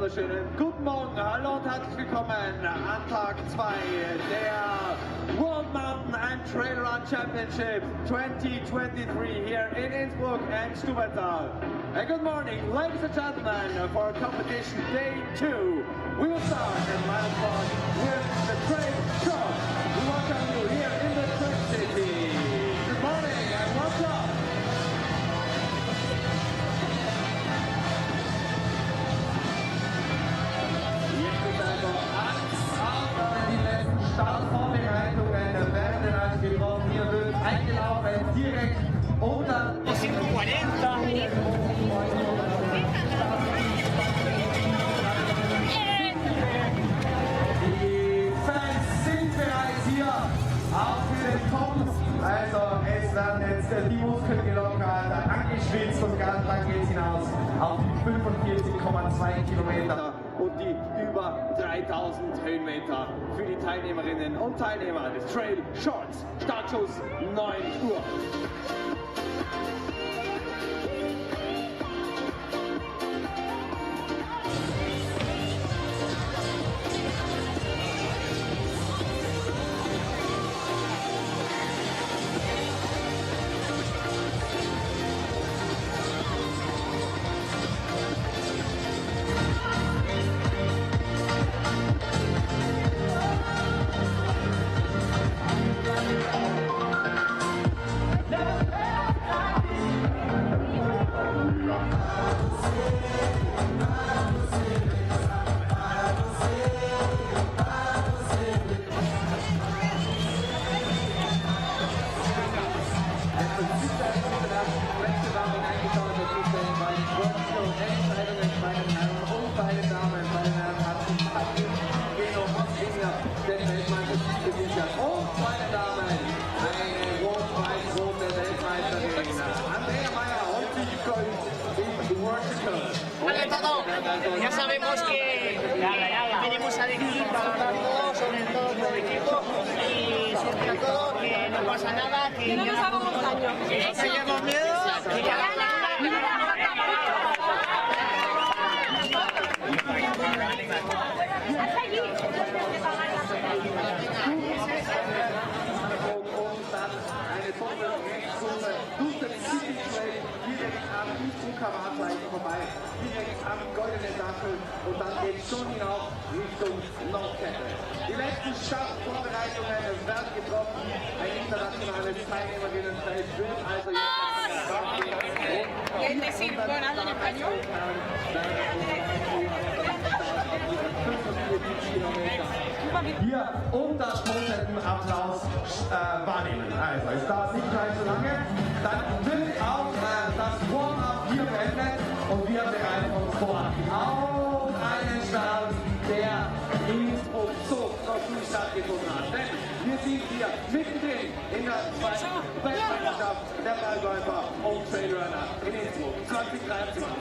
wunderschönen guten Morgen, hallo und herzlich willkommen an Tag 2 der World Mountain and Trail Run Championship 2023 here in Innsbruck and Stubai. Good morning, ladies and gentlemen, for competition day 2. We will start in mile one with the trail shot. We welcome you here in the Trail City. Good morning and welcome. Startvorbereitungen werden also getroffen. Hier wird eingelaufen direkt unter 540. Die Fans sind bereits hier auf den Top. Also es werden jetzt die Muskeln gelockert, angeschwitzt und dann geht es hinaus auf die 45,2 Kilometer und die über 3000 Höhenmeter für die Teilnehmerinnen und Teilnehmer des Trail Shorts. Startschuss 9 Uhr. Ya sabemos que venimos aquí para dar todo, sobre todo por el equipo y sobre todo que no pasa nada, que no nos hagamos daño. Que no tengamos miedo, que ya vorbei, direkt am goldenen Dachel und dann geht es schon hinauf Richtung Nordkette. Die letzten Startvorbereitungen werden getroffen. Ein internationales Teilnehmerinnenfeld wird also ¿Quieres decir con algo en español? Hier unter totendem Applaus wahrnehmen. Also es dauert nicht gleich so lange. Dann wird auch das Warm-up hier beendet und wir bereiten uns vor auf einen Start, der in Innsbruck so noch nie stattgefunden hat. Denn wir sind hier mittendrin in der zweiten Weltmeisterschaft der Ballläufer und Trailrunner in Innsbruck 2023.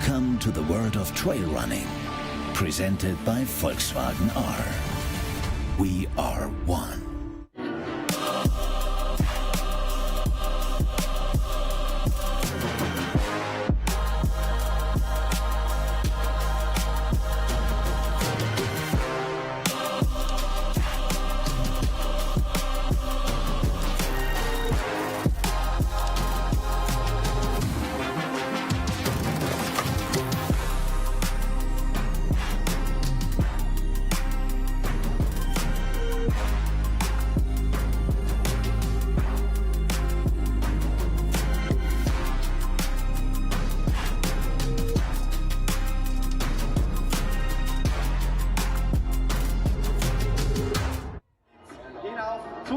Welcome to the world of trail running, presented by Volkswagen R. We are one.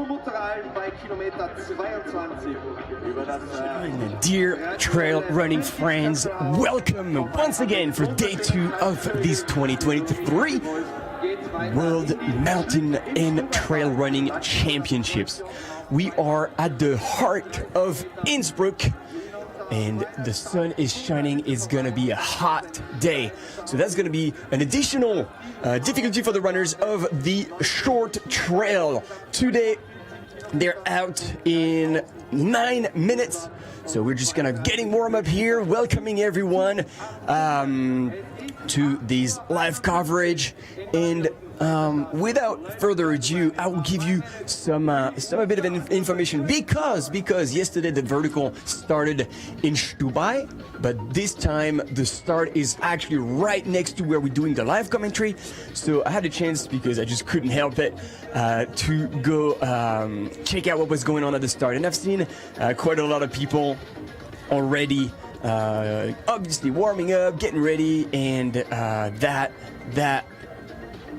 Zumuteralm bei Kilometer 22 über das Dear trail running friends, welcome once again for day 2 of these 2023 World Mountain and Trail Running Championships. We are at the heart of Innsbruck and the sun is shining. It's gonna be a hot day, so that's gonna be an additional difficulty for the runners of the short trail. Today they're out in 9 minutes, so we're just gonna getting warm up here, welcoming everyone to this live coverage. And without further ado, I will give you some a bit of information because yesterday the vertical started in Stubai, but this time the start is actually right next to where we're doing the live commentary. So I had a chance, because I just couldn't help it, to go check out what was going on at the start, and I've seen quite a lot of people already obviously warming up, getting ready, and that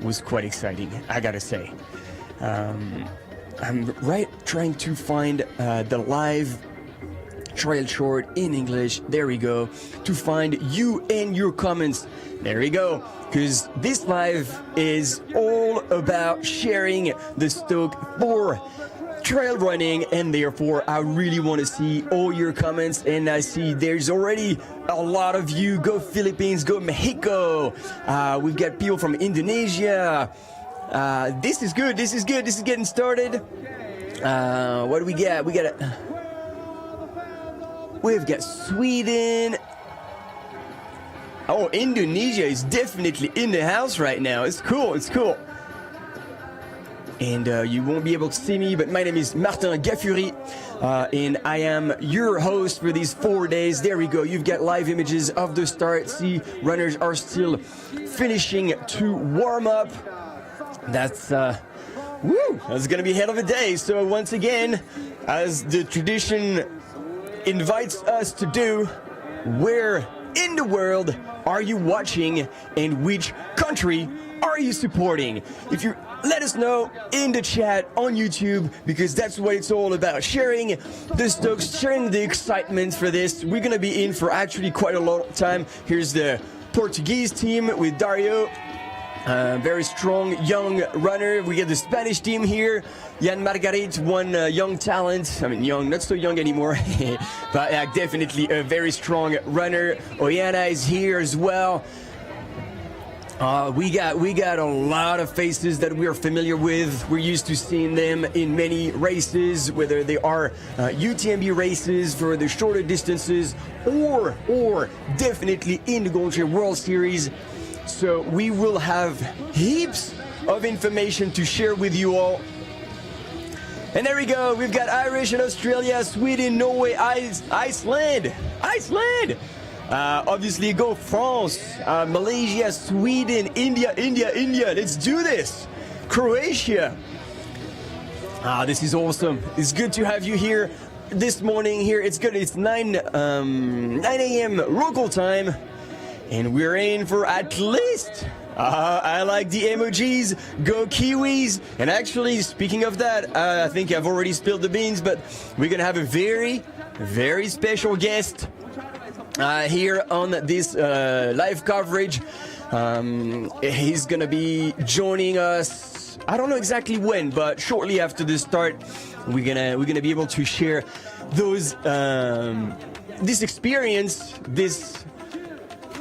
was quite exciting, I gotta say. I'm trying to find the live trail short in English. There we go. To find you and your comments. There we go. Because this live is all about sharing the stoke for trail running, and therefore I really want to see all your comments. And I see there's already a lot of you. Go Philippines, go Mexico. We've got people from Indonesia. This is good. This is getting started. What do we got? We've got Sweden. Oh, Indonesia is definitely in the house right now. It's cool. And you won't be able to see me, but my name is Martin Geoffray, and I am your host for these 4 days. There we go. You've got live images of the start. See, runners are still finishing to warm up. That's gonna be a hell of a day. So once again, as the tradition invites us to do, where in the world are you watching, and which country are you supporting? If you let us know in the chat on YouTube, because that's what it's all about. Sharing the stokes, sharing the excitement for this. We're gonna be in for actually quite a lot of time. Here's the Portuguese team with Dario. Very strong young runner. We get the Spanish team here. Jan Margarit, one young talent. I mean, young, not so young anymore, but definitely a very strong runner. Oyana is here as well. We got a lot of faces that we are familiar with. We're used to seeing them in many races, whether they are UTMB races for the shorter distances, or definitely in the Golden Trail World Series. So we will have heaps of information to share with you all. And there we go. We've got Irish and Australia, Sweden, Norway, Iceland. Obviously, go France, Malaysia, Sweden, India. Let's do this. Croatia. This is awesome. It's good to have you here this morning. Here, it's good. It's 9 a.m. local time, and we're in for at least. I like the emojis. Go Kiwis. And actually, speaking of that, I think I've already spilled the beans, but we're gonna have a very, very special guest here on this live coverage. He's gonna be joining us. I don't know exactly when, but shortly after the start, we're gonna be able to share those this experience.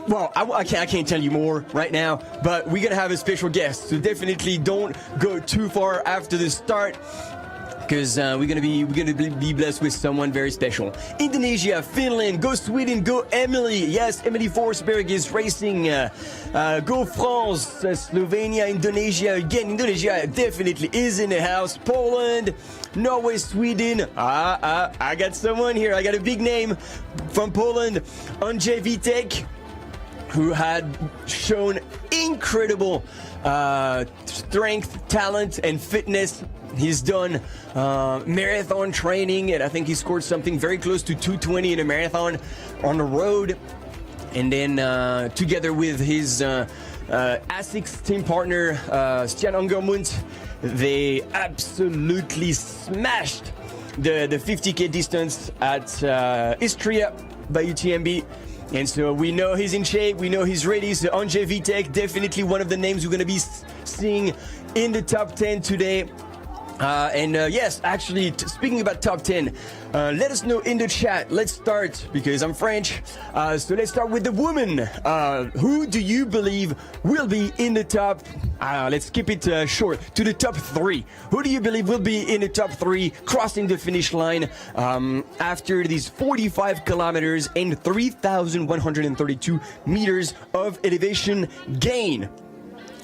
Well, I can't tell you more right now, but we're gonna have a special guest. So definitely don't go too far after the start, because we're gonna be blessed with someone very special. Indonesia, Finland, go Sweden, go Emily. Yes, Emily Forsberg is racing. Go France, Slovenia, Indonesia. Again, Indonesia definitely is in the house. Poland, Norway, Sweden. I got someone here. I got a big name from Poland. Andrzej Witek, who had shown incredible strength, talent, and fitness. He's done marathon training, and I think he scored something very close to 2:20 in a marathon on the road. And then together with his ASICS team partner, Stian Angermund, They absolutely smashed the 50k distance at Istria by UTMB. And so we know he's in shape, we know he's ready. So Andrzej Witek, definitely one of the names we're going to be seeing in the top 10 today. Yes, actually, speaking about top 10, let us know in the chat. Let's start, because I'm French, so let's start with the woman. Who do you believe will be in the top, let's keep it short, to the top 3. Who do you believe will be in the top 3, crossing the finish line after these 45 kilometers and 3,132 meters of elevation gain?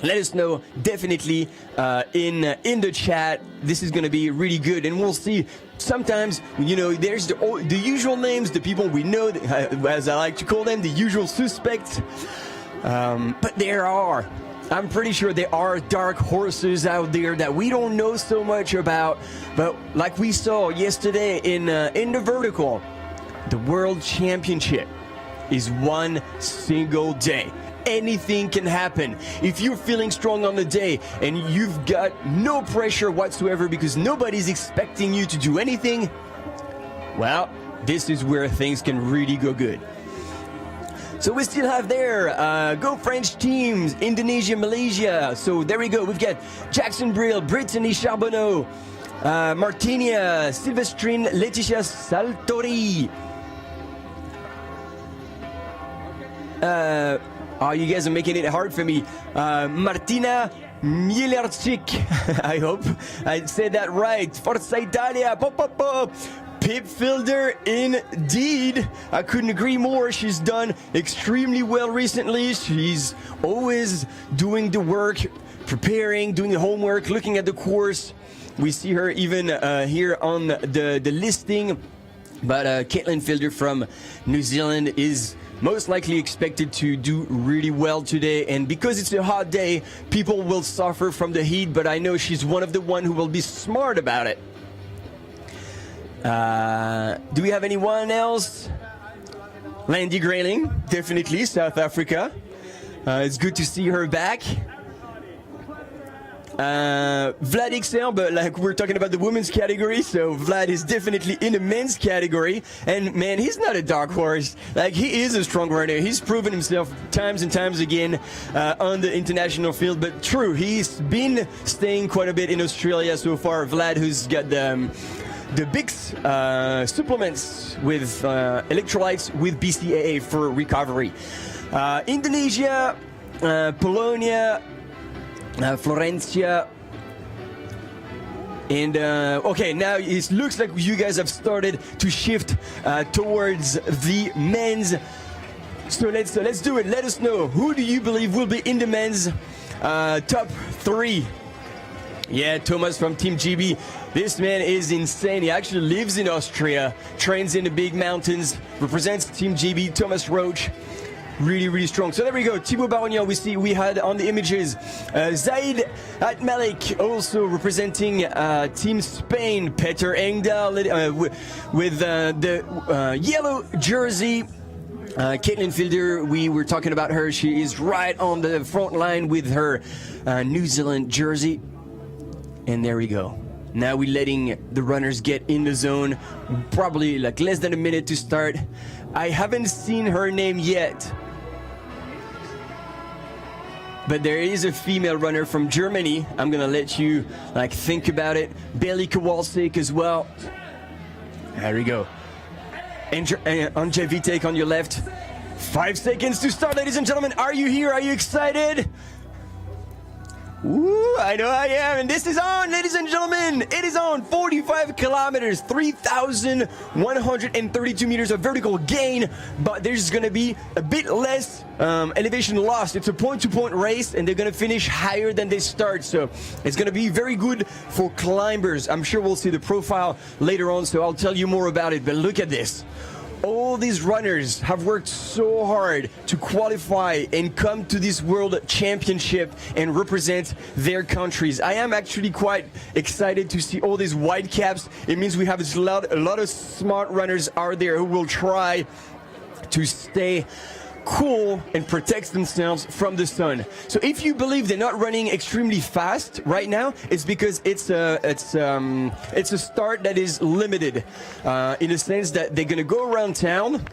Let us know definitely in the chat. This is going to be really good, and we'll see. Sometimes, you know, there's the usual names, the people we know, as I like to call them, the usual suspects. But I'm pretty sure there are dark horses out there that we don't know so much about. But like we saw yesterday in the vertical, the World Championship is one single day. Anything can happen. If you're feeling strong on the day and you've got no pressure whatsoever because nobody's expecting you to do anything, well, this is where things can really go good. So we still have there, go French teams, Indonesia, Malaysia. So there we go. We've got Jackson Brill, Brittany Charbonneau, Martinia, Silvestrine, Leticia Saltori. Oh, you guys are making it hard for me. Martina Mielarczyk, I hope I said that right. Forza Italia, pop, pop, pop. Pip Fielder, indeed. I couldn't agree more. She's done extremely well recently. She's always doing the work, preparing, doing the homework, looking at the course. We see her even here on the listing. But Caitlin Fielder from New Zealand is most likely expected to do really well today, and because it's a hot day, people will suffer from the heat, but I know she's one of the one who will be smart about it. Do we have anyone else? Landy Grayling, definitely, South Africa. It's good to see her back. Vlad Excel, but like we're talking about the women's category, so Vlad is definitely in the men's category. And man, he's not a dark horse. Like, he is a strong runner. He's proven himself times and times again on the international field. But true, he's been staying quite a bit in Australia so far. Vlad, who's got the big supplements with electrolytes with BCAA for recovery. Indonesia, Polonia, Florencia, and okay, now it looks like you guys have started to shift towards the men's. So let's do it. Let us know, who do you believe will be in the men's top 3? Yeah, Thomas from Team GB. This man is insane. He actually lives in Austria, trains in the big mountains, represents Team GB. Thomas Roach, really, really strong. So there we go. Thibaut Barognan, we had on the images. Zaid Atmalik, also representing Team Spain. Peter Engdahl with the yellow jersey. Caitlin Fielder, we were talking about her. She is right on the front line with her New Zealand jersey. And there we go. Now we're letting the runners get in the zone. Probably like less than a minute to start. I haven't seen her name yet, but there is a female runner from Germany. I'm gonna let you like think about it. Bailey Kowalczyk as well. There we go. Andrzej Witek on your left. 5 seconds to start, ladies and gentlemen. Are you here? Are you excited? Ooh, I know I am, and this is on, ladies and gentlemen. It is on. 45 kilometers, 3,132 meters of vertical gain, but there's going to be a bit less elevation lost. It's a point-to-point race, and they're going to finish higher than they start, so it's going to be very good for climbers. I'm sure we'll see the profile later on, so I'll tell you more about it, but look at this. All these runners have worked so hard to qualify and come to this World Championship and represent their countries. I am actually quite excited to see all these white caps. It means we have a lot of smart runners out there who will try to stay cool and protects themselves from the sun. So if you believe they're not running extremely fast right now, it's because it's a start that is limited in the sense that they're gonna go around town.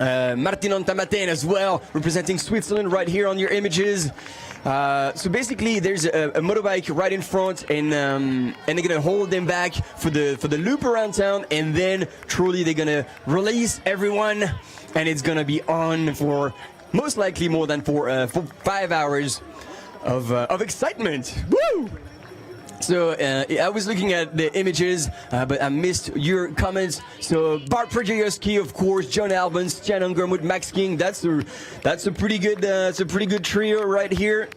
Martin Antamaten as well, representing Switzerland right here on your images. So basically, there's a motorbike right in front, and they're gonna hold them back for the loop around town, and then truly they're gonna release everyone, and it's gonna be on for most likely more than for 5 hours of excitement. Woo! So I was looking at the images, but I missed your comments. So Bart Przejewski, of course, John Albans, Jan Ungermuth, Max King. That's a pretty good trio right here.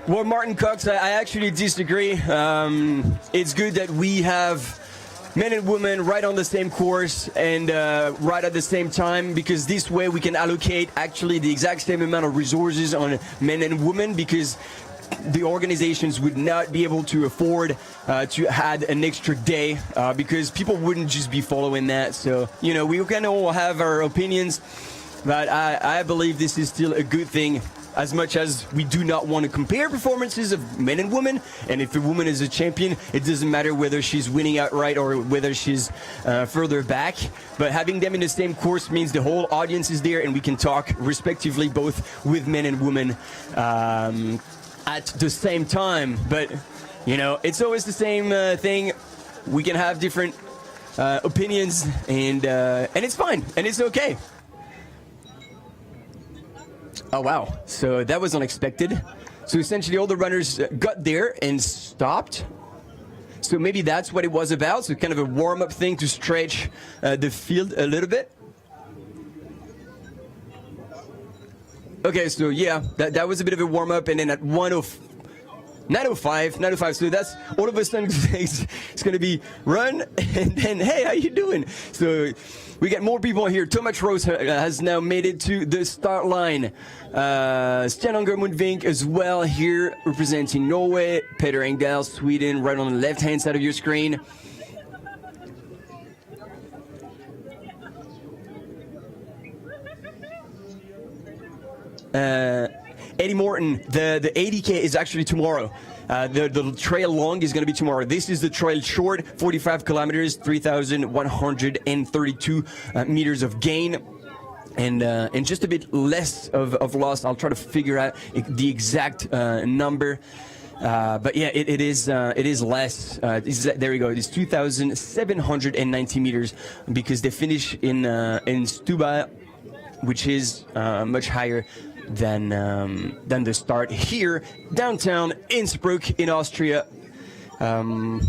Well, Martin Cox, I actually disagree. It's good that we have men and women right on the same course and right at the same time, because this way we can allocate actually the exact same amount of resources on men and women, because the organizations would not be able to afford to add an extra day because people wouldn't just be following that. So, you know, we can all have our opinions, but I believe this is still a good thing. As much as we do not want to compare performances of men and women, and if a woman is a champion, it doesn't matter whether she's winning outright or whether she's further back. But having them in the same course means the whole audience is there, and we can talk respectively both with men and women at the same time. But, you know, it's always the same thing. We can have different opinions, and it's fine, and it's okay. Oh, wow. So that was unexpected. So essentially all the runners got there and stopped. So maybe that's what it was about. So kind of a warm-up thing to stretch the field a little bit. Okay, so yeah, that was a bit of a warm-up. And then at 9:05, so that's all of a sudden it's going to be run, and then, hey, how you doing? So we got more people here. Thomas Rose has now made it to the start line. Stian Ungermuth as well here, representing Norway. Peter Engdahl, Sweden, right on the left-hand side of your screen. Eddie Morton, the 80K is actually tomorrow. The trail long is going to be tomorrow. This is the trail short, 45 kilometers, 3,132 meters of gain. And just a bit less of loss. I'll try to figure out the exact number. But yeah, it is less. There we go. It is 2,790 meters because they finish in Stubai, which is much higher than the start here downtown Innsbruck in Austria. And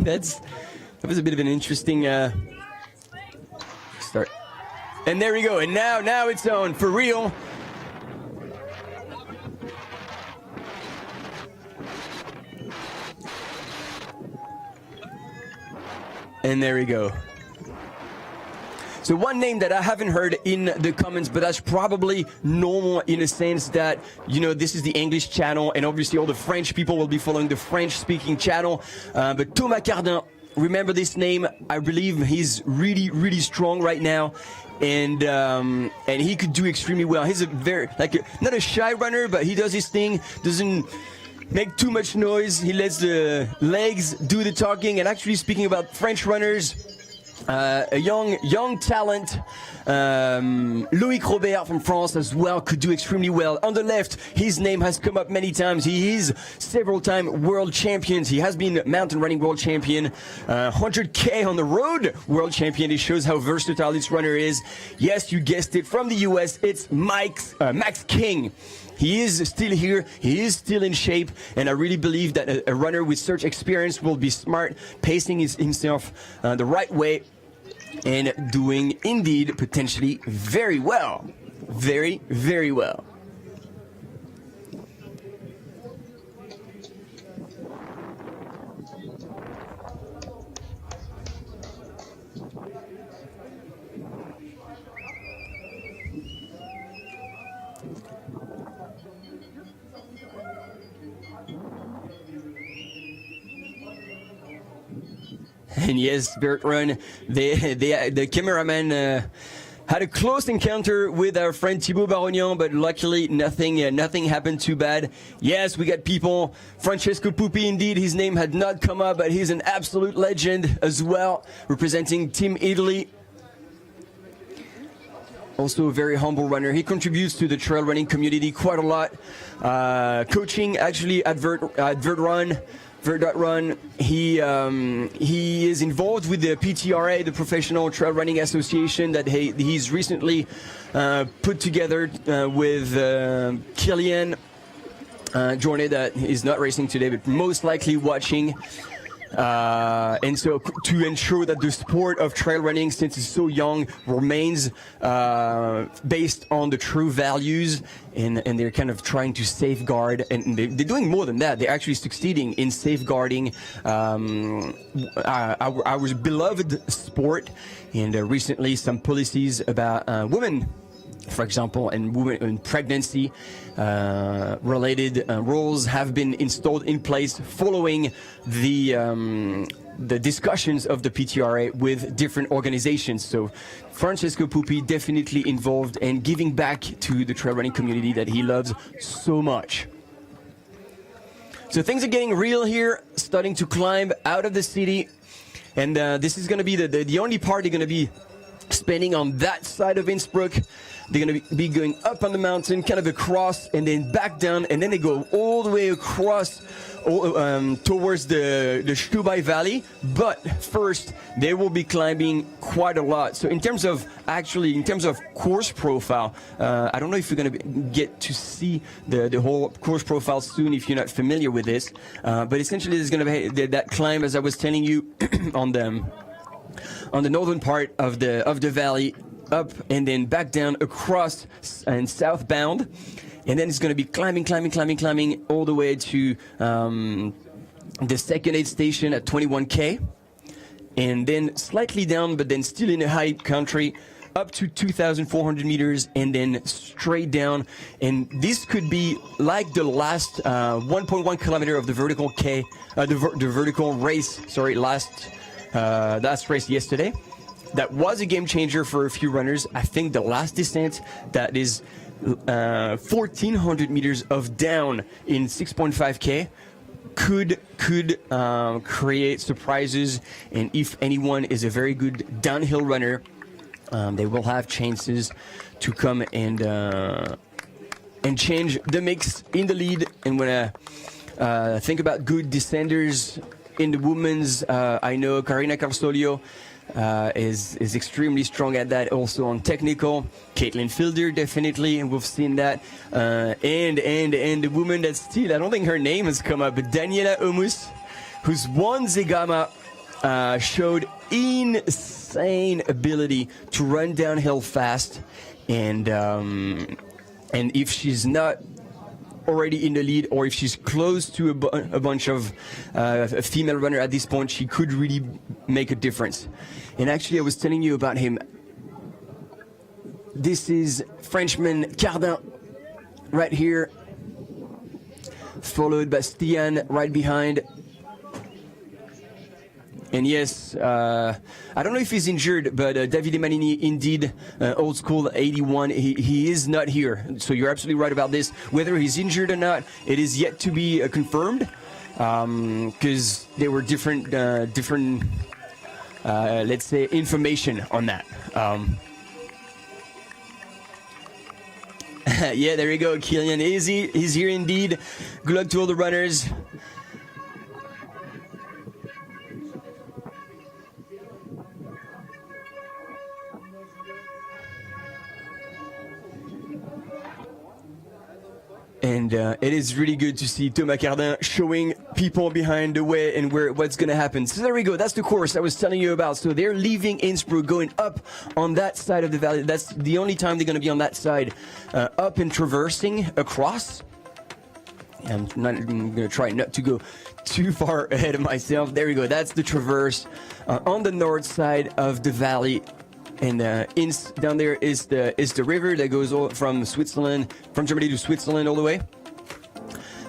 that was a bit of an interesting start. And there we go. And now it's on for real. And there we go. So one name that I haven't heard in the comments, but that's probably normal in a sense that, you know, this is the English channel, and obviously all the French people will be following the French-speaking channel. But Thomas Cardin, remember this name. I believe he's really, really strong right now, and he could do extremely well. He's a very, not a shy runner, but he does his thing, doesn't make too much noise. He lets the legs do the talking. And actually, speaking about French runners, a young talent, Loïc Robert from France as well, could do extremely well. On the left, his name has come up many times. He is several-time world champion. He has been mountain running world champion, 100K on the road world champion. It shows how versatile this runner is. Yes, you guessed it, from the US, it's Max King. He is still here, he is still in shape, and I really believe that a runner with such experience will be smart, pacing himself the right way, and doing indeed potentially very well. Very, very well. And yes, Vert Run, the cameraman had a close encounter with our friend Thibaut Barognan, but luckily nothing happened too bad. Yes, we got people. Francesco Pupi, indeed, his name had not come up, but he's an absolute legend as well, representing Team Italy. Also a very humble runner. He contributes to the trail running community quite a lot. Coaching actually at Vert Run. He is involved with the PTRA, the Professional Trail Running Association, that he's recently put together with Kylian Jornet, that is not racing today, but most likely watching. And so to ensure that the sport of trail running, since it's so young, remains based on the true values, and they're kind of trying to safeguard, and they're doing more than that. They're actually succeeding in safeguarding our beloved sport. And recently some policies about women, for example, and women in pregnancy related rules have been installed in place following the discussions of the PTRA with different organizations. So Francesco Pupi definitely involved and giving back to the trail running community that he loves so much. So things are getting real here, starting to climb out of the city, and this is going to be the only part they're going to be spending on that side of Innsbruck. They're going to be going up on the mountain, kind of across, and then back down, and then they go all the way across towards the Stubai Valley. But first, they will be climbing quite a lot. So in terms of course profile, I don't know if you're going to get to see the whole course profile soon if you're not familiar with this. But essentially, there's going to be that climb, as I was telling you, on the northern part of the valley, up and then back down across and southbound, and then it's going to be climbing all the way to the second aid station at 21k, and then slightly down, but then still in a high country, up to 2,400 meters, and then straight down. And this could be like the last 1.1 kilometer of the vertical the vertical race. Sorry, last race yesterday. That was a game changer for a few runners. I think the last descent, that is 1,400 meters of down in 6.5k, could create surprises. And if anyone is a very good downhill runner, they will have chances to come and change the mix in the lead. And when I think about good descenders in the women's, I know Carina Carsolio is extremely strong at that, also on technical. Caitlin Fielder, definitely, and we've seen that. And the woman that still, I don't think her name has come up, but Daniela Omus, who's won Zegama, showed insane ability to run downhill fast. And if she's not already in the lead, or if she's close to a bunch of a female runner at this point, she could really make a difference. And actually, I was telling you about him. This is Frenchman Cardin right here, followed by Stian right behind. And yes, I don't know if he's injured, but Davide Manini, indeed, old school 81, he is not here. So you're absolutely right about this. Whether he's injured or not, it is yet to be confirmed, because there were different let's say, information on that. Yeah, there you go, Kylian. He's here indeed. Good luck to all the runners. And it is really good to see Thomas Cardin showing people behind the way and what's going to happen. So there we go. That's the course I was telling you about. So they're leaving Innsbruck, going up on that side of the valley. That's the only time they're going to be on that side, up and traversing across. I'm going to try not to go too far ahead of myself. There we go. That's the traverse on the north side of the valley. And down there is the river that goes from Germany to Switzerland all the way,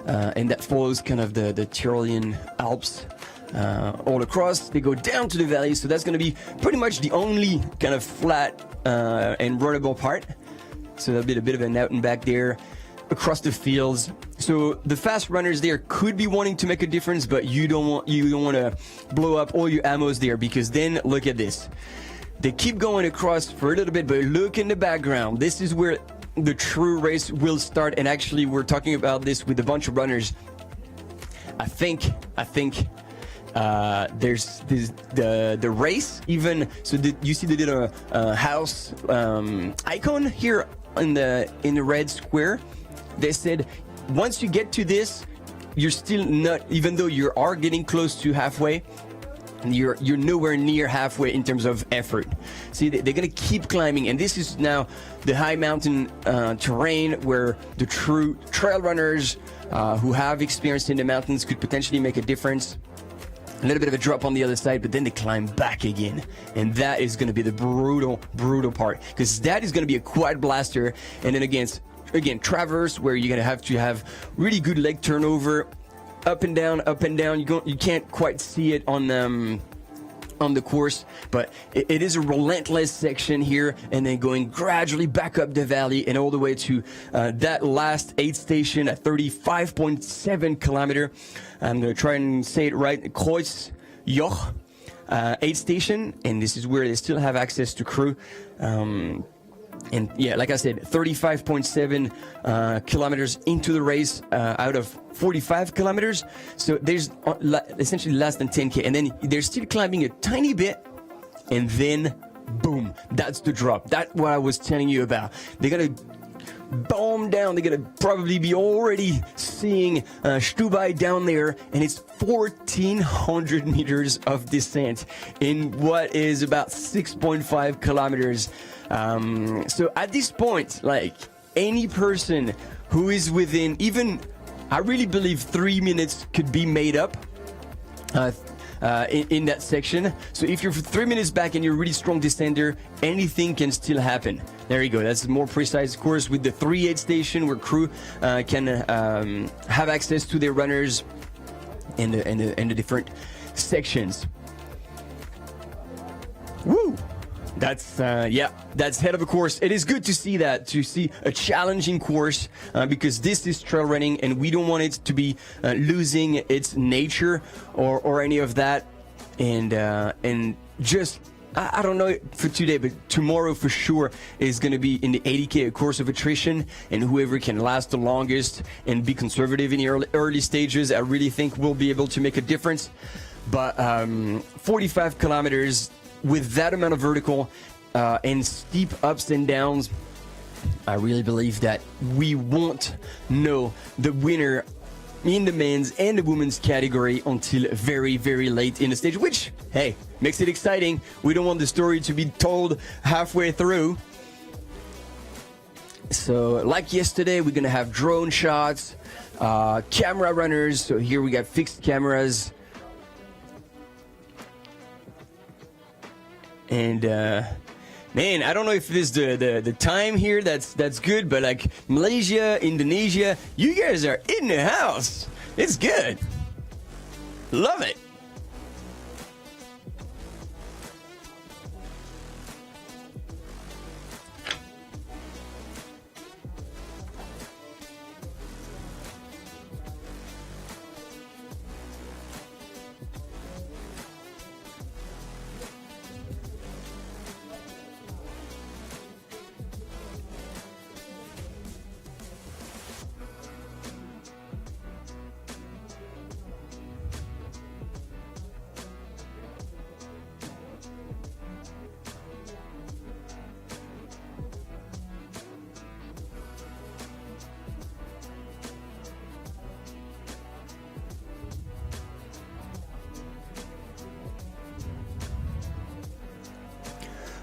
and that follows kind of the Tyrolean Alps all across. They go down to the valley, so that's going to be pretty much the only kind of flat and runnable part. So there'll be a bit of an out and back there across the fields. So the fast runners there could be wanting to make a difference, but you don't want to blow up all your ammos there, because then look at this. They keep going across for a little bit, but look in the background. This is where the true race will start, and actually we're talking about this with a bunch of runners. I think there's the race even. So you see they did a house icon here in the red square. They said once you get to this, you're still not, even though you are getting close to halfway, you're nowhere near halfway in terms of effort. See, they're gonna keep climbing, and this is now the high mountain terrain where the true trail runners who have experience in the mountains could potentially make a difference. A little bit of a drop on the other side, but then they climb back again, and that is going to be the brutal part, because that is going to be a quad blaster. And then again traverse, where you're going to have really good leg turnover, up and down. You can't quite see it on the course, but it is a relentless section here, and then going gradually back up the valley and all the way to that last aid station at 35.7 kilometer. I'm going to try and say it right. Kreuzjoch aid station, and this is where they still have access to crew. And yeah, like I said, 35.7 kilometers into the race out of 45 kilometers. So there's essentially less than 10K. And then they're still climbing a tiny bit. And then, boom, that's the drop. That's what I was telling you about. They're going to bomb down. They're going to probably be already seeing Stubai down there. And it's 1,400 meters of descent in what is about 6.5 kilometers. So at this point, like, any person who is within even, I really believe 3 minutes could be made up in that section. So if you're 3 minutes back and you're a really strong descender, anything can still happen. There you go. That's a more precise course with the 3 aid station, where crew can have access to their runners in the different sections. Woo! That's head of a course. It is good to see a challenging course, because this is trail running, and we don't want it to be losing its nature or any of that. And just, I don't know for today, but tomorrow for sure is going to be in the 80K, a course of attrition, and whoever can last the longest and be conservative in the early stages, I really think will be able to make a difference. But 45 kilometers with that amount of vertical and steep ups and downs, I really believe that we won't know the winner in the men's and the women's category until very, very late in the stage, which, hey, makes it exciting. We don't want the story to be told halfway through. So like yesterday, we're gonna have drone shots, camera runners. So here we got fixed cameras. And man, I don't know if this is the time here that's good, but like Malaysia, Indonesia, you guys are in the house. It's good. Love it.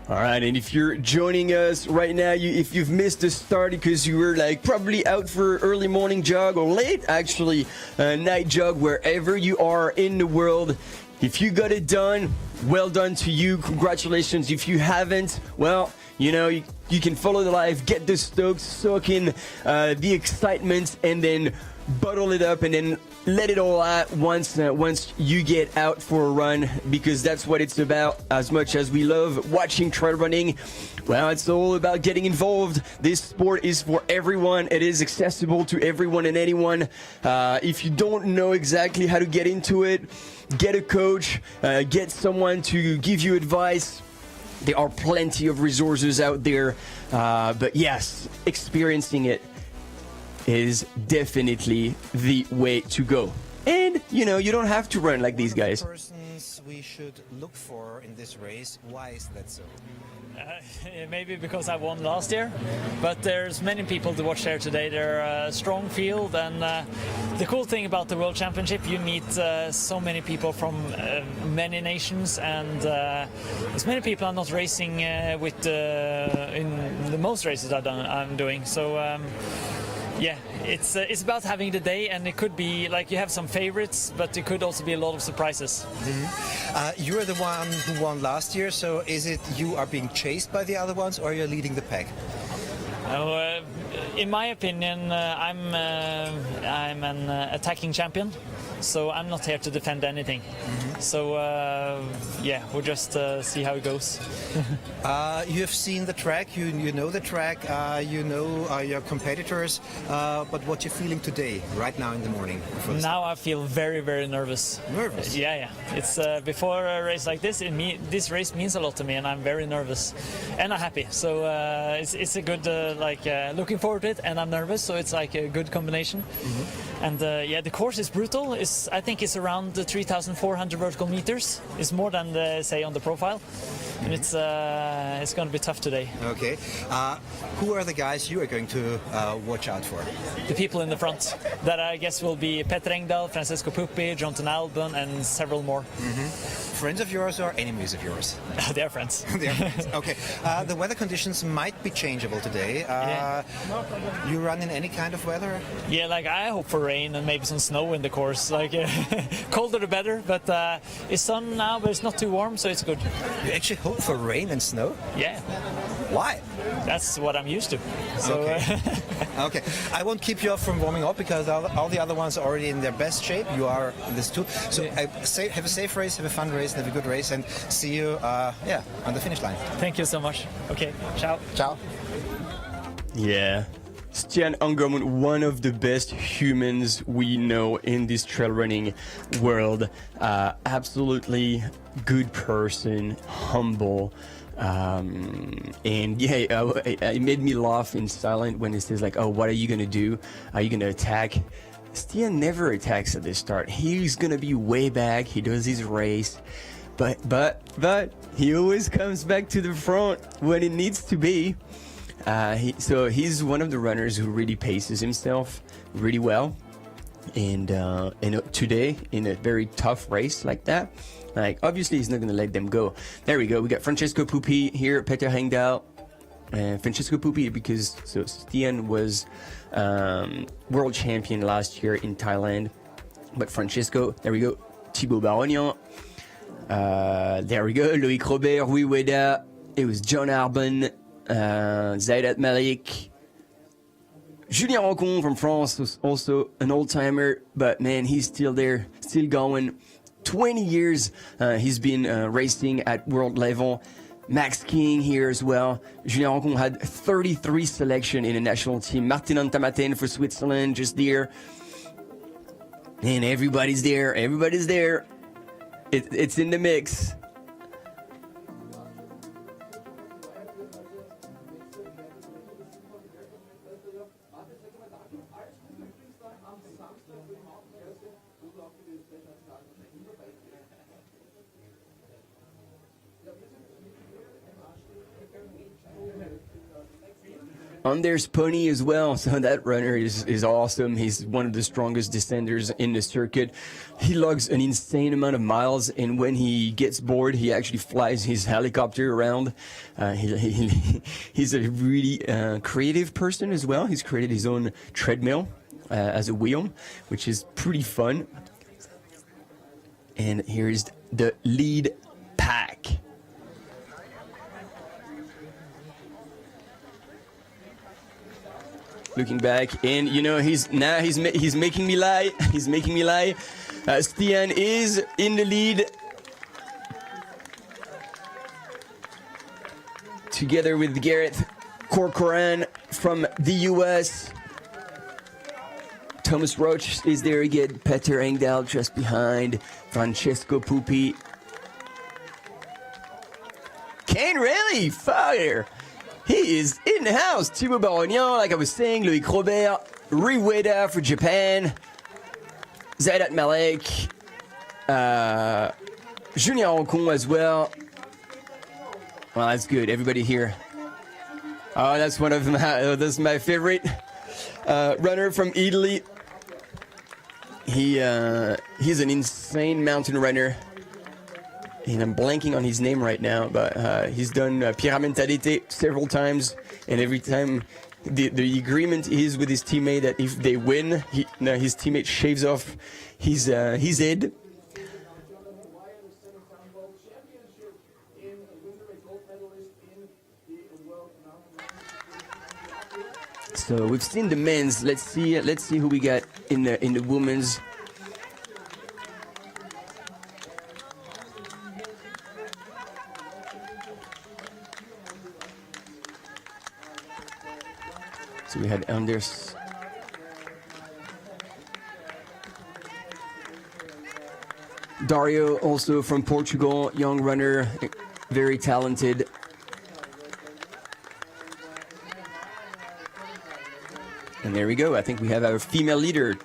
All right, and if you're joining us right now, if you've missed the start because you were like probably out for early morning jog or late actually night jog, wherever you are in the world, if you got it done, well done to you. Congratulations. If you haven't, well, you know, you can follow the live, get the stokes, soak in the excitement, and then bottle it up and then let it all out once you get out for a run, because that's what it's about. As much as we love watching trail running, well, it's all about getting involved. This sport is for everyone. It is accessible to everyone and anyone. If you don't know exactly how to get into it, get a coach, get someone to give you advice. There are plenty of resources out there, but yes, experiencing it is definitely the way to go. And you know, you don't have to run like these guys. Persons we should look for in this race. Why is that so? Maybe because I won last year, but there's many people to watch there today. They're a strong field, and the cool thing about the World Championship, you meet so many people from many nations, and as many people are not racing with in the most races I'm doing. So yeah, it's about having the day, and it could be like you have some favorites, but it could also be a lot of surprises. You're the one who won last year, so is it you are being chased by the other ones, or you're leading the pack? In my opinion, I'm an attacking champion, so I'm not here to defend anything. So yeah, we'll just see how it goes. You have seen the track, you know the track, you know your competitors, but what you're feeling today, right now in the morning? Now I feel very, very nervous. Nervous? Yeah. It's before a race like this, this race means a lot to me, and I'm very nervous, and I'm happy. So it's a good looking forward to it, and I'm nervous, so it's like a good combination. And yeah, the course is brutal. I think it's around 3,400 vertical meters. It's more than say on the profile, and it's going to be tough today. Okay. Who are the guys you are going to watch out for? The people in the front. That I guess will be Petter Engdahl, Francesco Puppi, Jonathan Albon, and several more. Friends of yours or enemies of yours? They're friends. They're friends. Okay. The weather conditions might be changeable today. You run in any kind of weather? Yeah, like I hope for rain and maybe some snow in the course. Like colder the better, but it's sun now, but it's not too warm, so it's good. You actually hope for rain and snow? Yeah. Why? That's what I'm used to. So, okay. Okay. I won't keep you up from warming up because all the other ones are already in their best shape. You are in this too. So have a safe race, have a fun race, have a good race, and see you on the finish line. Thank you so much. Okay. Ciao. Ciao. Yeah. Stian Ungermund, one of the best humans we know in this trail running world. Absolutely good person, humble. And yeah, it made me laugh in silence when it says like, oh, what are you going to do? Are you going to attack? Stian never attacks at the start. He's going to be way back. He does his race. But he always comes back to the front when it needs to be. So he's one of the runners who really paces himself really well, and today in a very tough race like that, like obviously he's not going to let them go. There we go. We got Francesco Puppi here, Petter Engdahl, Francesco Puppi because Stian was world champion last year in Thailand, but Francesco, there we go, Thibaut Barognan, there we go, Loïc Robert, Rui Ueda, it was John Arbon. Zaidat Malik, Julien Roncon from France was also an old-timer, but man, he's still there, still going. 20 years he's been racing at world level. Max King here as well. Julien Roncon had 33 selection in a national team. Martin Antamaten for Switzerland just there. And everybody's there. It's in the mix. There's Pony as well, so that runner is awesome. He's one of the strongest descenders in the circuit. He logs an insane amount of miles, and when he gets bored, he actually flies his helicopter around. He's a really creative person as well. He's created his own treadmill as a wheel, which is pretty fun. And here's the lead pack. looking back, and you know he's making me lie. He's making me lie. Stian is in the lead, together with Gareth Corcoran from the US. Thomas Roach is there again. Peter Engdahl just behind. Francesco Pupi. Kane Rally, fire! He is in the house. Thibaut Barognan, like I was saying, Loic Robert, Rui Ueda for Japan, Zaidat Malek, Julien Roncon as well. Well, that's good. Everybody here. Oh, that's one of that's my favorite runner from Italy. He's an insane mountain runner. And I'm blanking on his name right now, but he's done Pyramidalité several times, and every time the agreement is with his teammate that if they win, his teammate shaves off his head. So we've seen the men's. Let's see who we got in the women's. So we had Anders. Dario, also from Portugal, young runner, very talented. And there we go. I think we have our female leader.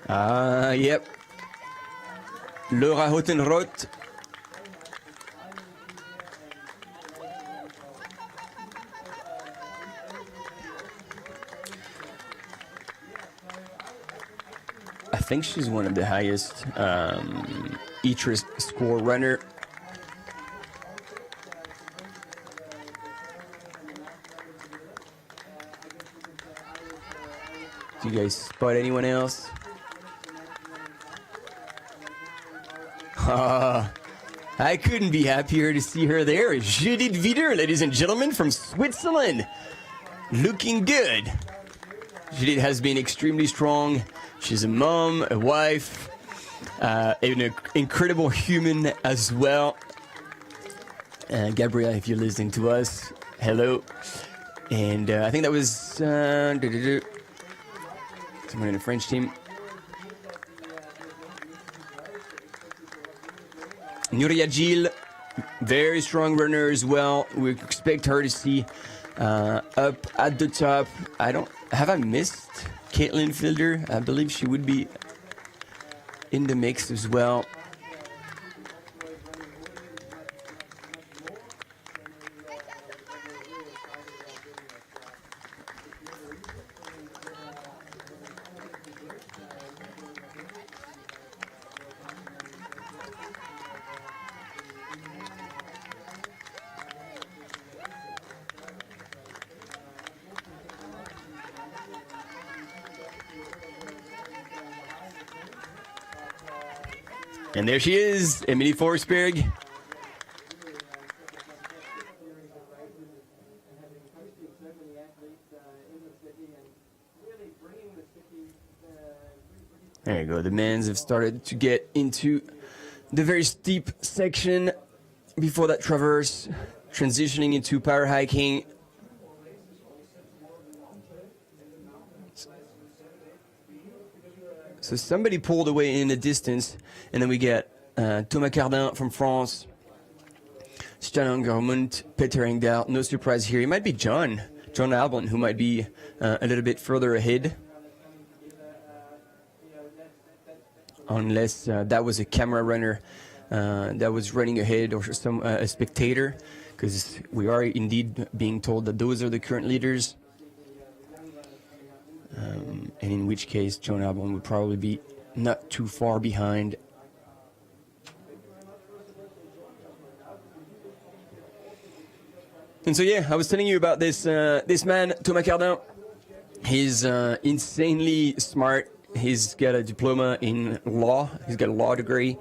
Yep. Laura Hottenroth. I think she's one of the highest ITRIS score runner. Do you guys spot anyone else? I couldn't be happier to see her there. Judith Wieder, ladies and gentlemen, from Switzerland. Looking good. Judith has been extremely strong. She's a mom, a wife, an incredible human as well. Gabrielle, if you're listening to us, hello. And I think that was someone in the French team. Nuria Gil, very strong runner as well. We expect her to see up at the top. Have I missed Caitlin Fielder? I believe she would be in the mix as well. And there she is, Emilie Forsberg. There you go. The men's have started to get into the very steep section before that traverse, transitioning into power hiking. So somebody pulled away in the distance, and then we get Thomas Cardin from France, Stjan Angermund, Peter Engdahl. No surprise here. It might be John Albon, who might be a little bit further ahead. Unless that was a camera runner that was running ahead, or a spectator, because we are indeed being told that those are the current leaders. And in which case, John Albon would probably be not too far behind. And so, yeah, I was telling you about this man, Thomas Cardin. He's insanely smart. He's got a diploma in law. He's got a law degree.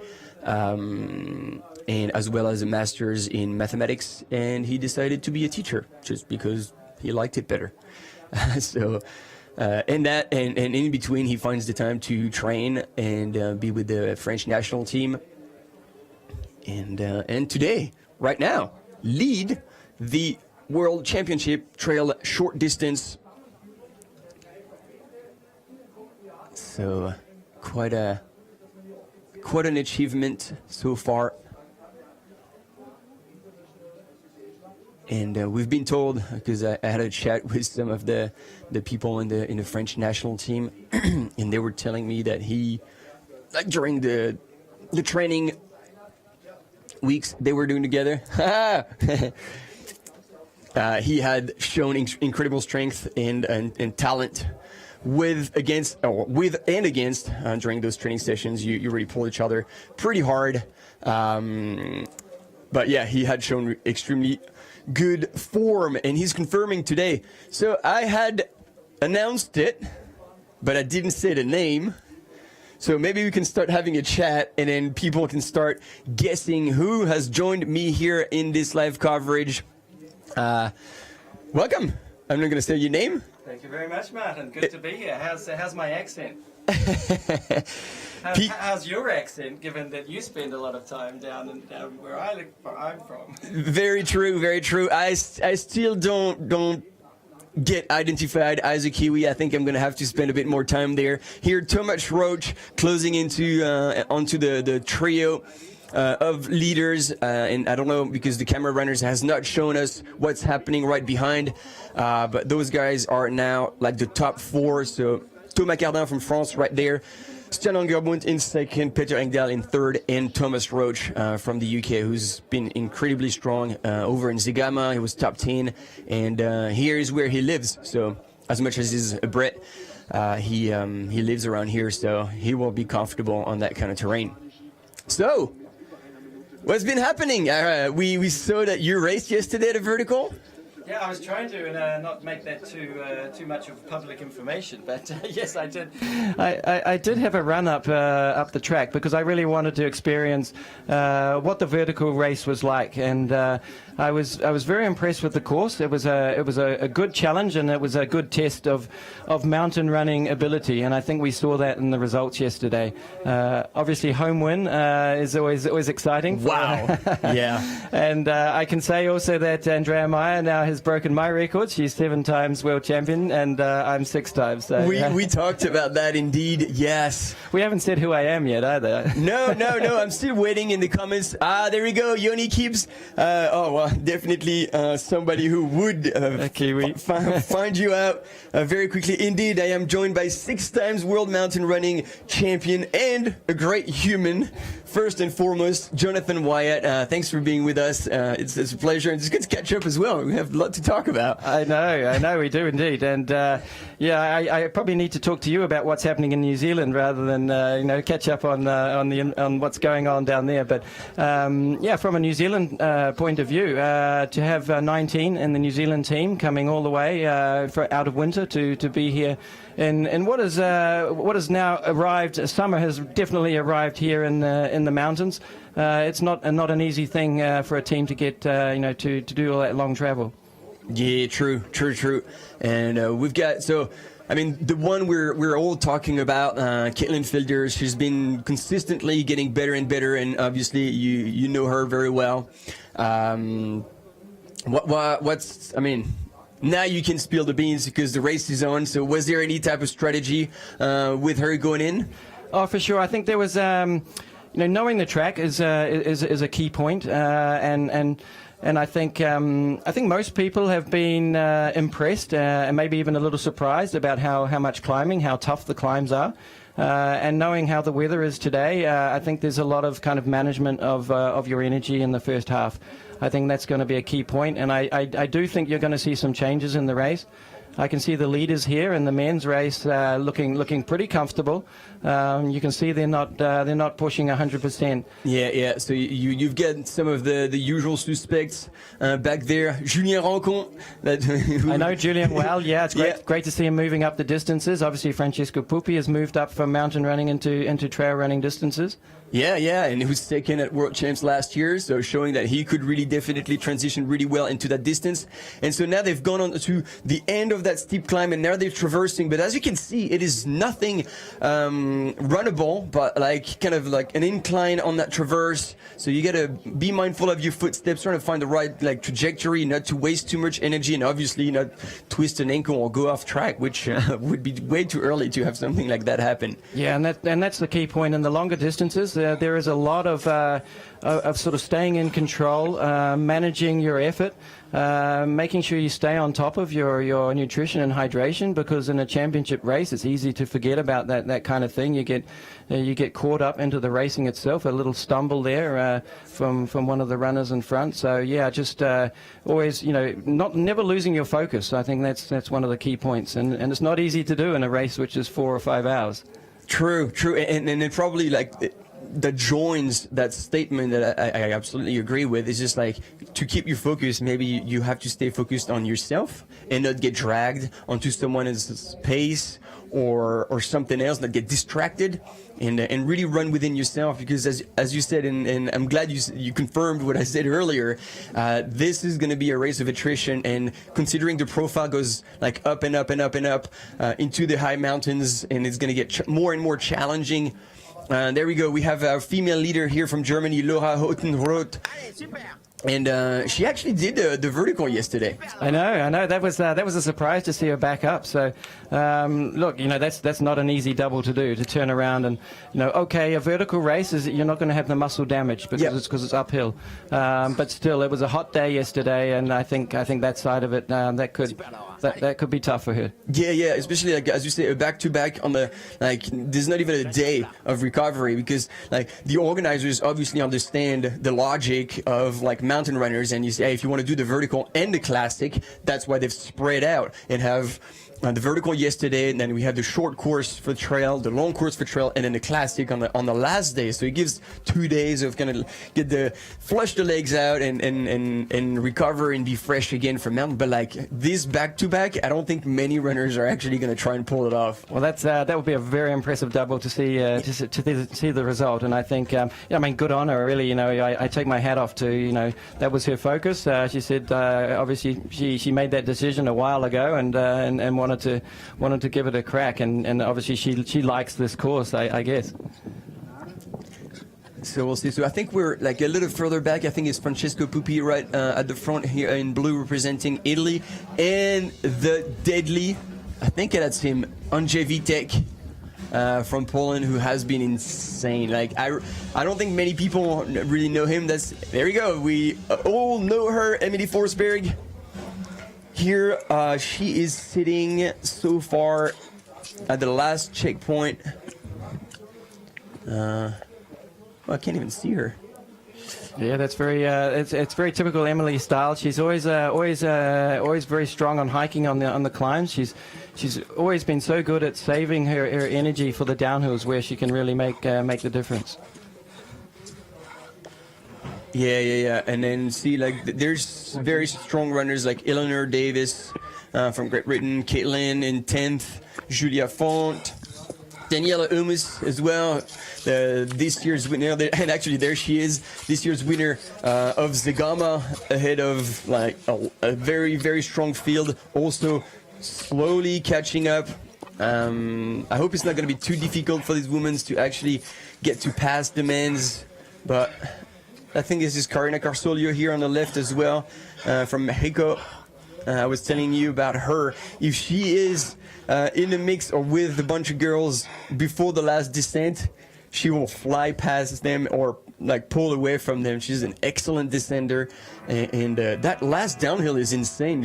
and as well as a master's in mathematics, and he decided to be a teacher just because he liked it better. So and in between he finds the time to train and be with the French national team, and today, right now, lead the World Championship trail short distance. So quite an achievement so far. And we've been told, because I had a chat with some of the people in the French national team, and they were telling me that he, like during the training weeks they were doing together, he had shown incredible strength and talent with and against during those training sessions. You really pull each other pretty hard, but yeah, he had shown extremely good form, and he's confirming today. So I had announced it, but I didn't say the name. So maybe we can start having a chat, and then people can start guessing who has joined me here in this live coverage. Welcome. I'm not going to say your name. Thank you very much, Martin. Good to be here. How's my accent? How's your accent, given that you spend a lot of time down where I'm from? Very true, very true. I still don't get identified as a Kiwi. I think I'm going to have to spend a bit more time there. Here, Thomas Roach closing onto the trio of leaders, and I don't know, because the camera runners has not shown us what's happening right behind, but those guys are now like the top four. So Thomas Cardin from France right there, Stian Angerbund in second, Peter Engdahl in third, and Thomas Roach from the UK, who's been incredibly strong over in Zegama. He was top 10, and here is where he lives. So as much as he's a Brit, he lives around here, so he will be comfortable on that kind of terrain. So what's been happening? We saw that you raced yesterday at a vertical. Yeah, I was trying to not make that too much of public information, but yes, I did. I did have a run up the track because I really wanted to experience what the vertical race was like, and I was very impressed with the course. It was a good challenge, and it was a good test of mountain running ability, and I think we saw that in the results yesterday. Obviously, home win is always exciting. Wow! Yeah, and I can say also that Andrea Meyer now has broken my record. She's 7 times world champion, and I'm 6 times. So, we talked about that indeed. Yes. We haven't said who I am yet either. No. I'm still waiting in the comments. There we go. Yoni keeps. Oh well, definitely somebody who would find you out very quickly. Indeed, I am joined by 6 times world mountain running champion and a great human. First and foremost, Jonathan Wyatt. Thanks for being with us. It's a pleasure, and it's good to catch up as well. We have a lot to talk about. I know, we do indeed. And I probably need to talk to you about what's happening in New Zealand rather than catch up on what's going on down there. But from a New Zealand point of view, to have 19 in the New Zealand team coming all the way out of winter to be here. And what has now arrived? Summer has definitely arrived here in the mountains. It's not an easy thing for a team to get to do all that long travel. Yeah, true. And we've got the one we're all talking about, Caitlin Fielder. She's been consistently getting better and better, and obviously you know her very well. Now you can spill the beans because the race is on. So was there any type of strategy with her going in? Oh, for sure. I think there was, knowing the track is a key point, and I think most people have been impressed and maybe even a little surprised about how much climbing, how tough the climbs are. And knowing how the weather is today, I think there's a lot of kind of management of your energy in the first half. I think that's going to be a key point, and I do think you're going to see some changes in the race. I can see the leaders here in the men's race looking pretty comfortable. You can see they're not pushing 100%. Yeah. So you've got some of the usual suspects back there. Julien Rancon. I know Julien well. Yeah, it's great to see him moving up the distances. Obviously, Francesco Pupi has moved up from mountain running into trail running distances. Yeah, and he was second at World Champs last year, so showing that he could really definitely transition really well into that distance. And so now they've gone on to the end of that steep climb, and now they're traversing. But as you can see, it is nothing runnable, but like kind of like an incline on that traverse. So you gotta be mindful of your footsteps, trying to find the right like trajectory, not to waste too much energy, and obviously not twist an ankle or go off track, which would be way too early to have something like that happen. Yeah, and that's the key point in the longer distances. There is a lot of sort of staying in control, managing your effort, making sure you stay on top of your nutrition and hydration, because in a championship race it's easy to forget about that kind of thing. You get caught up into the racing itself. A little stumble there from one of the runners in front. So yeah, just always never losing your focus. I think that's one of the key points, and it's not easy to do in a race which is 4 or 5 hours. True, and it probably that joins that statement that I absolutely agree with. Is just like, to keep your focus, maybe you have to stay focused on yourself and not get dragged onto someone else's pace or something else, not get distracted, and really run within yourself, because as you said, and I'm glad you confirmed what I said earlier, this is going to be a race of attrition, and considering the profile goes like up and up and up and up into the high mountains, and it's going to get more and more challenging. There we go. We have our female leader here from Germany, Laura Houtenroth. And she actually did the vertical yesterday. I know. That was a surprise to see her back up. So, look, that's not an easy double to do, to turn around and, okay, a vertical race is you're not going to have the muscle damage because it's uphill. But still, it was a hot day yesterday, and I think that side of it that could be tough for her. Yeah, especially like as you say, back to back on the there's not even a day of recovery, because the organizers obviously understand the logic of mountain runners, and you say, hey, if you want to do the vertical and the classic, that's why they've spread out and have the vertical yesterday, and then we have the short course for trail, the long course for trail, and then the classic on the last day. So it gives 2 days of kind of flush the legs out and recover and be fresh again from mountain. But this back to back, I don't think many runners are actually going to try and pull it off. Well, that would be a very impressive double to see see the result. And I think good on her, really. I take my hat off to that was her focus. She said obviously she made that decision a while ago, and wanted to give it a crack, and obviously she likes this course, I guess. So we'll see. So I think we're a little further back. I think it's Francesco Pupi right at the front here in blue, representing Italy, and the deadly, I think that's him, Andrzej Witek from Poland, who has been insane. I don't think many people really know him. There we go. We all know her, Emily Forsberg. Here, she is sitting so far at the last checkpoint. I can't even see her. Yeah, that's very. It's very typical Emily style. She's always very strong on hiking on the climbs. She's always been so good at saving her energy for the downhills, where she can really make the difference. Yeah. And then see, there's very strong runners like Eleanor Davis from Great Britain, Caitlin in 10th, Julia Font, Daniela Umus as well, this year's winner, and actually there she is, this year's winner of Zegama, ahead of a very, very strong field, also slowly catching up. I hope it's not going to be too difficult for these women to actually get to pass the men's, but I think this is Karina Carsolio here on the left as well, from Mexico. I was telling you about her. If she is in the mix or with a bunch of girls before the last descent, she will fly past them or pull away from them. She's an excellent descender, and that last downhill is insane.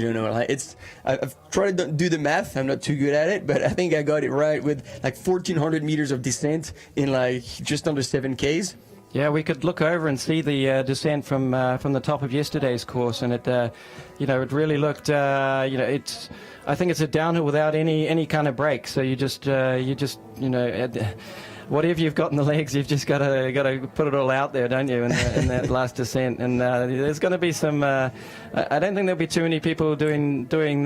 I've tried to do the math. I'm not too good at it, but I think I got it right with 1,400 meters of descent in just under 7 Ks. Yeah, we could look over and see the descent from the top of yesterday's course, and it, it really looked, I think it's a downhill without any kind of break. So you just, whatever you've got in the legs, you've just got to put it all out there, don't you? In that last descent, and there's going to be some. I don't think there'll be too many people doing the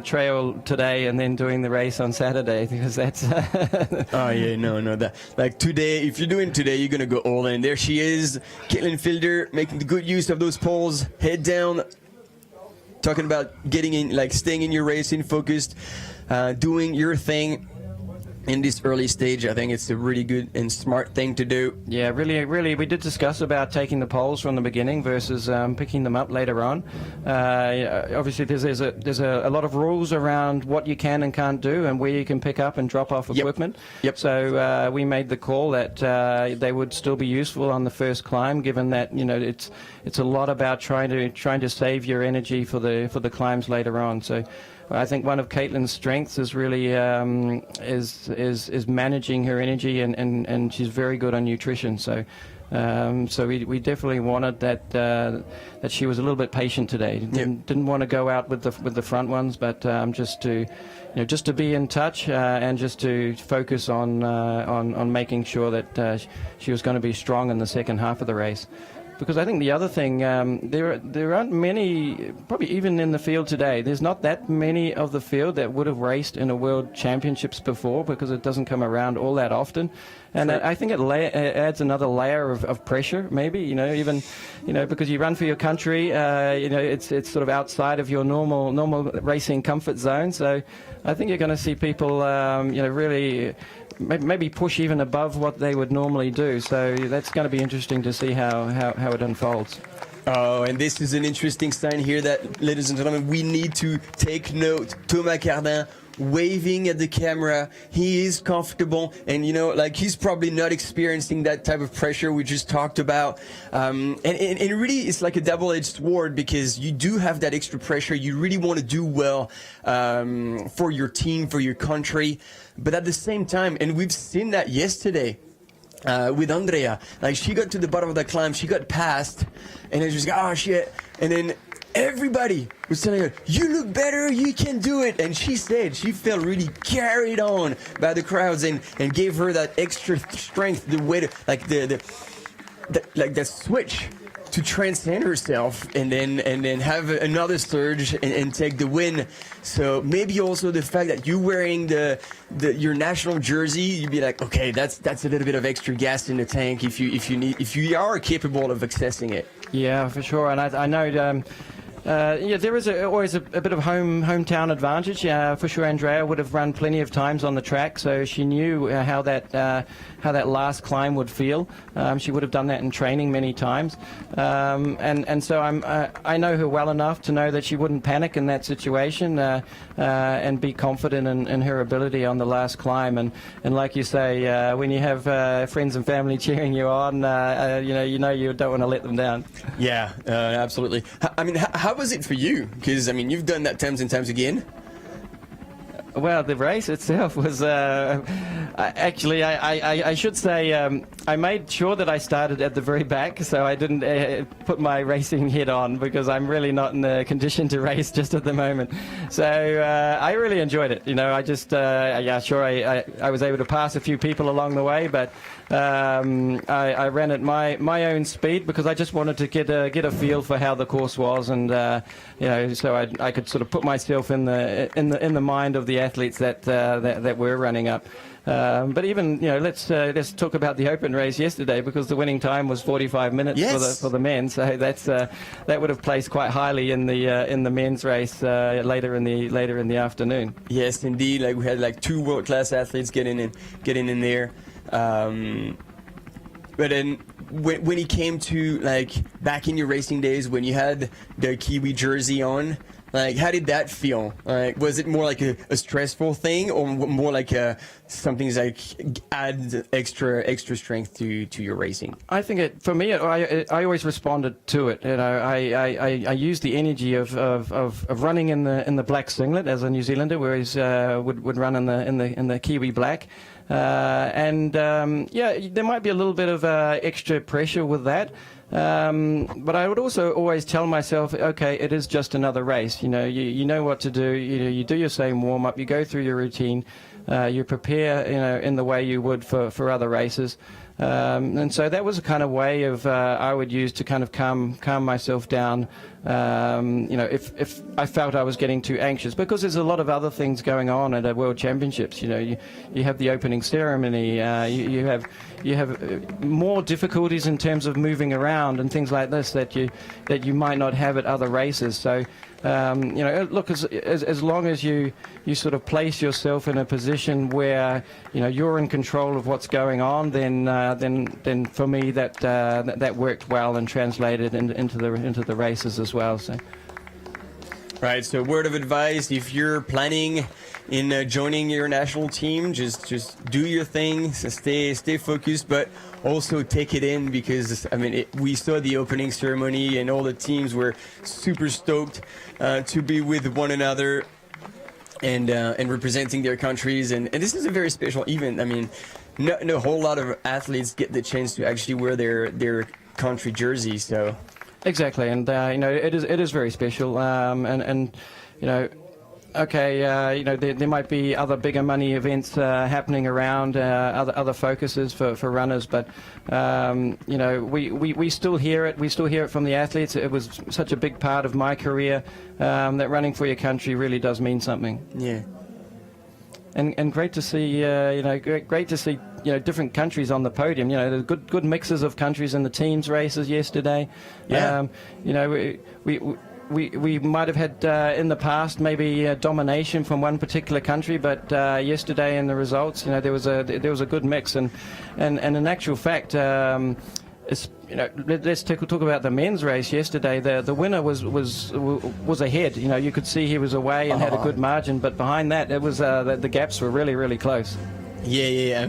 trail today and then doing the race on Saturday, because that's. Oh yeah, no. That like today, if you're doing today, you're gonna go all in. There she is, Caitlin Fielder, making the good use of those poles, head down. Talking about getting in, like staying in your racing, focused, doing your thing. In this early stage, I think it's a really good and smart thing to do. Yeah, really, we did discuss about taking the poles from the beginning versus picking them up later on. Obviously, there's a lot of rules around what you can and can't do and where you can pick up and drop off equipment. Yep. So we made the call that they would still be useful on the first climb, given that it's a lot about trying to save your energy for the climbs later on. So. I think one of Caitlin's strengths is really is managing her energy, and she's very good on nutrition. So we definitely wanted that she was a little bit patient today. Didn't want to go out with the front ones, but just to be in touch and just to focus on making sure that she was going to be strong in the second half of the race. Because I think the other thing, there aren't many, probably even in the field today, there's not that many of the field that would have raced in a World Championships before, because it doesn't come around all that often. And I think it adds another layer of pressure, maybe, because you run for your country, it's sort of outside of your normal racing comfort zone. So I think you're going to see people, really maybe push even above what they would normally do. So that's going to be interesting to see how it unfolds. Oh, and this is an interesting sign here that, ladies and gentlemen, we need to take note. Thomas Cardin waving at the camera. He is comfortable, and he's probably not experiencing that type of pressure we just talked about. And really, it's like a double-edged sword, because you do have that extra pressure. You really want to do well for your team, for your country. But at the same time, and we've seen that yesterday with Andrea, like she got to the bottom of the climb, she got past, and then she was like, oh shit, and then everybody was telling her, you look better, you can do it. And she said she felt really carried on by the crowds and gave her that extra strength, the way to, like that switch to transcend herself and then have another surge and take the win. So maybe also the fact that you're wearing your national jersey, you'd be like, okay, that's a little bit of extra gas in the tank if you are capable of accessing it. Yeah, for sure. And I know. There is always a bit of hometown advantage. For sure, Andrea would have run plenty of times on the track, so she knew how that last climb would feel. She would have done that in training many times, and so I know her well enough to know that she wouldn't panic in that situation and be confident in her ability on the last climb. And like you say, when you have friends and family cheering you on, you don't want to let them down. Yeah, absolutely. I mean, how was it for you? Because, I mean, you've done that times and times again. Well, the race itself was actually, I should say, I made sure that I started at the very back, so I didn't put my racing head on, because I'm really not in the condition to race just at the moment. So I really enjoyed it. I just, I was able to pass a few people along the way, but I ran at my own speed, because I just wanted to get a feel for how the course was, and so I could sort of put myself in the mind of the athletes that were running up. But even let's talk about the open race yesterday, because the winning time was 45 minutes for the men. So that would have placed quite highly in the men's race later in the afternoon. Yes, indeed. Like we had two world-class athletes getting in there. But then when it came to back in your racing days, when you had the Kiwi jersey on, how did that feel? Was it more like a stressful thing, or more like something add extra strength to your racing? I think for me, I always responded to it. I used the energy of running in the black singlet as a New Zealander, whereas would run in the Kiwi black. There might be a little bit of extra pressure with that. But I would also always tell myself, okay, it is just another race. You know what to do. You do your same warm up. You go through your routine. You prepare, in the way you would for other races. And so that was a kind of way of I would use to kind of calm myself down. If I felt I was getting too anxious, because there's a lot of other things going on at a World Championships. You have the opening ceremony. You have more difficulties in terms of moving around and things like this that you might not have at other races. So. Look, as long as you sort of place yourself in a position where you're in control of what's going on, then for me that worked well and translated into the races as well. So. Right. So, word of advice: if you're planning in joining your national team, just do your thing, stay focused, but also take it in, because we saw the opening ceremony and all the teams were super stoked to be with one another and representing their countries, and this is a very special event. No whole lot of athletes get the chance to actually wear their country jersey. So exactly, and it is very special, Okay, there might be other bigger money events happening around, other focuses for runners, but we still hear it. We still hear it from the athletes. It was such a big part of my career that running for your country really does mean something. Yeah. And great to see, great to see, different countries on the podium. There's good mixes of countries in the teams races yesterday. Yeah. We might have had in the past maybe domination from one particular country, but yesterday in the results, there was a good mix, and in actual fact, let's talk about the men's race yesterday. The winner was ahead. You could see he was away and had a good margin, but behind that, it was the gaps were really close. Yeah.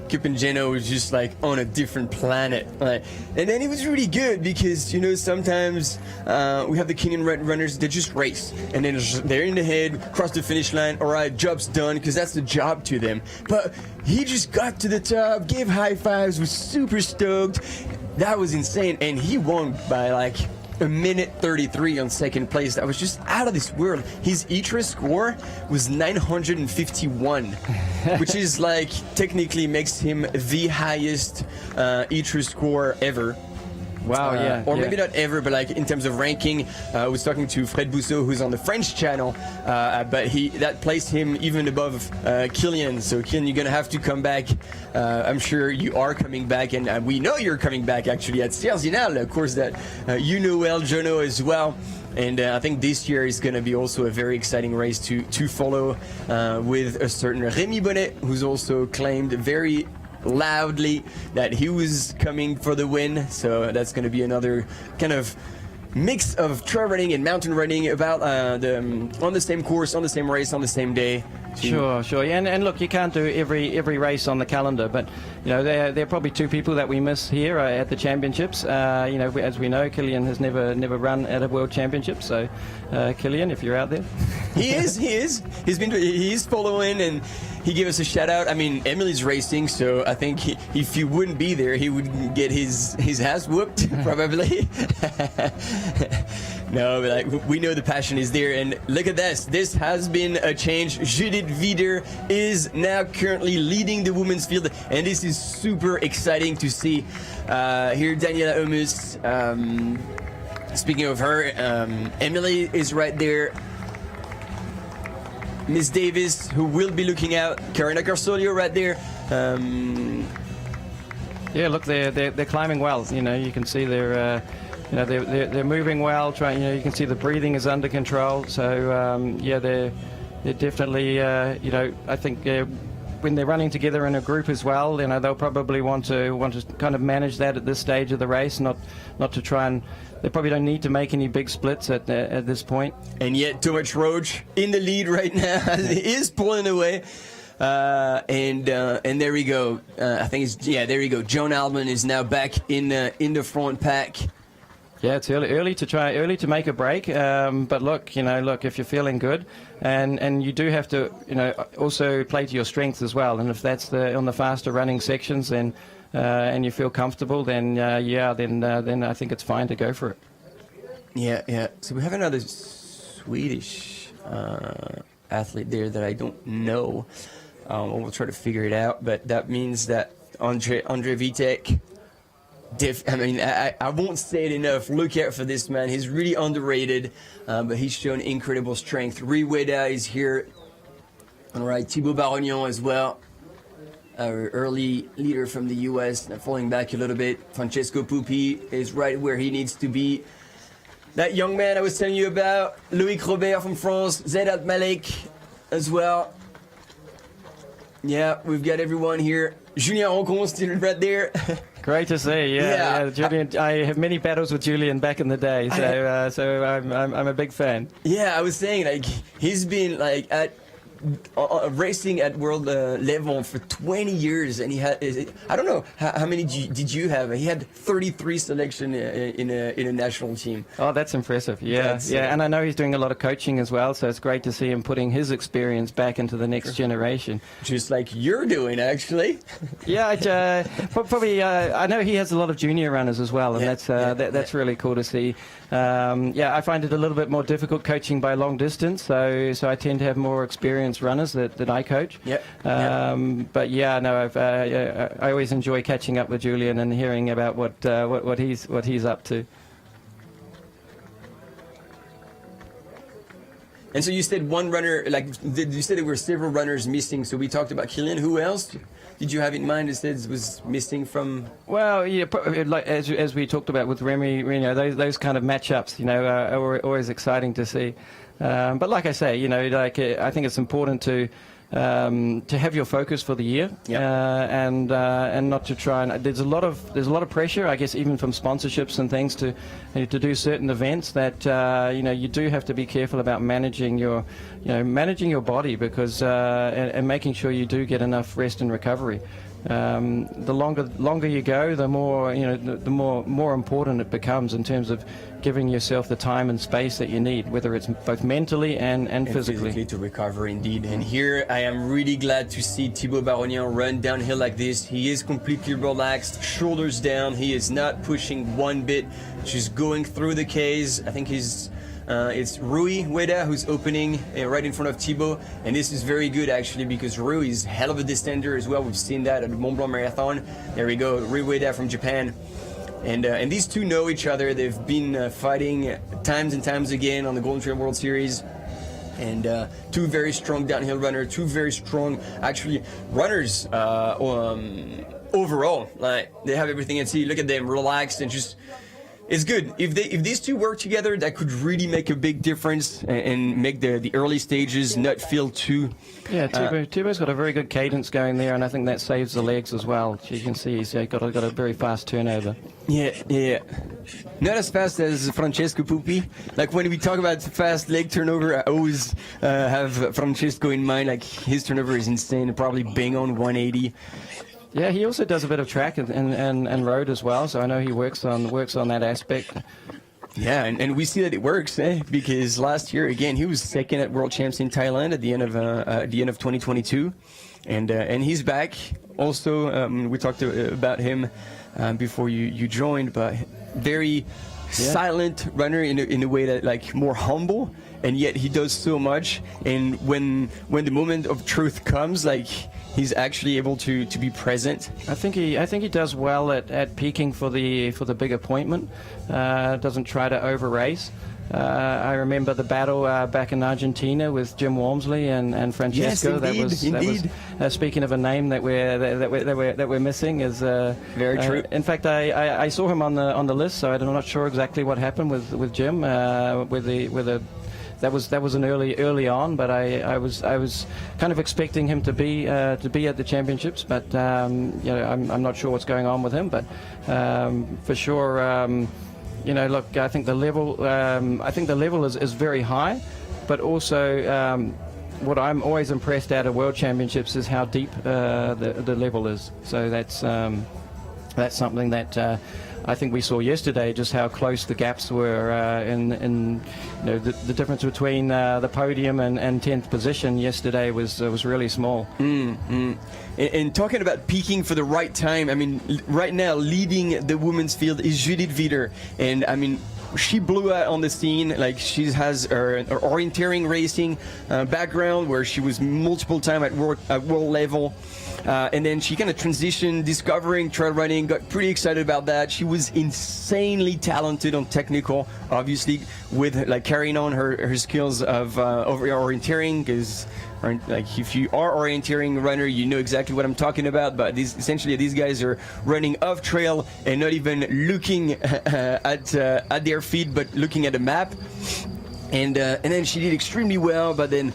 Kipengeno was just like on a different planet, and then it was really good because sometimes we have the Kenyan runners that just race and then they're in the head, cross the finish line, all right, job's done, because that's the job to them. But he just got to the top, gave high fives, was super stoked. That was insane, and he won by like a minute 33 on second place. That was just out of this world. His ITRA score was 951, which is like technically makes him the highest ITRA score ever. Wow, yeah. Or maybe not ever, but like in terms of ranking, I was talking to Fred Bousseau, who's on the French channel, but that placed him even above Kylian. So Kylian, you're gonna have to come back. I'm sure you are coming back, and we know you're coming back actually at Cerzinal, of course, that you know well, Jono as well. And I think this year is going to be also a very exciting race to follow with a certain Rémi Bonnet, who's also claimed very loudly that he was coming for the win. So that's going to be another kind of mix of trail running and mountain running about on the same course, on the same race, on the same day. Sure. Yeah, and look, you can't do every race on the calendar, but there are probably two people that we miss here at the championships. As we know, Kylian has never run at a World Championship. So, Kylian, if you're out there, he is. He's following, and he gave us a shout out. Emily's racing, so I think if he wouldn't be there, he would get his ass whooped probably. No, but we know the passion is there, and look at this. This has been a change. Judith Wieder is now currently leading the women's field, and this is super exciting to see. Here, Daniela Omus. Speaking of her, Emily is right there. Miss Davis, who will be looking out. Karina Carsolio right there. Yeah, look, they're climbing well. You can see they're moving well. You can see the breathing is under control. So they're definitely. I think when they're running together in a group as well, they'll probably want to kind of manage that at this stage of the race, not to try and. They probably don't need to make any big splits at this point. And yet, Tomac Roach in the lead right now. He is pulling away. And there we go. I think there you go. Joan Alban is now back in the front pack. Yeah, it's early to make a break. But look, if you're feeling good, and you do have to, also play to your strengths as well. And if that's on the faster running sections, then and you feel comfortable, then then I think it's fine to go for it. Yeah. So we have another Swedish athlete there that I don't know. We'll try to figure it out, but that means that Andre Vitek. I won't say it enough. Look out for this man. He's really underrated, but he's shown incredible strength. Rui Ueda is here. All right, Thibaut Barognon as well. Our early leader from the U.S. Falling back a little bit. Francesco Pupi is right where he needs to be. That young man I was telling you about, Loïc Robert from France, Zedat Malik as well. Yeah, we've got everyone here. Julien Roncon still right there. Great to see. Yeah. Julian. I have many battles with Julian back in the day, so I'm a big fan. Yeah, I was saying he's been at racing at world level for 20 years, and he had, I don't know how many did you have? He had 33 selection in a national team. Oh, that's impressive. Yeah, and I know he's doing a lot of coaching as well, so it's great to see him putting his experience back into the next generation. Just like you're doing, actually. Yeah, probably. I know he has a lot of junior runners as well, and that's really cool to see. I find it a little bit more difficult coaching by long distance, so I tend to have more experienced runners that I coach. But I always enjoy catching up with Julian and hearing about what he's up to. And so you said one runner, you said there were several runners missing. So we talked about Kylian. Who else did you have in mind that was missing from? Well, yeah, as we talked about with Remy, those kind of matchups, are always exciting to see. But like I say, I think it's important to have your focus for the year, and not to try and there's a lot of pressure, I guess, even from sponsorships and things to do certain events that you do have to be careful about managing your body, because and making sure you do get enough rest and recovery. The longer you go, the more the more important it becomes in terms of giving yourself the time and space that you need, whether it's both mentally and physically to recover, indeed. And here I am really glad to see Thibaut Barognon run downhill like this. He is completely relaxed, shoulders down. He is not pushing one bit, just going through the Ks. I think it's Rui Ueda who's opening right in front of Thibaut, and this is very good actually, because Rui is hell of a descender as well. We've seen that at the Mont Blanc Marathon. There we go, Rui Ueda from Japan. And these two know each other. They've been fighting times and times again on the Golden Trail World Series. And two very strong downhill runners, two very strong, actually, runners overall. Like, they have everything at sea. Look at them, relaxed and just... It's good. If these two work together, that could really make a big difference and make the early stages not feel too... Yeah, Thibaut's got a very good cadence going there, and I think that saves the legs as well. You can see he's got a very fast turnover. Yeah. Not as fast as Francesco Pupi. Like, when we talk about fast leg turnover, I always have Francesco in mind. Like, his turnover is insane, probably bang on 180. Yeah, he also does a bit of track and road as well, so I know he works on that aspect. Yeah, and we see that it works, because last year again he was second at World Champs in Thailand at the end of 2022, and he's back. Also, we talked about him before you joined, but very silent runner in a way that, like, more humble, and yet he does so much. And when the moment of truth comes, like, he's actually able to be present. I think he does well at peaking for the big appointment. Doesn't try to over race. I remember the battle back in Argentina with Jim Walmsley and Francesco. Yes, indeed. That was speaking of a name that we're missing, is very true. In fact, I saw him on the list, so I'm not sure exactly what happened with Jim That was an early on, but I was kind of expecting him to be at the championships, but I'm not sure what's going on with him, but for sure. Look, I think the level is very high, but also what I'm always impressed at World Championships is how deep the level is. So that's something that I think we saw yesterday just how close the gaps were in the difference between the podium and 10th position yesterday was really small. And talking about peaking for the right time, I mean, right now leading the women's field is Judith Wieder, and I mean, she blew out on the scene. Like, she has her orienteering racing background, where she was multiple time at world level, and then she kind of transitioned, discovering trail running, got pretty excited about that. She was insanely talented on technical, obviously, with like carrying on her skills of orienteering, because like if you are orienteering runner, you know exactly what I'm talking about. But essentially these guys are running off trail and not even looking at their feet, but looking at a map. And then she did extremely well, but then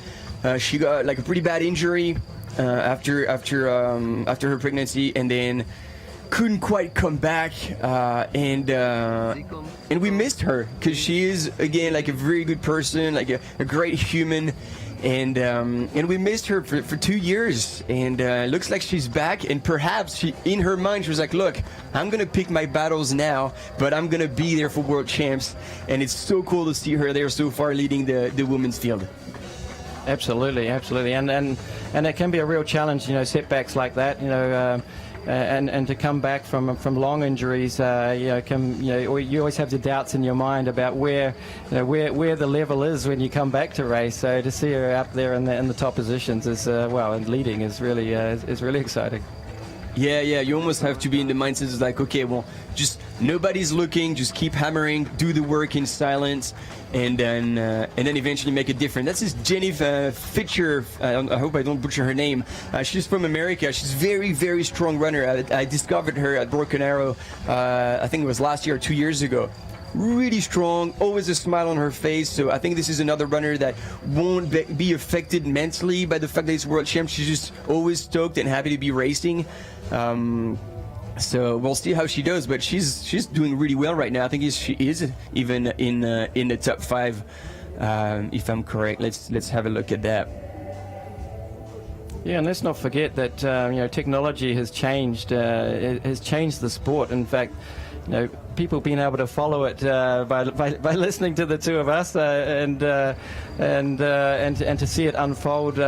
she got like a pretty bad injury after her pregnancy, and then couldn't quite come back, and we missed her, because she is again like a very good person, like a great human. And we missed her for 2 years, and looks like she's back, and perhaps she, in her mind, she was like, look, I'm gonna pick my battles now, but I'm gonna be there for world champs. And it's so cool to see her there so far leading the women's field. Absolutely, and it can be a real challenge, setbacks like that, and to come back from long injuries, you always have the doubts in your mind about where the level is when you come back to race. So to see her up there in the top positions is and leading is really exciting. Yeah, you almost have to be in the mindset of like, okay, well, just nobody's looking, just keep hammering, do the work in silence, and then eventually make a difference. That's this Jenny Fitcher. I hope I don't butcher her name. She's from America. She's very, very strong runner. I discovered her at Broken Arrow, I think it was last year or 2 years ago. Really strong, always a smile on her face. So I think this is another runner that won't be affected mentally by the fact that he's world champ. She's just always stoked and happy to be racing. So we'll see how she does, but she's doing really well right now. I think she is even in the top 5, if I'm correct. Let's have a look at that. Yeah, and let's not forget that technology has changed. It has changed the sport. In fact, people being able to follow it by listening to the two of us and to see it unfold.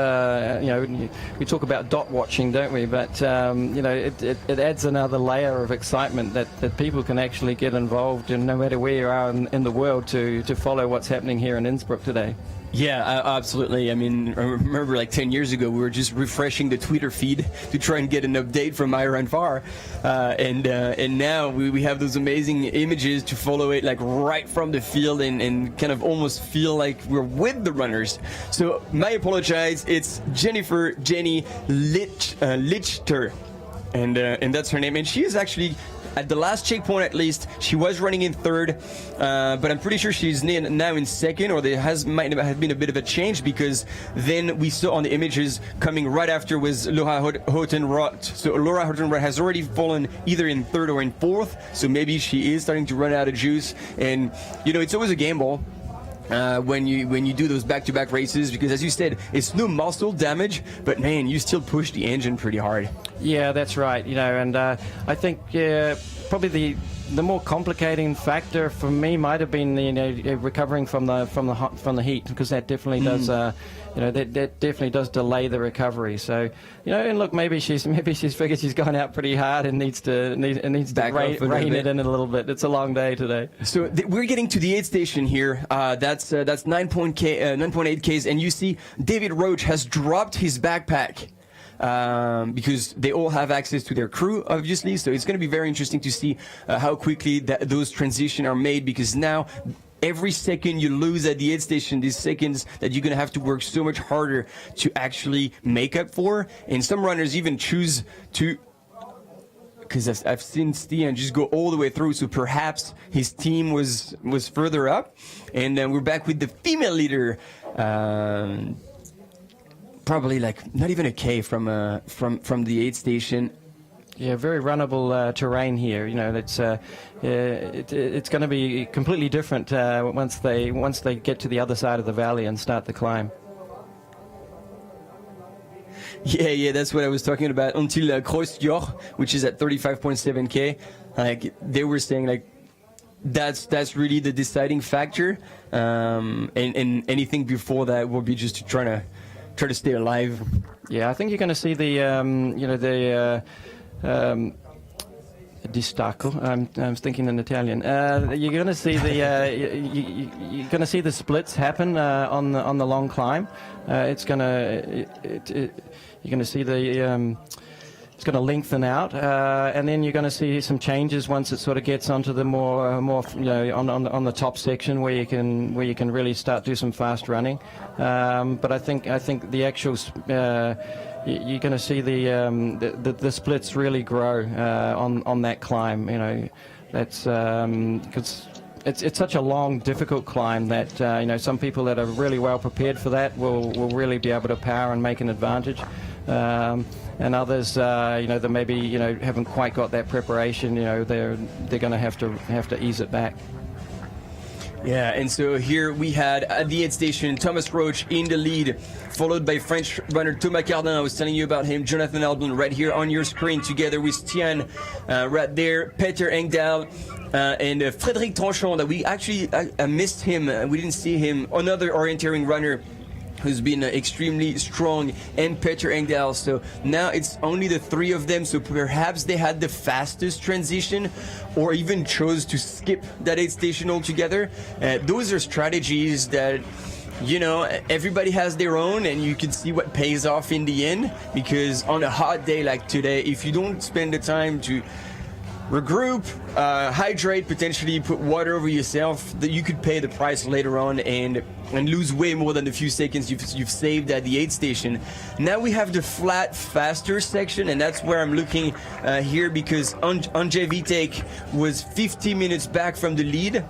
We talk about dot watching, don't we? But it adds another layer of excitement that people can actually get involved in, no matter where you are in the world, to follow what's happening here in Innsbruck today. Yeah, absolutely. I mean, I remember like 10 years ago, we were just refreshing the Twitter feed to try and get an update from Iron Far. And now we have those amazing images to follow it like right from the field and kind of almost feel like we're with the runners. So my apologize. It's Jenny Lichter. And that's her name. And she is actually, at the last checkpoint at least, she was running in 3rd, but I'm pretty sure she's now in 2nd, or there might have been a bit of a change, because then we saw on the images coming right after was Laura Houtenrott. So Laura Houtenrott has already fallen either in 3rd or in 4th, so maybe she is starting to run out of juice. And it's always a gamble. When you do those back-to-back races, because as you said, it's no muscle damage, but man, you still push the engine pretty hard. Yeah, that's right. And I think probably the more complicating factor for me might have been recovering from the heat, because that definitely does that definitely does delay the recovery. So and look, maybe she's figured she's gone out pretty hard and needs to rein it in a little bit. It's a long day today. So we're getting to the aid station here. That's 9.8 Ks, and you see David Roach has dropped his backpack. Because they all have access to their crew, obviously. So it's going to be very interesting to see how quickly those transitions are made, because now every second you lose at the aid station, these seconds that you're going to have to work so much harder to actually make up for. And some runners even choose to, because I've seen Stian just go all the way through, so perhaps his team was further up. And then we're back with the female leader. Probably like not even a K from the aid station. Yeah, very runnable terrain here. It's going to be completely different once they get to the other side of the valley and start the climb. Yeah, that's what I was talking about. Until Kreuzjoch, which is at 35.7 K. like they were saying, like that's really the deciding factor, and anything before that will be just to try to stay alive. Yeah, I think you're going to see the distacco. I'm thinking in Italian. You're going to see the you're going to see the splits happen on the long climb. You're going to see the it's going to lengthen out, and then you're going to see some changes once it sort of gets onto the more on the top section where you can really start do some fast running. But I think the actual you're going to see the splits really grow on that climb. You know, that's because it's such a long, difficult climb that some people that are really well prepared for that will really be able to power and make an advantage. And others, that maybe haven't quite got that preparation. They're going to have to ease it back. Yeah, and so here we had at the aid station Thomas Roach in the lead, followed by French runner Thomas Cardin. I was telling you about him. Jonathan Albon right here on your screen, together with Stian right there, Peter Engdahl, and Frédéric Tranchon. That we actually I missed him. We didn't see him. Another orienteering runner who's been extremely strong, and Peter Engdahl. So now it's only the three of them, so perhaps they had the fastest transition or even chose to skip that aid station altogether. Those are strategies that everybody has their own, and you can see what pays off in the end, because on a hot day like today, if you don't spend the time to regroup, hydrate, potentially put water over yourself, that you could pay the price later on and lose way more than the few seconds you've saved at the aid station. Now we have the flat, faster section, and that's where I'm looking here, because Andrzej Witek was 50 minutes back from the lead.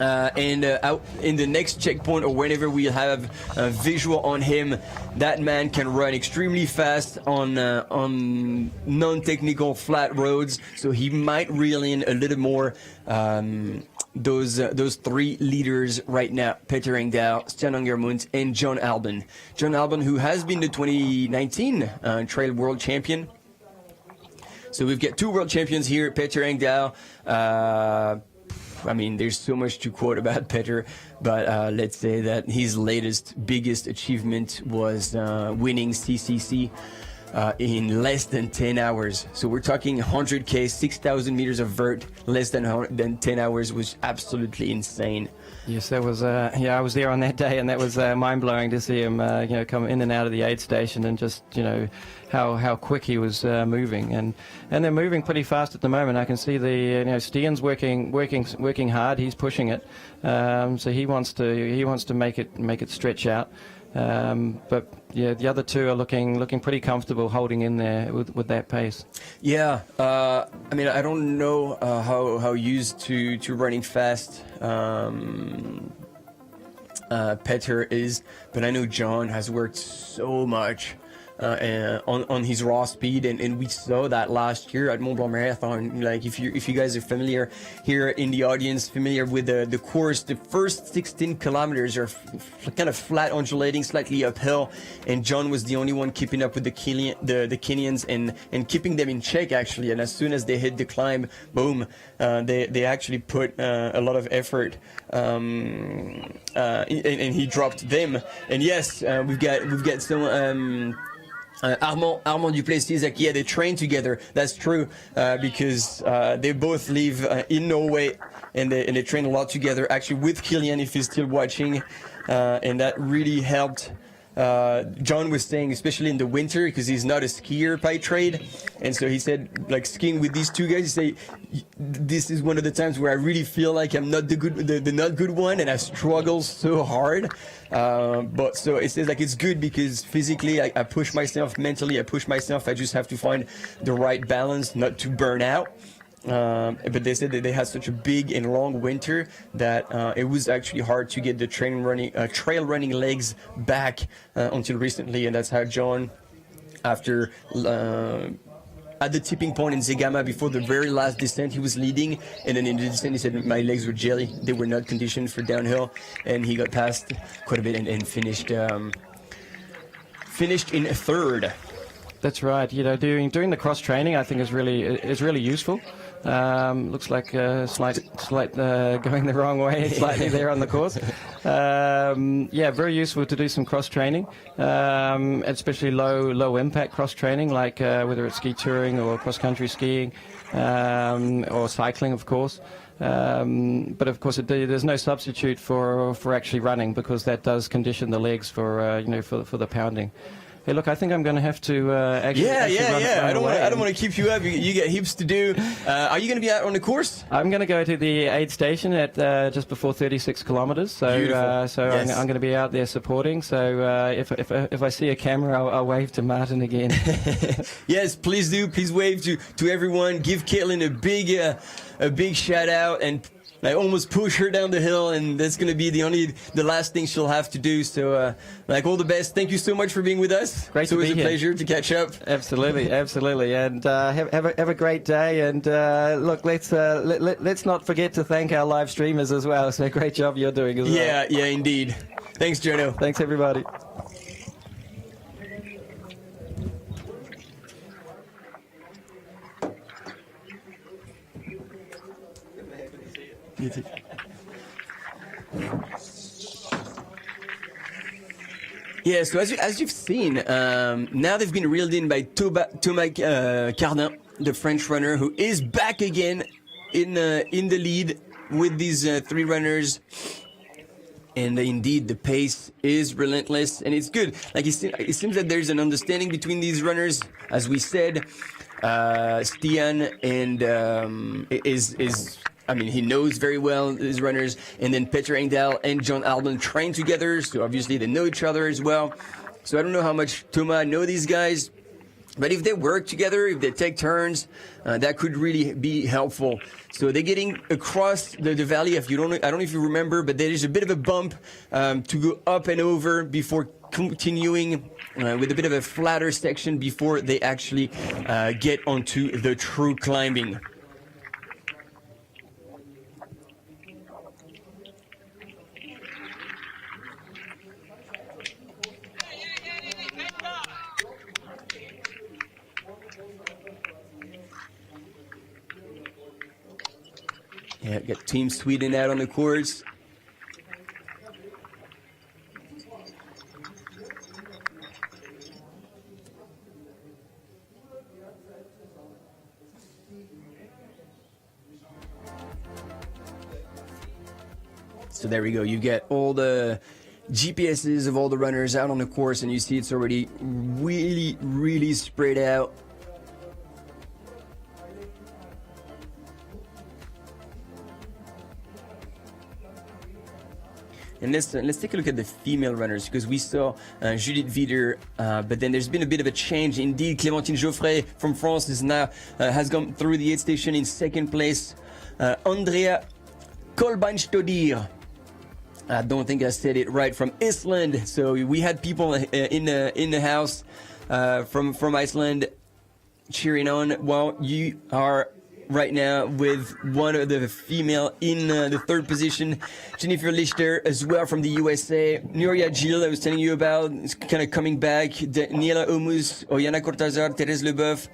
And out in the next checkpoint, or whenever we have a visual on him, that man can run extremely fast on non-technical flat roads. So he might reel in a little more those three leaders right now: Peter Engdahl, Stian Angermund, and John Albon. John Albon, who has been the 2019 Trail World Champion. So we've got two world champions here: Peter Engdahl. I mean, there's so much to quote about Peter, but let's say that his biggest achievement was winning CCC in less than 10 hours. So we're talking 100K, 6,000 meters of vert, less than 10 hours, was absolutely insane. Yes, that was. I was there on that day, and that was mind-blowing to see him, come in and out of the aid station, and just, how quick he was moving, and they're moving pretty fast at the moment. I can see the, Stian's working hard. He's pushing it, so he wants to make it stretch out. But yeah, the other two are looking pretty comfortable holding in there with that pace. Yeah, I mean, I don't know how used to running fast Peter is, but I know John has worked so much on his raw speed, and we saw that last year at Mont Blanc Marathon. Like, if you guys are familiar here in the audience, familiar with the course, the first 16 kilometers are kind of flat, undulating, slightly uphill, and John was the only one keeping up with the Kenyans and keeping them in check, actually. And as soon as they hit the climb, boom, they actually put a lot of effort, and he dropped them. And yes, we've got some Armand Duplessis, like, yeah, they train together. That's true, because they both live in Norway, and they train a lot together, actually, with Kilian, if he's still watching, and that really helped. John was saying, especially in the winter, because he's not a skier by trade, and so he said, like, skiing with these two guys, he said, this is one of the times where I really feel like I'm not the not good one, and I struggle so hard. But so it says, like, it's good because physically I push myself, mentally I push myself. I just have to find the right balance, not to burn out. But they said that they had such a big and long winter that it was actually hard to get the trail running legs back until recently, and that's how John, after at the tipping point in Zegama before the very last descent, he was leading, and then in the descent he said, my legs were jelly, they were not conditioned for downhill, and he got past quite a bit and finished in third. That's right. Doing the cross training, I think, is really useful. Looks like slight going the wrong way slightly there on the course. Yeah, very useful to do some cross training, especially low impact cross training, like whether it's ski touring or cross country skiing or cycling, of course. But of course, there's no substitute for actually running, because that does condition the legs for for the pounding. Hey, look, I think I'm going to have to actually. Yeah. I don't want to keep you up. You get heaps to do. Are you going to be out on the course? I'm going to go to the aid station at just before 36 kilometres. So, yes. I'm going to be out there supporting. So, if I see a camera, I'll wave to Martin again. Yes, please do. Please wave to everyone. Give Caitlin a big shout out, and I almost push her down the hill, and that's going to be the last thing she'll have to do. So, all the best. Thank you so much for being with us. Great to be here. It was a pleasure to catch up. Absolutely, and have a great day. And look, let's not forget to thank our live streamers as well. So, great job you're doing as well. Yeah, indeed. Thanks, Jono. Thanks, everybody. You too. Yeah, so as you've seen, now they've been reeled in by Thomas Cardin, the French runner, who is back again in the lead with these three runners. And indeed, the pace is relentless, and it's good. Like it seems that there's an understanding between these runners, as we said. Stian and he knows very well his runners, and then Peter Engdahl and John Alban train together, so obviously they know each other as well. So I don't know how much Thomas know these guys, but if they work together, if they take turns, that could really be helpful. So they're getting across the valley. I don't know if you remember, but there is a bit of a bump to go up and over before continuing with a bit of a flatter section before they actually get onto the true climbing. Yeah, got Team Sweden out on the course. So there we go. You get all the GPSs of all the runners out on the course, and you see it's already really, really spread out. And let's take a look at the female runners, because we saw Judith Wieder, but then there's been a bit of a change. Indeed, Clementine Geoffray from France has gone through the aid station in second place. Andrea Kolbeinstodir, I don't think I said it right, from Iceland. So we had people in the house from Iceland cheering on. Well, you are right now with one of the female in the third position, Jennifer Lichter, as well from the USA. Nuria Gilles, I was telling you about, is kind of coming back. Daniela Omus, Oyana Cortazar, Thérèse Leboeuf.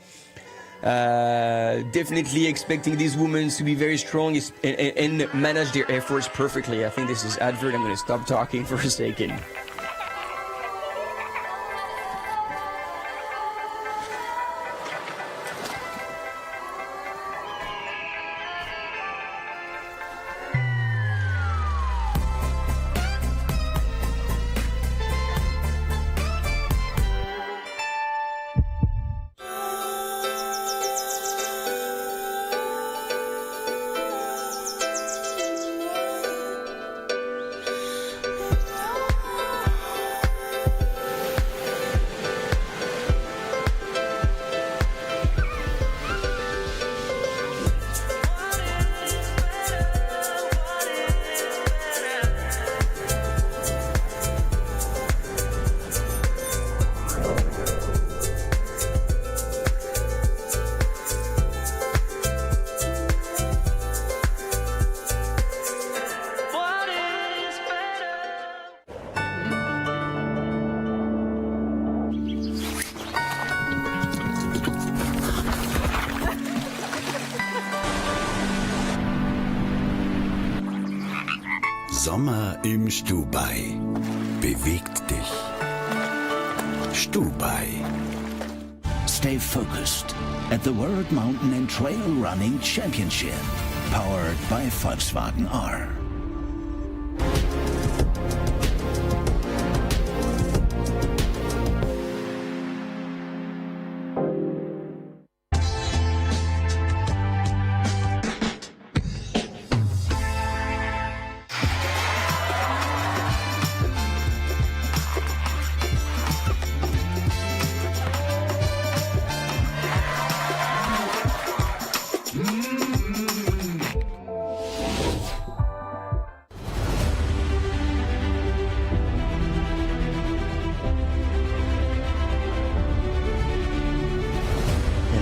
Definitely expecting these women to be very strong and manage their efforts perfectly. I think this is advert. I'm going to stop talking for a second. Sommer im Stubai bewegt dich. Stubai. Stay focused at the World Mountain and Trail Running Championship, powered by Volkswagen R.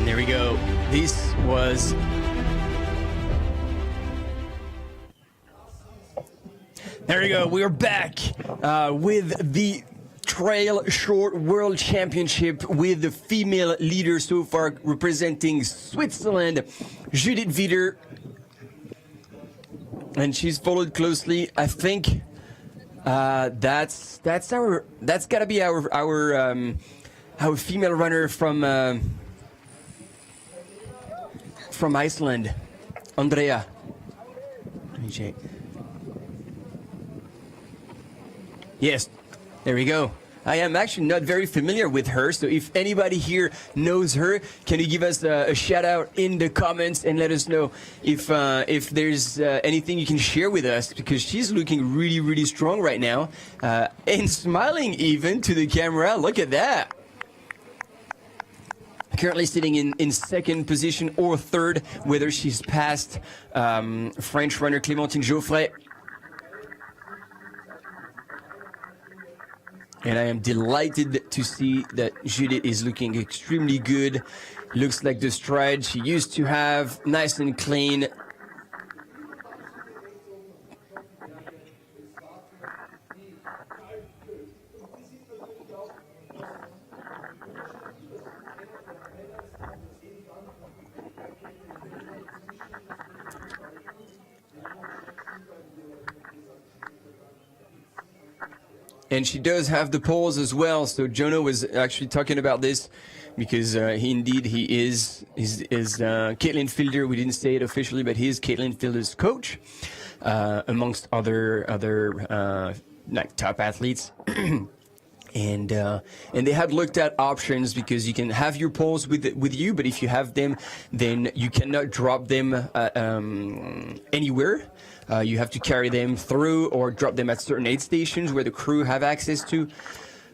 There we go. This was there we go. We are back with the Trail Short World Championship with the female leader so far representing Switzerland, Judith Wieder, and she's followed closely. I think that's gotta be our female runner from Iceland, Andrea. Yes, there we go. I am actually not very familiar with her, so if anybody here knows her, can you give us a shout out in the comments and let us know if there's anything you can share with us, because she's looking really, really strong right now and smiling even to the camera. Look at that. Currently sitting in second position or third, whether she's past French runner Clementine Geoffray. And I am delighted to see that Judith is looking extremely good. Looks like the stride she used to have, nice and clean. And she does have the poles as well. So Jono was actually talking about this because he is Caitlin Fielder. We didn't say it officially, but he is Caitlin Fielder's coach, amongst other like top athletes. And they had looked at options because you can have your poles with you, but if you have them, then you cannot drop them anywhere. You have to carry them through or drop them at certain aid stations where the crew have access to.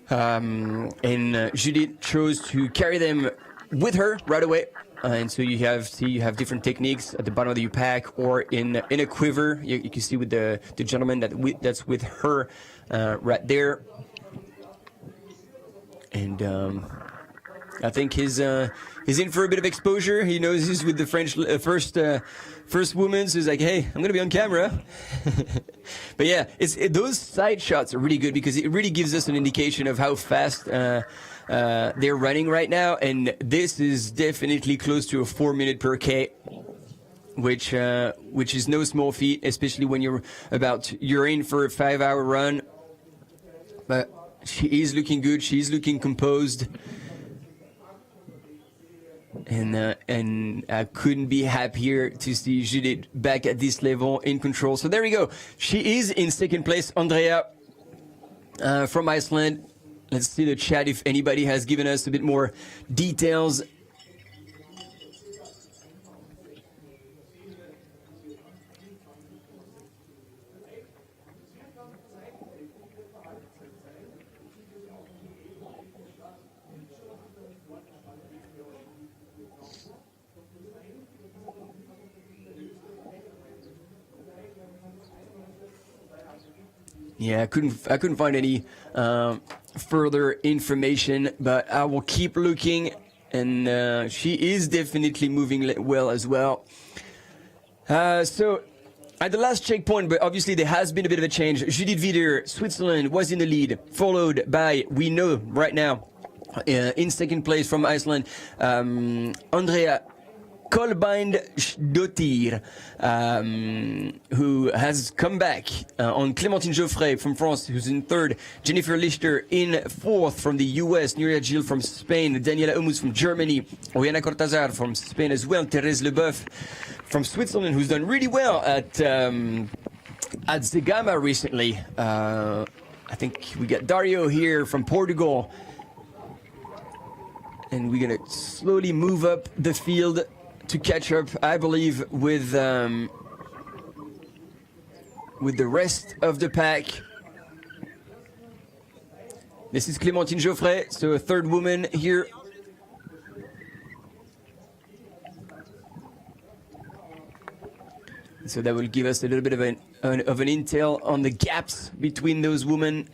And Judith chose to carry them with her right away. And so you have different techniques at the bottom of your pack or in a quiver. You can see with the gentleman that's with her right there. And I think he's in for a bit of exposure. He knows he's with the French first woman, so he's like, hey, I'm gonna be on camera. But yeah, those side shots are really good because it really gives us an indication of how fast they're running right now. And this is definitely close to a 4 minute per K, which is no small feat, especially when you're in for a 5 hour run. But she is looking good. She's looking composed. And I couldn't be happier to see Judith back at this level in control. So there we go. She is in second place. Andrea from Iceland. Let's see the chat if anybody has given us a bit more details. Yeah, I couldn't find any further information, but I will keep looking, and she is definitely moving well as well. So at the last checkpoint, but obviously there has been a bit of a change. Judith Wieder, Switzerland, was in the lead, followed by, we know right now, in second place from Iceland, Andrea Kolbein Dottir, who has come back on Clementine Geoffray from France, who's in third, Jennifer Lichter in fourth from the US, Nuria Gil from Spain, Daniela Omus from Germany, Oriana Cortazar from Spain as well, Thérèse Leboeuf from Switzerland, who's done really well at Zegama recently. I think we got Dario here from Portugal. And we're going to slowly move up the field to catch up, I believe, with the rest of the pack. This is Clementine Geoffray, so a third woman here. So that will give us a little bit of an intel on the gaps between those women.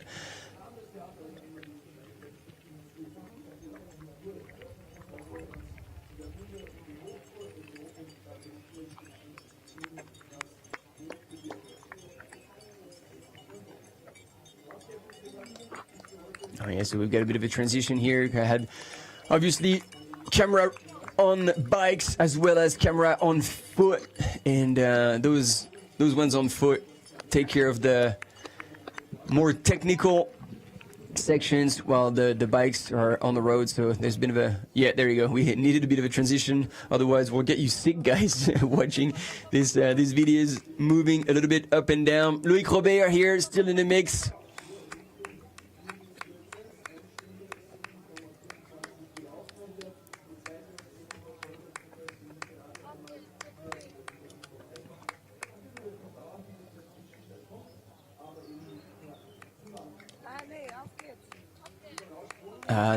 Oh yeah, so we've got a bit of a transition here. I had obviously camera on bikes as well as camera on foot, and those ones on foot take care of the more technical sections while the bikes are on the road. So there's been a there you go. We needed a bit of a transition, otherwise we'll get you sick, guys, watching these videos moving a little bit up and down. Loïc Robert here, still in the mix.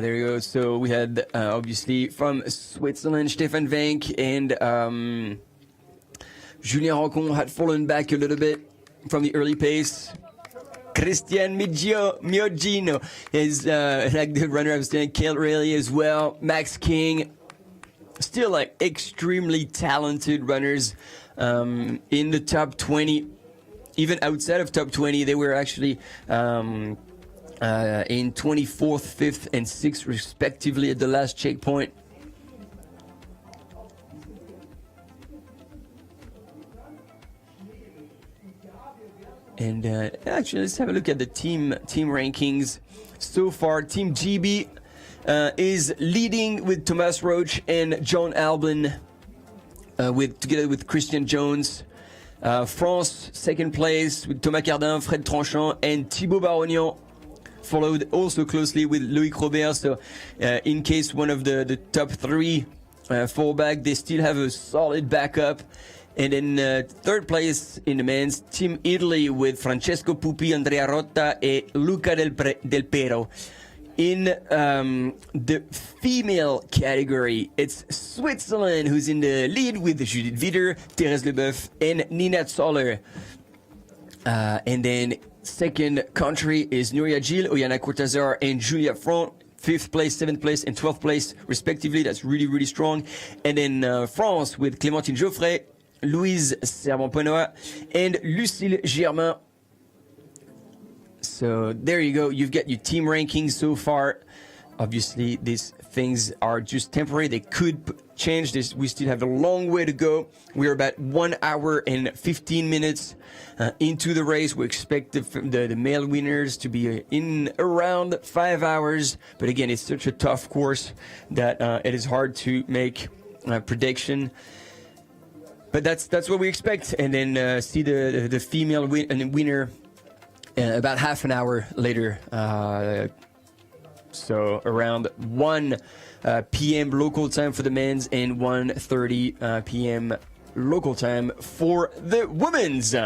There you go. So we had obviously from Switzerland, Stefan Wenck and Julien Rancon had fallen back a little bit from the early pace. Christian Miogino is like the runner I was saying, Kale Rayleigh as well. Max King, still like extremely talented runners in the top 20. Even outside of top 20, they were actually in 24th, 5th, and 6th respectively at the last checkpoint. And actually, let's have a look at the team rankings. So far, Team GB is leading with Thomas Roach and John Albin, together with Christian Jones. France, second place with Thomas Cardin, Fred Tranchant, and Thibaut Barognan, followed also closely with Loïc Robert. So in case one of the top three fall back, they still have a solid backup. And then third place in the men's, Team Italy with Francesco Pupi, Andrea Rotta, and Luca Del Pero. In the female category, it's Switzerland who's in the lead with Judith Wider, Thérèse Leboeuf, and Nina Zoller. And then second country is Nuria Gil, Oyana Cortazar, and Julia Front. 5th place, 7th place, and 12th place, respectively. That's really, really strong. And then France with Clementine Geoffray, Louise Servan-Ponoa, and Lucille Germain. So there you go. You've got your team rankings so far. Obviously, these things are just temporary. They could change this. We still have a long way to go. We're about 1 hour and 15 minutes into the race. We expect the male winners to be in around 5 hours. But again, it's such a tough course that it is hard to make a prediction. But that's what we expect. And then see the female winner about half an hour later. So around 1 p.m. local time for the men's and 1:30 p.m. local time for the women's.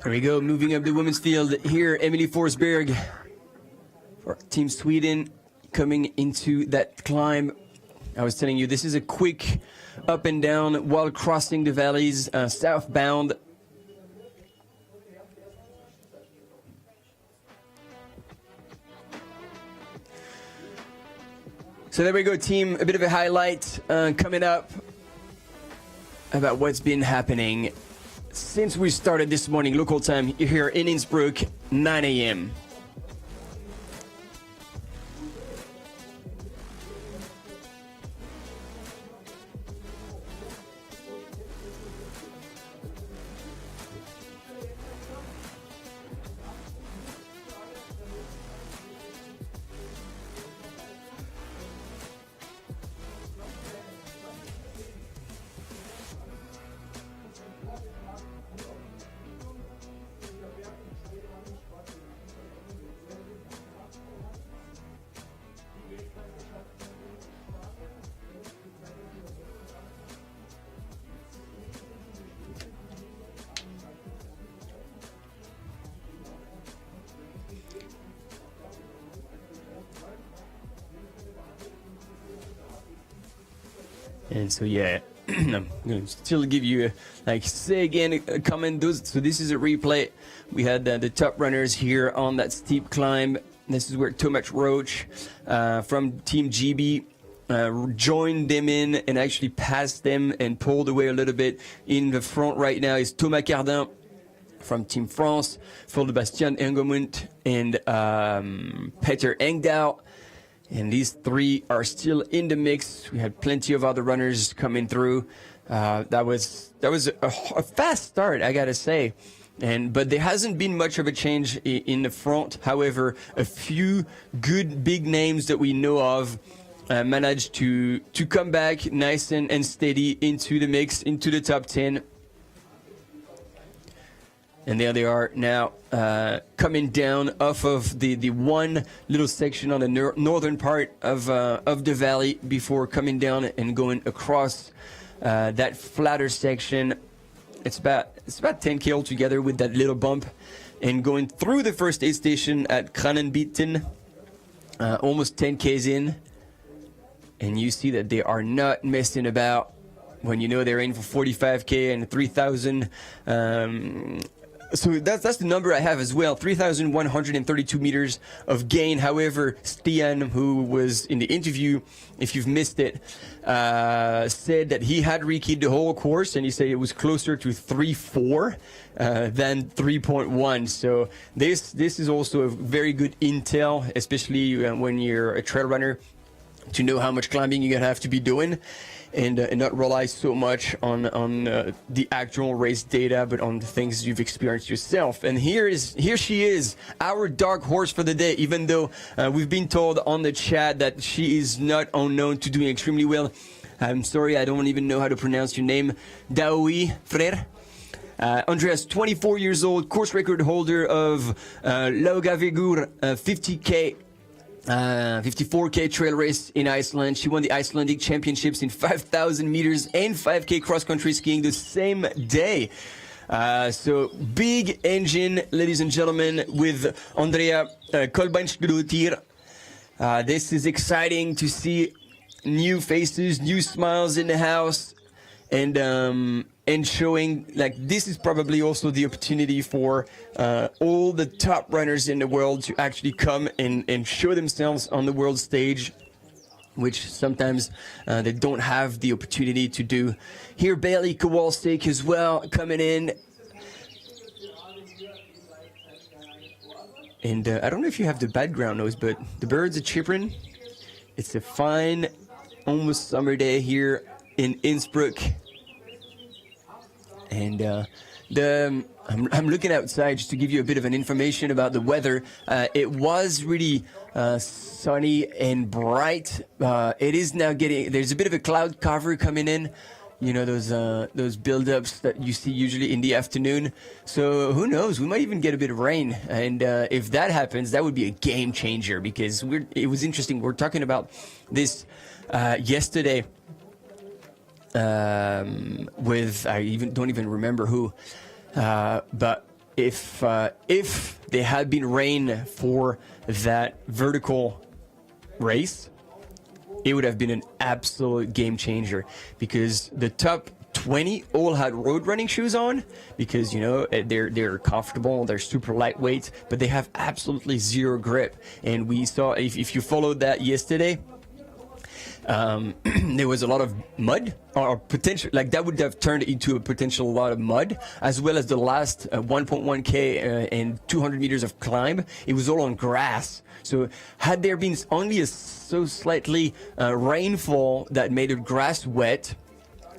Here we go, moving up the women's field. Here, Emily Forsberg for Team Sweden coming into that climb. I was telling you, this is a quick up and down while crossing the valleys southbound. So there we go, team. A bit of a highlight coming up about what's been happening since we started this morning, local time here in Innsbruck, 9 a.m. And so yeah, I'm going to still give you say again a comment. So this is a replay. We had the top runners here on that steep climb. This is where Tomac Roach from Team GB joined them in and actually passed them and pulled away a little bit. In the front right now is Thomas Cardin from Team France, followed by Bastian Engelmund and Peter Engdahl. And these three are still in the mix. We had plenty of other runners coming through. That was a fast start, I gotta say. But there hasn't been much of a change in the front. However, a few good big names that we know of managed to come back nice and steady into the mix, into the top 10. And there they are now, coming down off of the one little section on the northern part of the valley before coming down and going across that flatter section. It's about 10k altogether with that little bump, and going through the first aid station at Kranenbieten, almost 10k's in, and you see that they are not messing about when you know they're in for 45k and 3,000. So that's the number I have as well, 3,132 meters of gain. However, Stian, who was in the interview, if you've missed it, said that he had rekeyed the whole course, and he said it was closer to 3.4 than 3.1. So this is also a very good intel, especially when you're a trail runner, to know how much climbing you're gonna have to be doing. And not rely so much on the actual race data, but on the things you've experienced yourself. And here she is, our dark horse for the day, even though we've been told on the chat that she is not unknown to doing extremely well. I'm sorry, I don't even know how to pronounce your name. Daoui Frère. Andreas, 24 years old, course record holder of Laugavegur 50K. 54k trail race in Iceland. She won the Icelandic championships in 5,000 meters and 5k cross-country skiing the same day. So big engine, ladies and gentlemen, with Andrea Kolbeinsdottir. This is exciting to see new faces, new smiles in the house, and showing this is probably also the opportunity for all the top runners in the world to actually come and show themselves on the world stage, which sometimes they don't have the opportunity to do. Here, Bailey Kowalczyk as well coming in. And I don't know if you have the background noise, but the birds are chirping. It's a fine, almost summer day here in Innsbruck. And I'm looking outside just to give you a bit of an information about the weather. It was really sunny and bright. It is now there's a bit of a cloud cover coming in. You know, those buildups that you see usually in the afternoon. So who knows? We might even get a bit of rain. And if that happens, that would be a game changer, because it was interesting. We're talking about this yesterday. With I don't even remember who, but if there had been rain for that vertical race, it would have been an absolute game changer, because the top 20 all had road running shoes on, because they're comfortable, they're super lightweight, but they have absolutely zero grip. And we saw, if you followed that yesterday, there was a lot of mud, or potential, like that would have turned into a potential lot of mud, as well as the last 1.1k and 200 meters of climb. It was all on grass. So had there been only a so slightly rainfall that made the grass wet,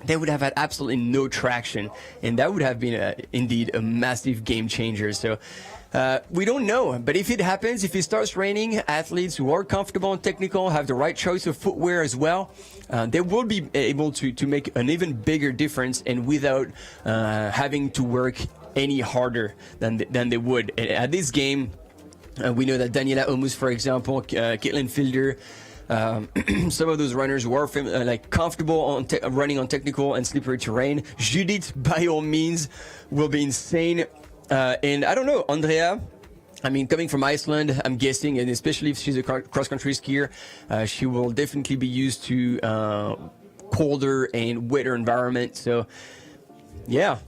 they would have had absolutely no traction, and that would have been indeed a massive game changer. So we don't know, but if it happens, if it starts raining, athletes who are comfortable and technical, have the right choice of footwear as well, they will be able to make an even bigger difference, and without having to work any harder than they would. At this game, we know that Daniela Omus, for example, Caitlin Fielder, some of those runners who are comfortable on running on technical and slippery terrain. Judith, by all means, will be insane. And I don't know, Andrea, I mean, coming from Iceland, I'm guessing, and especially if she's a cross-country skier, she will definitely be used to colder and wetter environment. So, yeah,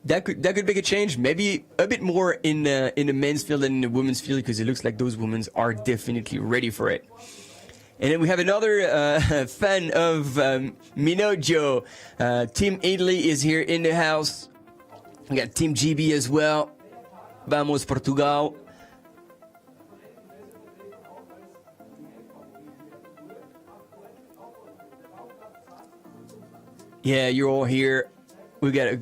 that could make a change. Maybe a bit more in the men's field than in the women's field, because it looks like those women are definitely ready for it. And then we have another fan of Minojo. Team Italy is here in the house. We got Team GB as well. Vamos Portugal. Yeah, you're all here. We got a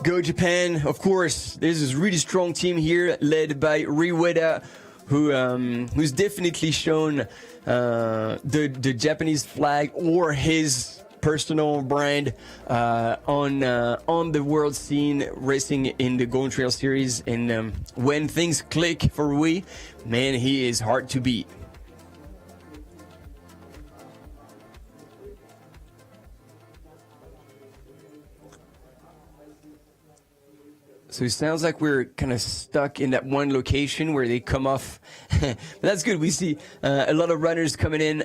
Go Japan. Of course, there's this really strong team here led by Riweda, who's definitely shown the Japanese flag or his personal brand on the world scene, racing in the Golden Trail Series. And when things click for Rui, man, he is hard to beat. So it sounds like we're kind of stuck in that one location where they come off. But that's good. We see a lot of runners coming in.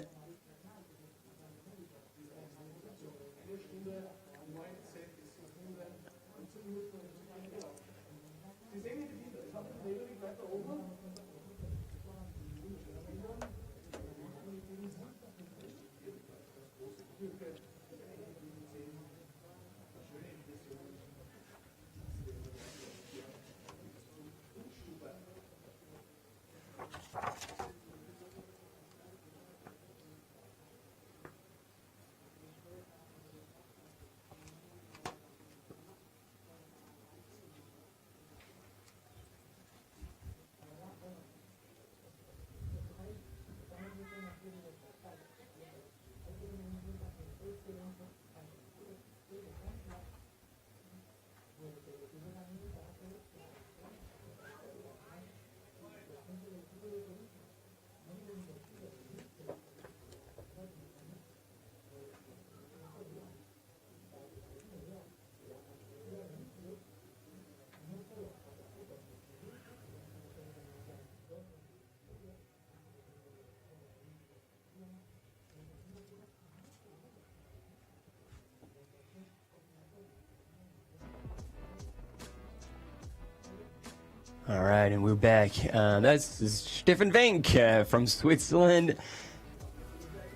All right, and we're back. That's Stefan Wenck from Switzerland.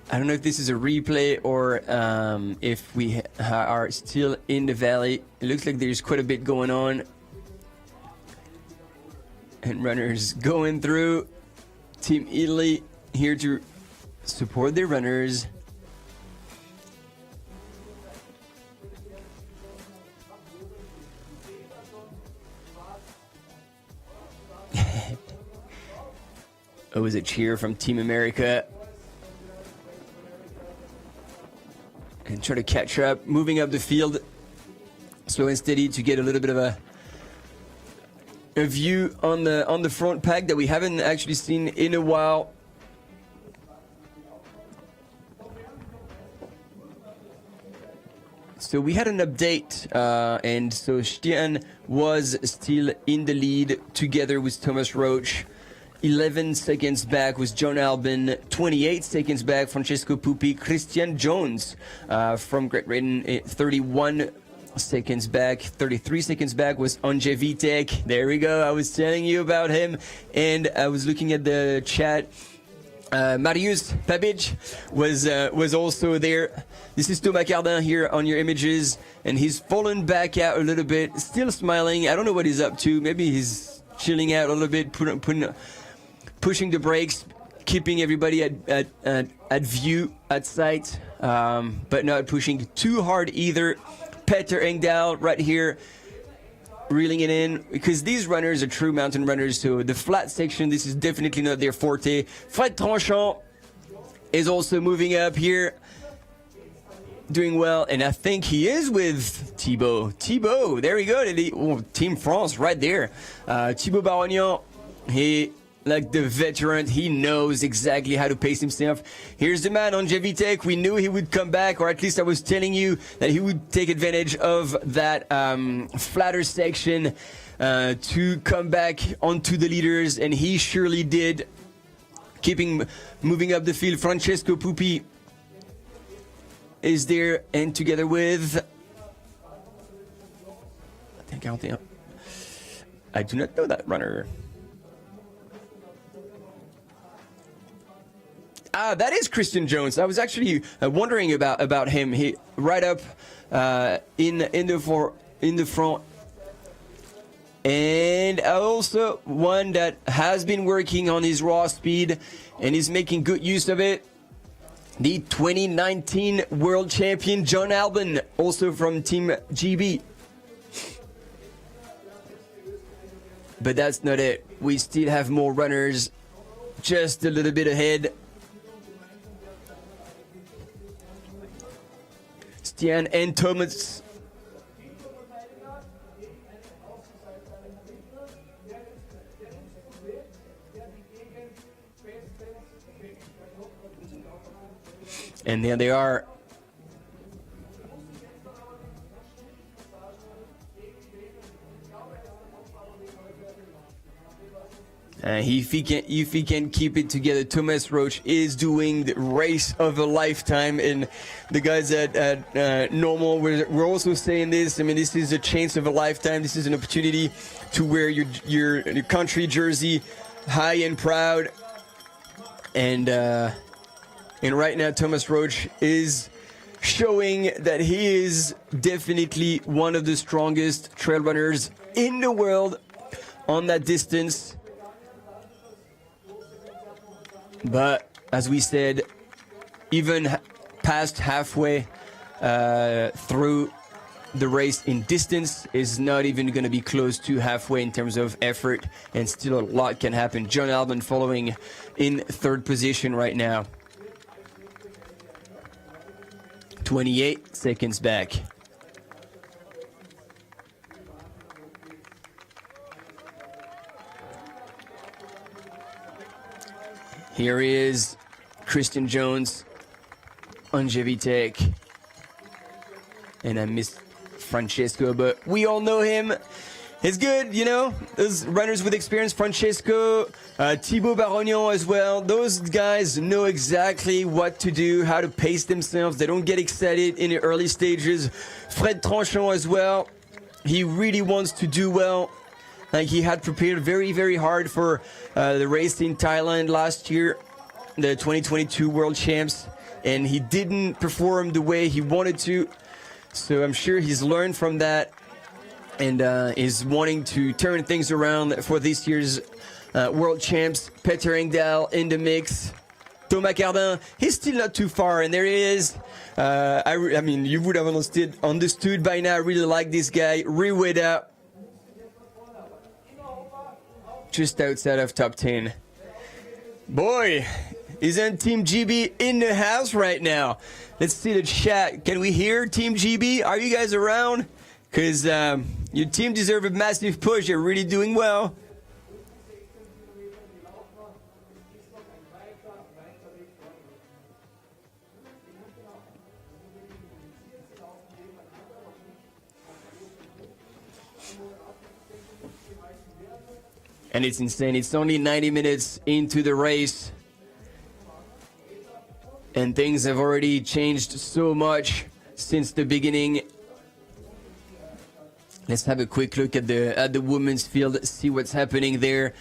I don't know if this is a replay or if we are still in the valley. It looks like there's quite a bit going on. And runners going through. Team Italy here to support their runners. It was a cheer from Team America. And try to catch up, moving up the field, slow and steady to get a little bit of a view on the front pack that we haven't actually seen in a while. So we had an update, and so Stian was still in the lead together with Thomas Roach. 11 seconds back was John Albin, 28 seconds back Francesco Pupi, Christian Jones from Great Britain, 31 seconds back, 33 seconds back was Andrzej Witek. There we go, I was telling you about him, and I was looking at the chat. Marius Pabic was also there. This is Thomas Cardin here on your images, and he's fallen back out a little bit, still smiling. I don't know what he's up to. Maybe he's chilling out a little bit, pushing the brakes, keeping everybody at view, at sight, but not pushing too hard either. Peter Engdahl right here, reeling it in, because these runners are true mountain runners, so the flat section, this is definitely not their forte. Fred Tranchant is also moving up here, doing well, and I think he is with Thibaut, there we go, Team France right there. Thibaut Barognan, he, like the veteran, he knows exactly how to pace himself. Here's the man on Jevitek. We knew he would come back, or at least I was telling you that he would take advantage of that flatter section to come back onto the leaders, and he surely did. Moving up the field, Francesco Pupi is there, and together with, I do not know that runner. That is Christian Jones. I was actually wondering about him. He right up in the front, and also one that has been working on his raw speed and is making good use of it. The 2019 world champion John Albin, also from Team GB. But that's not it. We still have more runners, just a little bit ahead. Stian and Thomas. And there they are. If he can keep it together, Thomas Roach is doing the race of a lifetime, and the guys at Normal, we're also saying this. I mean, this is a chance of a lifetime. This is an opportunity to wear your country jersey high and proud. And right now, Thomas Roach is showing that he is definitely one of the strongest trail runners in the world on that distance. But as we said, even past halfway through the race in distance is not even going to be close to halfway in terms of effort, and still a lot can happen. John Albin following in third position right now. 28 seconds back. Here is Christian Jones, Andrzej Witek, and I missed Francesco, but we all know him. It's good, you know, those runners with experience, Francesco, Thibaut Barognan as well. Those guys know exactly what to do, how to pace themselves. They don't get excited in the early stages. Fred Tranchant as well. He really wants to do well. Like, he had prepared very, very hard for the race in Thailand last year, the 2022 World Champs, and he didn't perform the way he wanted to. So I'm sure he's learned from that and is wanting to turn things around for this year's World Champs. Peter Engdahl in the mix. Thomas Cardin, he's still not too far, and there he is. I mean, you would have understood by now. I really like this guy. Riweda, just outside of top 10. Boy, isn't Team GB in the house right now? Let's see the chat. Can we hear Team GB? Are you guys around? Because your team deserves a massive push. You're really doing well. And it's insane. It's only 90 minutes into the race, and things have already changed so much since the beginning. Let's have a quick look at the women's field, see what's happening there.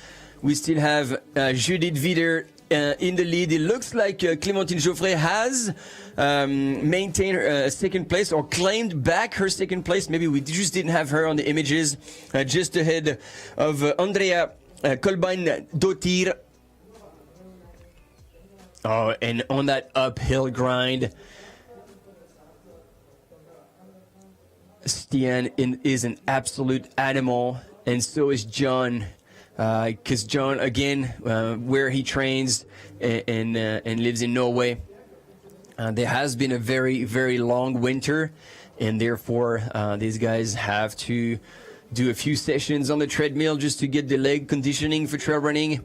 We still have Judith Wieder in the lead. It looks like Clementine Geoffray has maintained her second place, or claimed back her second place. Maybe we just didn't have her on the images. Just ahead of Andrea Kolbein-Dottir. Oh, and on that uphill grind, Stian is an absolute animal, and so is John. Because John, again, where he trains and lives in Norway, there has been a very, very long winter, and therefore these guys have to do a few sessions on the treadmill just to get the leg conditioning for trail running.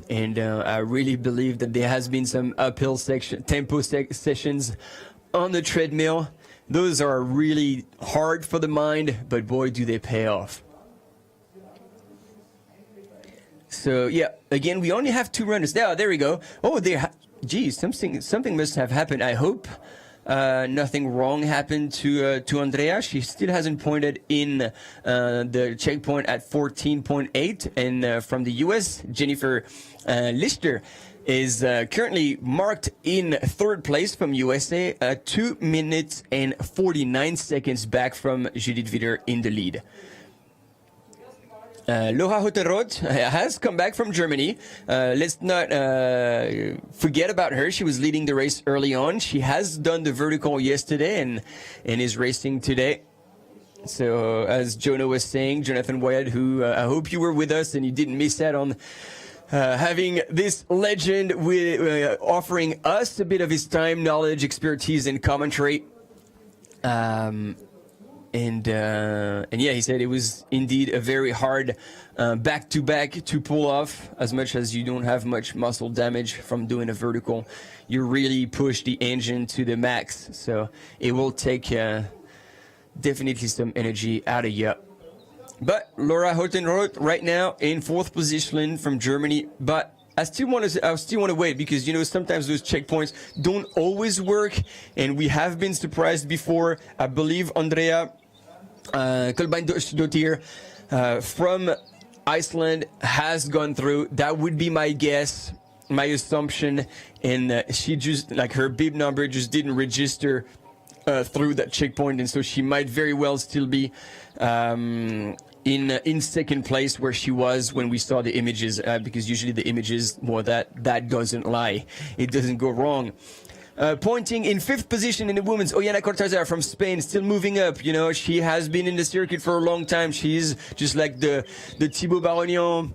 And I really believe that there has been some uphill tempo sessions on the treadmill. Those are really hard for the mind, but boy, do they pay off. So yeah, again, we only have 2 runners. There we go. Oh, geez, something must have happened. I hope nothing wrong happened to Andrea. She still hasn't pointed in the checkpoint at 14.8. And from the US, Jennifer Lister is currently marked in 3rd place from USA, 2 minutes and 49 seconds back from Judith Wieder in the lead. Laura Hotteroth has come back from Germany. Let's not forget about her. She was leading the race early on. She has done the vertical yesterday and is racing today. So as Jonah was saying, Jonathan Wyatt, who I hope you were with us and you didn't miss out on having this legend with offering us a bit of his time, knowledge, expertise, and commentary. And yeah, he said it was indeed a very hard back-to-back to pull off. As much as you don't have much muscle damage from doing a vertical, you really push the engine to the max. So it will take definitely some energy out of you. But Laura Hottenroth right now in 4th position from Germany. But I still want to wait, because you know sometimes those checkpoints don't always work, and we have been surprised before. I believe Andrea Kolbein-Dottir from Iceland has gone through. That would be my guess, my assumption, and she just, like, her bib number just didn't register through that checkpoint, and so she might very well still be in second place where she was when we saw the images, because usually the images, well, that doesn't lie, it doesn't go wrong. Pointing in 5th position in the women's, Oyana Cortázar from Spain, still moving up. You know, she has been in the circuit for a long time. She's just like the Thibaut Barognan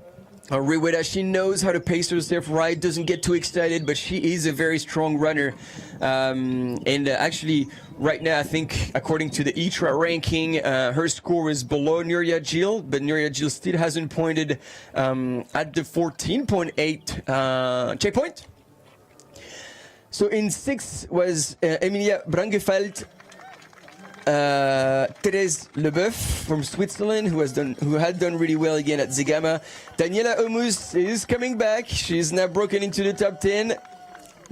or Reweda. She knows how to pace herself right, doesn't get too excited, but she is a very strong runner. And actually, right now, I think, according to the ITRA ranking, her score is below Nuria Gil, but Nuria Gil still hasn't pointed at the 14.8 checkpoint. So in 6th was Emilia Brangefeld, Therese Leboeuf from Switzerland, who had done really well again at Zegama. Daniela Omus is coming back. She's now broken into the top 10,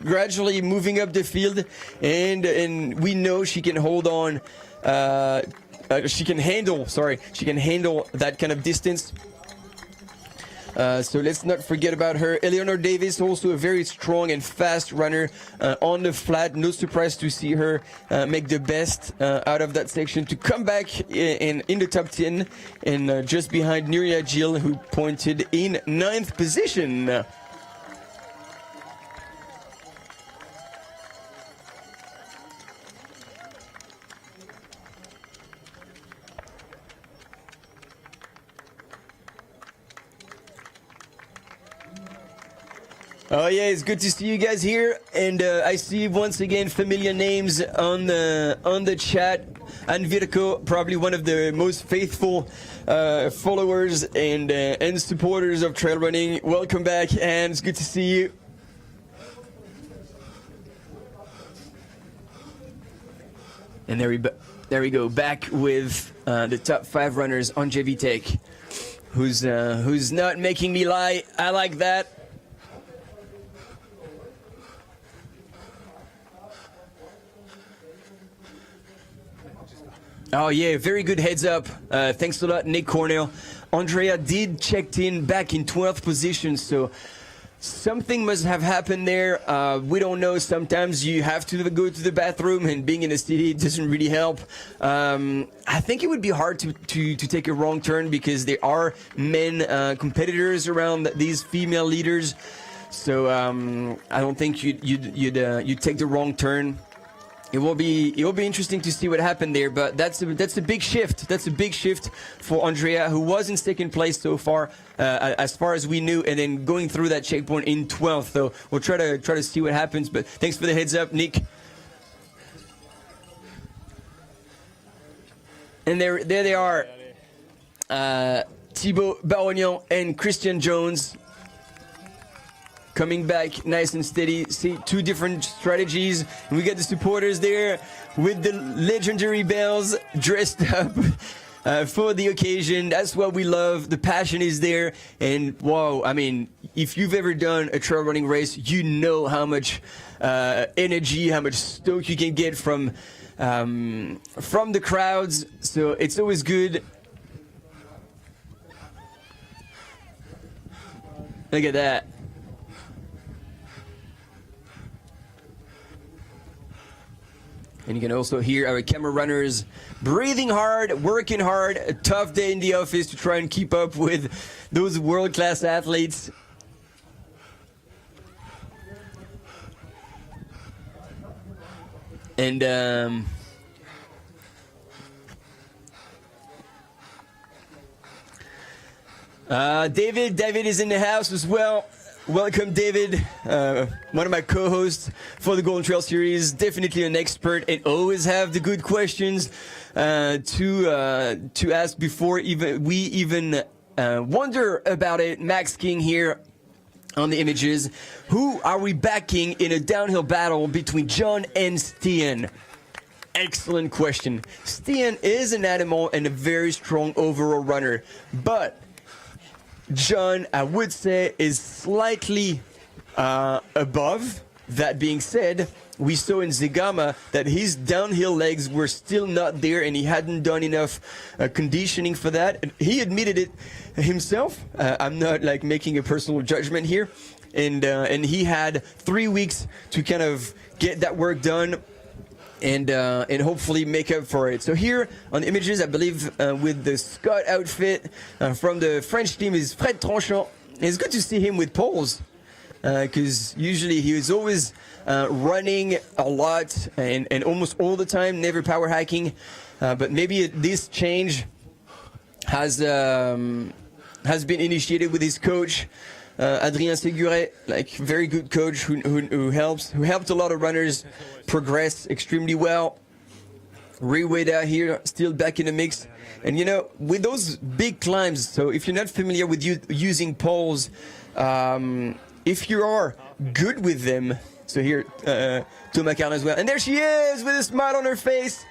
gradually moving up the field, and we know she can hold on. She can handle that kind of distance. So let's not forget about her. Eleanor Davis, also a very strong and fast runner on the flat. No surprise to see her make the best out of that section, to come back in the top 10, and just behind Nuria Gil, who pointed in 9th position. Oh yeah, it's good to see you guys here, and I see once again familiar names on the chat. And Virko, probably one of the most faithful followers and supporters of trail running. Welcome back, and it's good to see you. And there we go, back with the top 5 runners on JV Tech, who's not making me lie. I like that. Oh yeah, very good heads up. Thanks a lot, Nick Cornell. Andrea did checked in back in 12th position, so something must have happened there. We don't know. Sometimes you have to go to the bathroom, and being in a city doesn't really help. I think it would be hard to take a wrong turn because there are men competitors around these female leaders. So I don't think you'd take the wrong turn. It will be interesting to see what happened there, but that's a big shift. That's a big shift for Andrea, who was in second place so far, as far as we knew, and then going through that checkpoint in 12th. So we'll try to see what happens. But thanks for the heads up, Nick. And there they are, Thibaut Barognan and Christian Jones. Coming back nice and steady. See, two different strategies. We got the supporters there with the legendary bells dressed up for the occasion. That's what we love. The passion is there. And wow, I mean, if you've ever done a trail running race, you know how much energy, how much stoke you can get from the crowds. So it's always good. Look at that. And you can also hear our camera runners breathing hard, working hard, a tough day in the office to try and keep up with those world-class athletes. And David is in the house as well. Welcome, David, one of my co-hosts for the Golden Trail Series. Definitely an expert and always have the good questions to ask before we even wonder about it. Max King here on the images. Who are we backing in a downhill battle between John and Stian? Excellent question. Stian is an animal and a very strong overall runner, but John, I would say, is slightly above. That being said, we saw in Zegama that his downhill legs were still not there and he hadn't done enough conditioning for that. He admitted it himself. I'm not like making a personal judgment here. And he had 3 weeks to kind of get that work done and hopefully make up for it. So here on the images, I believe with the Scott outfit from the French team is Fred Tranchant. It's good to see him with poles because usually he was always running a lot and almost all the time, never power hiking. But maybe this change has been initiated with his coach. Adrien Séguret, like very good coach who helped a lot of runners progress extremely well. Reweda here, still back in the mix. And you know, with those big climbs, so if you're not familiar with using poles, if you are good with them, so here, Thomas Carlin as well. And there she is with a smile on her face.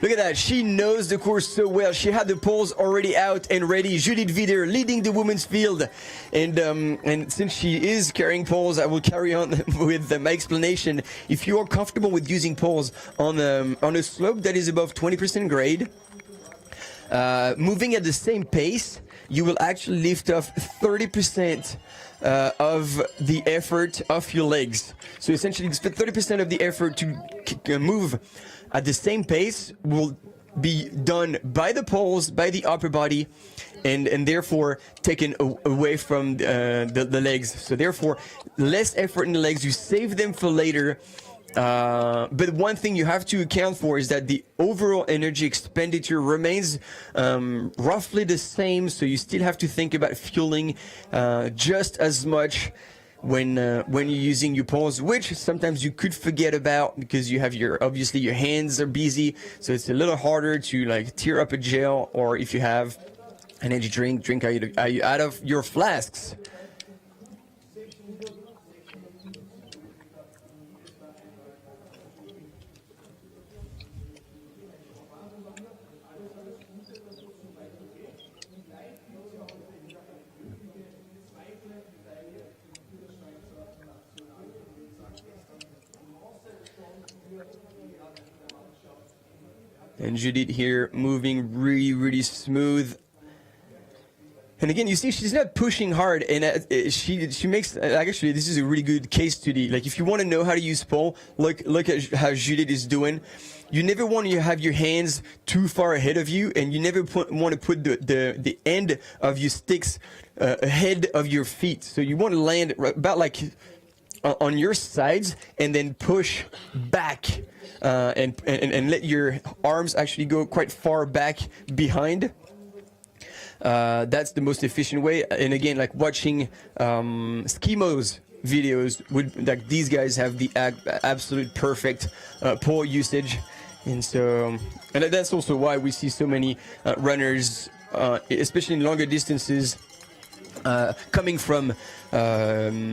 Look at that, she knows the course so well. She had the poles already out and ready. Judith Vider leading the women's field. And since she is carrying poles, I will carry on with my explanation. If you are comfortable with using poles on a slope that is above 20% grade, moving at the same pace, you will actually lift off 30% of the effort of your legs. So essentially, 30% of the effort to move at the same pace will be done by the poles, by the upper body, and therefore taken away from the legs. So therefore, less effort in the legs. You save them for later. But one thing you have to account for is that the overall energy expenditure remains roughly the same. So you still have to think about fueling just as much when you're using your poles, which sometimes you could forget about because you have obviously your hands are busy, so it's a little harder to like tear up a gel, or if you have an energy drink out of your flasks. And Judith here moving really smooth. And again, you see, she's not pushing hard, and she makes actually. This is a really good case study. Like, if you want to know how to use pole, look at how Judith is doing. You never want to have your hands too far ahead of you, and you never want to put the end of your sticks ahead of your feet. So you want to land about like on your sides, and then push back, and let your arms actually go quite far back behind. That's the most efficient way. And again, like watching Skimo's videos, like these guys have the absolute perfect pole usage. And so, and that's also why we see so many runners, especially in longer distances, coming from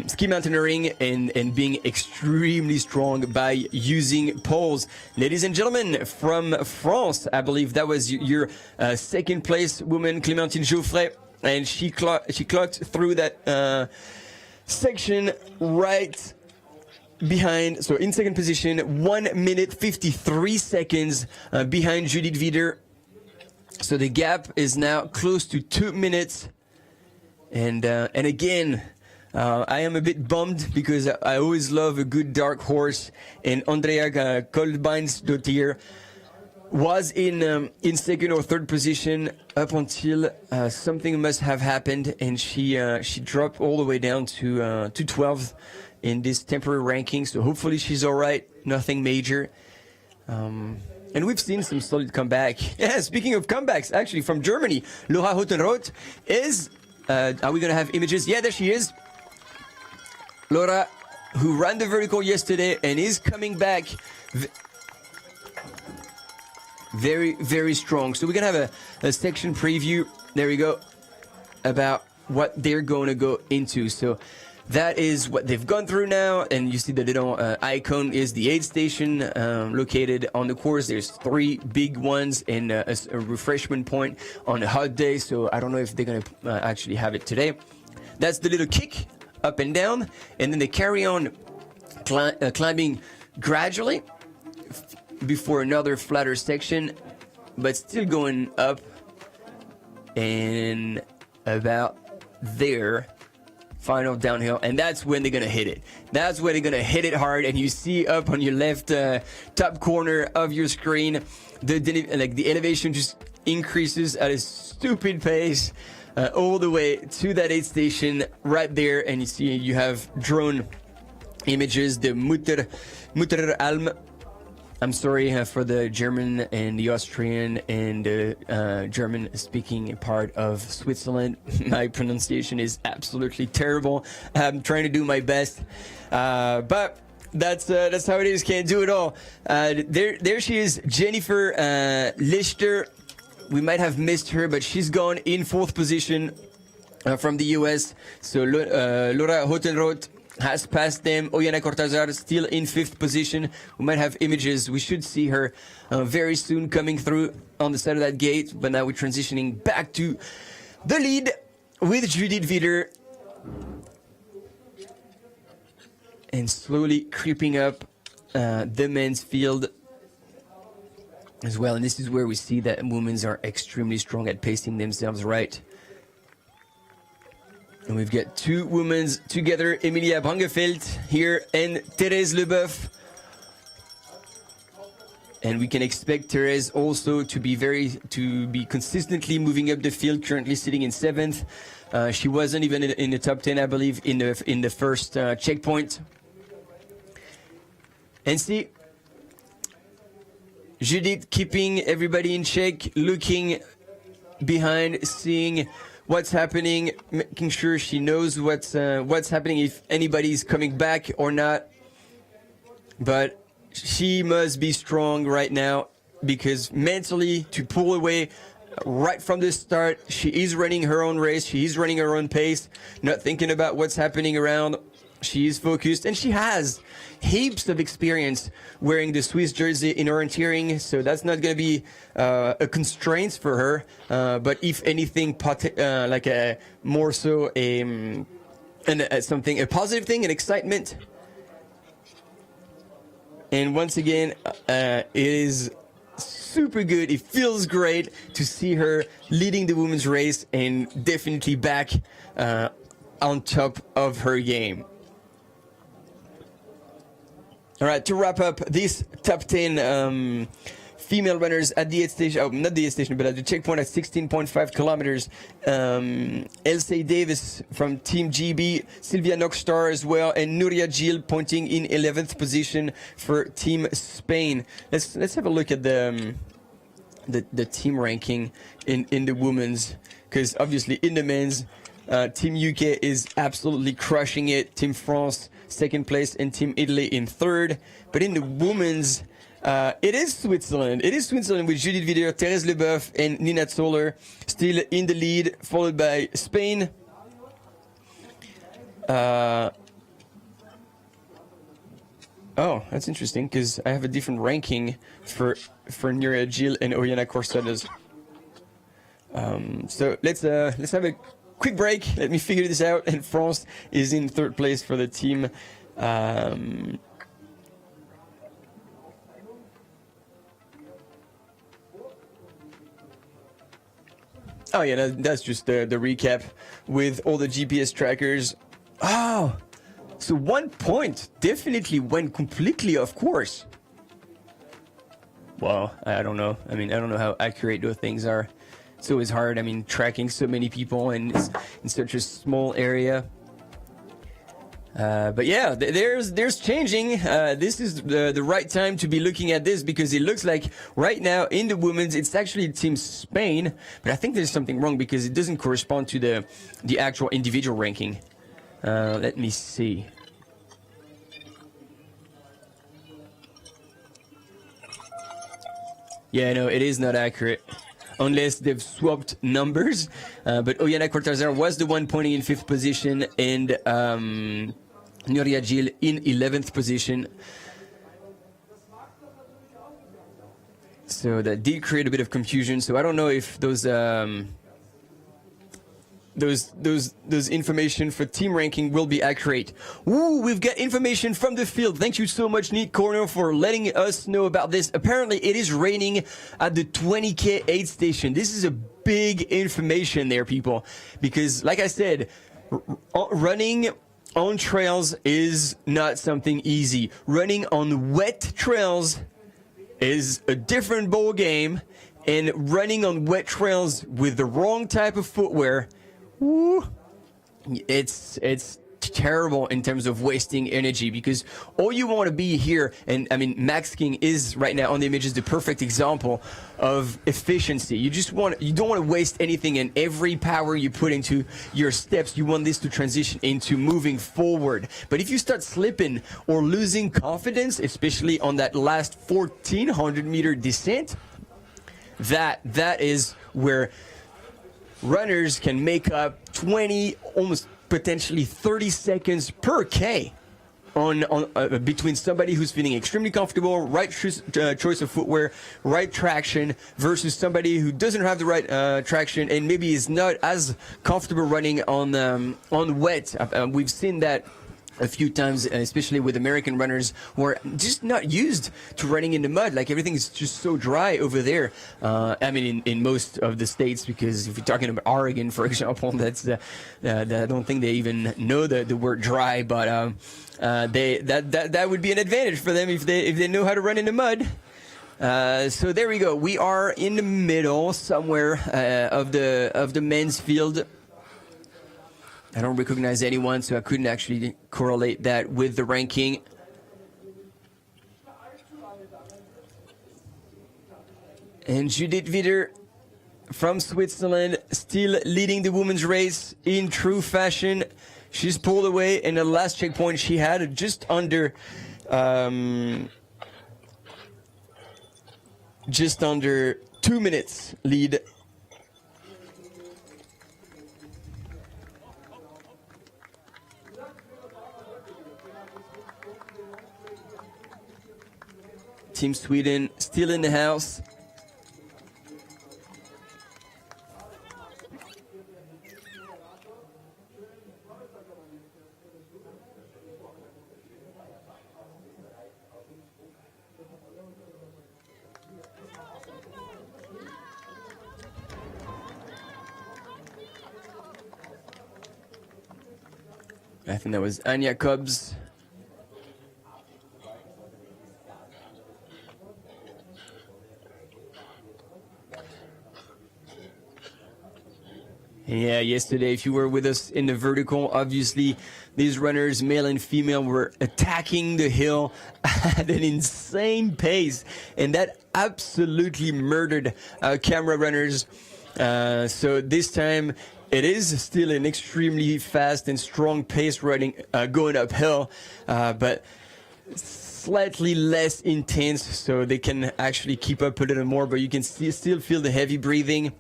ski mountaineering and being extremely strong by using poles. Ladies and gentlemen, from France, I believe that was your second place woman, Clementine Geoffray, and she clocked through that section right behind, so in second position, 1 minute 53 seconds behind Judith Wieder. So the gap is now close to 2 minutes. And again, I am a bit bummed because I always love a good dark horse. And Andrea Kolbeins-Dottir was in second or third position up until something must have happened, and she dropped all the way down to 12th in this temporary ranking. So hopefully she's all right, nothing major. And we've seen some solid comeback. Yeah, speaking of comebacks, actually from Germany, Laura Hottenroth is. Are we going to have images? Yeah, there she is. Laura, who ran the vertical yesterday and is coming back very strong. So we're going to have a section preview. There we go. About what they're going to go into. So that is what they've gone through now. And you see the little icon is the aid station located on the course. There's 3 big ones and a refreshment point on a hot day. So I don't know if they're going to actually have it today. That's the little kick up and down. And then they carry on climbing gradually before another flatter section, but still going up and about there. Final downhill, and that's when they're gonna hit it. That's when they're gonna hit it hard. And you see up on your left top corner of your screen, the elevation just increases at a stupid pace all the way to that aid station right there. And you see you have drone images, the Mutteralm. I'm sorry for the German and the Austrian and German-speaking part of Switzerland. My pronunciation is absolutely terrible. I'm trying to do my best, but that's how it is. Can't do it all. There she is, Jennifer Lichter. We might have missed her, but she's gone in 4th position from the US. So Laura Hottenroth has passed them. Oyana Cortazar still in 5th position. We might have images. We should see her very soon coming through on the side of that gate. But now we're transitioning back to the lead with Judith Wieder. And slowly creeping up the men's field as well. And this is where we see that women are extremely strong at pacing themselves right. And we've got 2 women together, Emilia Brangefeld here and Therese Leboeuf. And we can expect Therese also to be consistently moving up the field, currently sitting in 7th. She wasn't even in the top 10, I believe, in the first checkpoint. And see, Judith keeping everybody in check, looking behind, seeing what's happening, making sure she knows what's happening, if anybody's coming back or not. But she must be strong right now, because mentally, to pull away right from the start, she is running her own race, she is running her own pace, not thinking about what's happening around. She is focused, and she has heaps of experience wearing the Swiss jersey in orienteering, so that's not going to be a constraint for her. But if anything, like a more so a positive thing, an excitement. And once again, it is super good. It feels great to see her leading the women's race and definitely back on top of her game. All right, to wrap up this top 10 female runners at the aid station, not the aid station, but at the checkpoint at 16.5 kilometers. Elsie Davis from Team GB, Sylvia Nockstar as well, and Nuria Gil pointing in 11th position for Team Spain. Let's have a look at the team ranking in the women's, because obviously in the men's, Team UK is absolutely crushing it. Team France, second place, and Team Italy in third. But in the women's, it is Switzerland. It is Switzerland with Judith Wider, Thérèse Leboeuf, and Nina Zoller still in the lead, followed by Spain. Oh, that's interesting, because I have a different ranking for Nuria Gil and Oriana Corsadas. So let's have a quick break. Let me figure this out. And France is in third place for the team. Oh yeah, that's just the recap with all the GPS trackers. Oh, so 1 point definitely went completely off course. Well, I don't know. I mean, I don't know how accurate those things are. It's always hard. I mean, tracking so many people in such a small area. But yeah, there's changing. This is the right time to be looking at this, because it looks like right now in the women's, it's actually Team Spain. But I think there's something wrong, because it doesn't correspond to the actual individual ranking. Let me see. Yeah, no, it is not accurate. Unless they've swapped numbers. But Oyana Cortázar was the one pointing in 5th position, and Nuria Gil in 11th position. So that did create a bit of confusion. So I don't know if those information for team ranking will be accurate. Ooh, we've got information from the field. Thank you so much, Neat Corner, for letting us know about this. Apparently, it is raining at the 20K aid station. This is a big information there, people, because like I said, running on trails is not something easy. Running on wet trails is a different ball game, and running on wet trails with the wrong type of footwear, woo, it's terrible in terms of wasting energy, because all you want to be here, and I mean, Max King is right now on the images the perfect example of efficiency. You don't want to waste anything, and every power you put into your steps, you want this to transition into moving forward. But if you start slipping or losing confidence, especially on that last 1400 meter descent, that is where runners can make up 20, almost potentially 30 seconds per K on between somebody who's feeling extremely comfortable, right choice of footwear, right traction, versus somebody who doesn't have the right traction and maybe is not as comfortable running on wet. We've seen that a few times, especially with American runners who are just not used to running in the mud. Like, everything is just so dry over there. I mean, in most of the states, because if you're talking about Oregon, for example, that's I don't think they even know the word dry, but that would be an advantage for them if they know how to run in the mud. So there we go. We are in the middle somewhere of the men's field. I don't recognize anyone, so I couldn't actually correlate that with the ranking. And Judith Wider from Switzerland still leading the women's race in true fashion. She's pulled away, and the last checkpoint she had just under 2 minutes lead. Team Sweden still in the house. I think that was Anya Cobbs. Yeah, yesterday, if you were with us in the vertical, obviously these runners, male and female, were attacking the hill at an insane pace, and that absolutely murdered camera runners. So this time, it is still an extremely fast and strong pace running going uphill, but slightly less intense, so they can actually keep up a little more, but you can still feel the heavy breathing.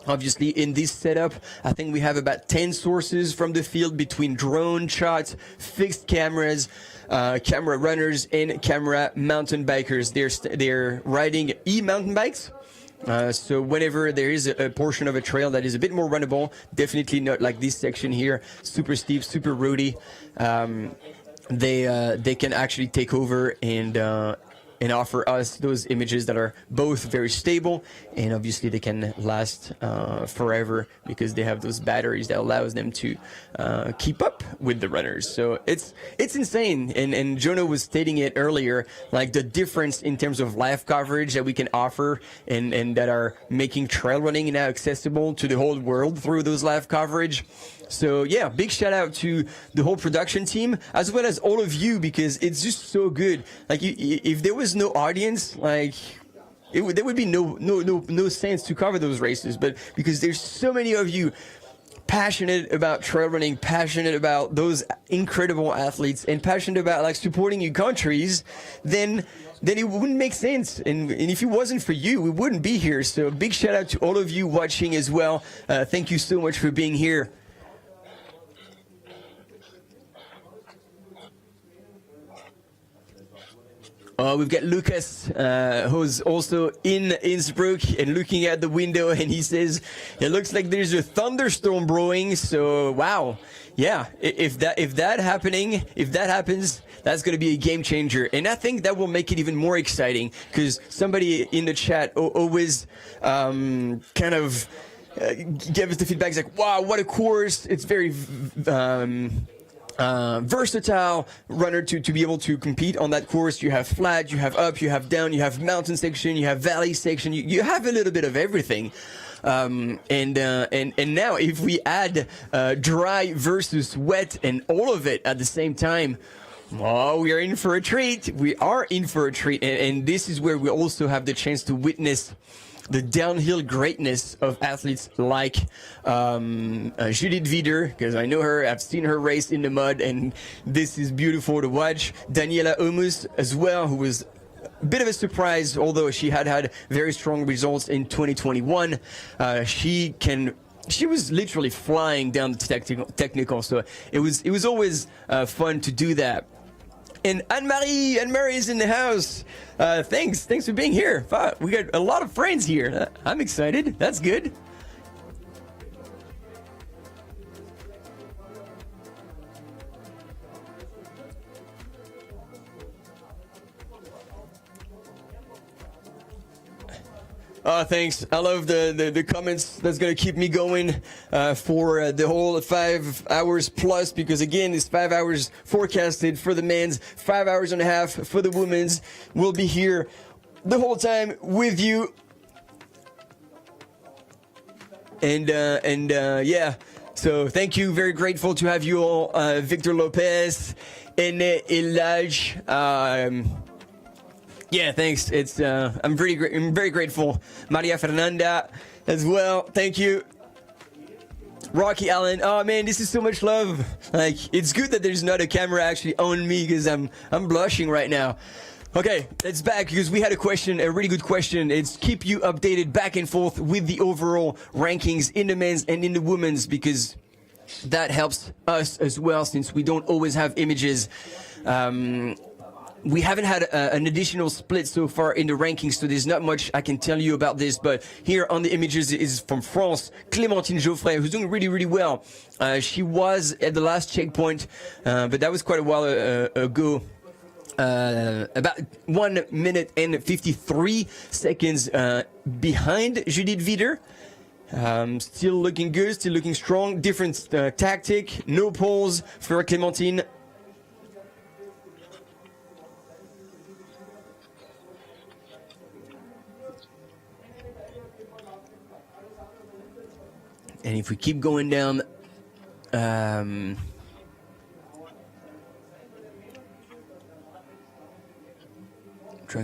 Obviously, in this setup, I think we have about 10 sources from the field between drone shots, fixed cameras, camera runners, and camera mountain bikers. They're riding e-mountain bikes. So whenever there is a portion of a trail that is a bit more runnable, definitely not like this section here, super steep, super roady, they can actually take over and offer us those images that are both very stable, and obviously they can last forever because they have those batteries that allows them to keep up with the runners. So it's insane, and Jono was stating it earlier, like the difference in terms of live coverage that we can offer and that are making trail running now accessible to the whole world through those live coverage. So yeah, big shout out to the whole production team as well as all of you, because it's just so good. Like if there was no audience, like there would be no sense to cover those races. But because there's so many of you passionate about trail running, passionate about those incredible athletes, and passionate about like supporting your countries, then it wouldn't make sense. And if it wasn't for you, we wouldn't be here. So big shout out to all of you watching as well. Thank you so much for being here. We've got Lucas, who's also in Innsbruck and looking at the window, and he says it looks like there's a thunderstorm brewing. So wow, yeah, if that happens, that's going to be a game changer, and I think that will make it even more exciting, because somebody in the chat always kind of gave us the feedback. It's like, wow, what a course! It's very versatile runner to be able to compete on that course. You have flat, you have up, you have down, you have mountain section, you have valley section, you have a little bit of everything. And now if we add dry versus wet and all of it at the same time, oh, we are in for a treat. We are in for a treat, and this is where we also have the chance to witness the downhill greatness of athletes like Judith Wieder, because I know her, I've seen her race in the mud, and this is beautiful to watch. Daniela Omus as well, who was a bit of a surprise, although she had very strong results in 2021. She was literally flying down the technical, so it was always fun to do that. And Anne-Marie is in the house. Thanks for being here. We got a lot of friends here. I'm excited. That's good. Thanks. I love the comments. That's going to keep me going for the whole 5 hours plus, because again, it's 5 hours forecasted for the men's, 5 hours and a half for the women's. We'll be here the whole time with you. And yeah, so thank you. Very grateful to have you all. Victor Lopez, Ene Elaj, yeah, thanks. It's I'm very grateful. Maria Fernanda as well. Thank you. Rocky Allen. Oh man, this is so much love. Like, it's good that there's not a camera actually on me, because I'm blushing right now. Okay, it's back because we had a really good question. It's keep you updated back and forth with the overall rankings in the men's and in the women's, because that helps us as well, since we don't always have images. We haven't had an additional split so far in the rankings, so there's not much I can tell you about this. But here on the images is from France, Clementine Geoffray, who's doing really, really well. She was at the last checkpoint, but that was quite a while ago. About 1 minute and 53 seconds behind Judith Wieder. Still looking good, still looking strong. Different tactic, no pause for Clementine. And if we keep going down, trying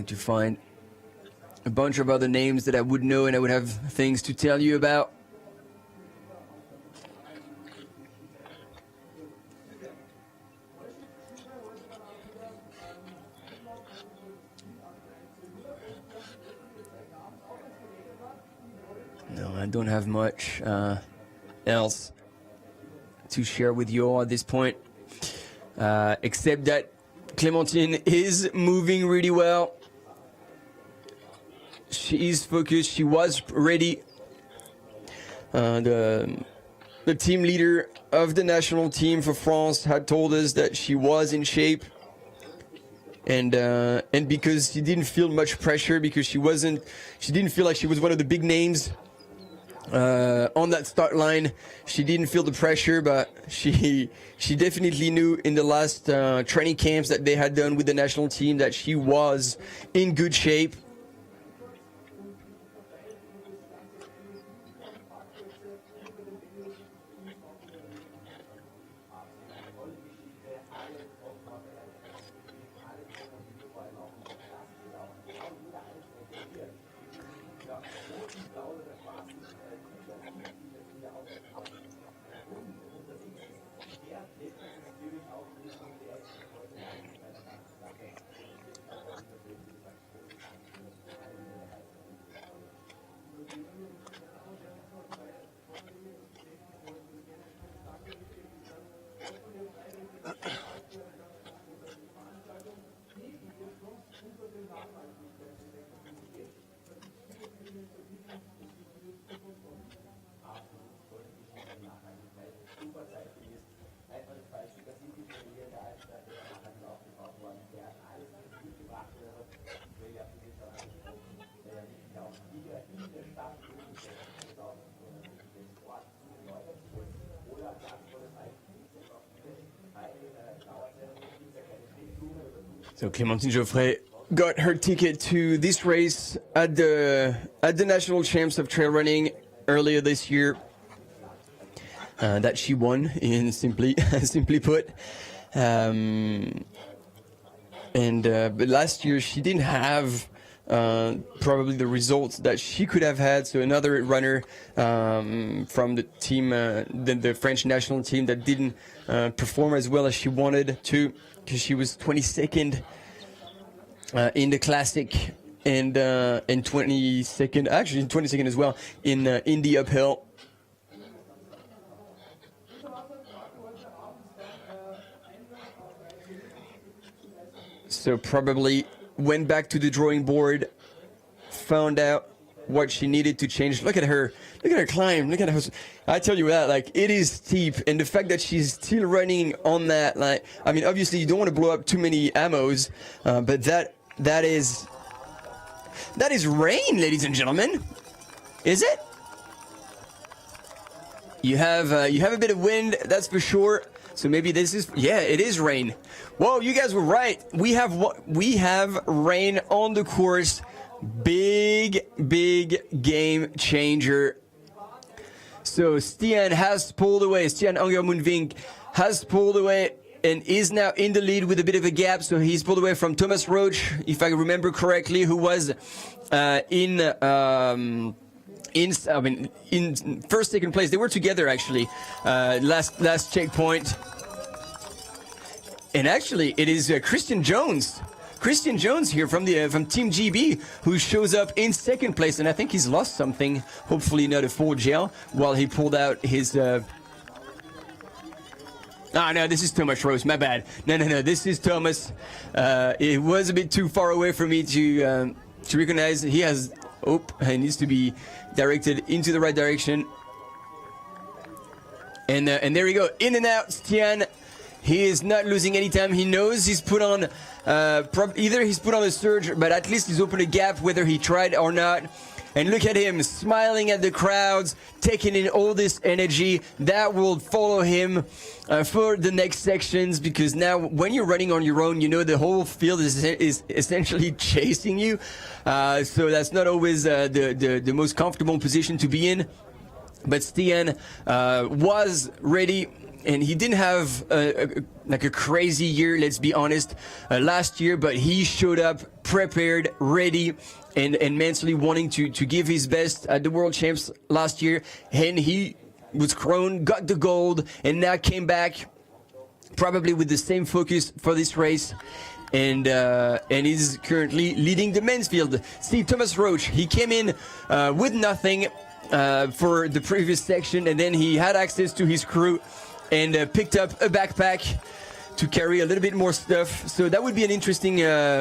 to find a bunch of other names that I would know and I would have things to tell you about. No, I don't have much else to share with you all at this point, except that Clementine is moving really well. She is focused. She was ready. The team leader of the national team for France had told us that she was in shape, and because she didn't feel much pressure, because she didn't feel like she was one of the big names on that start line. She didn't feel the pressure, but she definitely knew in the last training camps that they had done with the national team that she was in good shape. So Clementine Geoffray got her ticket to this race at the National Champs of Trail Running earlier this year. That she won, in simply put. But last year she didn't have probably the results that she could have had. So another runner from the team, the French national team, that didn't perform as well as she wanted to, because she was 22nd in the classic and 22nd, actually 22nd as well in the uphill. So probably went back to the drawing board, found out what she needed to change. Look at her climb. Look at her. I tell you that, like, it is steep, and the fact that she's still running on that, like, I mean, obviously you don't want to blow up too many ammos, but that is rain, ladies and gentlemen. Is it? You have a bit of wind, that's for sure. So maybe this is, yeah, it is rain. Whoa, you guys were right. We have rain on the course. Big game changer. So Stian has pulled away. Stian Angermundvink has pulled away and is now in the lead with a bit of a gap. So he's pulled away from Thomas Roach, if I remember correctly, who was in first, second place. They were together actually last checkpoint. And actually, it is Christian Jones here from Team GB, who shows up in second place, and I think he's lost something. Hopefully not a full gel, while he pulled out his. No, this is Thomas Rose. My bad. No, this is Thomas. It was a bit too far away for me to recognize. He needs to be directed into the right direction. And there we go, in and out, Stian. He is not losing any time. He knows he's put on, either he's put on a surge, but at least he's opened a gap, whether he tried or not. And look at him smiling at the crowds, taking in all this energy that will follow him for the next sections, because now when you're running on your own, you know the whole field is essentially chasing you. So that's not always the most comfortable position to be in. But Stian was ready, and he didn't have like a crazy year, let's be honest, last year, but he showed up prepared, ready, and mentally wanting to give his best at the World Champs last year. And he was crowned, got the gold, and now came back probably with the same focus for this race. And is currently leading the men's field. See, Thomas Roach, he came in with nothing for the previous section, and then he had access to his crew and picked up a backpack to carry a little bit more stuff. So that would be an interesting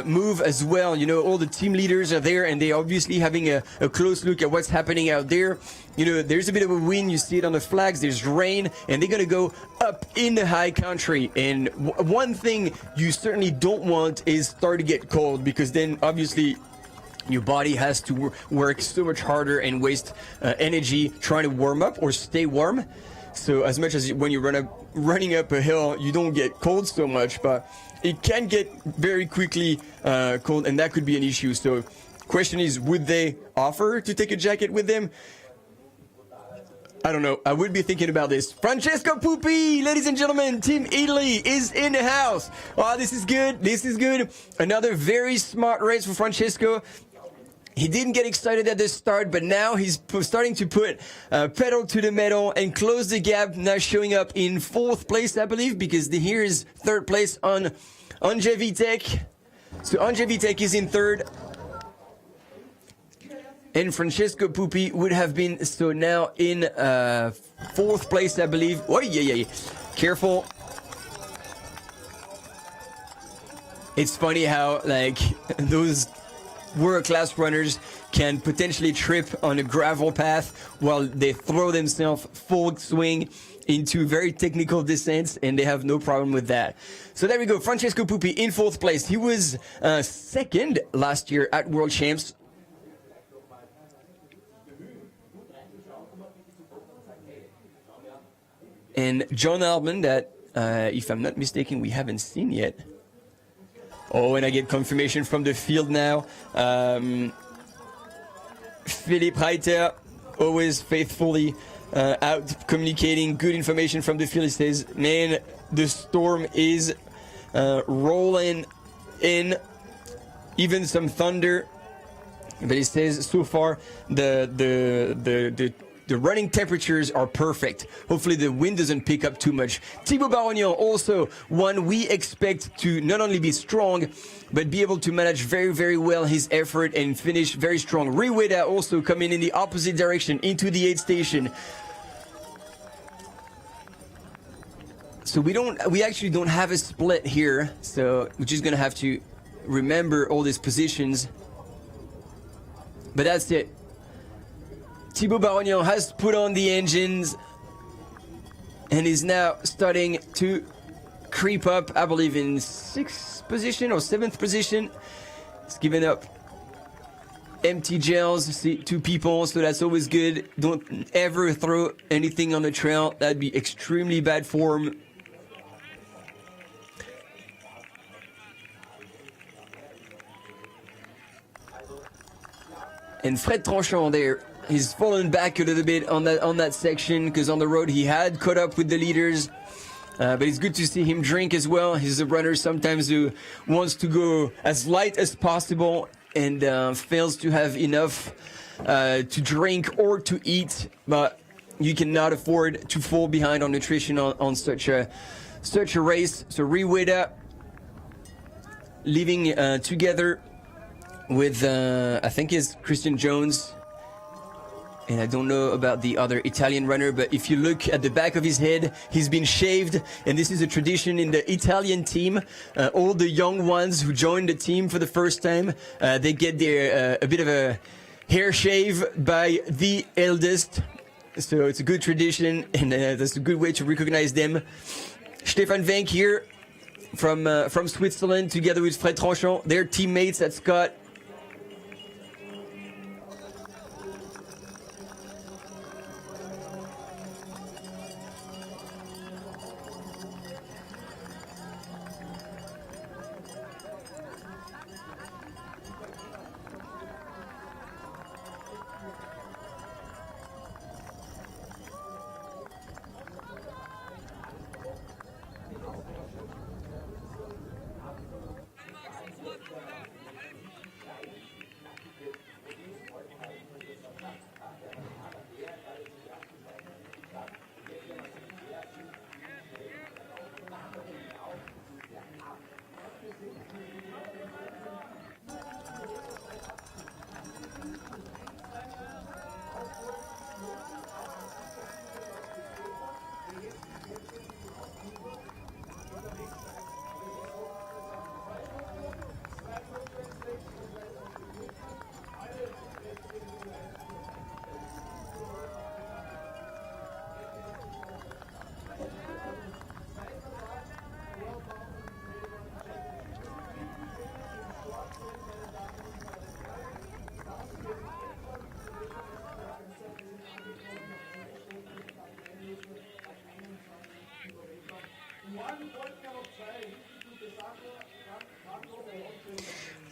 move as well. You know, all the team leaders are there, and they're obviously having a close look at what's happening out there. You know, there's a bit of a wind, you see it on the flags, there's rain, and they're gonna go up in the high country. And one thing you certainly don't want is start to get cold, because then obviously your body has to work so much harder and waste energy trying to warm up or stay warm. So as much as when you're running up a hill, you don't get cold so much, but it can get very quickly cold, and that could be an issue. So question is, would they offer to take a jacket with them? I don't know. I would be thinking about this. Francesco Pupi, ladies and gentlemen, Team Italy is in the house. Oh, this is good. This is good. Another very smart race for Francesco. He didn't get excited at the start, but now he's starting to put pedal to the metal and close the gap, now showing up in 4th place, I believe, because here is 3rd place on Anje Vitek. So Anje Vitek is in 3rd. And Francesco Pupi would have been so now in 4th place, I believe. Oh, yeah. Careful. It's funny how, like, those world-class runners can potentially trip on a gravel path while they throw themselves full swing into very technical descents, and they have no problem with that. So there we go, Francesco Pupi in 4th place. He was 2nd last year at World Champs. And John Albon, that, if I'm not mistaken, we haven't seen yet. Oh, and I get confirmation from the field now. Philippe Reiter, always faithfully out communicating good information from the field. He says, man, the storm is rolling in, even some thunder. But he says, so far, the running temperatures are perfect. Hopefully the wind doesn't pick up too much. Thibaut Barognan, also one we expect to not only be strong, but be able to manage very, very well his effort and finish very strong. Riweda also coming in the opposite direction into the 8th station. So we actually don't have a split here. So we're just gonna have to remember all these positions. But that's it. Thibaut Barognan has put on the engines and is now starting to creep up, I believe in 6th position or 7th position. He's given up empty gels to people, so that's always good. Don't ever throw anything on the trail. That'd be extremely bad form. And Fred Tranchant there. He's fallen back a little bit on that section, because on the road he had caught up with the leaders. But it's good to see him drink as well. He's a runner sometimes who wants to go as light as possible and fails to have enough to drink or to eat. But you cannot afford to fall behind on nutrition on such a race. So Riweda leaving together with I think it's Christian Jones. And I don't know about the other Italian runner, but if you look at the back of his head, he's been shaved. And this is a tradition in the Italian team. All the young ones who join the team for the first time, they get their a bit of a hair shave by the eldest. So it's a good tradition, and that's a good way to recognize them. Stefan Wenck here from Switzerland, together with Fred Tranchant. They're teammates at Scott.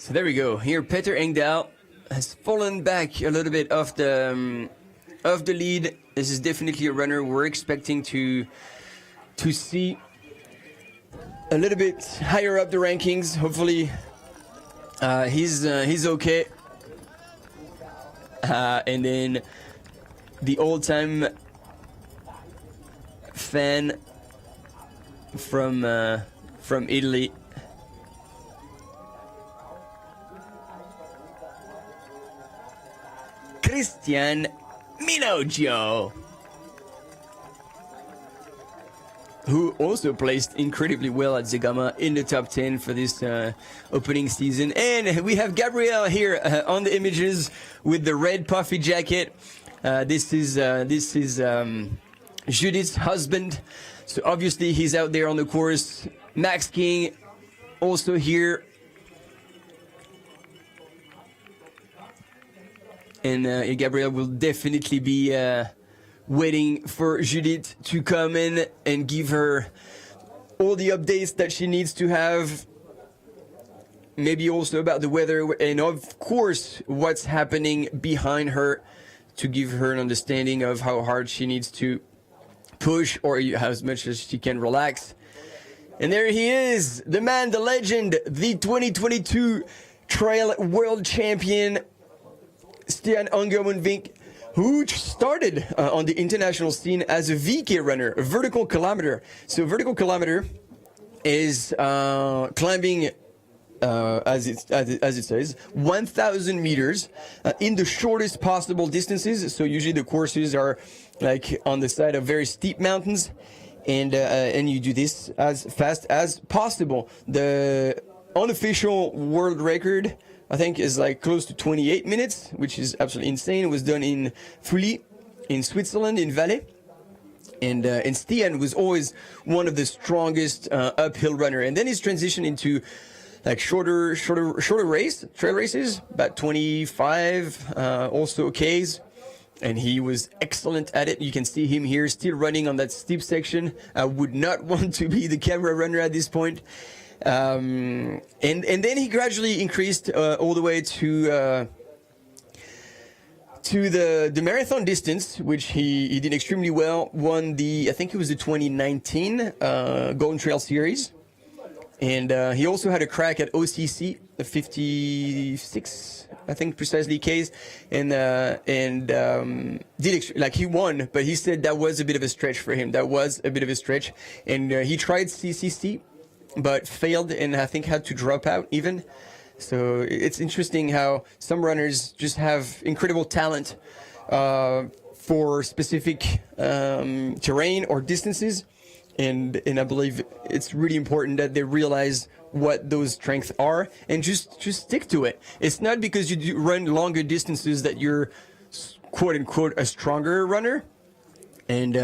So there we go. Here, Peter Engdahl has fallen back a little bit off the lead. This is definitely a runner we're expecting to see a little bit higher up the rankings. Hopefully, he's okay. And then the all-time fan from Italy. Christian Minocchio, who also placed incredibly well at Zegama in the top 10 for this opening season. And we have Gabriel here on the images with the red puffy jacket. This is Judith's husband. So obviously he's out there on the course. Max King also here. And Gabriel will definitely be waiting for Judith to come in and give her all the updates that she needs to have. Maybe also about the weather and of course what's happening behind her to give her an understanding of how hard she needs to push or as much as she can relax. And there he is, the man, the legend, the 2022 Trail World Champion, Stian Angermundvik, who started on the international scene as a VK runner, a vertical kilometer. So vertical kilometer is climbing, as it says, 1,000 meters in the shortest possible distances. So usually the courses are like on the side of very steep mountains, and you do this as fast as possible. The unofficial world record, I think, is like close to 28 minutes, which is absolutely insane. It was done in Fully, in Switzerland, in Valais. And Stian was always one of the strongest uphill runner. And then he's transitioned into like shorter trail races, about 25, also Ks. And he was excellent at it. You can see him here still running on that steep section. I would not want to be the camera runner at this point. And then he gradually increased all the way to the marathon distance, which he did extremely well. Won I think it was the 2019 Golden Trail Series, and he also had a crack at OCC, the 56, I think precisely Ks, and did he won, but he said that was a bit of a stretch for him. That was a bit of a stretch, and he tried CCC. But failed and I think had to drop out even. So it's interesting how some runners just have incredible talent for specific terrain or distances. And I believe it's really important that they realize what those strengths are and just stick to it. It's not because you run longer distances that you're quote unquote a stronger runner. And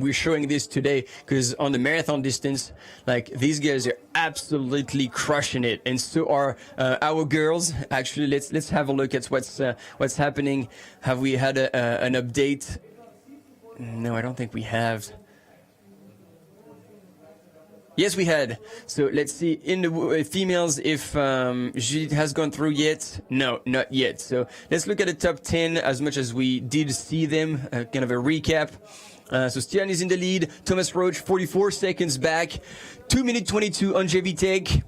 we're showing this today because on the marathon distance, like these guys are absolutely crushing it, and so are our girls. Actually, let's have a look at what's happening. Have we had an update? No, I don't think we have. Yes, we had. So let's see in the females if Judith has gone through yet. No, not yet. So let's look at the top 10 as much as we did see them. Kind of a recap. So Stian is in the lead. Thomas Roach, 44 seconds back. 2 minute 22 on Jevitek.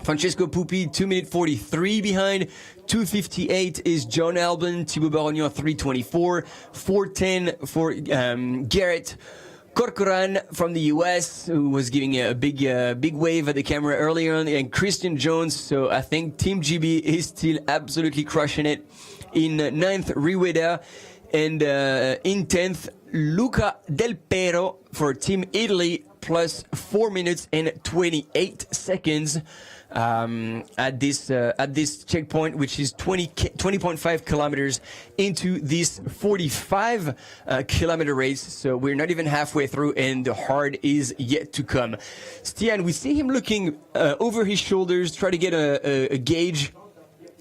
Francesco Pupi, 2 minute 43 behind. 2:58 is John Albon. Thibaut Barognon, 3:24. 4:10 for Garrett Corcoran from the US, who was giving a big wave at the camera earlier on, and Christian Jones. So I think Team GB is still absolutely crushing it. In 9th, Riweda, and in 10th, Luca Del Pero for Team Italy, plus 4 minutes and 28 seconds at this checkpoint, which is 20.5 kilometers into this 45 kilometer race. So we're not even halfway through, and the hard is yet to come. Stian, we see him looking over his shoulders, try to get a gauge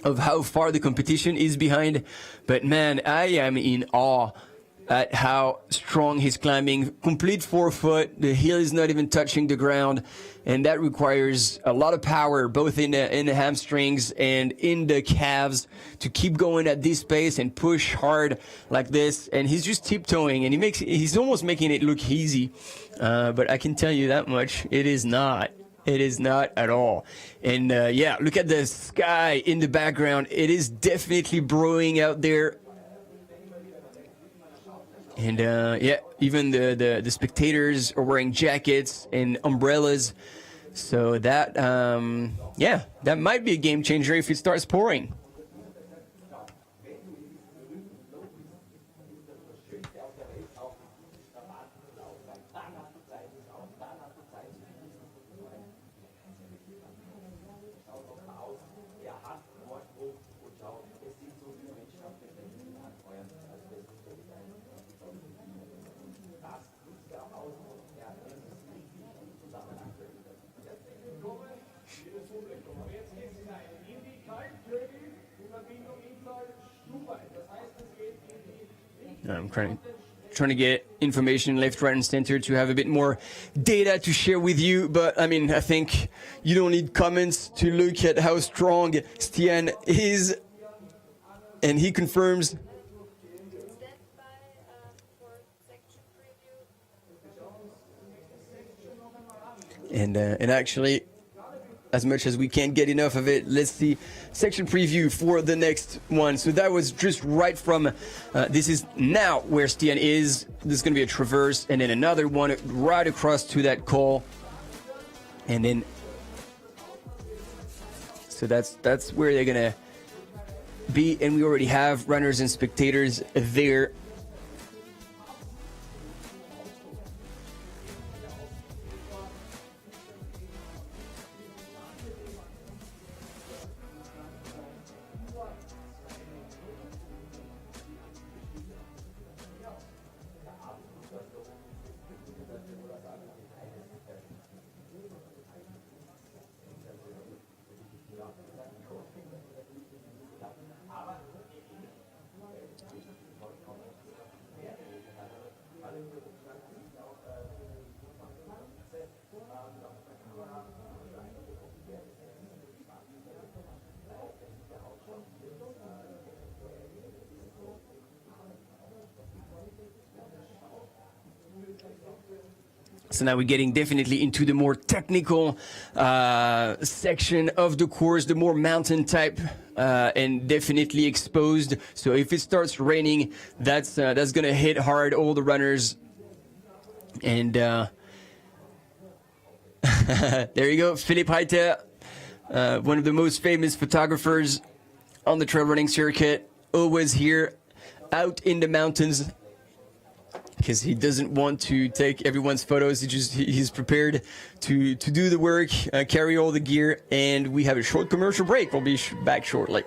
of how far the competition is behind. But man, I am in awe at how strong he's climbing. Complete forefoot. The heel is not even touching the ground. And that requires a lot of power, both in the hamstrings and in the calves, to keep going at this pace and push hard like this. And he's just tiptoeing, and he's almost making it look easy. But I can tell you that much, it is not. It is not at all. And yeah, look at the sky in the background. It is definitely brewing out there. And yeah, even the spectators are wearing jackets and umbrellas. So that, yeah, that might be a game changer if it starts pouring. I'm trying to get information left, right, and center to have a bit more data to share with you. But I mean, I think you don't need comments to look at how strong Stian is, and he confirms. And actually, as much as we can't get enough of it, let's see section preview for the next one. So that was just right from, this is now where Stian is. There's going to be a traverse and then another one right across to that col. And then, so that's where they're going to be. And we already have runners and spectators there. So now we're getting definitely into the more technical section of the course, the more mountain type and definitely exposed. So if it starts raining, that's going to hit hard all the runners. And there you go, Philipp Reiter, one of the most famous photographers on the trail running circuit, always here out in the mountains, because he doesn't want to take everyone's photos. He's prepared to do the work, carry all the gear, and we have a short commercial break. We'll be back shortly.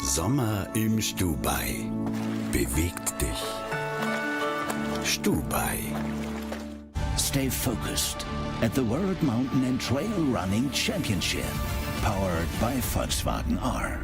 Sommer im Stubai. Bewegt dich. Stubai. Stay focused at the World Mountain and Trail Running Championship, powered by Volkswagen R.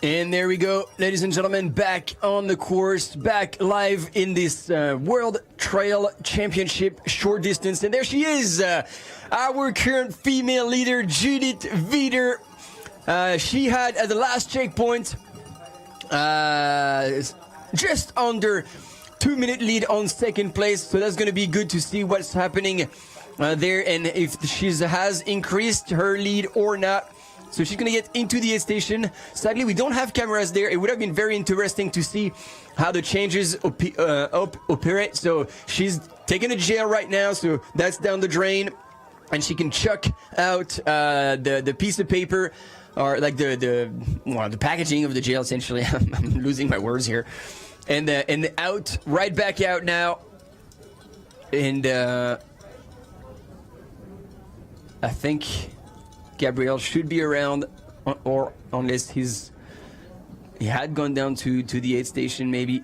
And there we go, ladies and gentlemen, back on the course, back live in this World Trail Championship short distance. And there she is, our current female leader, Judith Wieder. She had at the last checkpoint just under 2-minute lead on second place. So that's going to be good to see what's happening there and if she has increased her lead or not. So she's going to get into the aid station. Sadly, we don't have cameras there. It would have been very interesting to see how the changes operate. So she's taking a gel right now. So that's down the drain. And she can chuck out the piece of paper or like the packaging of the gel, essentially. I'm losing my words here. And out, right back out now. And I think Gabriel should be around, or unless he had gone down to the aid station maybe,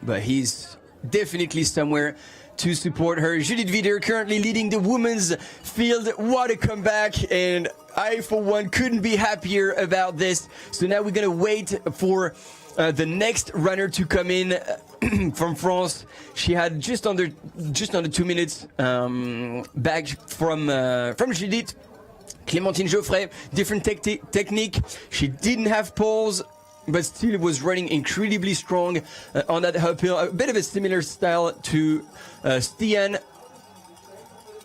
but he's definitely somewhere to support her. Judith Wieder currently leading the women's field. What a comeback, and I for one couldn't be happier about this. So now we're gonna wait for the next runner to come in from France. She had just under 2 minutes back from Judith. Clementine Geoffray, different technique. She didn't have poles, but still was running incredibly strong on that uphill. A bit of a similar style to Stian.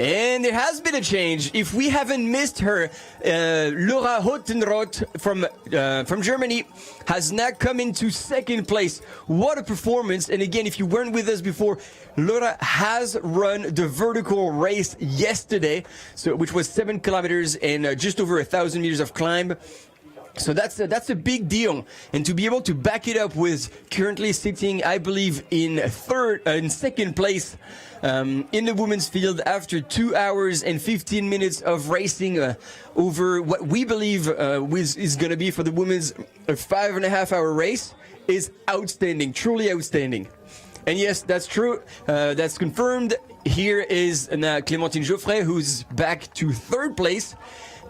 And there has been a change. If we haven't missed her, Laura Hottenroth from Germany has now come into second place. What a performance. And again, if you weren't with us before, Laura has run the vertical race yesterday, which was 7 kilometers and just over 1,000 meters of climb. So that's a big deal, and to be able to back it up with currently sitting, I believe, in second place in the women's field after 2 hours and 15 minutes of racing over what we believe is going to be for the women's a 5.5 hour race is outstanding, truly outstanding. And yes, that's true. That's confirmed. Here is Clementine Geoffray, who's back to third place.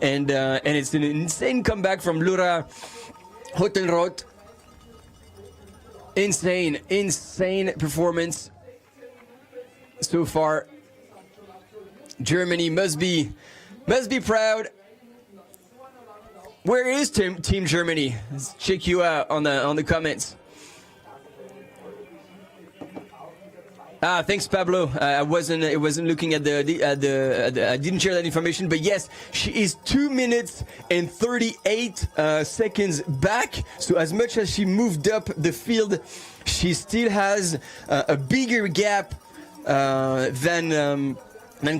And it's an insane comeback from Laura Hottenroth. Insane performance so far. Germany must be proud. Where is Team Germany? Let's check you out on the comments. Thanks, Pablo. I wasn't looking at I didn't share that information, but yes, she is 2 minutes and 38 seconds back. So as much as she moved up the field, she still has a bigger gap than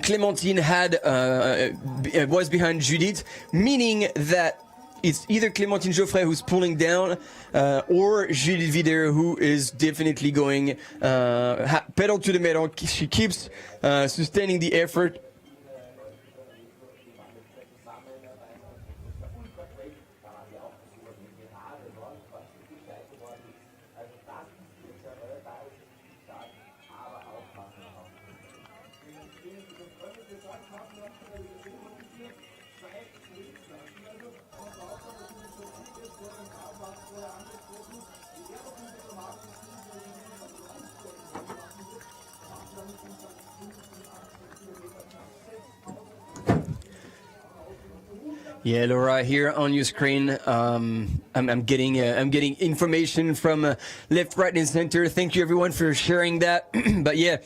Clementine had was behind Judith, meaning that it's either Clementine Geoffray who's pulling down or Judith Wieder who is definitely going pedal to the metal. She keeps sustaining the effort. Yeah, Laura, here on your screen, I'm getting information from left, right, and center. Thank you, everyone, for sharing that. But yeah,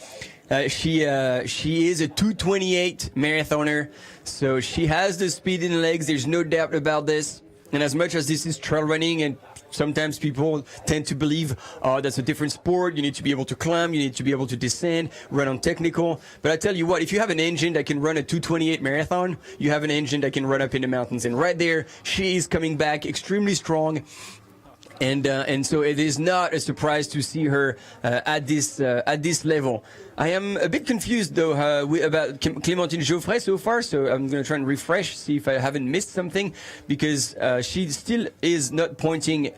she is a 2:28 marathoner, so she has the speed in the legs. There's no doubt about this. And as much as this is trail running, and sometimes people tend to believe, oh, that's a different sport. You need to be able to climb. You need to be able to descend, run on technical. But I tell you what, if you have an engine that can run a 2:28 marathon, you have an engine that can run up in the mountains. And right there, she is coming back extremely strong. And so it is not a surprise to see her at this level. I am a bit confused though about Clementine Geoffray so far. So I'm going to try and refresh, see if I haven't missed something, because she still is not pointing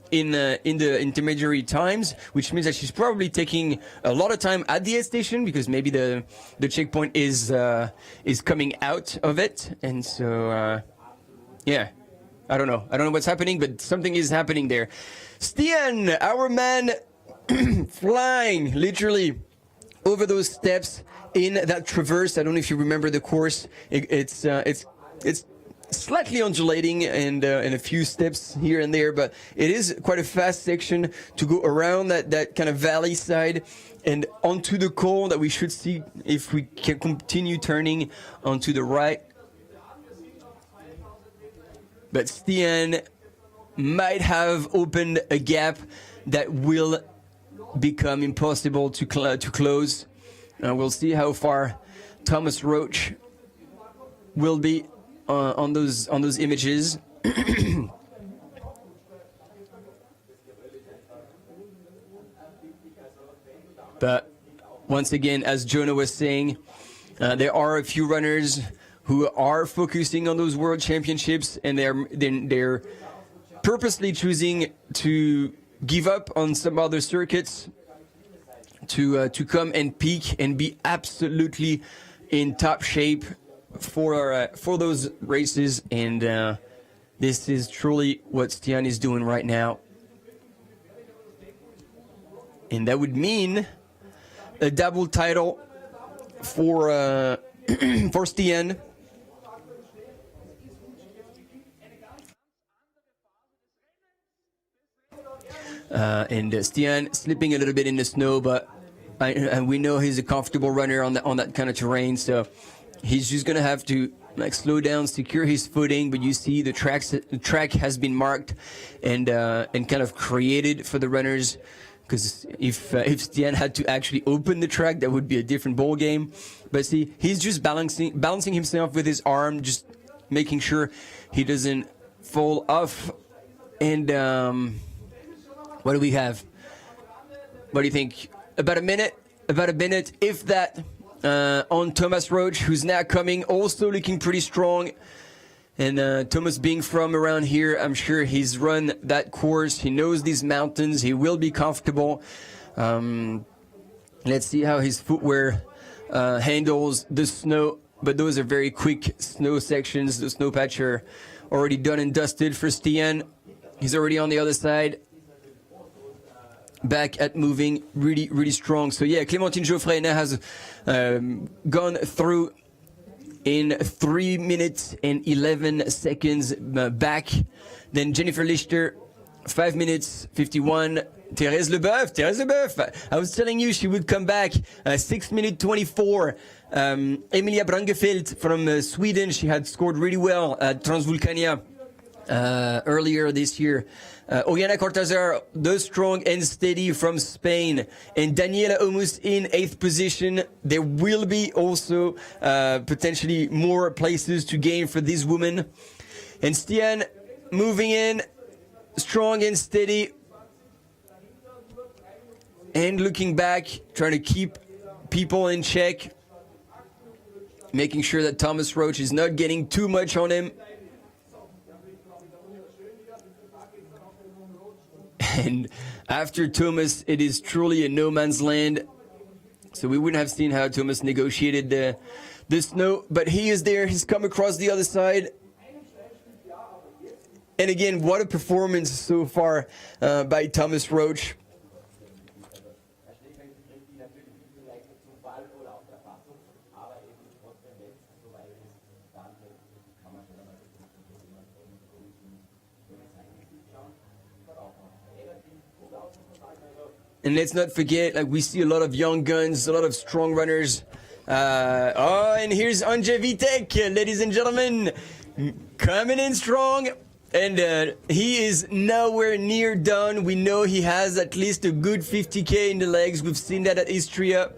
in the intermediary times, which means that she's probably taking a lot of time at the aid station because maybe the checkpoint is coming out of it, and so yeah. I don't know what's happening, but something is happening there. Stian, our man, flying literally over those steps in that traverse. I don't know if you remember the course. It's slightly undulating and a few steps here and there, but it is quite a fast section to go around that kind of valley side and onto the col that we should see if we can continue turning onto the right. But Stian might have opened a gap that will become impossible to close. We'll see how far Thomas Roach will be on those images. But once again, as Jonah was saying, there are a few runners who are focusing on those world championships, and they're purposely choosing to give up on some other circuits to come and peak and be absolutely in top shape for those races. And this is truly what Stian is doing right now, and that would mean a double title for for Stian. And Stian slipping a little bit in the snow, but we know he's a comfortable runner on that kind of terrain, so he's just gonna have to slow down, secure his footing. But you see the track has been marked and kind of created for the runners. Because if Stian had to actually open the track, that would be a different ball game. But see, he's just balancing himself with his arm, just making sure he doesn't fall off. And what do we have? What do you think? About a minute, if that, on Thomas Roach, who's now coming, also looking pretty strong. And Thomas being from around here, I'm sure he's run that course. He knows these mountains. He will be comfortable. Let's see how his footwear handles the snow. But those are very quick snow sections. The snow patch are already done and dusted for Stian. He's already on the other side. Back at moving, really, really strong. So yeah, Clementine Geoffray now has gone through in 3 minutes and 11 seconds back. Then Jennifer Lichter, 5 minutes 51. Thérèse Leboeuf. I was telling you she would come back. 6 minutes 24. Emilia Brangefeld from Sweden. She had scored really well at Transvulcania earlier this year. Oriana Cortázar, the strong and steady from Spain, and Daniela Omus in 8th position. There will be also potentially more places to gain for this woman. And Stian moving in, strong and steady, and looking back, trying to keep people in check, making sure that Thomas Roach is not getting too much on him. And after Thomas, it is truly a no man's land. So we wouldn't have seen how Thomas negotiated the snow, but he is there. He's come across the other side. And again, what a performance so far by Thomas Roach. And let's not forget, we see a lot of young guns, a lot of strong runners. And here's Anje Vitek, ladies and gentlemen, coming in strong. And he is nowhere near done. We know he has at least a good 50K in the legs. We've seen that at Istria.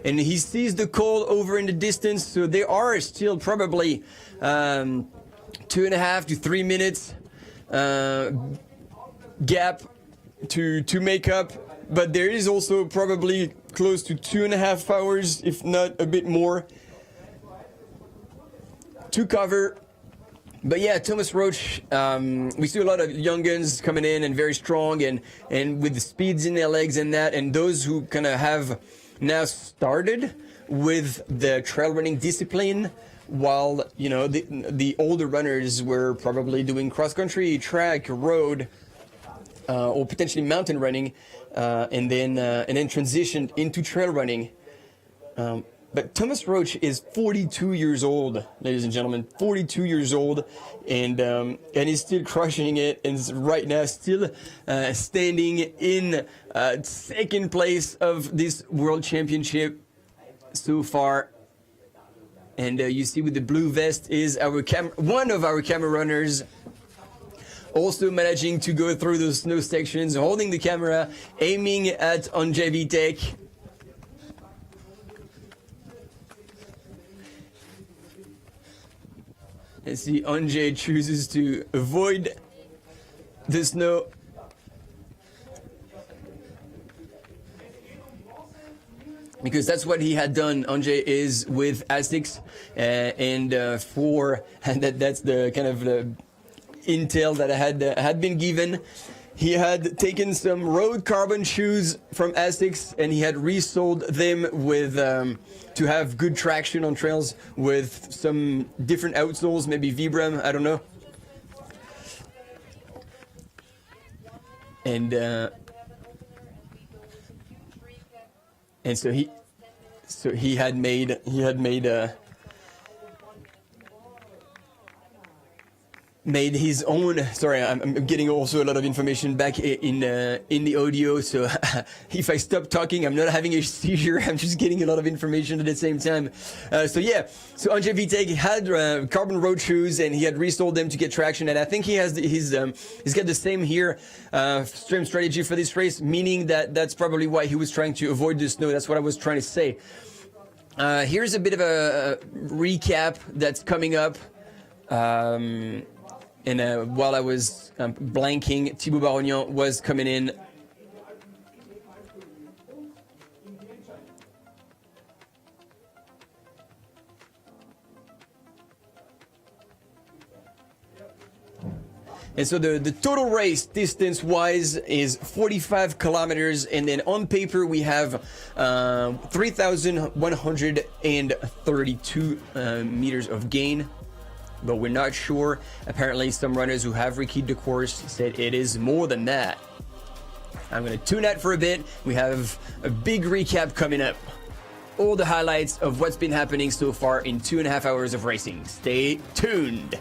And he sees the call over in the distance. So there are still probably 2.5 to 3 minutes gap to make up. But there is also probably close to 2.5 hours, if not a bit more, to cover. But yeah, Thomas Roach, we see a lot of young guns coming in and very strong and with the speeds in their legs and that, and those who kind of have now started with the trail running discipline while the older runners were probably doing cross country, track, road, or potentially mountain running, and then transitioned into trail running. But Thomas Roche is 42 years old, ladies and gentlemen, 42 years old, and he's still crushing it, and right now still standing in second place of this World Championship so far. And you see with the blue vest is one of our camera runners, also managing to go through those snow sections, holding the camera, aiming at Andrzej Witek. And see, Andrzej chooses to avoid the snow. Because that's what he had done. Andrzej is with Asics, and that's the kind of the intel that I had been given. He had taken some road carbon shoes from Asics, and he had resoled them with to have good traction on trails with some different outsoles, maybe Vibram, I don't know. And so he had made his own. Sorry, I'm getting also a lot of information back in the audio. So if I stop talking, I'm not having a seizure. I'm just getting a lot of information at the same time. So Andrzej Witek had carbon road shoes, and he had resoled them to get traction. And I think he's got the same here, same strategy for this race, meaning that's probably why he was trying to avoid the snow. That's what I was trying to say. Here's a bit of a recap that's coming up. And while I was blanking, Thibaut Barognan was coming in. And so the total race distance-wise is 45 kilometers, and then on paper we have 3,132 meters of gain. But we're not sure. Apparently some runners who have rekeyed the course said it is more than that. I'm going to tune out for a bit. We have a big recap coming up. All the highlights of what's been happening so far in 2.5 hours of racing. Stay tuned.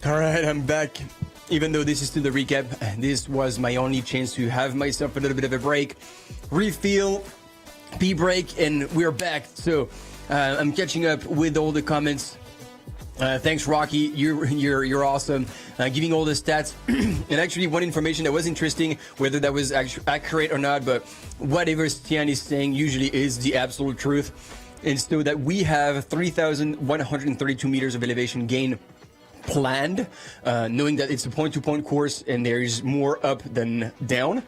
All right, I'm back. Even though this is still the recap, this was my only chance to have myself a little bit of a break, refill, pee break, and we're back. So I'm catching up with all the comments. Thanks, Rocky. You're awesome. Giving all the stats. And actually, one information that was interesting, whether that was accurate or not, but whatever Stian is saying usually is the absolute truth. And so that we have 3,132 meters of elevation gain planned, knowing that it's a point-to-point course and there's more up than down.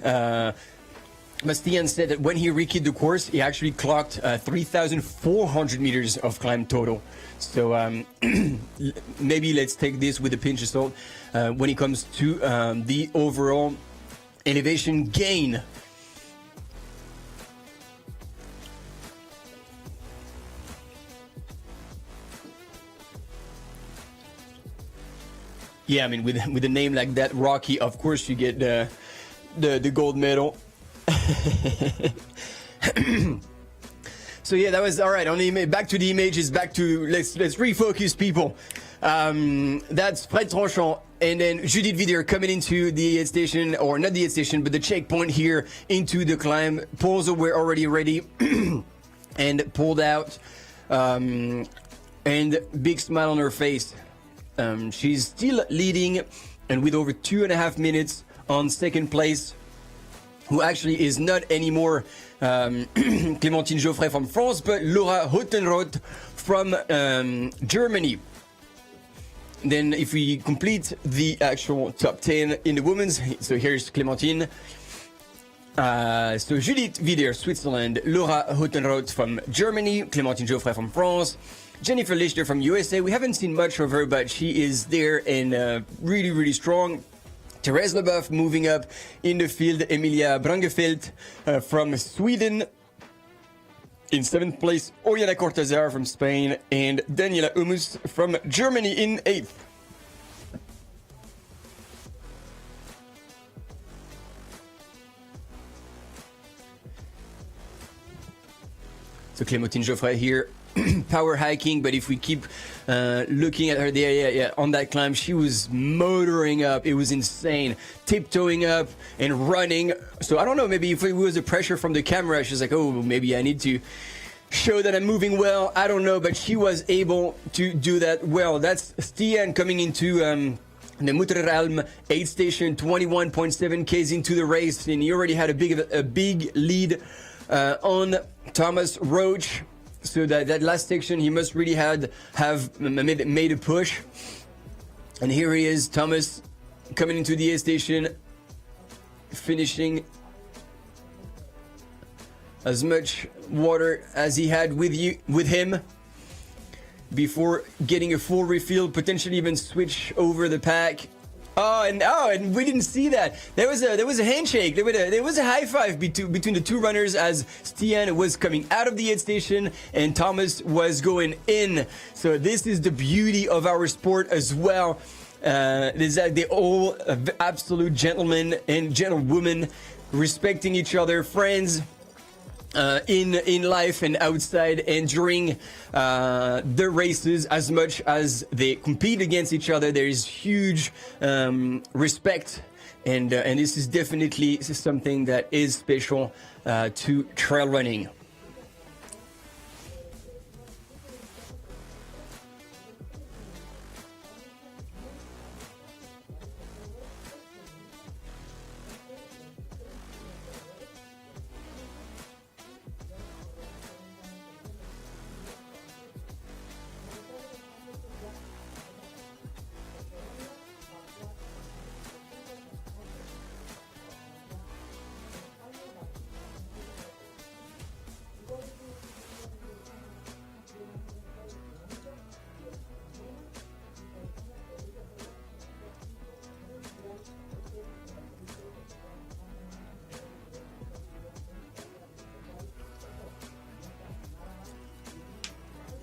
Bastian said that when he rekeyed the course, he actually clocked 3,400 meters of climb total. So maybe let's take this with a pinch of salt when it comes to the overall elevation gain. Yeah, I mean, with a name like that, Rocky, of course you get the gold medal. So yeah, that was all right. Back to the images. Back to let's refocus, people. That's Fred Tranchant and then Judith Vider coming into the aid station, or not the aid station, but the checkpoint here into the climb. Poles were already ready and pulled out, and big smile on her face. She's still leading, and with over 2.5 minutes on second place, who actually is not anymore Clementine Geoffray from France, but Laura Huttenroth from Germany. Then if we complete the actual top 10 in the women's, so here's Clementine. So Judith Vider, Switzerland, Laura Huttenroth from Germany, Clementine Geoffray from France, Jennifer Lichter from USA. We haven't seen much of her, but she is there and really, really strong. Therese Leboeuf moving up in the field. Emilia Brangefeld from Sweden. In 7th place, Oriana Cortazar from Spain and Daniela Humus from Germany in 8th. So Clementine Geoffray here, power hiking, but if we keep looking at her there, on that climb, she was motoring up. It was insane, tiptoeing up and running. So I don't know, maybe if it was a pressure from the camera, she's like, oh, maybe I need to show that I'm moving well. I don't know, but she was able to do that well. That's Stian coming into the Mutteralm aid station, 21.7 Ks into the race, and he already had a big lead on Thomas Roach. So that last section, he must really have made a push. And here he is, Thomas, coming into the aid station, finishing as much water as he had with him before getting a full refill, potentially even switch over the pack. And we didn't see that. There was a handshake. There was a high five between the two runners as Stian was coming out of the aid station and Thomas was going in. So this is the beauty of our sport as well. They're all absolute gentlemen and gentlewomen, respecting each other, friends. In life and outside and during the races, as much as they compete against each other, there is huge respect, and this is definitely something that is special to trail running.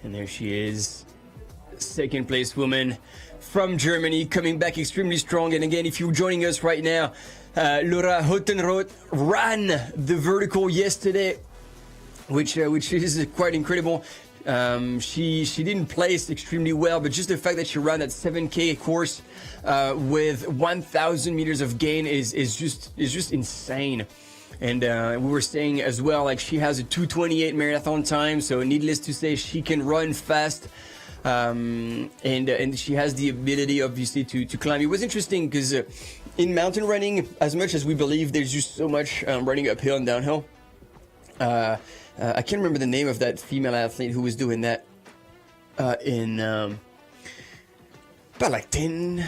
And there she is, second place woman from Germany, coming back extremely strong. And again, if you're joining us right now, Laura Huttenroth ran the vertical yesterday, which is quite incredible. She didn't place extremely well, but just the fact that she ran that 7K course with 1,000 meters of gain is just insane. And we were saying as well, like, she has a 2:28 marathon time, so needless to say, she can run fast. And she has the ability, obviously, to climb. It was interesting because in mountain running, as much as we believe there's just so much running uphill and downhill, I can't remember the name of that female athlete who was doing that in about like 10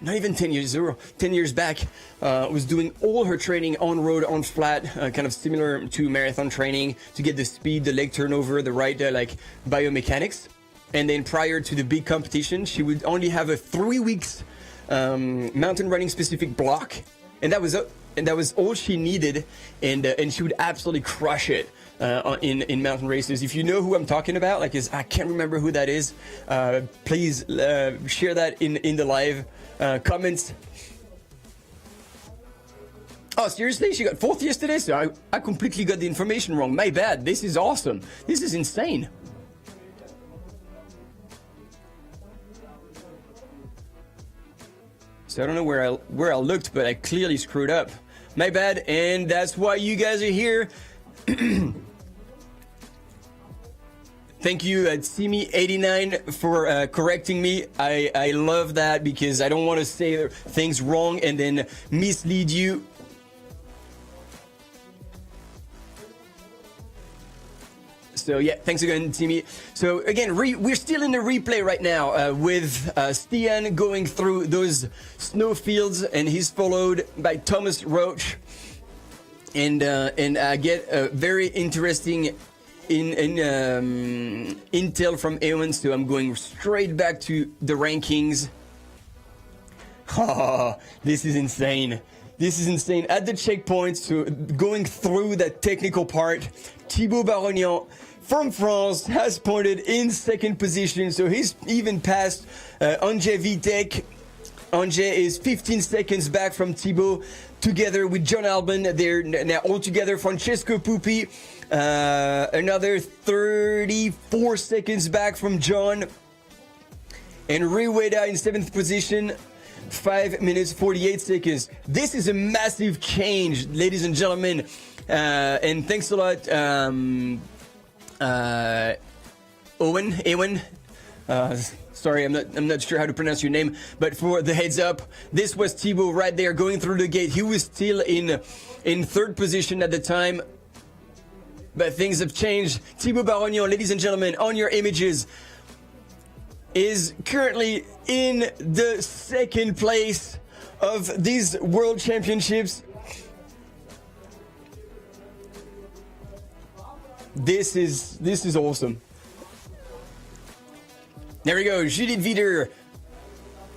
years back, was doing all her training on road, on flat, kind of similar to marathon training, to get the speed, the leg turnover, the right like biomechanics. And then prior to the big competition, she would only have a 3 weeks mountain running specific block, and that was all she needed, and she would absolutely crush it in mountain races. If you know who I'm talking about, like, I can't remember who that is, please share that in the live comments. Oh, seriously? She got 4th yesterday? So I completely got the information wrong. My bad. This is awesome. This is insane. So I don't know where I looked, but I clearly screwed up. My bad, and that's why you guys are here. Thank you, Simi89, for correcting me. I love that, because I don't want to say things wrong and then mislead you. So yeah, thanks again, Timmy. So again, we're still in the replay right now with Stian going through those snow fields, and he's followed by Thomas Roach. And I get a very interesting intel from Ewan, so I'm going straight back to the rankings. Oh, this is insane. This is insane. At the checkpoint, so going through that technical part, Thibaut Barognan from France has pointed in 2nd position, so he's even passed Andrzej Witek. Andrzej is 15 seconds back from Thibaut, together with John Albon. They're now all together. Francesco Pupi, another 34 seconds back from John. And Riweda in 7th position, 5 minutes 48 seconds. This is a massive change, ladies and gentlemen. And thanks a lot, Ewan. Sorry, I'm not sure how to pronounce your name, but for the heads up, this was Thibaut right there going through the gate. He was still in 3rd position at the time, but things have changed. Thibaut Barognan, ladies and gentlemen, on your images, is currently in the 2nd place of these World Championships. This is awesome. There we go, Judith Wieder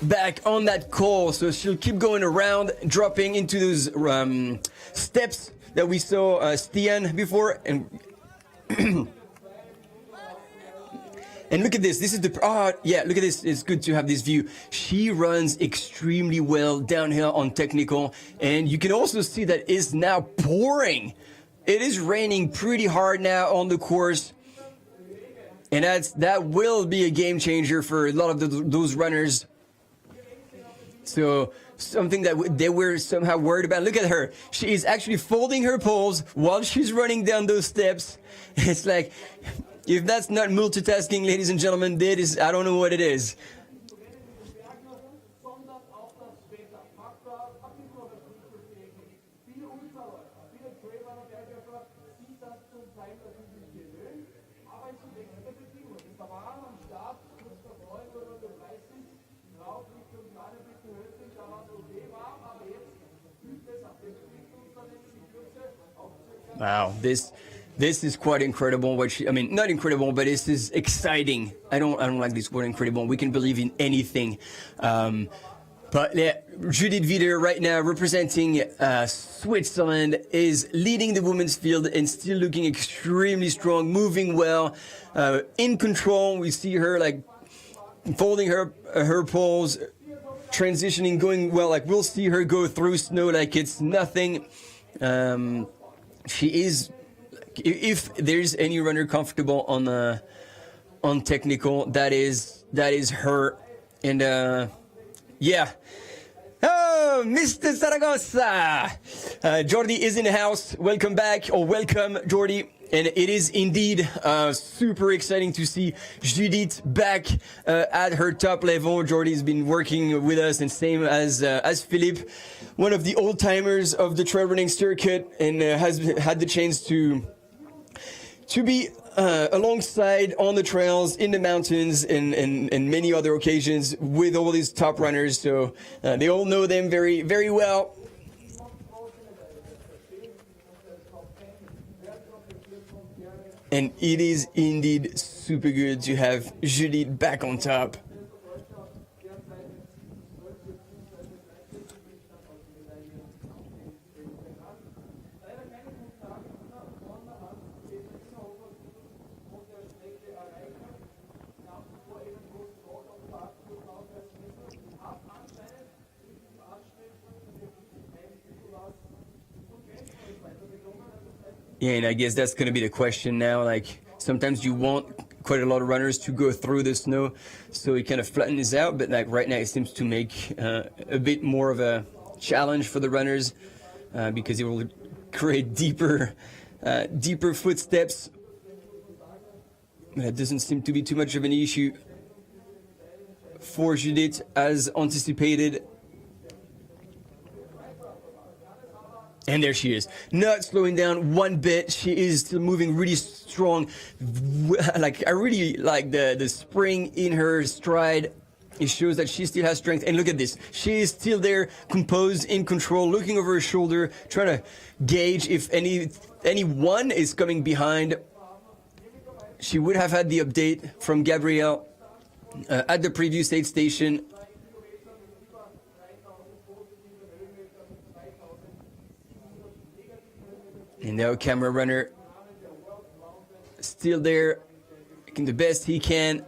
back on that call, so she'll keep going around, dropping into those steps that we saw Stian before, and and look at this. This is the look at this. It's good to have this view. She runs extremely well downhill on technical, and you can also see that it's now pouring. It is raining pretty hard now on the course. And that will be a game changer for a lot of those runners. So something that they were somehow worried about. Look at her. She is actually folding her poles while she's running down those steps. It's like, if that's not multitasking, ladies and gentlemen, that is, I don't know what it is. Wow, this is quite incredible. Not incredible, but this is exciting. I don't like this word incredible. We can believe in anything. But yeah, Judith Wieder right now representing Switzerland is leading the women's field and still looking extremely strong, moving well, in control. We see her like folding her poles, transitioning, going well. Like we'll see her go through snow like it's nothing. She is, if there's any runner comfortable on on technical. That is her. And yeah. Oh, Mr. Zaragoza! Jordi is in the house. Welcome back, or welcome, Jordi. And it is indeed super exciting to see Judith back at her top level. Jordi's been working with us, and same as Philippe, one of the old timers of the trail running circuit, and has had the chance to be alongside on the trails, in the mountains, and many other occasions with all these top runners. So they all know them very, very well. And it is indeed super good to have Judith back on top. Yeah, and I guess that's going to be the question now. Like, sometimes you want quite a lot of runners to go through the snow, so it kind of flattens out. But like right now, it seems to make a bit more of a challenge for the runners because it will create deeper footsteps. But it doesn't seem to be too much of an issue for Judith, as anticipated. And there she is, not slowing down one bit. She is still moving really strong. Like, I really like the spring in her stride. It shows that she still has strength. And look at this. She is still there, composed, in control, looking over her shoulder, trying to gauge if anyone is coming behind. She would have had the update from Gabrielle at the previous aid station. And now camera runner still there, making the best he can.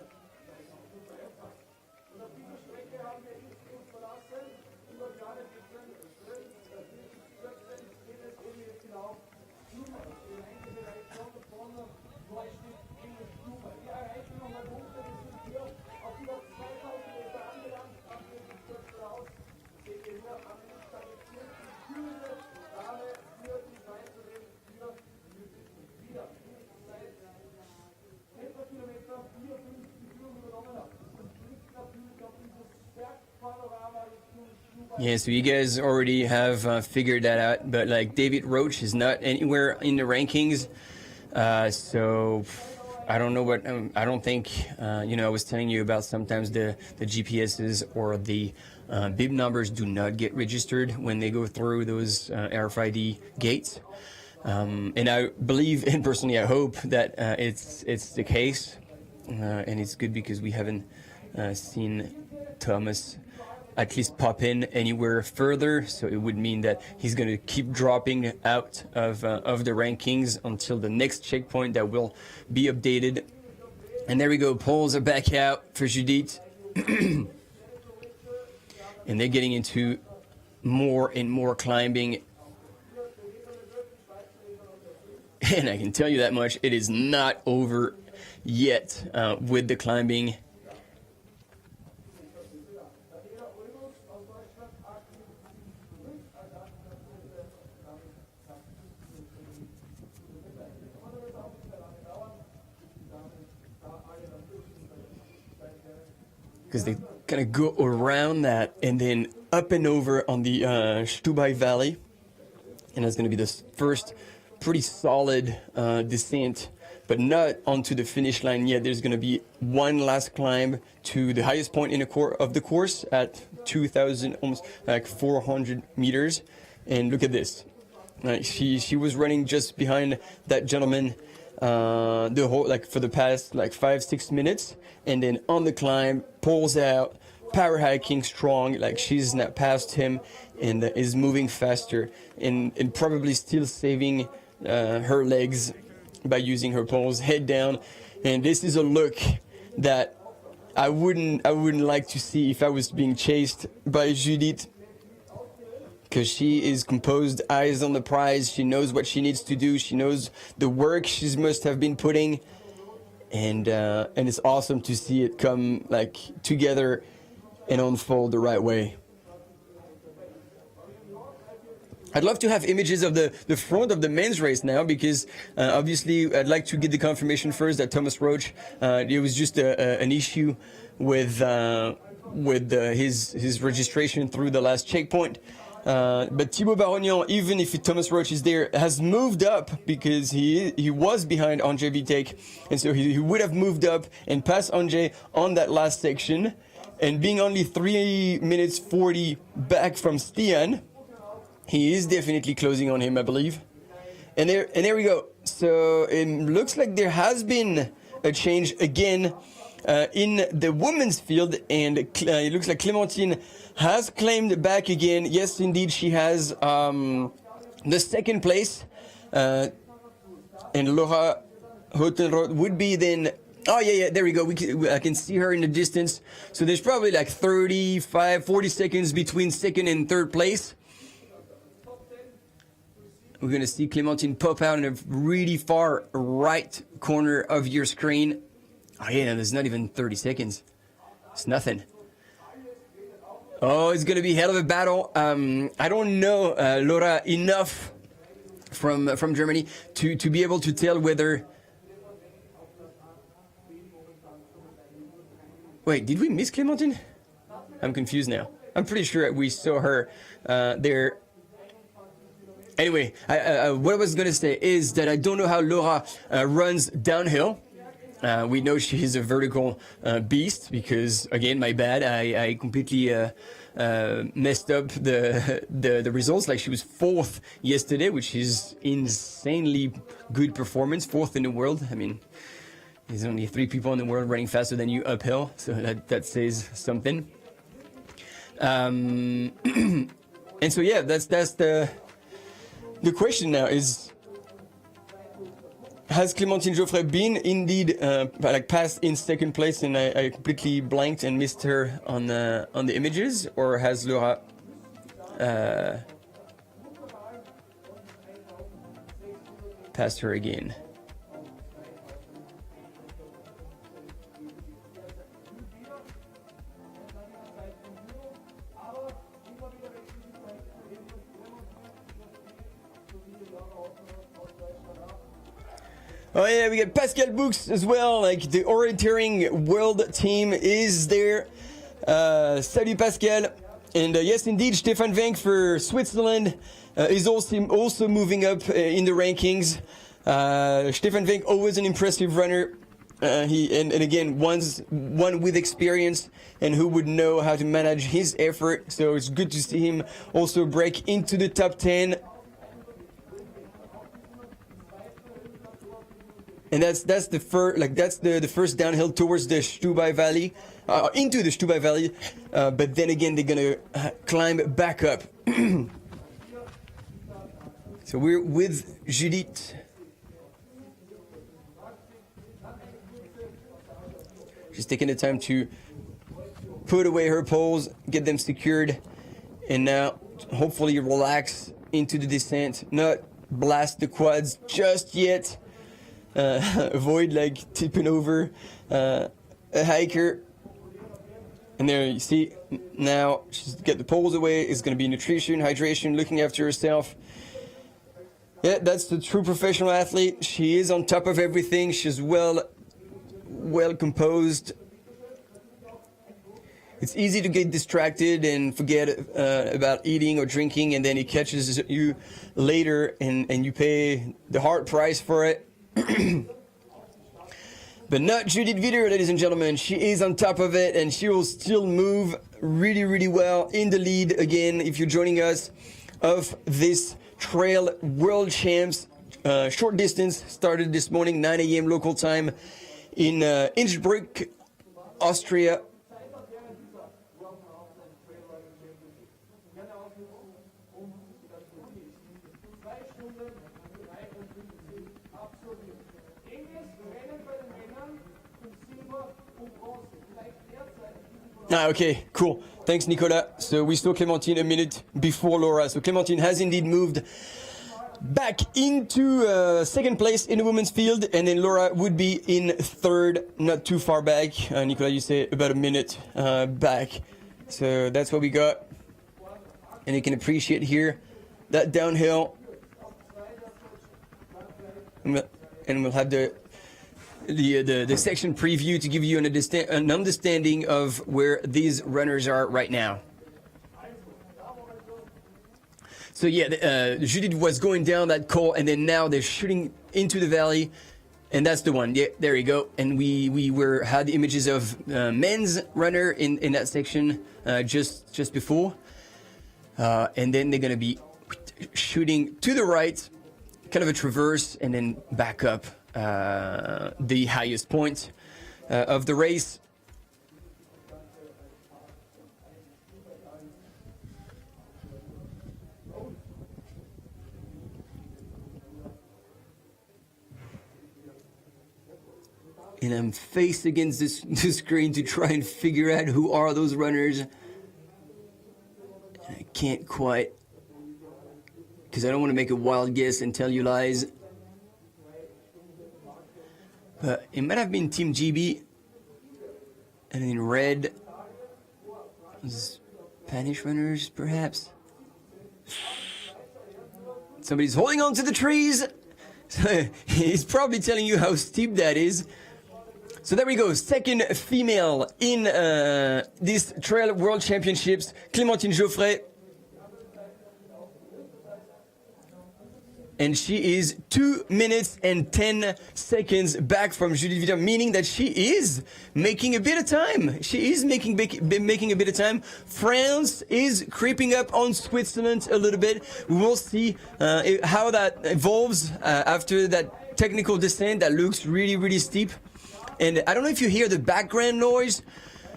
Yeah, so you guys already have figured that out, but like David Roach is not anywhere in the rankings, so I don't know what, I don't think, I was telling you about sometimes the GPSs or the bib numbers do not get registered when they go through those RFID gates. And I believe, and personally I hope that it's the case, and it's good because we haven't seen Thomas at least pop in anywhere further, so it would mean that he's going to keep dropping out of the rankings until the next checkpoint that will be updated. And there we go, poles are back out for Judith. And they're getting into more and more climbing. And I can tell you that much, it is not over yet with the climbing. Because they kind of go around that and then up and over on the Stubai Valley. And that's going to be the first pretty solid descent, but not onto the finish line yet. There's going to be one last climb to the highest point in of the course at 2,000, almost like 400 meters. And look at this. She was running just behind that gentleman the whole, like, for the past 5-6 minutes, and then on the climb, pulls out, power hiking strong, like she's not past him, and is moving faster, and probably still saving her legs by using her poles, head down. And this is a look that I wouldn't like to see if I was being chased by Judith, because she is composed, eyes on the prize. She knows what she needs to do. She knows the work she must have been putting, and it's awesome to see it come like together and unfold the right way. I'd love to have images of the front of the men's race now, because obviously I'd like to get the confirmation first that Thomas Roach, it was just an issue with his registration through the last checkpoint. But Thibaut Barognan, even if Thomas Roach is there, has moved up because he was behind Andrzej Witek, and so he would have moved up and passed Andrzej on that last section. And being only 3 minutes 40 back from Stian, he is definitely closing on him, I believe. And there we go. So it looks like there has been a change again in the women's field, and it looks like Clementine has claimed back again. Yes, indeed, she has the second place, and Laura Hottenrot would be then. Oh yeah, there we go. I can see her in the distance. So there's probably like 40 seconds between second and third place. We're going to see Clementine pop out in a really far right corner of your screen. Oh yeah, there's not even 30 seconds. It's nothing. Oh, it's going to be a hell of a battle. I don't know Laura enough from Germany to be able to tell whether... Wait, did we miss Clementine? I'm confused now. I'm pretty sure we saw her there. Anyway, what I was going to say is that I don't know how Laura runs downhill. We know she is a vertical beast because, again, my bad. I completely messed up the results. Like, she was 4th yesterday, which is insanely good performance. 4th in the world. I mean, there's only 3 people in the world running faster than you uphill, so that says something. And so yeah, that's the question now is, has Clementine Geoffray been indeed like passed in second place, and I completely blanked and missed her on the images, or has Laura passed her again? Oh yeah, we got Pascal Books as well, like the orienteering world team is there. Salut Pascal. And yes, indeed, Stefan Wenck for Switzerland is also moving up in the rankings. Stefan Wenck, always an impressive runner. And again, one with experience and who would know how to manage his effort. So it's good to see him also break into the top 10. And that's the first downhill towards the Stubai Valley, into the Stubai Valley. But then again, they're gonna climb back up. So we're with Judith. She's taking the time to put away her poles, get them secured, and now hopefully relax into the descent, not blast the quads just yet. Avoid like tipping over a hiker. And there you see, now she's get the poles away. It's going to be nutrition, hydration, looking after herself. Yeah, that's the true professional athlete. She is on top of everything. She's well composed. It's easy to get distracted and forget about eating or drinking, and then it catches you later, and you pay the hard price for it. But not Judith Witter, ladies and gentlemen. She is on top of it, and she will still move really, really well in the lead again, if you're joining us, of this Trail World Champs. Short distance started this morning, 9 a.m. local time in Innsbruck, Austria. Okay, cool. Thanks, Nicolas. So we saw Clementine a minute before Laura. So Clementine has indeed moved back into second place in the women's field, and then Laura would be in third, not too far back. Nicolas, you say about a minute back. So that's what we got. And you can appreciate here that downhill. And we'll have the section preview to give you an understanding of where these runners are right now. So yeah, Judith was going down that col, and then now they're shooting into the valley, and that's the one. Yeah, there you go. And we had the images of men's runner in that section just before, and then they're gonna be shooting to the right, kind of a traverse, and then back up the highest point of the race. And I'm faced against the screen to try and figure out who are those runners. And I can't quite, because I don't want to make a wild guess and tell you lies. But it might have been Team GB. And in red, Spanish runners, perhaps. Somebody's holding on to the trees. He's probably telling you how steep that is. So there we go, second female in this Trail World Championships, Clementine Geoffray. And she is 2 minutes and 10 seconds back from Judith Wider, meaning that she is making a bit of time. She is making a bit of time. France is creeping up on Switzerland a little bit. We will see how that evolves after that technical descent that looks really, really steep. And I don't know if you hear the background noise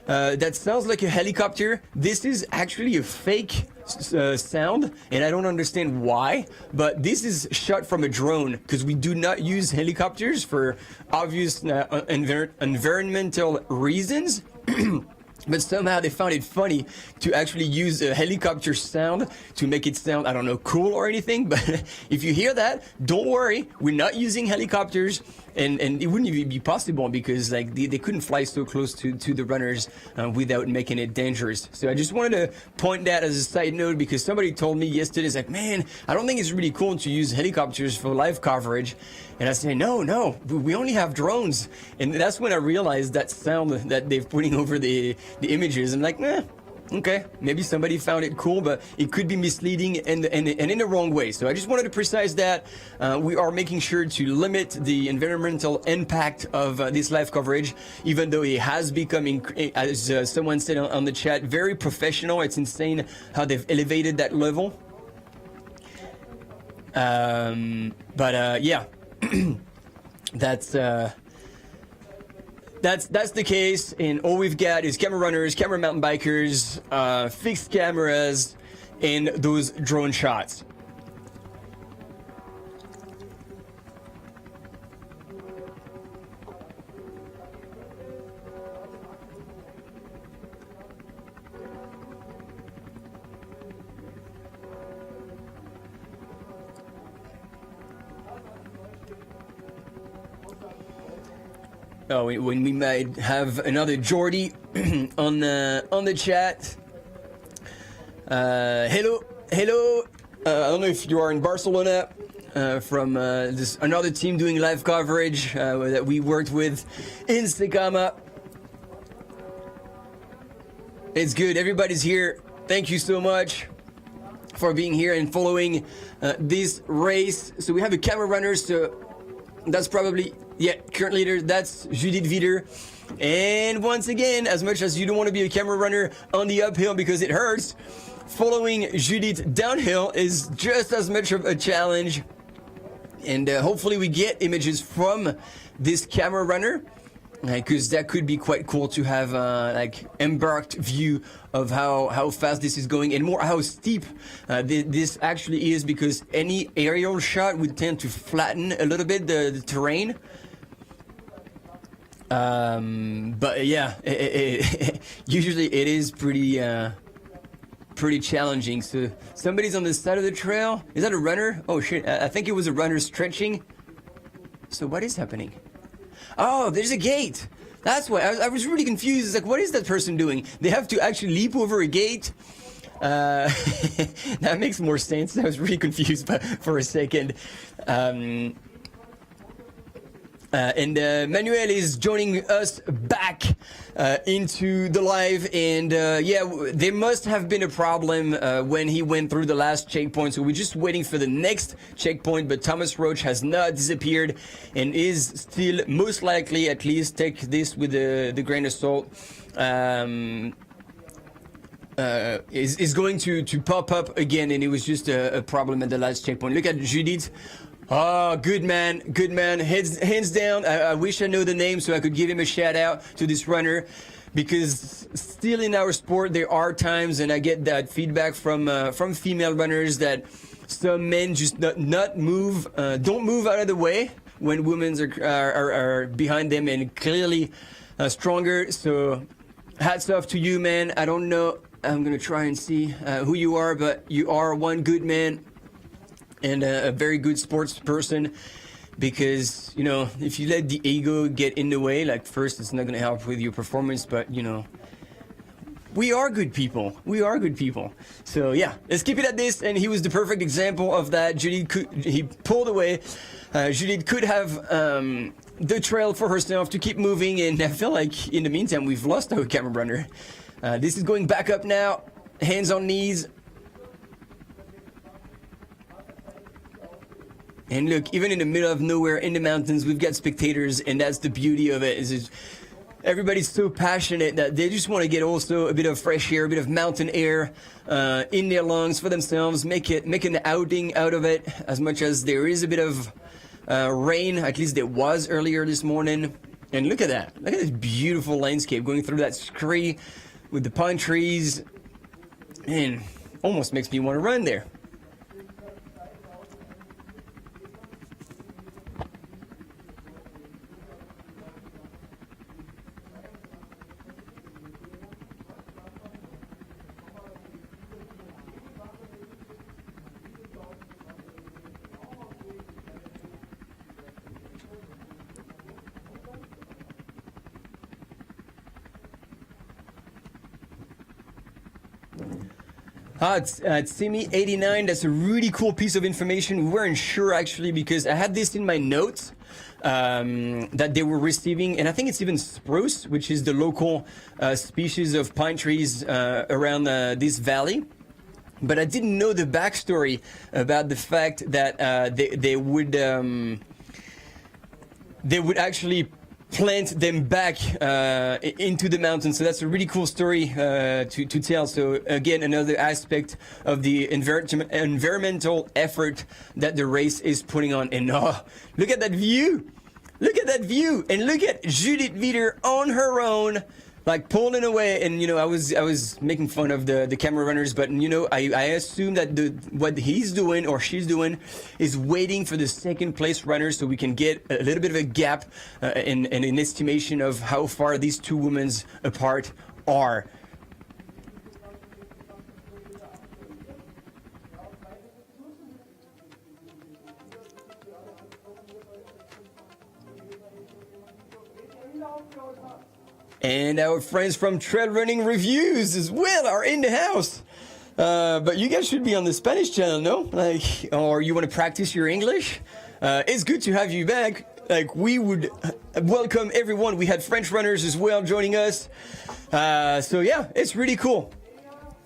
that sounds like a helicopter. This is actually a fake sound, and I don't understand why, but this is shot from a drone, because we do not use helicopters for obvious environmental reasons. But somehow they found it funny to actually use a helicopter sound to make it sound, I don't know, cool or anything. But if you hear that, don't worry, we're not using helicopters, and it wouldn't even be possible, because like they couldn't fly so close to the runners without making it dangerous. So I just wanted to point that as a side note, because somebody told me yesterday, it's like, man, I don't think it's really cool to use helicopters for live coverage. And I say, no, we only have drones. And that's when I realized that sound that they're putting over the images. I'm like, okay, maybe somebody found it cool, but it could be misleading and in the wrong way. So I just wanted to precise that. We are making sure to limit the environmental impact of this live coverage, even though it has become, as someone said on the chat, very professional. It's insane how they've elevated that level. Yeah. That's the case, and all we've got is camera runners, camera mountain bikers, fixed cameras, and those drone shots. Oh, when we might have another Jordy on the chat. Hello. I don't know if you are in Barcelona from this another team doing live coverage that we worked with in Secama. It's good. Everybody's here. Thank you so much for being here and following this race. So we have a camera runner. So that's probably. Yeah, current leader, that's Judith Wider. And once again, as much as you don't want to be a camera runner on the uphill because it hurts, following Judith downhill is just as much of a challenge. And hopefully we get images from this camera runner, because that could be quite cool to have like embarked view of how fast this is going, and more how steep this actually is, because any aerial shot would tend to flatten a little bit the terrain. But yeah, usually it is pretty pretty challenging. So somebody's on the side of the trail. Is that a runner? Oh shit, I think it was a runner stretching. So what is happening? Oh, there's a gate. That's why I was really confused. It's like, what is that person doing? They have to actually leap over a gate. That makes more sense. I was really confused for a second. And Manuel is joining us back into the live, and yeah, there must have been a problem when he went through the last checkpoint, so we're just waiting for the next checkpoint. But Thomas Roach has not disappeared and is still, most likely, at least take this with the grain of salt, is going to pop up again, and it was just a problem at the last checkpoint. Look at Judith. Oh, good man, hands down. I wish I knew the name so I could give him a shout out to this runner, because still in our sport there are times, and I get that feedback from female runners, that some men just not move, don't move out of the way when women are behind them and clearly stronger. So hats off to you, man. I don't know. I'm gonna try and see who you are, but you are one good man. And a very good sports person, because, you know, if you let the ego get in the way, like, first, it's not going to help with your performance, but, you know, we are good people. So, yeah, let's keep it at this. And he was the perfect example of that. He pulled away. Judith could have the trail for herself to keep moving, and I feel like, in the meantime, we've lost our camera runner. This is going back up now. Hands on knees. And look, even in the middle of nowhere, in the mountains, we've got spectators, and that's the beauty of it. Is everybody's so passionate that they just want to get also a bit of fresh air, a bit of mountain air in their lungs for themselves, make an outing out of it, as much as there is a bit of rain, at least there was earlier this morning. And look at that. Look at this beautiful landscape going through that scree with the pine trees, and almost makes me want to run there. It's Simi89. That's a really cool piece of information. We weren't sure, actually, because I had this in my notes that they were receiving, and I think it's even spruce, which is the local species of pine trees around this valley. But I didn't know the backstory about the fact that they would actually plant them back into the mountains. So that's a really cool story to tell. So again, another aspect of the environmental effort that the race is putting on. And look at that view! Look at that view! And look at Judith Wieder on her own, like pulling away. And, you know, I was making fun of the camera runners, but, you know, I assume that what he's doing or she's doing is waiting for the second place runner, so we can get a little bit of a gap and an estimation of how far these two women apart are. And our friends from Trail Running Reviews as well are in the house. But you guys should be on the Spanish channel, no? Like, or you want to practice your English? It's good to have you back. Like, we would welcome everyone. We had French runners as well joining us. So yeah, it's really cool.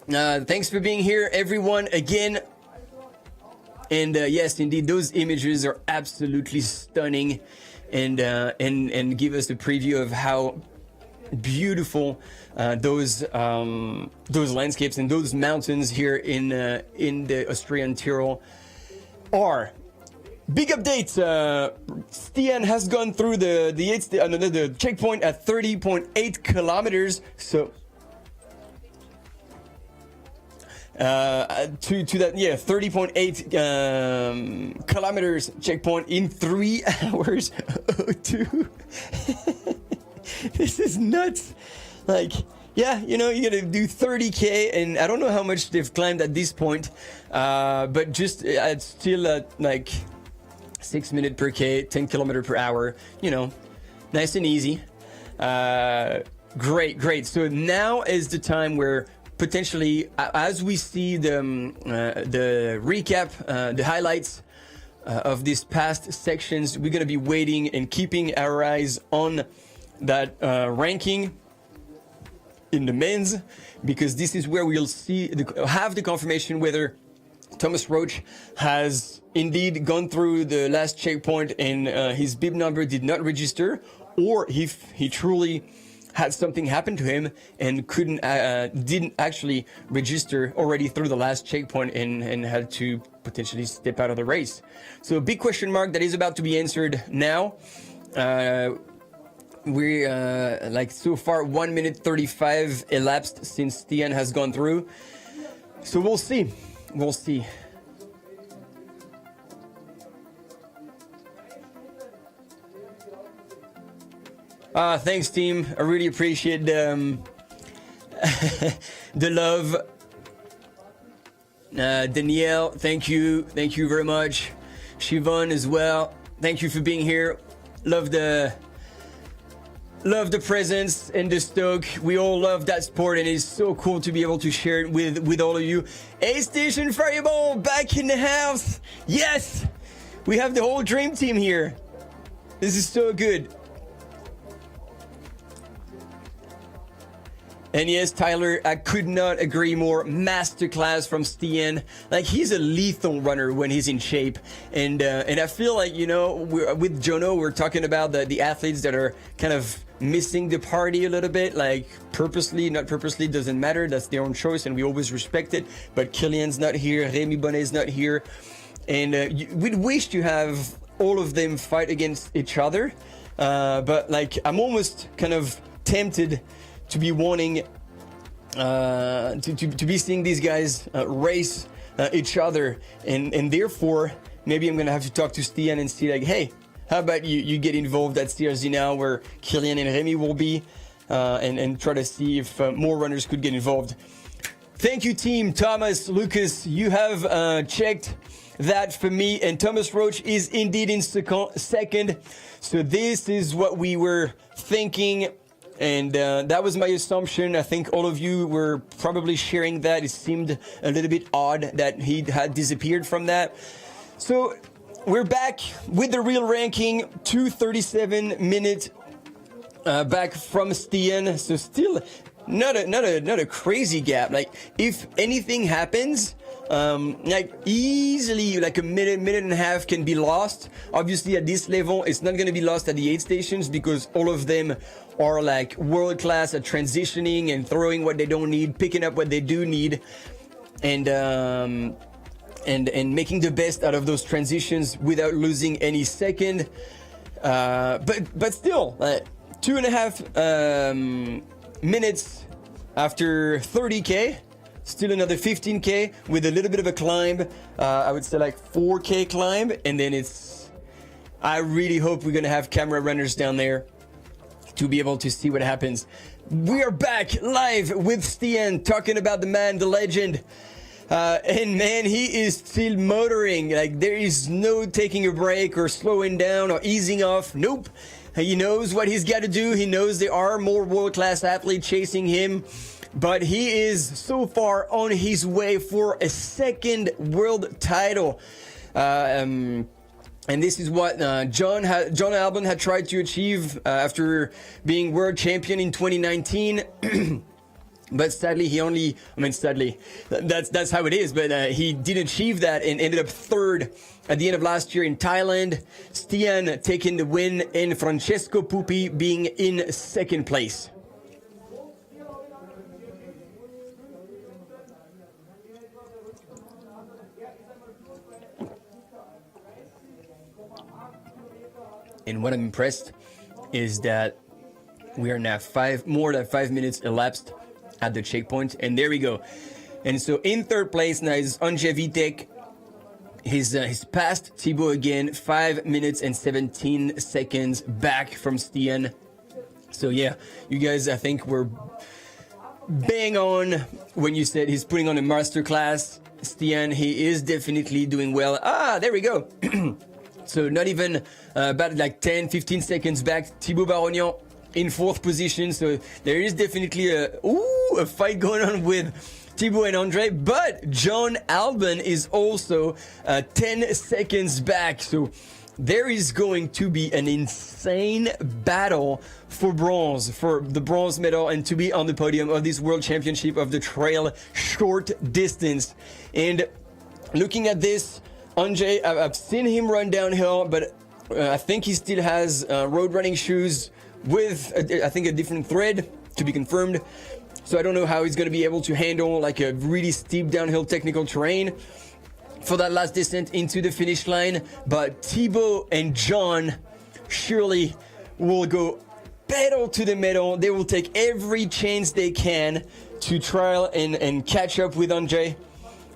Thanks for being here, everyone, again. And yes, indeed, those images are absolutely stunning, and give us a preview of how beautiful those landscapes and those mountains here in the Austrian Tyrol are. Big update. Stian has gone through the checkpoint at 30.8 kilometers. So to that, yeah, 30.8 kilometers checkpoint in 3 hours 02. This is nuts. Like, yeah, you know, you gotta do 30K, and I don't know how much they've climbed at this point, but just it's still at like 6 minutes per K, 10 kilometers per hour, you know, nice and easy. Great. So now is the time where potentially, as we see the recap, the highlights of these past sections, we're gonna be waiting and keeping our eyes on that ranking in the men's, because this is where we'll have the confirmation whether Thomas Roach has indeed gone through the last checkpoint and his bib number did not register, or if he truly had something happen to him and didn't actually register already through the last checkpoint and had to potentially step out of the race. So a big question mark that is about to be answered now. We're like so far 1 minute 35 elapsed since Stian has gone through. So we'll see. Thanks, team. I really appreciate the love. Danielle, thank you very much. Siobhan as well. Thank you for being here. Love the presence and the stoke. We all love that sport, and it's so cool to be able to share it with all of you. A-Station Fireball back in the house. Yes, we have the whole dream team here. This is so good. And yes, Tyler, I could not agree more. Masterclass from Stian. Like, he's a lethal runner when he's in shape. And I feel like, you know, with Jono, we're talking about the athletes that are kind of missing the party a little bit. Like, purposely, not purposely, doesn't matter. That's their own choice, and we always respect it. But Kylian's not here. Rémi Bonnet's not here. And we'd wish to have all of them fight against each other. But, like, I'm almost kind of tempted to be wanting to be seeing these guys race each other, and therefore maybe I'm gonna have to talk to Stian and see, like, hey, how about you get involved at CRZ now, where Kylian and Rémi will be, and try to see if more runners could get involved. Thank you, team. Thomas, Lucas, you have checked that for me, and Thomas Roach is indeed in second. So this is what we were thinking. And that was my assumption. I think all of you were probably sharing that. It seemed a little bit odd that he had disappeared from that. So we're back with the real ranking, 2:37 minutes back from Stian. So still not a crazy gap. Like, if anything happens, like easily like a minute and a half can be lost. Obviously at this level, it's not going to be lost at the aid stations, because all of them are like world class at transitioning and throwing what they don't need, picking up what they do need, and making the best out of those transitions without losing any second. But still, 2.5 minutes after 30K. Still another 15K with a little bit of a climb. I would say like 4K climb, and then I really hope we're gonna have camera runners down there to be able to see what happens. We are back live with Stian, talking about the man, the legend. And man, he is still motoring. Like, there is no taking a break or slowing down or easing off. Nope. He knows what he's got to do. He knows there are more world-class athletes chasing him. But he is so far on his way for a second world title. And this is what John Albon had tried to achieve after being world champion in 2019. But sadly, that's how it is. But he didn't achieve that and ended up third at the end of last year in Thailand. Stian taking the win, and Francesco Pupi being in second place. And what I'm impressed is that we are now more than 5 minutes elapsed at the checkpoint, and there we go. And so in third place now is Andrzej Witek. He's passed Thibaut again, 5 minutes and 17 seconds back from Stian. So yeah, you guys, I think we're bang on when you said he's putting on a masterclass. Stian, he is definitely doing well. There we go. So not even about like 10, 15 seconds back. Thibaut Barognan in 4th position. So there is definitely a fight going on with Thibaut and Andre. But John Albon is also 10 seconds back. So there is going to be an insane battle for the bronze medal, and to be on the podium of this World Championship of the trail short distance. And looking at this, Andre, I've seen him run downhill, but I think he still has road running shoes with, I think, a different thread, to be confirmed. So I don't know how he's going to be able to handle like a really steep downhill technical terrain for that last descent into the finish line. But Thibaut and John surely will go pedal to the metal. They will take every chance they can to try and catch up with Andre.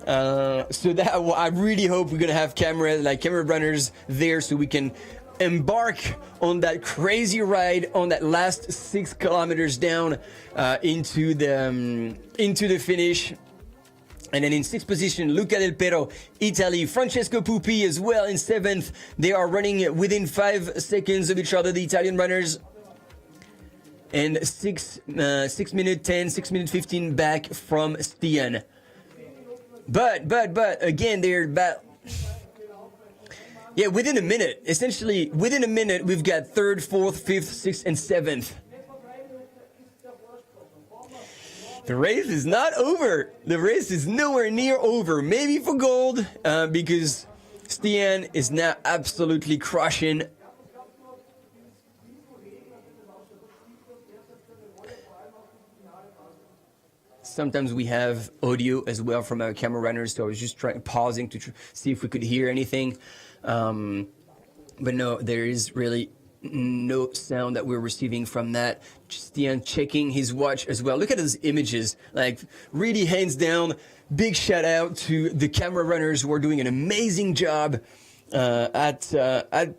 So that I really hope we're gonna have camera runners there, so we can embark on that crazy ride on that last 6 kilometers down into the finish. And then in 6th position, Luca Del Pero, Italy. Francesco Pupi as well in 7th. They are running within 5 seconds of each other, the Italian runners. And 6 minute 10, 6 minute 15 back from Stian. But again, they're about, within a minute. Essentially, within a minute, we've got 3rd, 4th, 5th, 6th, and 7th. The race is not over. The race is nowhere near over. Maybe for gold, because Stian is now absolutely crushing. Sometimes we have audio as well from our camera runners, so I was just pausing to see if we could hear anything. But no, there is really no sound that we're receiving from that. Stian checking his watch as well. Look at those images, like really hands down, big shout out to the camera runners who are doing an amazing job at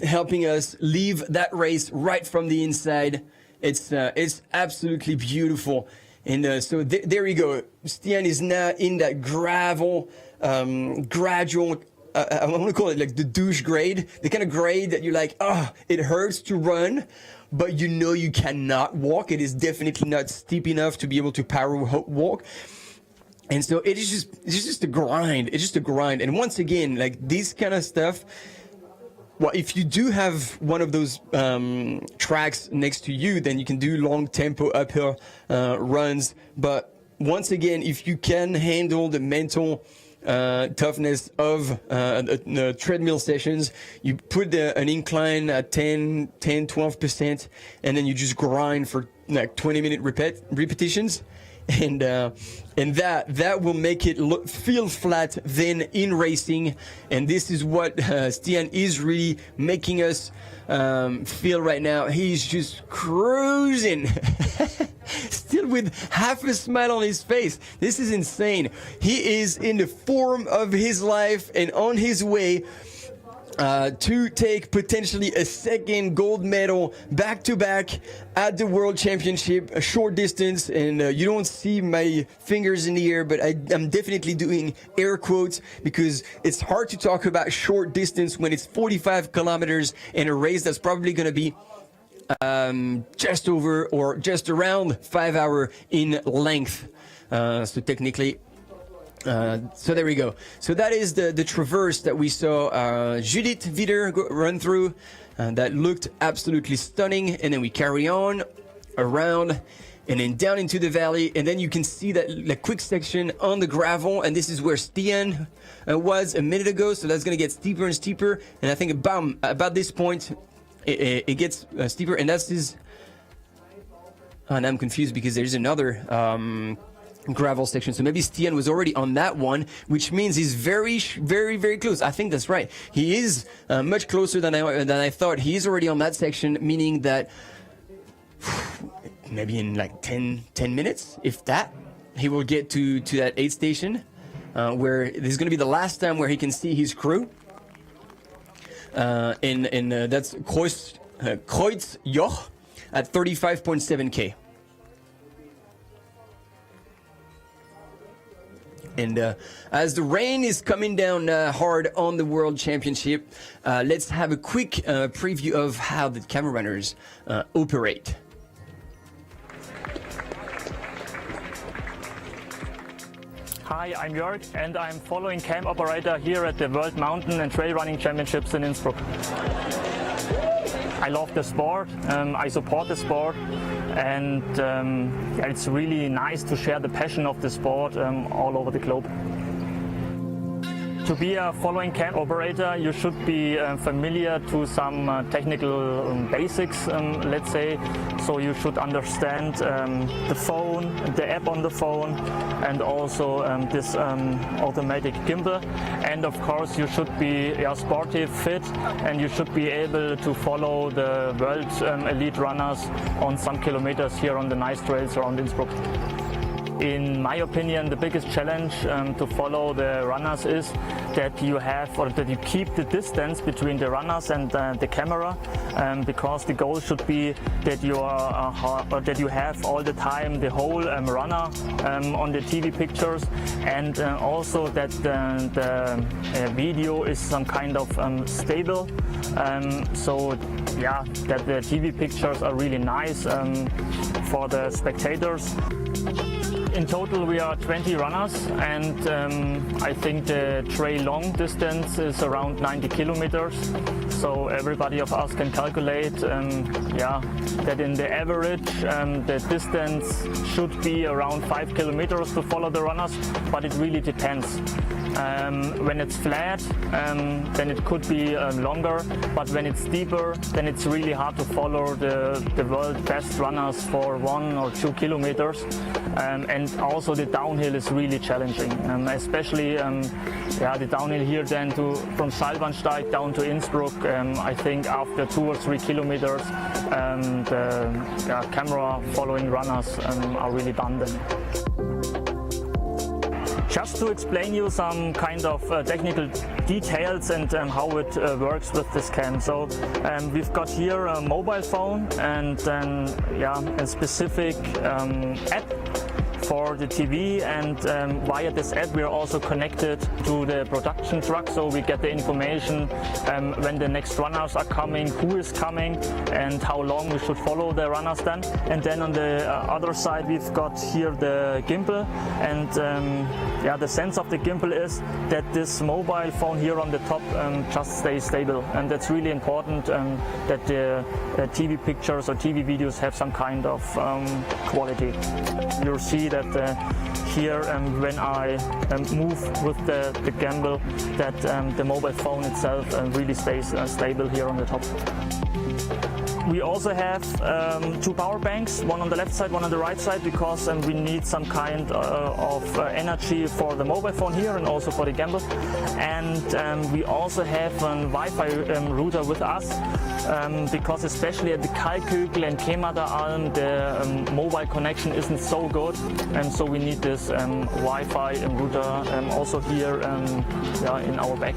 helping us leave that race right from the inside. It's absolutely beautiful. And so there you go. Stian is now in that gradual, I want to call it like the douche grade, the kind of grade that you're like, it hurts to run, but you know you cannot walk. It is definitely not steep enough to be able to power walk. And so it's just a grind. It's just a grind. And once again, like this kind of stuff, well, if you do have one of those tracks next to you, then you can do long tempo uphill runs. But once again, if you can handle the mental toughness of treadmill sessions, you put an incline at 10-12%, and then you just grind for like 20-minute repetitions. And that will make it feel flat then in racing. And this is what Stian is really making us feel right now. He's just cruising, still with half a smile on his face. This is insane. He is in the form of his life and on his way to take potentially a 2nd gold medal back-to-back at the World Championship, a short distance. And you don't see my fingers in the air, but I'm definitely doing air quotes, because it's hard to talk about short distance when it's 45 kilometers and a race that's probably going to be just over or just around 5 hours in length. So technically, so there we go. So that is the traverse that we saw Judith Vider run through. That looked absolutely stunning. And then we carry on around and then down into the valley. And then you can see that quick section on the gravel. And this is where Stian was a minute ago. So that's going to get steeper and steeper. And I think about this point, it gets steeper. And that's his... and I'm confused because there's another... gravel section. So maybe Stian was already on that one, which means he's very, very, very close. I think that's right. He is much closer than I thought. He is already on that section, meaning that maybe in like 10 minutes, if that, he will get to that aid station where this is going to be the last time where he can see his crew. And that's Kreuzjoch at 35.7K. And as the rain is coming down hard on the World Championship, let's have a quick preview of how the camera runners operate. Hi, I'm Jörg and I'm following cam operator here at the World Mountain and Trail Running Championships in Innsbruck. I love the sport, I support the sport, and it's really nice to share the passion of the sport all over the globe. To be a following cam operator, you should be familiar to some technical basics, let's say. So you should understand the phone, the app on the phone, and also this automatic gimbal. And of course, you should be sportive, fit, and you should be able to follow the world elite runners on some kilometers here on the nice trails around Innsbruck. In my opinion, the biggest challenge to follow the runners is that you have, or that you keep the distance between the runners and the camera, because the goal should be that you are, or that you have all the time the whole runner on the TV pictures, and also that the video is some kind of stable. So yeah, that the TV pictures are really nice for the spectators. In total, we are 20 runners, and I think the trail long distance is around 90 kilometers. So everybody of us can calculate, that in the average, the distance should be around 5 kilometers to follow the runners, but it really depends. When it's flat, then it could be longer, but when it's steeper, then it's really hard to follow the world best runners for 1 or 2 kilometers. And also the downhill is really challenging, especially the downhill here then from Seilbahnsteig down to Innsbruck. I think after 2 or 3 kilometers, the camera following runners are really done then. Just to explain you some kind of technical details and how it works with this cam. So we've got here a mobile phone and then a specific app for the TV, and via this app we are also connected to the production truck, so we get the information when the next runners are coming, who is coming, and how long we should follow the runners then. And then on the other side we've got here the gimbal, and the sense of the gimbal is that this mobile phone here on the top just stays stable, and that's really important, that the TV pictures or TV videos have some kind of quality. You'll see that here when I move with the gimbal, that the mobile phone itself really stays stable here on the top. We also have 2 power banks, one on the left side, one on the right side, because we need some kind of energy for the mobile phone here and also for the gimbal. And we also have a Wi-Fi router with us, because especially at the Kalkhögel and Kemadaalm the mobile connection isn't so good, and so we need this Wi-Fi router also here in our bag.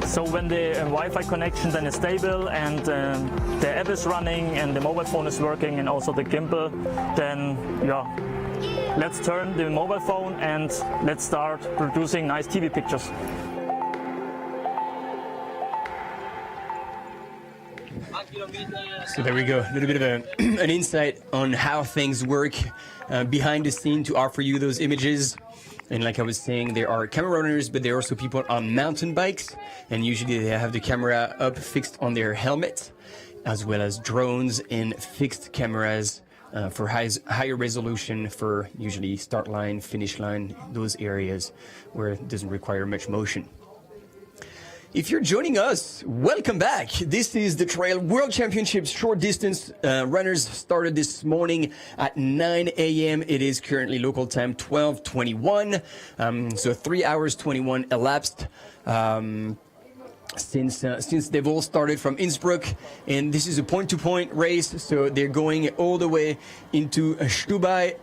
So when the Wi-Fi connection then is stable and the app is running and the mobile phone is working and also the gimbal, then let's turn the mobile phone and let's start producing nice TV pictures. So there we go, a little bit of an insight on how things work behind the scene to offer you those images. And like I was saying, there are camera runners, but there are also people on mountain bikes, and usually they have the camera up fixed on their helmet, as well as drones and fixed cameras for higher resolution for usually start line, finish line, those areas where it doesn't require much motion. If you're joining us, welcome back. This is the Trail World Championships short distance runners started this morning at 9 a.m. It is currently local time 12:21. So 3 hours 21 elapsed since they've all started from Innsbruck, and this is a point-to-point race. So they're going all the way into Stubai,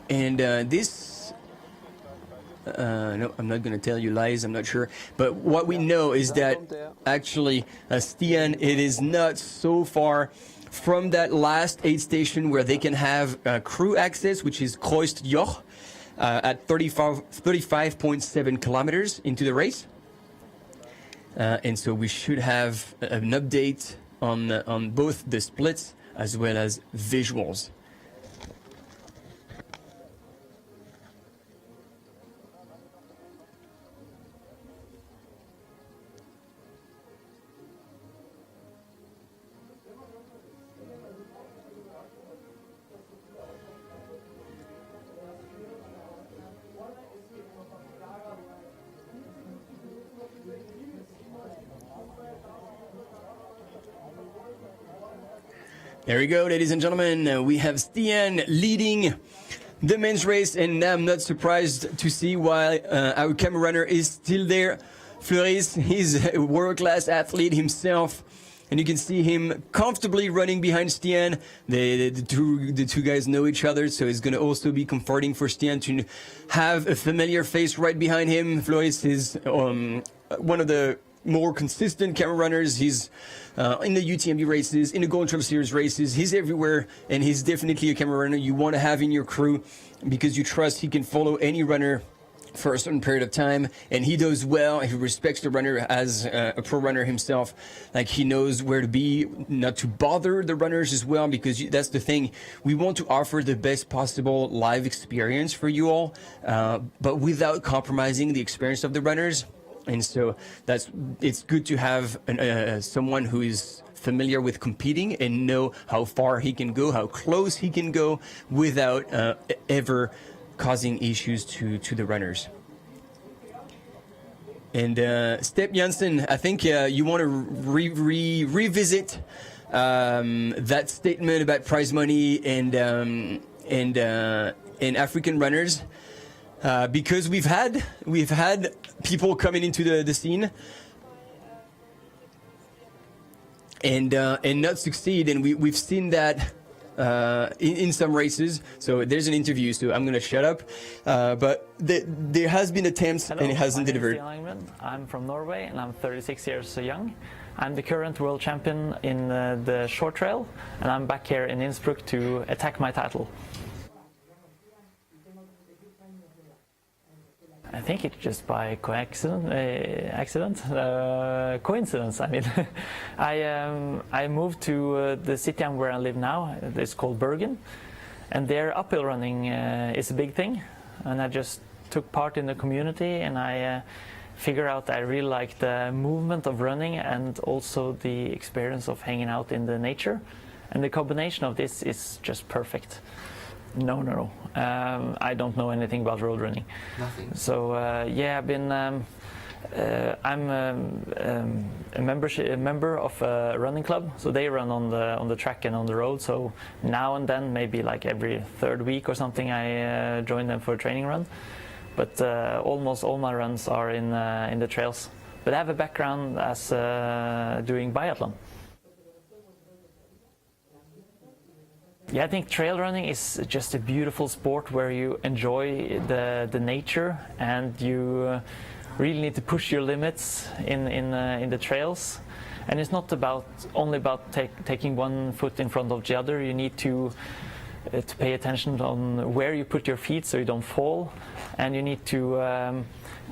and this. No, I'm not going to tell you lies, I'm not sure. But what we know is that actually, Stian, it is not so far from that last aid station where they can have crew access, which is Kreuz Joch, at 35.7 kilometers into the race. And so we should have an update on both the splits as well as visuals. There we go, ladies and gentlemen. We have Stian leading the men's race, and I'm not surprised to see why our camera runner is still there. Floris, he's a world-class athlete himself, and you can see him comfortably running behind Stian. The two guys know each other, so it's going to also be comforting for Stian to have a familiar face right behind him. Floris is one of the more consistent camera runners. He's in the UTMB races, in the Golden Trail Series races. He's everywhere, and he's definitely a camera runner you want to have in your crew because you trust he can follow any runner for a certain period of time, and he does well. He respects the runner as a pro runner himself. Like, he knows where to be, not to bother the runners as well, because that's the thing. We want to offer the best possible live experience for you all, but without compromising the experience of the runners. And so it's good to have someone who is familiar with competing and know how far he can go, how close he can go without ever causing issues to the runners. And Step Janssen, I think you want to revisit that statement about prize money and African runners. Because we've had people coming into the scene and not succeed, and we've seen that in some races. So there's an interview, so I'm going to shut up. But there has been attempts. Hello, and it hasn't my name is delivered. Stian. I'm from Norway, and I'm 36 years young. I'm the current world champion in the short trail, and I'm back here in Innsbruck to attack my title. I think it's just by coincidence. I mean, I moved to the city where I live now. It's called Bergen, and their uphill running is a big thing. And I just took part in the community, and I figured out I really like the movement of running and also the experience of hanging out in the nature. And the combination of this is just perfect. No. I don't know anything about road running. Nothing. So yeah, I've been. I'm a member of a running club. So they run on the track and on the road. So now and then, maybe like every third week or something, I join them for a training run. But almost all my runs are in the trails. But I have a background as doing biathlon. Yeah, I think trail running is just a beautiful sport where you enjoy the nature, and you really need to push your limits in the trails. And it's not only about taking one foot in front of the other. You need to pay attention on where you put your feet so you don't fall, and you need to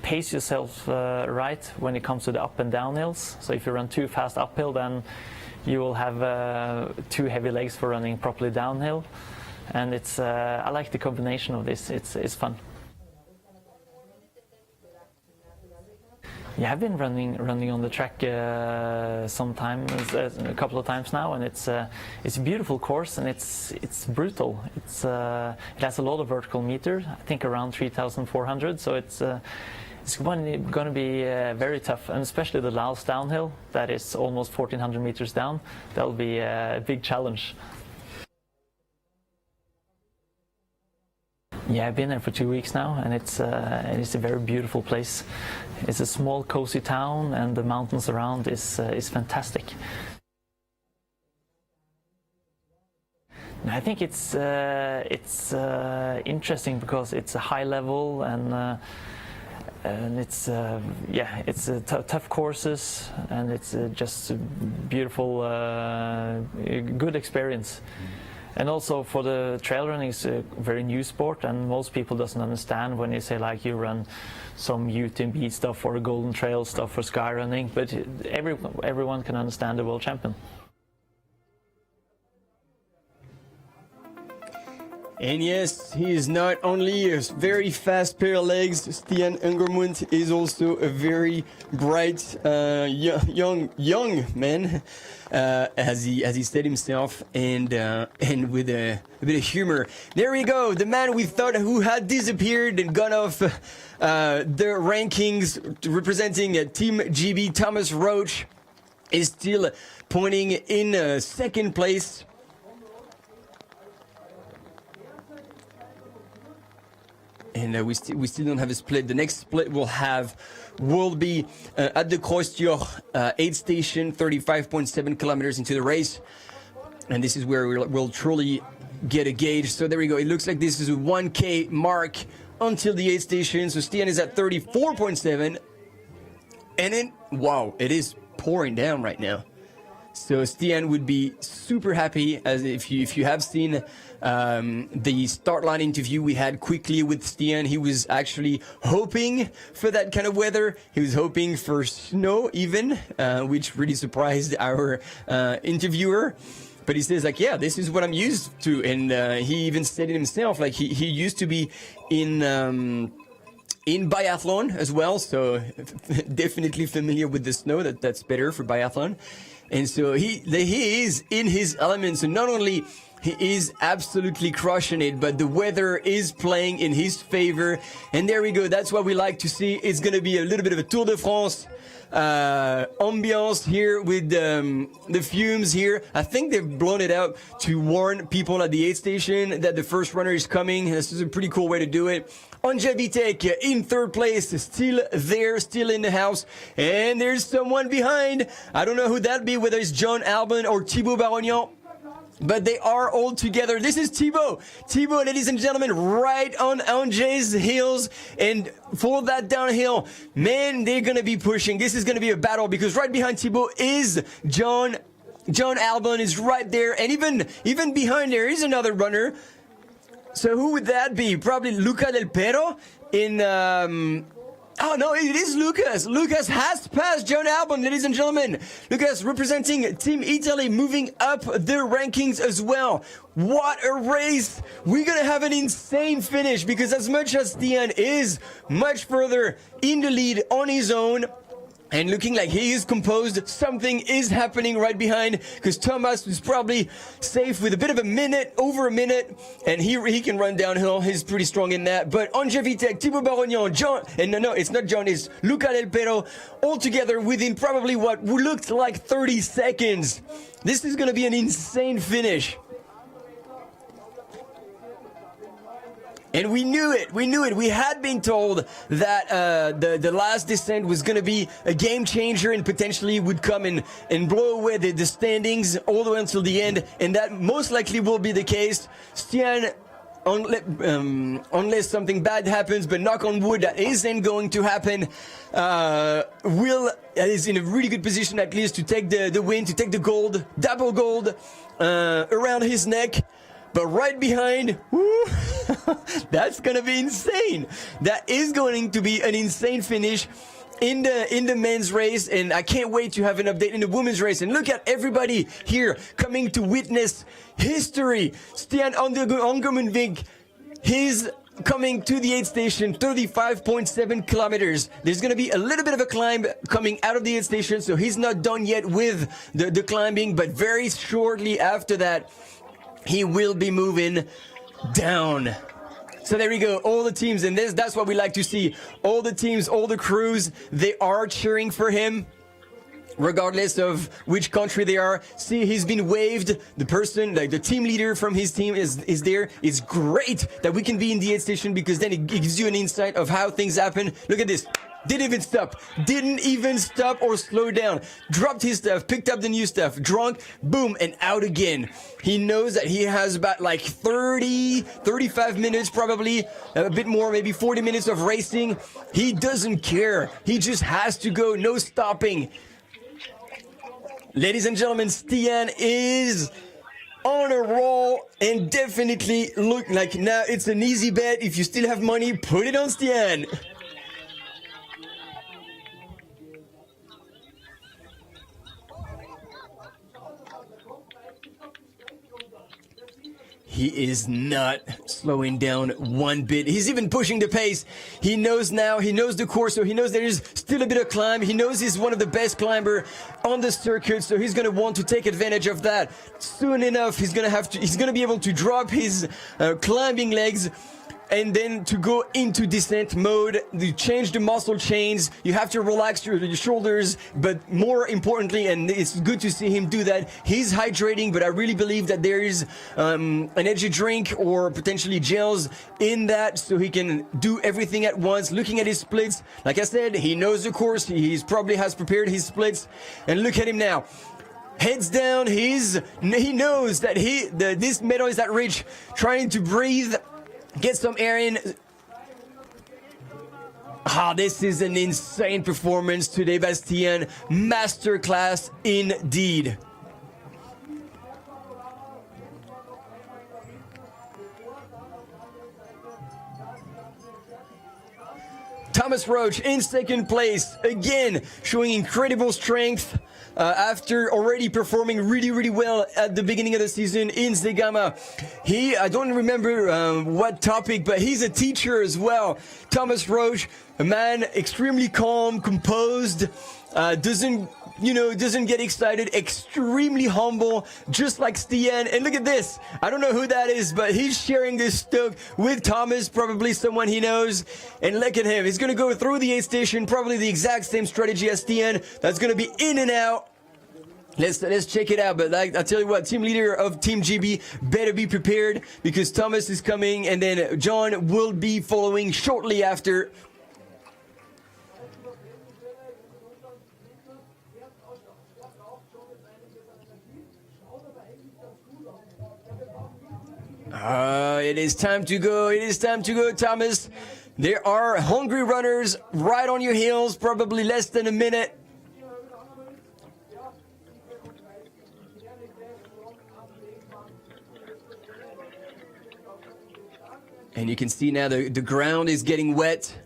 pace yourself right when it comes to the up and down hills. So if you run too fast uphill, then you will have too heavy legs for running properly downhill, and it's I like the combination of this. It's fun. Yeah, I've been running on the track sometimes, a couple of times now, and it's a beautiful course, and it's brutal. It has a lot of vertical meters, I think around 3,400. So it's going to be very tough, and especially the last downhill, that is almost 1,400 meters down. That'll be a big challenge. Yeah, I've been there for 2 weeks now, and it's a very beautiful place. It's a small, cozy town, and the mountains around is fantastic. I think it's interesting because it's a high level, and and it's tough courses, and it's just a beautiful, good experience. And also for the trail running, it's a very new sport, and most people doesn't understand when you say like you run some UTMB stuff or Golden Trail stuff for sky running, but everyone can understand the world champion. And yes, he is not only a very fast pair of legs, Stian Ungermunt is also a very bright young man, as he said himself, and with a bit of humor. There we go, the man we thought who had disappeared and gone off the rankings, representing Team GB, Thomas Roach, is still pointing in second place. And we still don't have a split. The next split will be at the Kreuztür aid station, 35.7 kilometers into the race. And this is where we'll truly get a gauge. So there we go. It looks like this is a 1K mark until the aid station. So Stian is at 34.7. And then, wow, it is pouring down right now. So Stian would be super happy, as if you have seen the start line interview we had quickly with Stian. He was actually hoping for that kind of weather. He was hoping for snow even, which really surprised our interviewer. But he says like, yeah, this is what I'm used to. And he even said it himself, like he used to be in biathlon as well. So definitely familiar with the snow. That's better for biathlon. And so he is in his element. So not only he is absolutely crushing it, but the weather is playing in his favor. And there we go. That's what we like to see. It's going to be a little bit of a Tour de France ambiance here with the fumes here. I think they've blown it out to warn people at the aid station that the first runner is coming. This is a pretty cool way to do it. Anja Vitek in third place, still there, still in the house. And there's someone behind. I don't know who that'd be, whether it's John Albon or Thibaut Barognan. But they are all together. This is Thibaut. Thibaut, ladies and gentlemen, right on Ange's heels. And for that downhill, man, they're going to be pushing. This is going to be a battle, because right behind Thibaut is John Albon is right there. And even behind there is another runner. So who would that be? Probably Luca Del Pero in... Oh, no, it is Lucas. Lucas has passed John Albon, ladies and gentlemen. Lucas representing Team Italy, moving up the rankings as well. What a race. We're going to have an insane finish, because as much as Stian is much further in the lead on his own, and looking like he is composed, something is happening right behind, because Thomas is probably safe with a bit of over a minute, and he can run downhill. He's pretty strong in that. But Anja Vitek, Thibaut Barognan, John, and no, it's not John, it's Luca Del Pero, all together within probably what looked like 30 seconds. This is going to be an insane finish. And we knew it. We had been told that the last descent was going to be a game changer and potentially would come and blow away the standings all the way until the end. And that most likely will be the case. Stian, unless something bad happens, but knock on wood, that isn't going to happen, is in a really good position at least to take the win, to take the gold, double gold around his neck. But right behind, woo, that's going to be insane. That is going to be an insane finish in the men's race. And I can't wait to have an update in the women's race. And look at everybody here coming to witness history. Stian Ungermunt, he's coming to the aid station, 35.7 kilometers. There's going to be a little bit of a climb coming out of the aid station. So he's not done yet with the climbing. But very shortly after that, he will be moving down. So there we go, all the teams, and that's what we like to see. All the teams, all the crews, they are cheering for him, regardless of which country they are. See, he's been waved. The person, like the team leader from his team is there. It's great that we can be in the aid station, because then it gives you an insight of how things happen. Look at this. Didn't even stop or slow down. Dropped his stuff, picked up the new stuff, drunk, boom, and out again. He knows that he has about like 35 minutes probably, a bit more, maybe 40 minutes of racing. He doesn't care. He just has to go, no stopping. Ladies and gentlemen, Stian is on a roll and definitely look like now it's an easy bet. If you still have money, put it on Stian. He is not slowing down one bit. He's even pushing the pace. He knows now, he knows the course, so he knows there is still a bit of climb. He knows he's one of the best climber on the circuit, so he's going to want to take advantage of that. Soon enough, he's going to be able to drop his climbing legs and then to go into descent mode. You change the muscle chains, you have to relax your shoulders, but more importantly, and it's good to see him do that, he's hydrating, but I really believe that there is an energy drink or potentially gels in that, so he can do everything at once. Looking at his splits, like I said, he knows the course, he probably has prepared his splits, and look at him now. Heads down, he knows that this medal is at reach, trying to breathe, get some air in. This is an insane performance today, Bastien. Masterclass indeed. Thomas Roach in second place, again showing incredible strength. After already performing really well at the beginning of the season in Zegama. I don't remember what topic, but he's a teacher as well. Thomas Roche, a man extremely calm, composed, doesn't get excited, extremely humble, just like Stian. And look at this. I don't know who that is, but he's sharing this stuff with Thomas, probably someone he knows. And look at him. He's going to go through the aid station, probably the exact same strategy as Stian. That's going to be in and out. Let's check it out. But I tell you what, team leader of Team GB better be prepared, because Thomas is coming and then John will be following shortly after. It is time to go. It is time to go, Thomas. There are hungry runners right on your heels, probably less than a minute. And you can see now the ground is getting wet,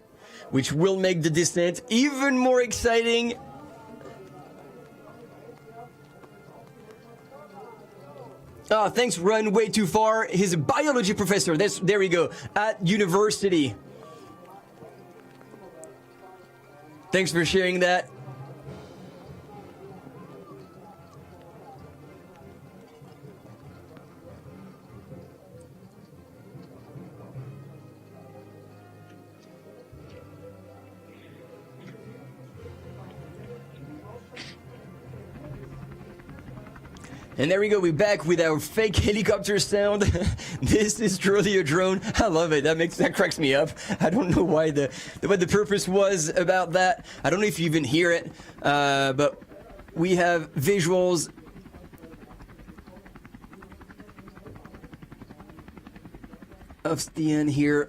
which will make the descent even more exciting. Thanks, run way too far. He's a biology professor. There we go, at university. Thanks for sharing that. And there we go, we're back with our fake helicopter sound. This is truly a drone. I love it. That cracks me up. I don't know why what the purpose was about that. I don't know if you even hear it, but we have visuals. Of Stian here.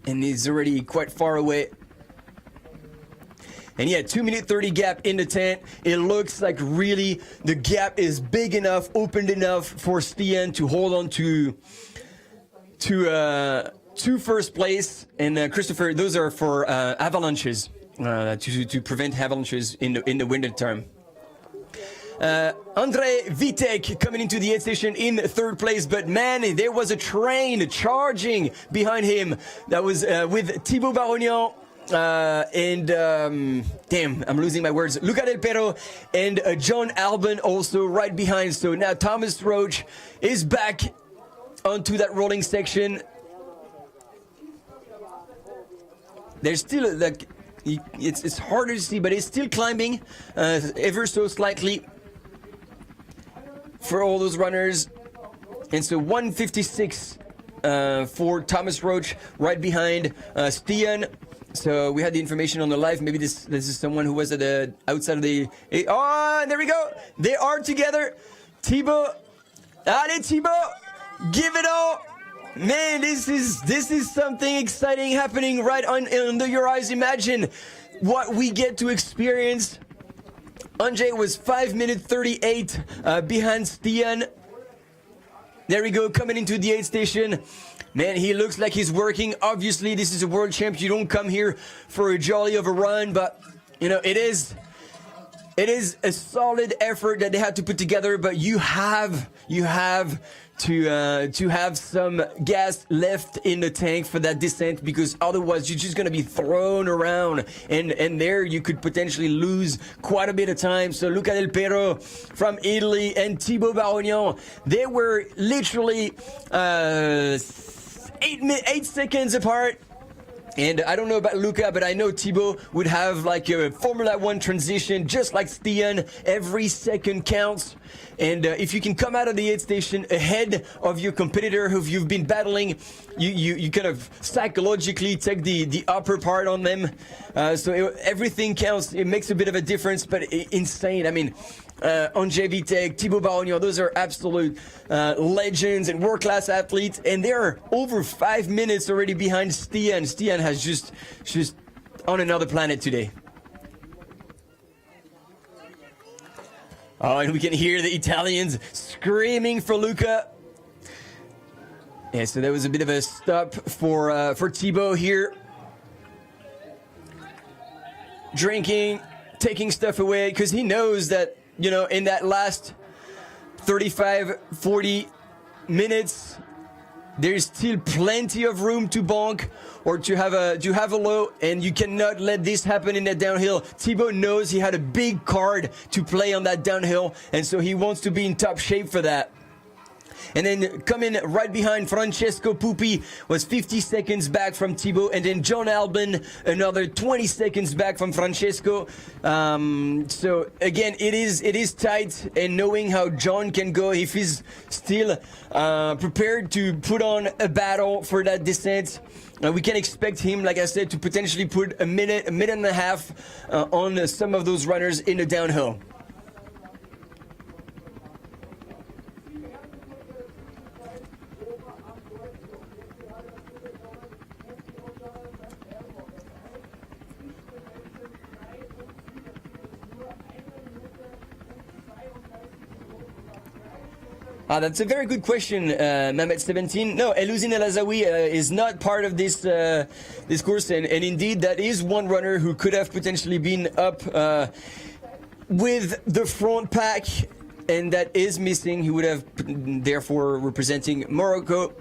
And he's already quite far away. And yeah, 2-minute 30 gap in the tent. It looks like really the gap is big enough, opened enough for Stian to hold on to first place. And Christopher, those are for avalanches, to prevent avalanches in the winter time. Andre Vitek coming into the aid station in third place, but man, there was a train charging behind him. That was with Thibaut Barognan. Damn, I'm losing my words. Luca Del Pero and John Albon also right behind. So now Thomas Roach is back onto that rolling section. There's still like it's harder to see, but it's still climbing ever so slightly for all those runners. And so 1:56 for Thomas Roach, right behind Stian. So we had the information on the live. Maybe this is someone who was at the outside of the. Oh, there we go. They are together. Thibaut. Allez, Thibaut. Give it all. Man, this is something exciting happening right under your eyes. Imagine what we get to experience. Andrzej was 5 minutes 38 behind Stian. There we go, coming into the aid station. Man, he looks like he's working. Obviously, this is a world champ. You don't come here for a jolly of a run, but you know it is a solid effort that they had to put together. But you have to have some gas left in the tank for that descent, because otherwise you're just going to be thrown around, and there you could potentially lose quite a bit of time. So Luca Del Pero from Italy and Thibaut Barognan, they were literally 8 seconds apart. And I don't know about Luca, but I know Thibaut would have like a Formula 1 transition, just like Stian. Every second counts. And if you can come out of the aid station ahead of your competitor who you've been battling, you kind of psychologically take the upper part on them. So everything counts. It makes a bit of a difference, but insane. I mean, Andrzej Witek, Thibaut Barognan, those are absolute legends and world-class athletes, and they're over 5 minutes already behind Stian. Stian has just on another planet today. Oh, and we can hear the Italians screaming for Luca. Yeah, so that was a bit of a stop for Thibaut here. Drinking, taking stuff away, because he knows that, you know, in that last 35, 40 minutes, there's still plenty of room to bonk or to have a low, and you cannot let this happen in that downhill. Thibaut knows he had a big card to play on that downhill, and so he wants to be in top shape for that. And then coming right behind, Francesco Pupi was 50 seconds back from Thibaut, and then John Albin another 20 seconds back from Francesco. So again, it is tight, and knowing how John can go, if he's still prepared to put on a battle for that descent, we can expect him, like I said, to potentially put a minute and a half on some of those runners in the downhill. That's a very good question, Mehmet17. No, Elouzine El Azawi is not part of this course, and indeed that is one runner who could have potentially been up with the front pack, and that is missing. He would have therefore representing Morocco.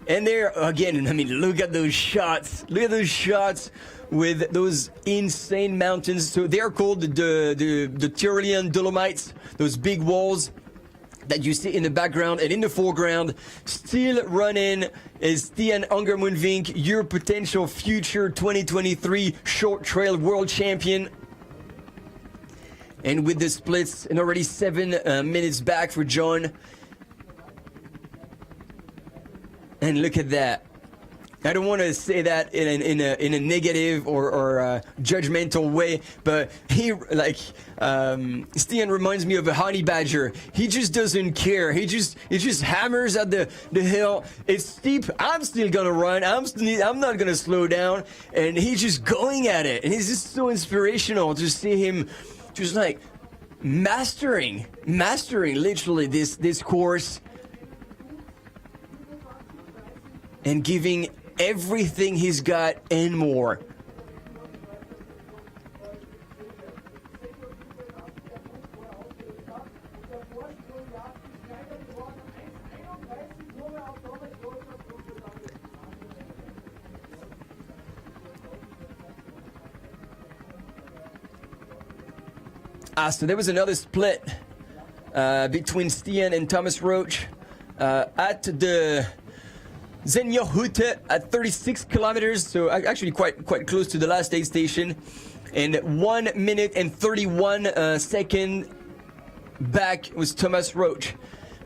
And there again, I mean, look at those shots. Look at those shots with those insane mountains. So they are called the Tyrolean Dolomites, those big walls that you see in the background, and in the foreground, still running is Stian Angermundvink, your potential future 2023 short trail world champion. And with the splits, and already 7 minutes back for John. And look at that. I don't want to say that in a negative or judgmental way, but he Stian reminds me of a honey badger. He just doesn't care. He just hammers at the hill. It's steep. I'm still gonna run. I'm not gonna slow down. And he's just going at it. And it's just so inspirational to see him just like mastering literally this course and giving everything he's got and more. So there was another split between Stian and Thomas Roach at the Zenjohute at 36 kilometers, so actually quite close to the last aid station, and 1 minute and 31 second back was Thomas Roach.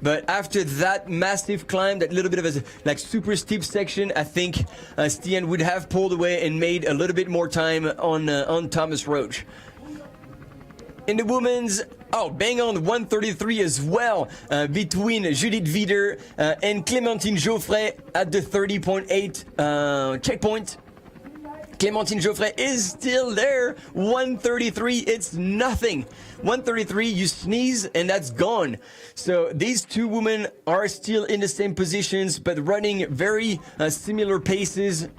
But after that massive climb, that little bit of a like super steep section, I think Stian would have pulled away and made a little bit more time on Thomas Roach. In the women's, bang on 133 as well, between Judith Wieder and Clementine Geoffray at the 30.8 checkpoint. Clementine Geoffray is still there. 133, it's nothing. 133, you sneeze and that's gone. So these two women are still in the same positions, but running very similar paces.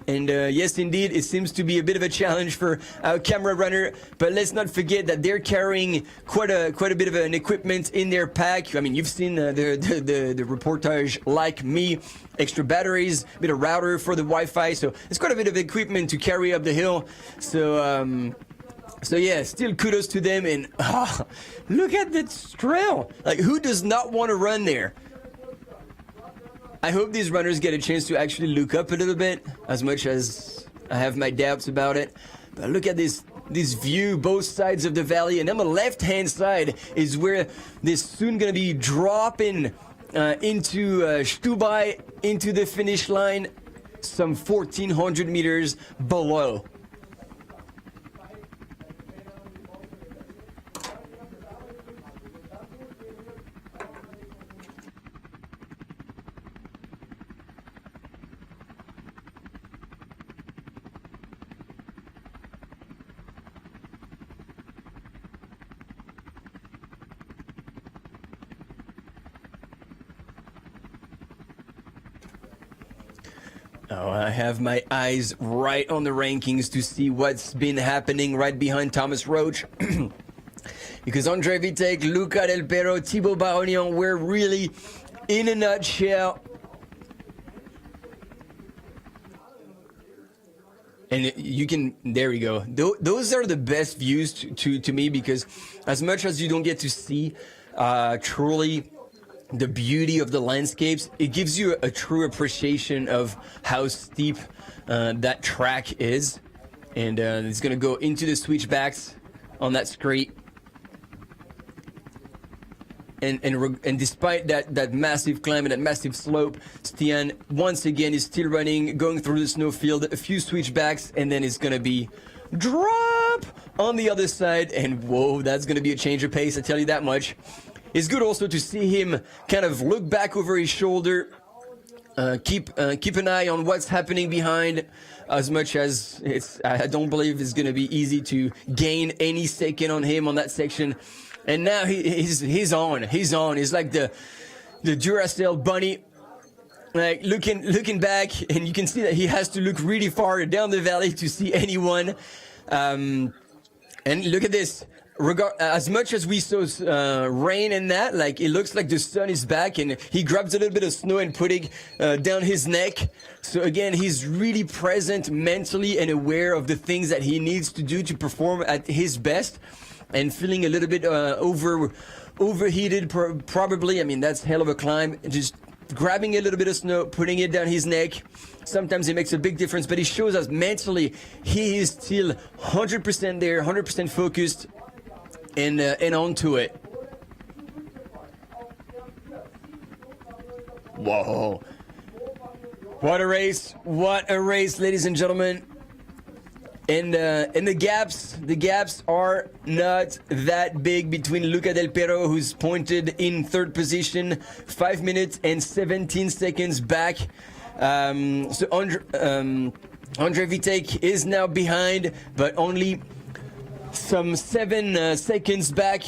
And yes, indeed, it seems to be a bit of a challenge for our camera runner. But let's not forget that they're carrying quite a bit of an equipment in their pack. I mean, you've seen the reportage like me. Extra batteries, a bit of router for the Wi-Fi. So it's quite a bit of equipment to carry up the hill. So yeah, still kudos to them. And look at that trail. Like, who does not want to run there? I hope these runners get a chance to actually look up a little bit, as much as I have my doubts about it. But look at this view, both sides of the valley, and on the left-hand side is where this soon gonna be dropping into Stubai, into the finish line, some 1,400 meters below. Oh, I have my eyes right on the rankings to see what's been happening right behind Thomas Roach. Because Andre Vitek, Luca Del Pero, Thibaut Barognan were really, in a nutshell. And you can, there we go. Those are the best views to me, because as much as you don't get to see truly the beauty of the landscapes, it gives you a true appreciation of how steep that track is. And it's going to go into the switchbacks on that straight. And despite that massive climb and that massive slope, Stian once again is still running, going through the snowfield, a few switchbacks, and then it's going to be drop on the other side. And whoa, that's going to be a change of pace, I tell you that much. It's good also to see him kind of look back over his shoulder, keep an eye on what's happening behind, as much as I don't believe it's going to be easy to gain any second on him on that section. And now he's on. He's like the Duracell bunny, like looking back, and you can see that he has to look really far down the valley to see anyone. And look at this. As much as we saw rain and that, like, it looks like the sun is back, and he grabs a little bit of snow and putting down his neck. So again, he's really present mentally and aware of the things that he needs to do to perform at his best, and feeling a little bit overheated probably. I mean, that's hell of a climb. Just grabbing a little bit of snow, putting it down his neck. Sometimes it makes a big difference, but he shows us mentally he is still 100% there, 100% focused. And onto it. Whoa. What a race, ladies and gentlemen. And the gaps are not that big between Luca Del Pero, who's pointed in third position, 5 minutes and 17 seconds back. So Andre Vitek is now behind, but only some 7 seconds back,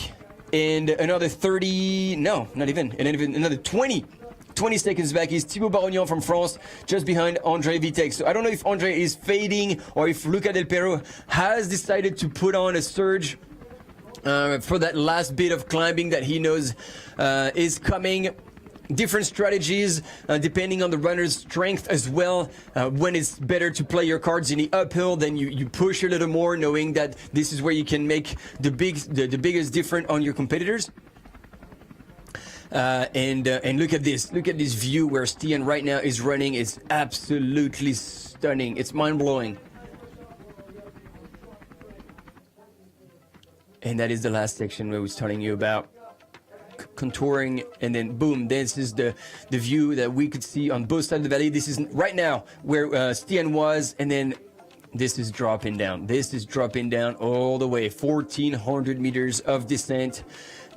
and another 30, no, not even, and even another 20 seconds back is Thibaut Barognan from France, just behind Andre Vitek. So I don't know if Andre is fading or if Luca Del Pero has decided to put on a surge for that last bit of climbing that he knows is coming. Different strategies depending on the runner's strength as well. When it's better to play your cards in the uphill, then you push a little more, knowing that this is where you can make the biggest difference on your competitors. And look at this view where Stian right now is running. It's absolutely stunning. It's mind-blowing. And that is the last section we was telling you about. contouring, and then boom, this is the view that we could see on both sides of the valley. This is right now where Stian was, and then this is dropping down. This is dropping down all the way, 1,400 meters of descent.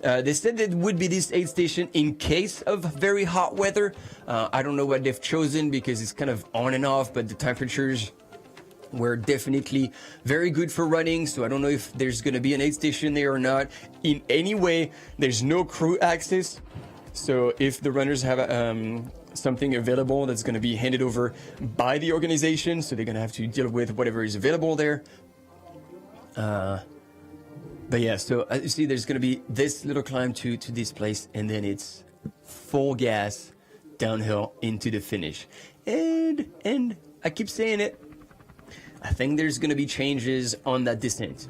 They said that it would be this aid station in case of very hot weather. I don't know what they've chosen because it's kind of on and off, but the temperatures were definitely very good for running. So I don't know if there's going to be an aid station there or not. In any way, there's no crew access. So if the runners have something available, that's going to be handed over by the organization. So they're going to have to deal with whatever is available there. But yeah, so as you see, there's going to be this little climb to this place, and then it's full gas downhill into the finish. And I keep saying it, I think there's going to be changes on that descent.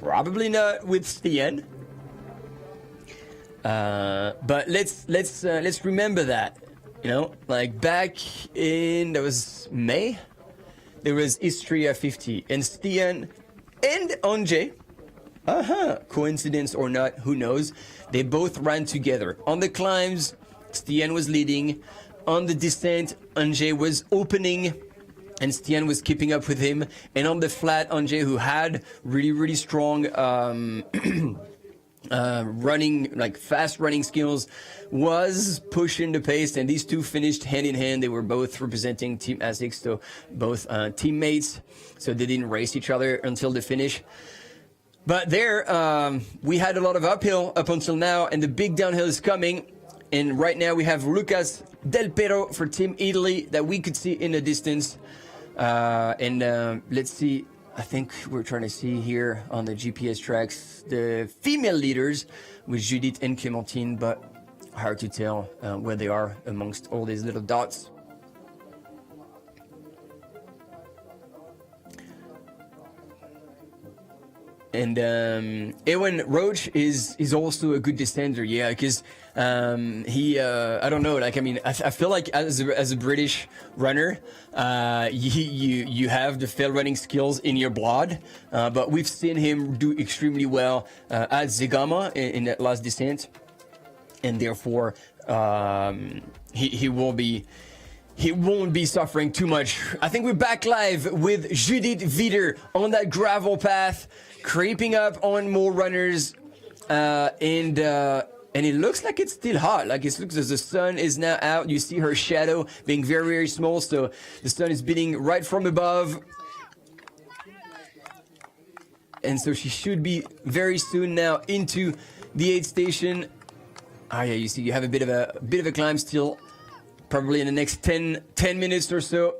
Probably not with Stian. But let's remember that, you know, like back in, that was May, there was Istria 50, and Stian and Angers, coincidence or not, who knows, they both ran together. On the climbs, Stian was leading. On the descent, Angers was opening, and Stian was keeping up with him. And on the flat, Angers, who had really strong running, like fast running skills, was pushing the pace, and these two finished hand in hand. They were both representing Team ASICS, so both teammates, so they didn't race each other until the finish. But there, we had a lot of uphill up until now, and the big downhill is coming. And right now we have Lucas Del Pero for Team Italy that we could see in the distance. Let's see, I think we're trying to see here on the GPS tracks the female leaders with Judith and Clementine, but hard to tell where they are amongst all these little dots. And Ewan Roach is also a good descender, yeah, because he I don't know, like, I mean, I feel like as a British runner, you have the fail running skills in your blood, but we've seen him do extremely well at Zegama in that last descent, and therefore he won't be suffering too much. I think we're back live with Judith Wieder on that gravel path, creeping up on more runners, and it looks like it's still hot. Like, it looks as the sun is now out. You see her shadow being very small, so the sun is beating right from above, and so she should be very soon now into the aid station. Yeah, you see, you have a bit of a climb still, probably in the next 10 minutes or so.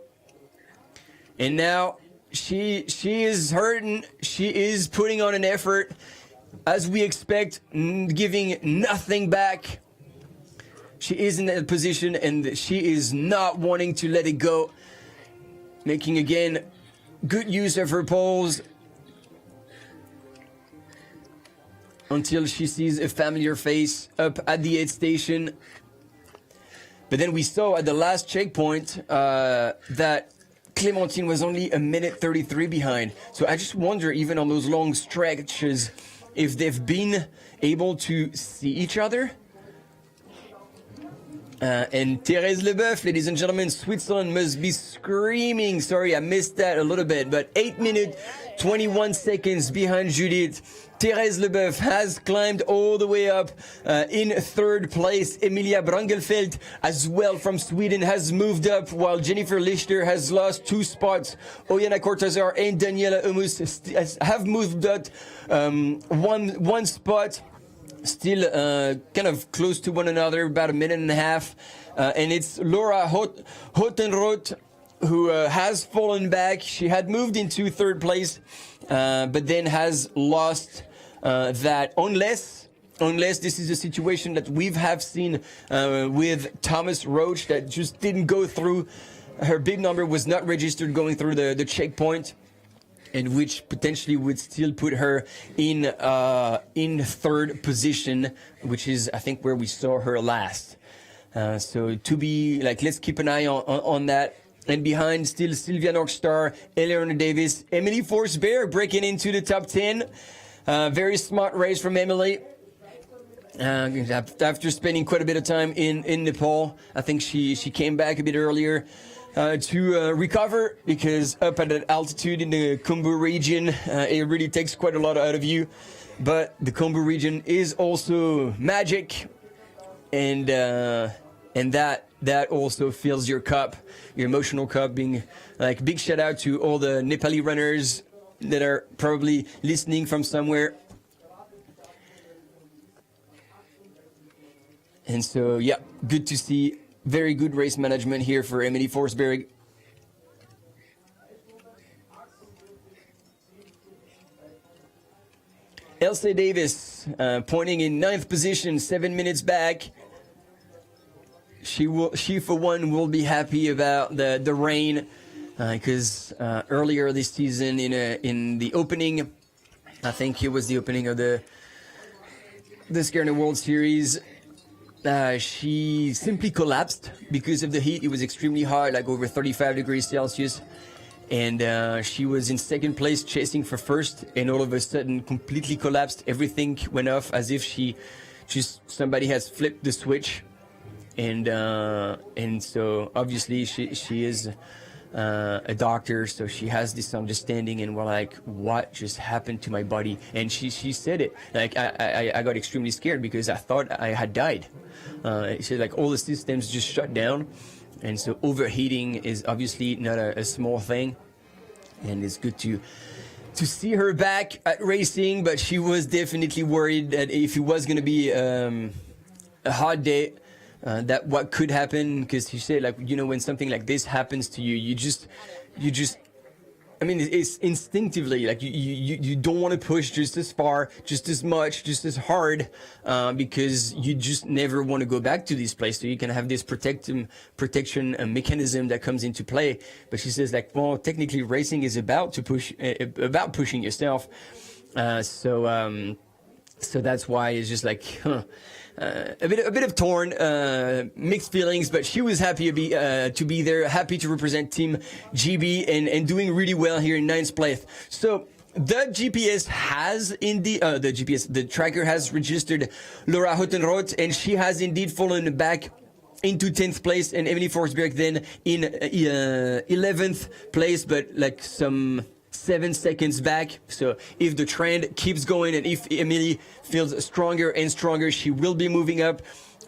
And now she is hurting. She is putting on an effort, as we expect, giving nothing back. She is in that position, and she is not wanting to let it go, making again good use of her poles until she sees a familiar face up at the aid station. But then we saw at the last checkpoint that Clementine was only a minute 33 behind. So I just wonder, even on those long stretches, if they've been able to see each other. And Thérèse Leboeuf, ladies and gentlemen, Switzerland must be screaming. Sorry, I missed that a little bit, but 8 minutes, 21 seconds behind Judith. Thérèse Leboeuf has climbed all the way up in third place. Emilia Brangelfeld, as well from Sweden, has moved up, while Jennifer Lichter has lost 2 spots. Oyana Cortazar and Daniela Humus have moved up one spot. Still kind of close to one another, about a minute and a half. And it's Laura Hottenroth who has fallen back. She had moved into third place, but then has lost that, unless this is a situation that we have seen with Thomas Roach, that just didn't go through. Her bib number was not registered going through the checkpoint, and which potentially would still put her in third position, which is, I think, where we saw her last. So to be like, let's keep an eye on that. And behind, still Sylvia Norkstar, Eleanor Davis, Emily Forsberg breaking into the top 10. Very smart race from Emily. After spending quite a bit of time in Nepal, I think she came back a bit earlier to recover, because up at that altitude in the Khumbu region, it really takes quite a lot out of you. But the Khumbu region is also magic, and that also fills your cup, your emotional cup. Being like, big shout out to all the Nepali runners that are probably listening from somewhere. And so, yeah, good to see. Very good race management here for Emily Forsberg. Elsa Davis pointing in 9th position, 7 minutes back. She for one will be happy about the rain, because earlier this season in the opening, I think it was the opening of the Skirner World Series, she simply collapsed because of the heat. It was extremely hot, like over 35 degrees Celsius. And she was in 2nd place chasing for 1st, and all of a sudden completely collapsed. Everything went off as if somebody has flipped the switch. And so obviously she is a doctor, so she has this understanding, and we're like, what just happened to my body? And she said it, like, I got extremely scared because I thought I had died. She said, like, all the systems just shut down. And so overheating is obviously not a small thing, and it's good to see her back at racing. But she was definitely worried that if it was going to be a hot day, that what could happen, because she said, like, you know, when something like this happens to you, you just, I mean, it's instinctively, like, you don't want to push just as far, just as much, just as hard, because you just never want to go back to this place. So you can have this protection mechanism that comes into play. But she says, like, well, technically racing is about pushing yourself. So that's why it's just like, a bit of torn, mixed feelings, but she was happy to be there, happy to represent Team GB, and doing really well here in 9th place. So the GPS has indeed, the tracker has registered Laura Hottenroth, and she has indeed fallen back into 10th place, and Emily Forsberg then in 11th place, but like some 7 seconds back. So if the trend keeps going, and if Emily feels stronger and stronger, she will be moving up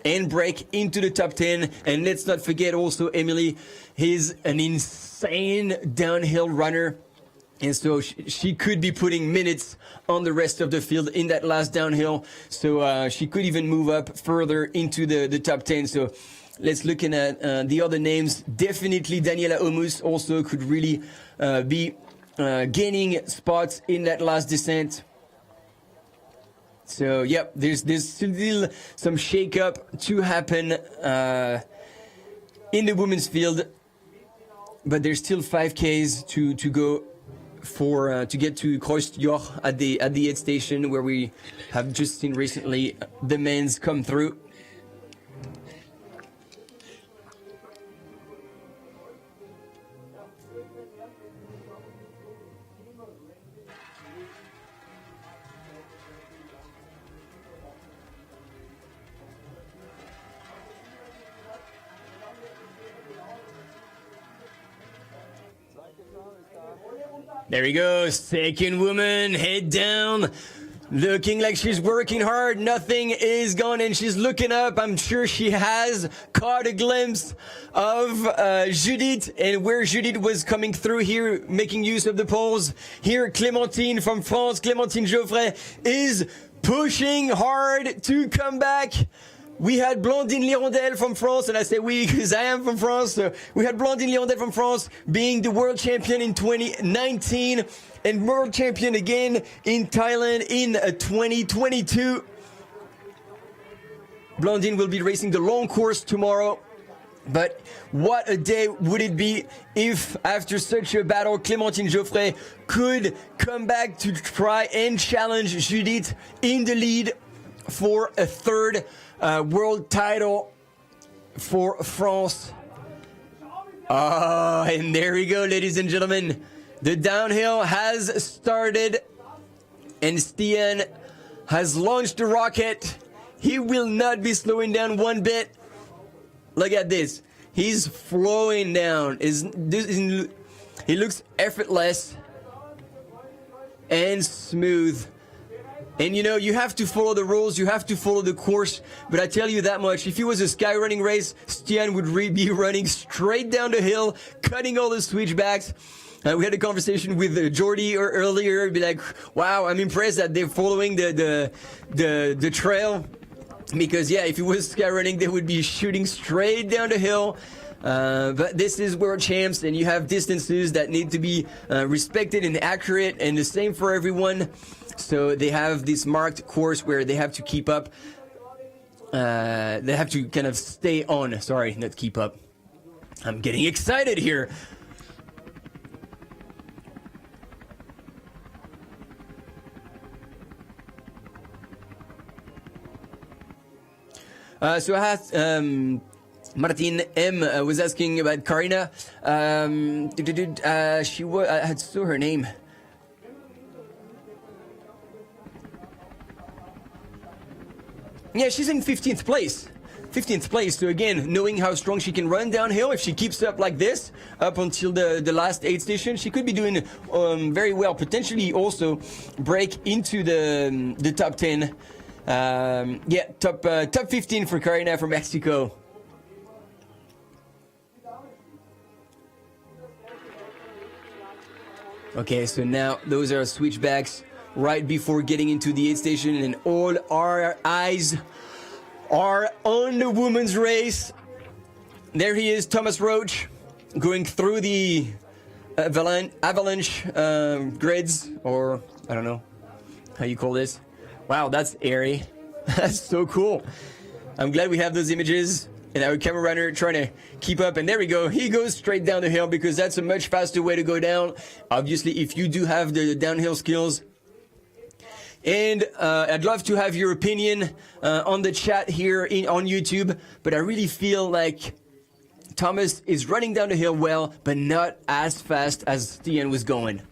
and break into the top 10. And let's not forget also, Emily is an insane downhill runner, and so she could be putting minutes on the rest of the field in that last downhill. So she could even move up further into the top 10. So let's look at the other names. Definitely Daniela Omus also could really be gaining spots in that last descent. So yep, there's still some shake-up to happen in the women's field, but there's still 5Ks to go for to get to Kreuzjoch at the aid station, where we have just seen recently the men's come through. There we go, 2nd woman, head down, looking like she's working hard. Nothing is gone, and she's looking up. I'm sure she has caught a glimpse of Judith, and where Judith was coming through here, making use of the poles. Here, Clementine from France, Clementine Geoffray, is pushing hard to come back. We had Blandine Lirondelle from France, and I say we because I am from France. So we had Blandine Lirondelle from France being the world champion in 2019 and world champion again in Thailand in 2022. Blandine will be racing the long course tomorrow. But what a day would it be if, after such a battle, Clementine Geoffray could come back to try and challenge Judith in the lead for a 3rd world title for France. Oh, and there we go, ladies and gentlemen. The downhill has started, and Stian has launched the rocket. He will not be slowing down one bit. Look at this. He's flowing down. He looks effortless and smooth. And you know, you have to follow the rules, you have to follow the course. But I tell you that much, if it was a sky running race, Stian would be running straight down the hill, cutting all the switchbacks. We had a conversation with Jordy earlier, be like, wow, I'm impressed that they're following the trail. Because yeah, if it was sky running, they would be shooting straight down the hill. But this is world champs, and you have distances that need to be respected and accurate, and the same for everyone. So they have this marked course where they have to keep up. They have to kind of stay on. Sorry, not keep up. I'm getting excited here. So I had Martin M was asking about Karina. I had saw her name. Yeah, she's in 15th place. 15th place. So again, knowing how strong she can run downhill, if she keeps up like this up until the last 8 stations, she could be doing very well. Potentially also break into the top 10. Yeah, top 15 for Karina from Mexico. Okay, so now those are switchbacks right before getting into the 8th station, and all our eyes are on the women's race. There he is, Thomas Roach, going through the avalanche grids, or I don't know how you call this. Wow, that's airy. That's so cool. I'm glad we have those images. And our camera runner trying to keep up. And there we go. He goes straight down the hill because that's a much faster way to go down. Obviously, if you do have the downhill skills. And I'd love to have your opinion on the chat here on YouTube. But I really feel like Thomas is running down the hill well, but not as fast as Stian was going.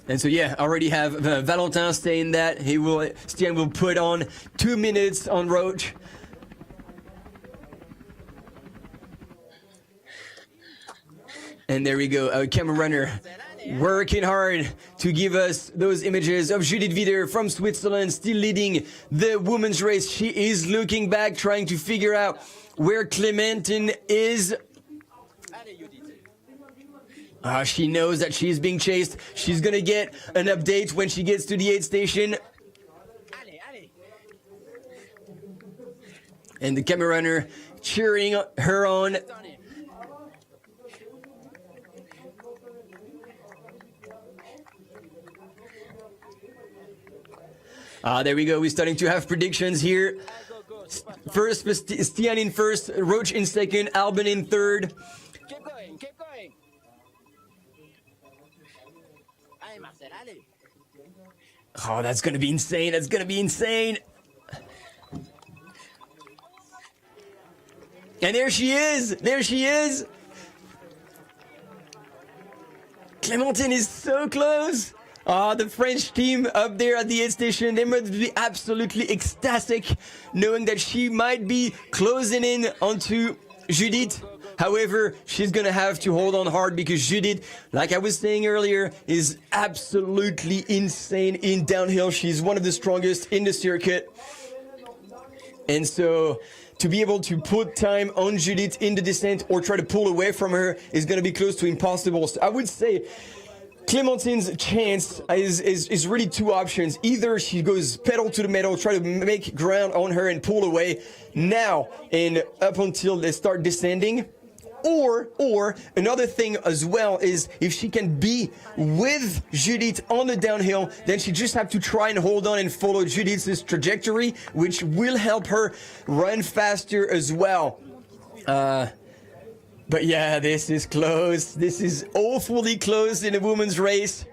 And so yeah, I already have Valentin saying that Stian will put on 2 minutes on Roach. And there we go, our camera runner working hard to give us those images of Judith Wieder from Switzerland, still leading the women's race. She is looking back, trying to figure out where Clementine is. She knows that she's being chased. She's gonna get an update when she gets to the 8th station. And the camera runner cheering her on. There we go. We're starting to have predictions here. First, Stian in first, Roach in second, Albin in third. Keep going, keep going. Oh, that's going to be insane. That's going to be insane. And there she is. There she is. Clementine is so close. The French team up there at the 8th station, they must be absolutely ecstatic knowing that she might be closing in onto Judith. However, she's going to have to hold on hard because Judith, like I was saying earlier, is absolutely insane in downhill. She's one of the strongest in the circuit. And so to be able to put time on Judith in the descent or try to pull away from her is going to be close to impossible. So I would say Clementine's chance is really 2 options. Either she goes pedal to the metal, try to make ground on her and pull away now and up until they start descending. Or another thing as well is if she can be with Judith on the downhill, then she just have to try and hold on and follow Judith's trajectory, which will help her run faster as well. But yeah, this is close. This is awfully close in a women's race.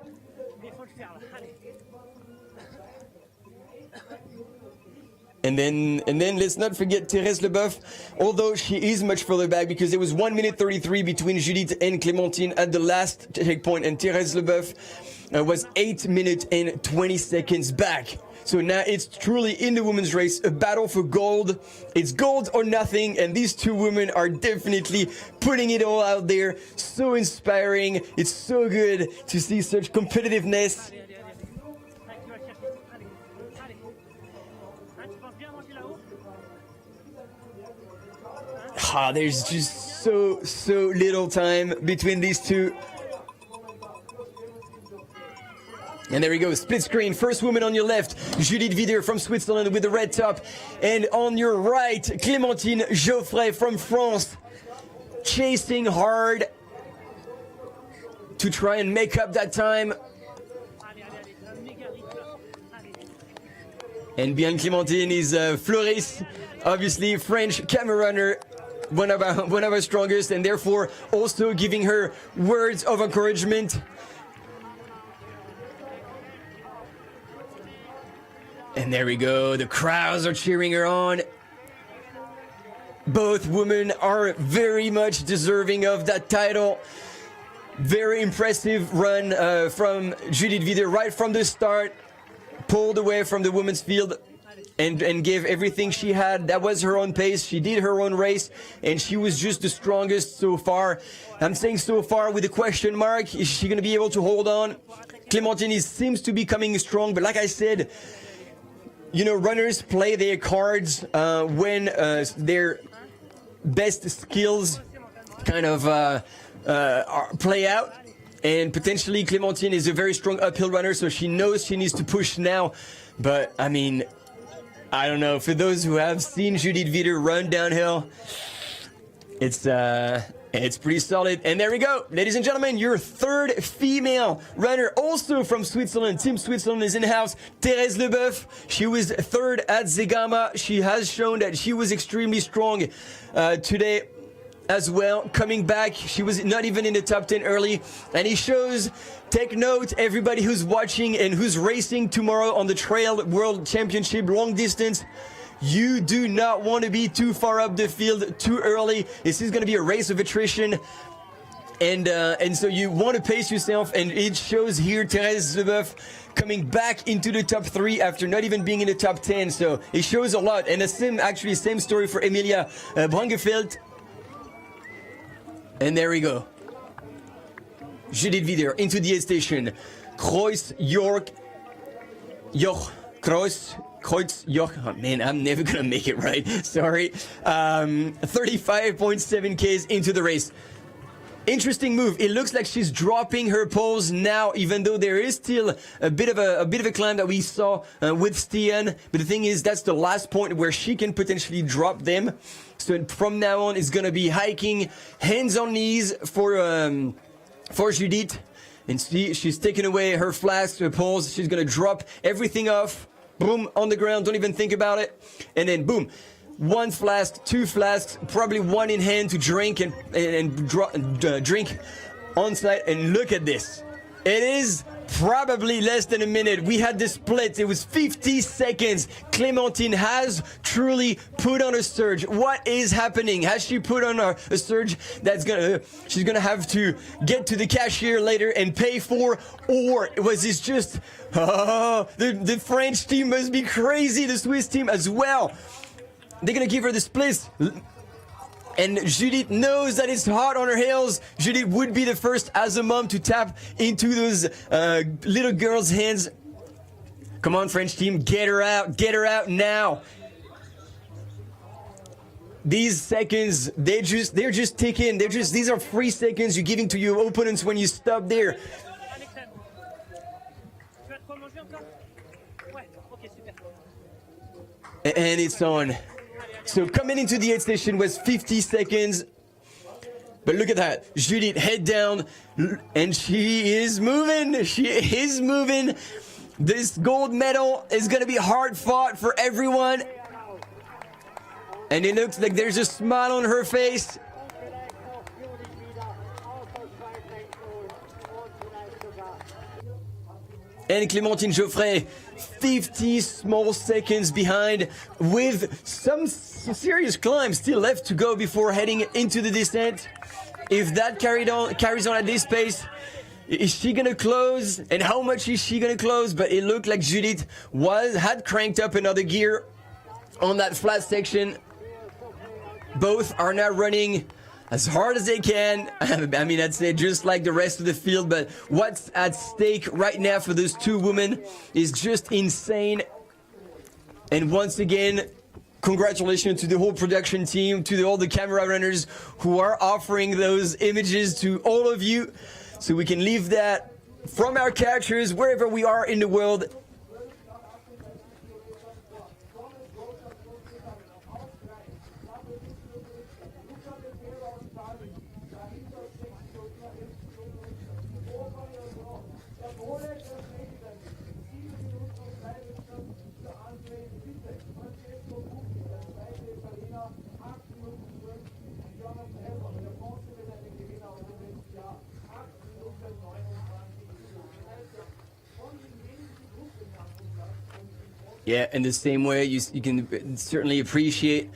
And then let's not forget Thérèse Leboeuf, although she is much further back because it was 1 minute 33 between Judith and Clementine at the last checkpoint, and Thérèse Leboeuf was 8 minutes and 20 seconds back. So now it's truly in the women's race, a battle for gold. It's gold or nothing, and these two women are definitely putting it all out there. So inspiring. It's so good to see such competitiveness. There's just so little time between these two. And there we go, split screen. First woman on your left, Judith Wider from Switzerland with the red top. And on your right, Clementine Geoffray from France, chasing hard to try and make up that time. And behind Clementine is Floris, obviously French camera runner, one of our strongest, and therefore also giving her words of encouragement. And there we go, the crowds are cheering her on. Both women are very much deserving of that title. Very impressive run from Judith Wider right from the start. Pulled away from the women's field and gave everything she had. That was her own pace. She did her own race, and she was just the strongest so far. I'm saying so far with a question mark. Is she going to be able to hold on? Clementine seems to be coming strong, but like I said, you know, runners play their cards when their best skills kind of play out. And potentially Clementine is a very strong uphill runner, so she knows she needs to push now. But, I mean, I don't know. For those who have seen Judith Wider run downhill, it's pretty solid. And there we go. Ladies and gentlemen, your third female runner, also from Switzerland. Team Switzerland is in-house. Thérèse Leboeuf. She was third at Zegama. She has shown that she was extremely strong today as well. Coming back, she was not even in the top 10 early. And it shows, take note, everybody who's watching and who's racing tomorrow on the Trail World Championship long distance. You do not want to be too far up the field too early. This is going to be a race of attrition. And so you want to pace yourself, and it shows here Thérèse Leboeuf coming back into the top 3 after not even being in the top 10. So it shows a lot. And the same story for Emilia Brangefeld. And there we go. Judith Wider into the aid station. Kreuz, York, Joch, Kreuz, Joch. Oh man, I'm never gonna make it right. Sorry. 35.7 Ks into the race. Interesting move. It looks like she's dropping her poles now, even though there is still a bit of a climb that we saw with Stian. But the thing is, that's the last point where she can potentially drop them. So from now on, it's gonna be hiking, hands on knees for Judith. And see, she's taking away her flasks, her poles. She's gonna drop everything off. Boom, on the ground. Don't even think about it. And then boom. 1 flask, 2 flasks, probably 1 in hand to drink and drink on site. And look at this. It is probably less than a minute. We had the split. It was 50 seconds. Clementine has truly put on a surge. What is happening? Has she put on a surge that's she's gonna have to get to the cashier later and pay for? Or was this just, the French team must be crazy, the Swiss team as well. They're gonna give her the splits. And Judith knows that it's hot on her heels. Judith would be the first as a mom to tap into those little girls' hands. Come on, French team, get her out now. These seconds, they're just ticking. These are free seconds you're giving to your opponents when you stop there. And it's on. So coming into the aid station was 50 seconds. But look at that. Judith head down, and she is moving. This gold medal is going to be hard fought for everyone. And it looks like there's a smile on her face. and Clementine Geoffray 50 small seconds behind, with some serious climb still left to go before heading into the descent. If that carries on at this pace, is she gonna close? And how much is she gonna close? But it looked like Judith had cranked up another gear on that flat section. Both are now running as hard as they can. I mean, I'd say just like the rest of the field, but what's at stake right now for those two women is just insane. And once again, congratulations to the whole production team, to all the camera runners who are offering those images to all of you, so we can leave that from our couches wherever we are in the world. Yeah, in the same way, you can certainly appreciate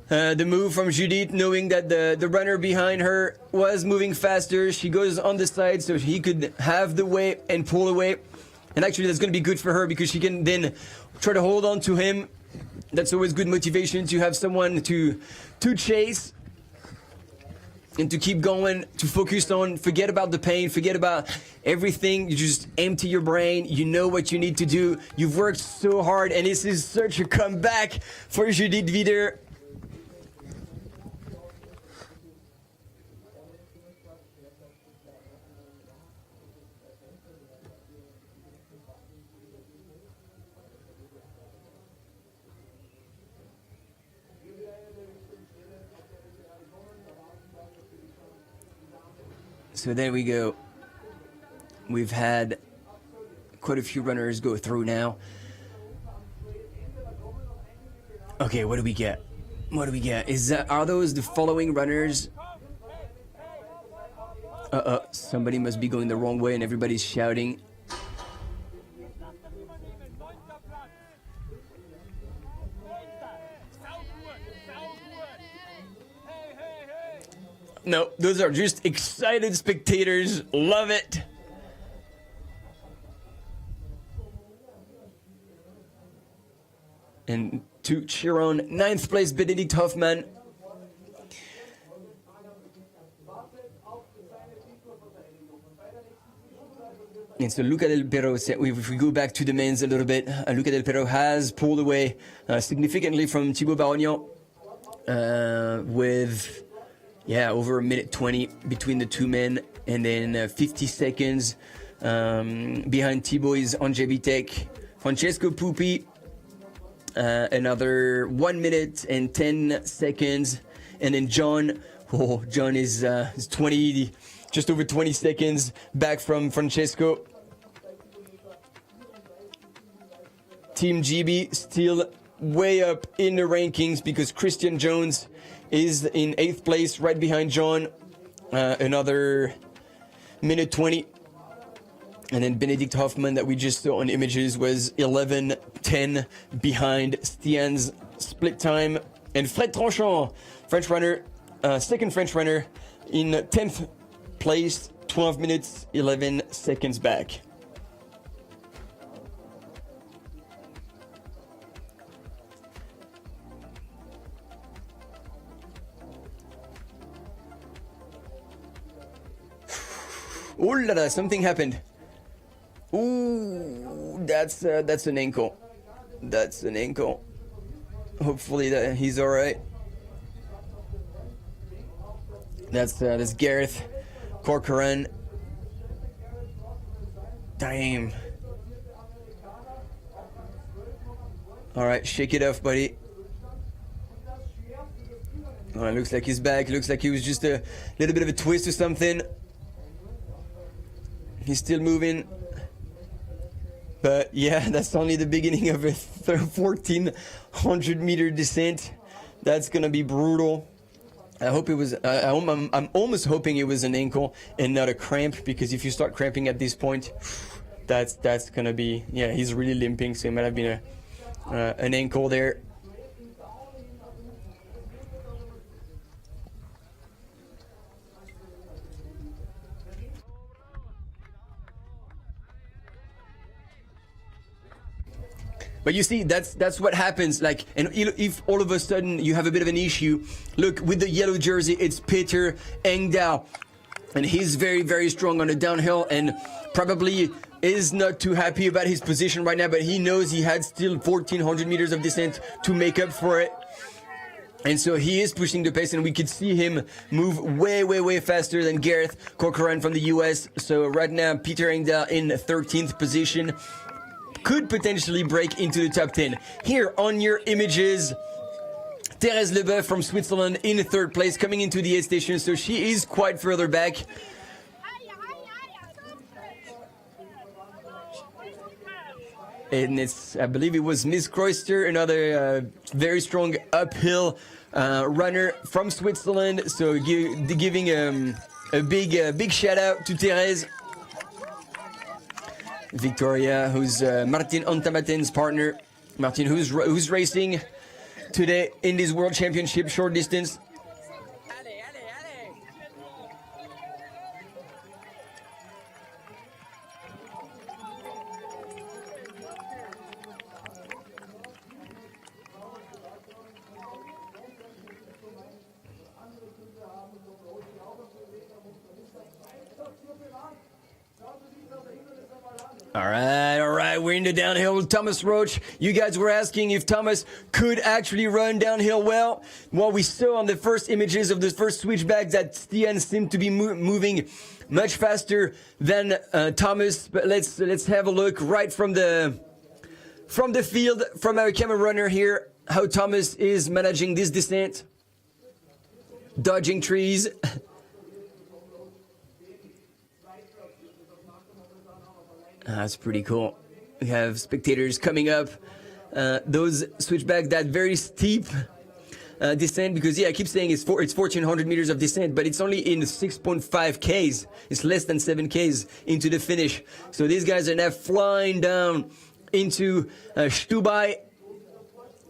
the move from Judith, knowing that the runner behind her was moving faster. She goes on the side so he could have the way and pull away. And actually, that's going to be good for her because she can then try to hold on to him. That's always good motivation to have someone to chase and to keep going, to focus on, forget about the pain, forget about everything. You just empty your brain. You know what you need to do. You've worked so hard, and this is such a comeback for Judith Wieder. So there we go. We've had quite a few runners go through now. Okay, what do we get? What do we get? Are those the following runners? Somebody must be going the wrong way and everybody's shouting. No, those are just excited spectators. Love it. And to cheer on 9th place, Benedikt Hoffmann. And so Luca Del Perro, if we go back to the men's a little bit, Luca Del Perro has pulled away significantly from Thibaut Barognan with... yeah, over 1:20 between the two men, and then 50 seconds behind Thibaut is Andrzej Witek, Francesco Pupi, another 1 minute and 10 seconds, and then John is 20, just over 20 seconds back from Francesco. Team GB still way up in the rankings because Christian Jones is in 8th place, right behind John. Another 1:20. And then Benedikt Hoffmann that we just saw on images was 11:10 behind Stian's split time. And Fred Tranchant, French runner, second French runner, in 10th place, 12 minutes, 11 seconds back. Oh la la, something happened. Ooh, that's an ankle. That's an ankle. Hopefully he's all right. That's Gareth Corcoran. Damn. All right, shake it off, buddy. Oh, it looks like he's back. Looks like he was just a little bit of a twist or something. He's still moving. But yeah, that's only the beginning of a 1,400 meter descent. That's gonna be brutal. I hope it was, I'm almost hoping it was an ankle and not a cramp, because if you start cramping at this point, that's gonna be, yeah, he's really limping, so it might have been an ankle there. But you see, that's what happens. Like, and if all of a sudden you have a bit of an issue, look, with the yellow jersey, it's Peter Engdahl, and he's very, very strong on the downhill, and probably is not too happy about his position right now, but he knows he had still 1,400 meters of descent to make up for it. And so he is pushing the pace, and we could see him move way, way, way faster than Gareth Corcoran from the US. So right now, Peter Engdahl in 13th position. Could potentially break into the top 10. Here on your images, Thérèse Leboeuf from Switzerland in 3rd place, coming into the aid station, so she is quite further back. And it's, I believe it was Miss Kreuster, another very strong uphill runner from Switzerland, so giving a big shout out to Thérèse. Victoria, who's Martin Ontamaten's partner. Martin, who's racing today in this World Championship short distance. All right, we're in the downhill with Thomas Roche. You guys were asking if Thomas could actually run downhill well. Well, we saw on the first images of the first switchback that Stian seemed to be moving much faster than Thomas. But let's have a look right from the field, from our camera runner here, how Thomas is managing this descent, dodging trees. That's pretty cool. We have spectators coming up those switchbacks, that very steep descent, because yeah, I keep saying it's 1,400 meters of descent, but it's only in 6.5 Ks. It's less than 7 Ks into the finish. So these guys are now flying down into Stubai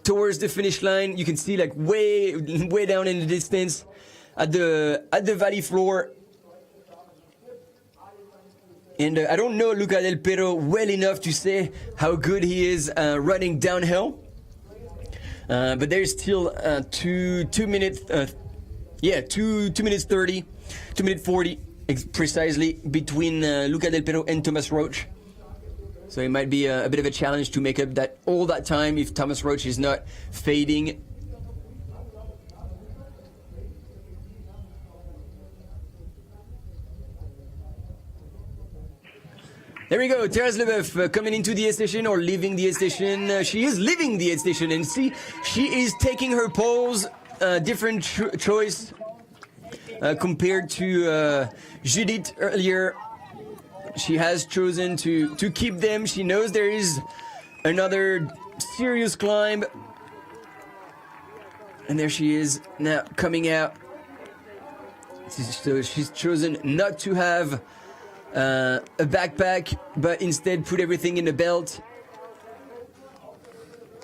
towards the finish line. You can see like way down in the distance at the valley floor. And I don't know Luca Del Pero well enough to say how good he is running downhill. But there's still 2 minutes 30, 2 minutes 40 precisely between Luca Del Pero and Thomas Roche. So it might be a bit of a challenge to make up all that time if Thomas Roche is not fading. There we go, Thérèse Leboeuf coming into the aid station, or leaving the aid station. She is leaving the aid station, and see, she is taking her poles, different choice compared to Judith earlier. She has chosen to keep them. She knows there is another serious climb. And there she is now coming out. So she's chosen not to have a backpack, but instead put everything in the belt.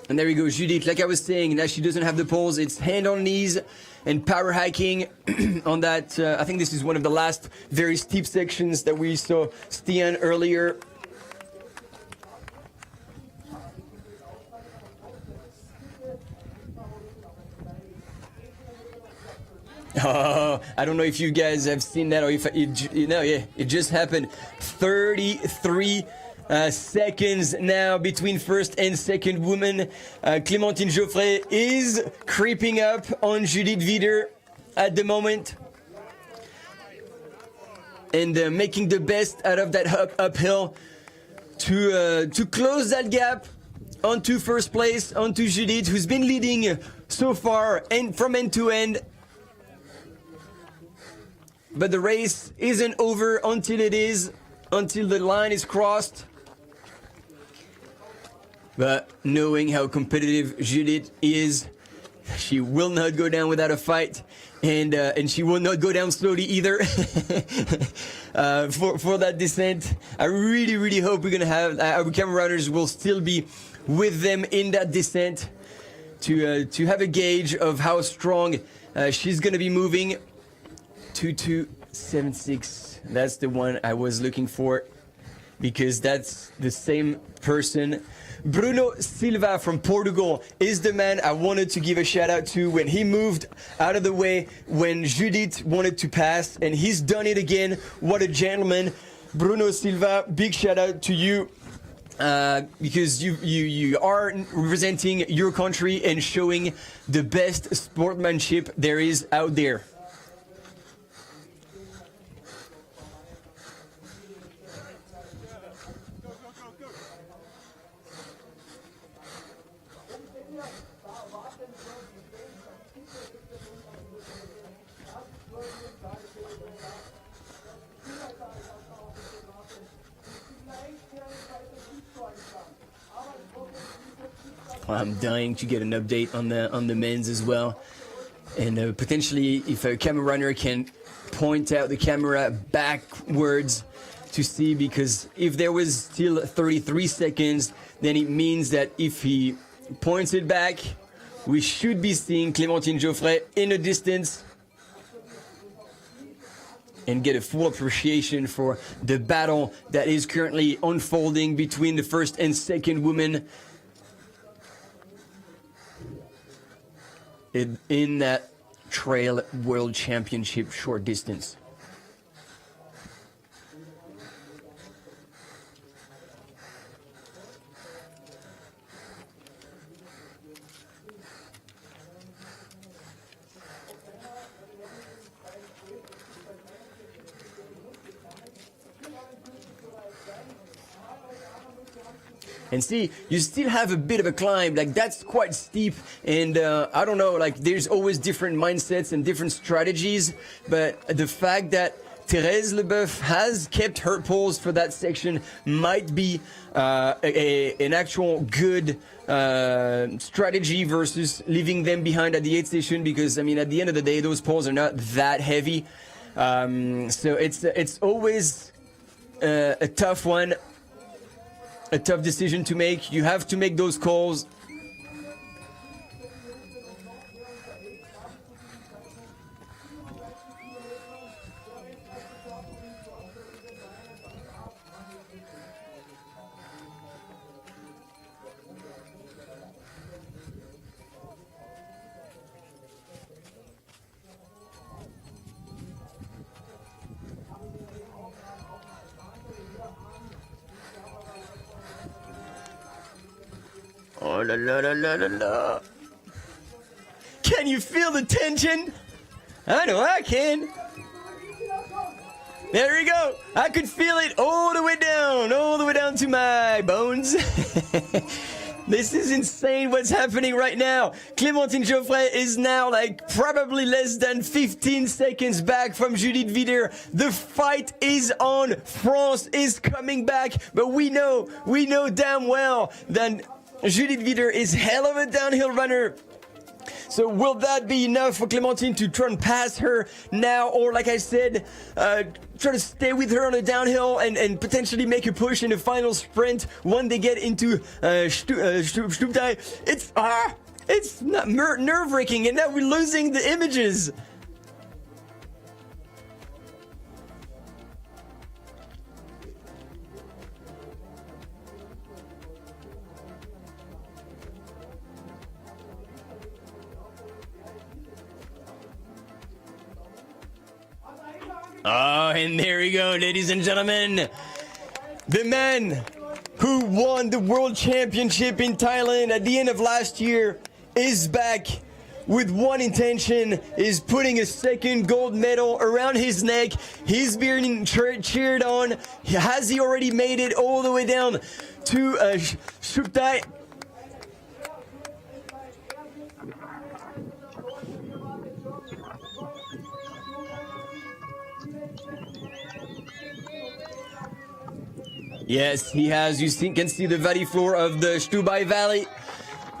And there we go, Judith, like I was saying, now she doesn't have the poles, it's hand on knees and power hiking on that. I think this is one of the last very steep sections that we saw Stian earlier. Oh, I don't know if you guys have seen that, or if it just happened. 33 seconds now between first and second woman. Clementine Geoffray is creeping up on Judith Wieder at the moment, and making the best out of that uphill to close that gap onto first place, onto Judith, who's been leading so far and from end to end. But the race isn't over until the line is crossed. But knowing how competitive Judith is, she will not go down without a fight, and she will not go down slowly either. for that descent. I really hope we're gonna have our camera runners will still be with them in that descent to have a gauge of how strong she's gonna be moving. 2276. That's the one I was looking for, because that's the same person. Bruno Silva from Portugal is the man I wanted to give a shout out to when he moved out of the way when Judith wanted to pass, and he's done it again. What a gentleman. Bruno Silva, big shout out to you, because you are representing your country and showing the best sportsmanship there is out there. I'm dying to get an update on the men's as well, and potentially if a camera runner can point out the camera backwards to see, because if there was still 33 seconds, then it means that if he points it back, we should be seeing Clementine Geoffray in the distance and get a full appreciation for the battle that is currently unfolding between the first and second women in that trail world championship short distance. And see, you still have a bit of a climb, like that's quite steep, and I don't know, like there's always different mindsets and different strategies, but the fact that Thérèse Leboeuf has kept her pose for that section might be an actual good strategy versus leaving them behind at the aid station, because I mean at the end of the day those poles are not that heavy, so it's always a tough one. A tough decision to make. You have to make those calls. Oh la la la la la la. Can you feel the tension? I know I can. There we go. I could feel it all the way down to my bones. This is insane what's happening right now. Clementine Geoffray is now like probably less than 15 seconds back from Judith Vider. The fight is on. France is coming back, but we know damn well that Judith Vider is hell of a downhill runner. So will that be enough for Clementine to try and pass her now, or like I said, try to stay with her on the downhill and potentially make a push in the final sprint when they get into Stubai? It's not nerve-wracking, and now we're losing the images. Oh, and there we go, ladies and gentlemen. The man who won the World Championship in Thailand at the end of last year is back with one intention, is putting a second gold medal around his neck. He's being cheered on. Has he already made it all the way down to Stubai? Yes, he has. You can see the valley floor of the Stubai Valley.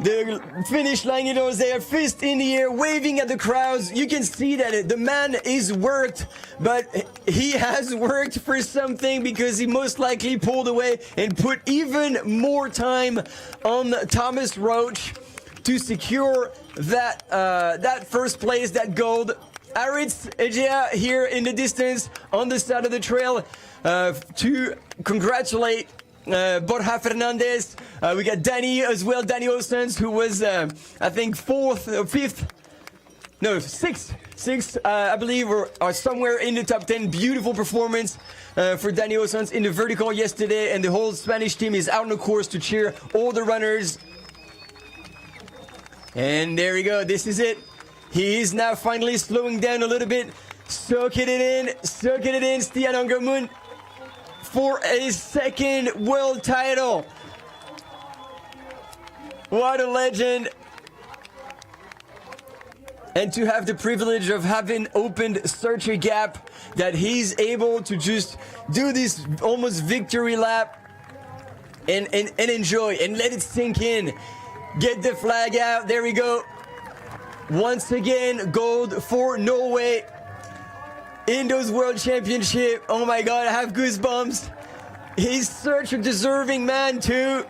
the finish line, you know, they are fist in the air, waving at the crowds. You can see that the man is worked, but he has worked for something, because he most likely pulled away and put even more time on Thomas Roach to secure that that first place, that gold. Aritz Egea here in the distance on the side of the trail to congratulate Borja Fernandez. We got Danny as well, Danny Osens, who was, I think, sixth, I believe, or somewhere in the top 10. Beautiful performance for Danny Osens in the vertical yesterday, and the whole Spanish team is out on the course to cheer all the runners. And there we go, this is it. He is now finally slowing down a little bit. Soaking it in, Stian Angermund, for a second world title. What a legend. And to have the privilege of having opened such a gap that he's able to just do this almost victory lap and enjoy and let it sink in. Get the flag out, there we go. Once again, gold for Norway in those World Championship. Oh my God, I have goosebumps. He's such a deserving man too.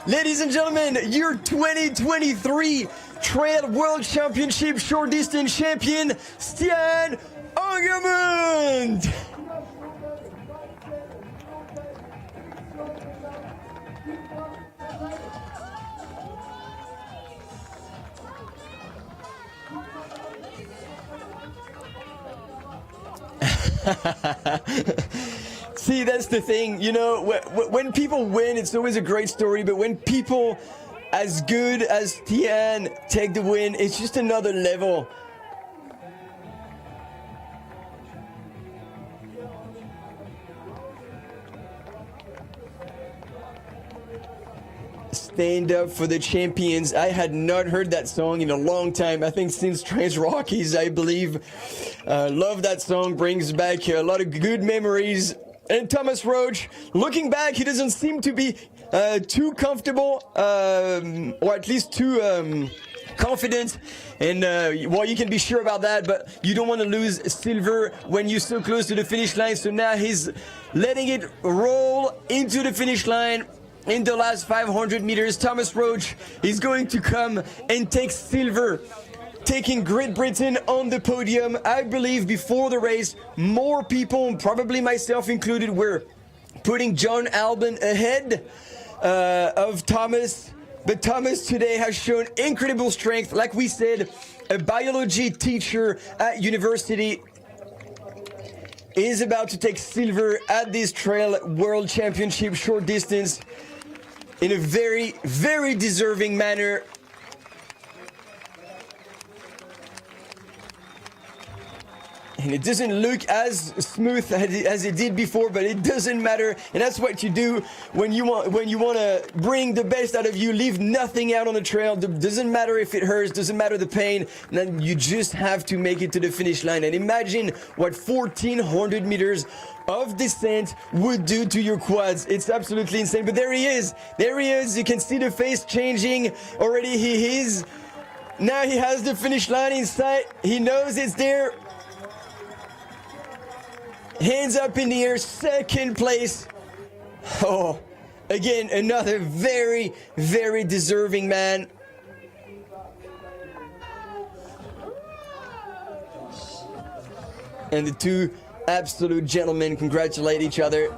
Ladies and gentlemen, your 2023 Trail World Championship Short Distance Champion, Stian Angermund. See, that's the thing, you know, when people win, it's always a great story, but when people as good as Stian take the win, it's just another level. Stand up for the champions. I had not heard that song in a long time. I think since Trans Rockies, I believe. Love that song. Brings back a lot of good memories. And Thomas Roach, looking back, he doesn't seem to be too comfortable, or at least too confident. And well, you can be sure about that, but you don't want to lose silver when you're so close to the finish line. So now he's letting it roll into the finish line. In the last 500 meters, Thomas Roach is going to come and take silver, taking Great Britain on the podium. I believe before the race, more people, probably myself included, were putting John Albon ahead of Thomas. But Thomas today has shown incredible strength. Like we said, a biology teacher at university is about to take silver at this Trail World Championship Short Distance in a very, very deserving manner. And it doesn't look as smooth as it did before, but it doesn't matter. And that's what you do when you want to bring the best out of you. Leave nothing out on the trail. Doesn't matter if it hurts, doesn't matter the pain. And then you just have to make it to the finish line. And imagine what 1,400 meters of descent would do to your quads. It's absolutely insane. But there he is. There he is. You can see the face changing already. He is. Now he has the finish line in sight. He knows it's there. Hands up in the air, second place. Oh, again, another very, very deserving man. And the two absolute gentlemen congratulate each other.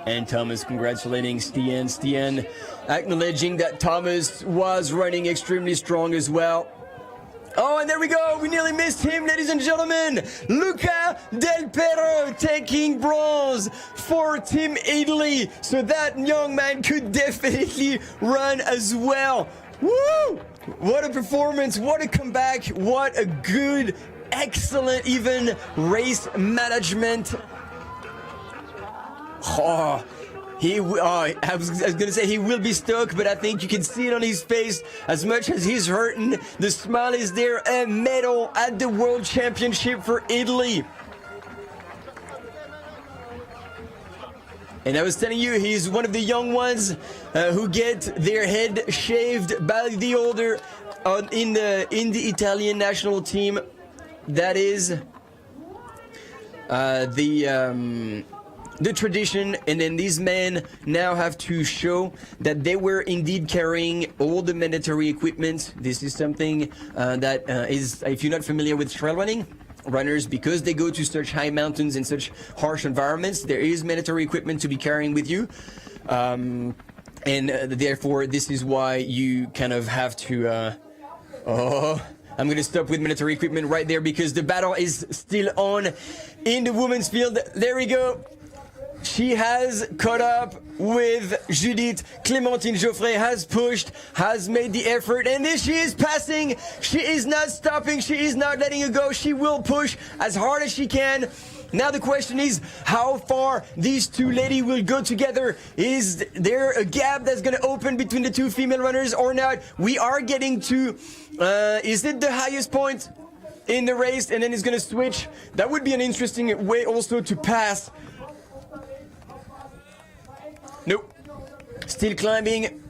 And Thomas congratulating Stian. Stian acknowledging that Thomas was running extremely strong as well. Oh, and there we go. We nearly missed him, ladies and gentlemen. Luca Del Perro taking bronze for Team Italy. So that young man could definitely run as well. Woo! What a performance. What a comeback. What a good, excellent even race management. Oh, I was going to say he will be stuck, but I think you can see it on his face. As much as he's hurting, the smile is there. A medal at the World Championship for Italy. And I was telling you, he's one of the young ones who get their head shaved by the older in the Italian national team. That is the tradition, and then these men now have to show that they were indeed carrying all the mandatory equipment. This is something that is, if you're not familiar with trail running, runners, because they go to such high mountains and such harsh environments, there is mandatory equipment to be carrying with you. And therefore, this is why you kind of have to... I'm going to stop with military equipment right there because the battle is still on in the women's field. There we go. She has caught up with Judith. Clementine Geoffray has pushed, has made the effort, and then she is passing. She is not stopping. She is not letting it go. She will push as hard as she can. Now the question is how far these two ladies will go together. Is there a gap that's going to open between the two female runners or not? We are getting to, is it the highest point in the race and then it's going to switch? That would be an interesting way also to pass. Nope. Still climbing.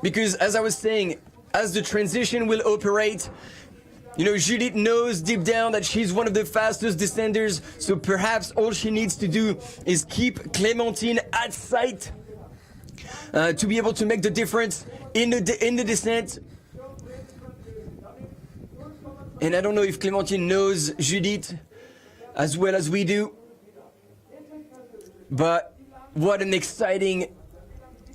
Because as I was saying, as the transition will operate, you know, Judith knows deep down that she's one of the fastest descenders, so perhaps all she needs to do is keep Clementine at sight to be able to make the difference in the descent. And I don't know if Clementine knows Judith as well as we do, but what an exciting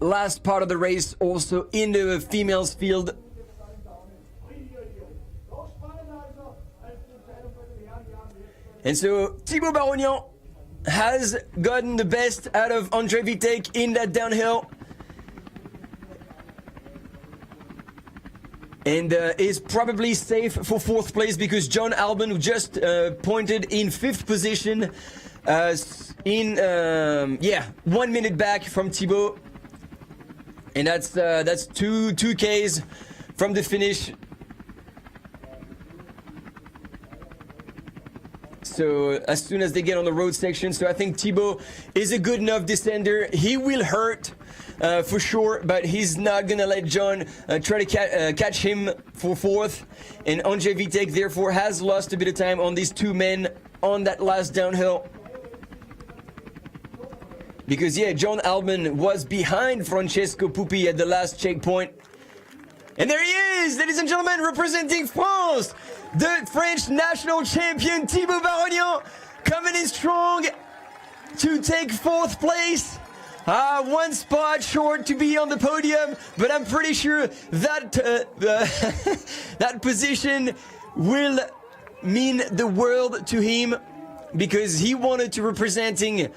last part of the race also in the females field. And so Thibaut Barognan has gotten the best out of André Vitek in that downhill. And is probably safe for fourth place because John Albon, who just pointed in 5th position, 1 minute back from Thibaut. And that's two Ks from the finish. So as soon as they get on the road section, so I think Thibaut is a good enough descender. He will hurt for sure, but he's not gonna let John try to catch him for fourth. And André Vitek therefore has lost a bit of time on these two men on that last downhill. Because John Albon was behind Francesco Pupi at the last checkpoint. And there he is, ladies and gentlemen, representing France, the French national champion Thibaut Barognan, coming in strong to take 4th place. One spot short to be on the podium, but I'm pretty sure that that position will mean the world to him because he wanted to representing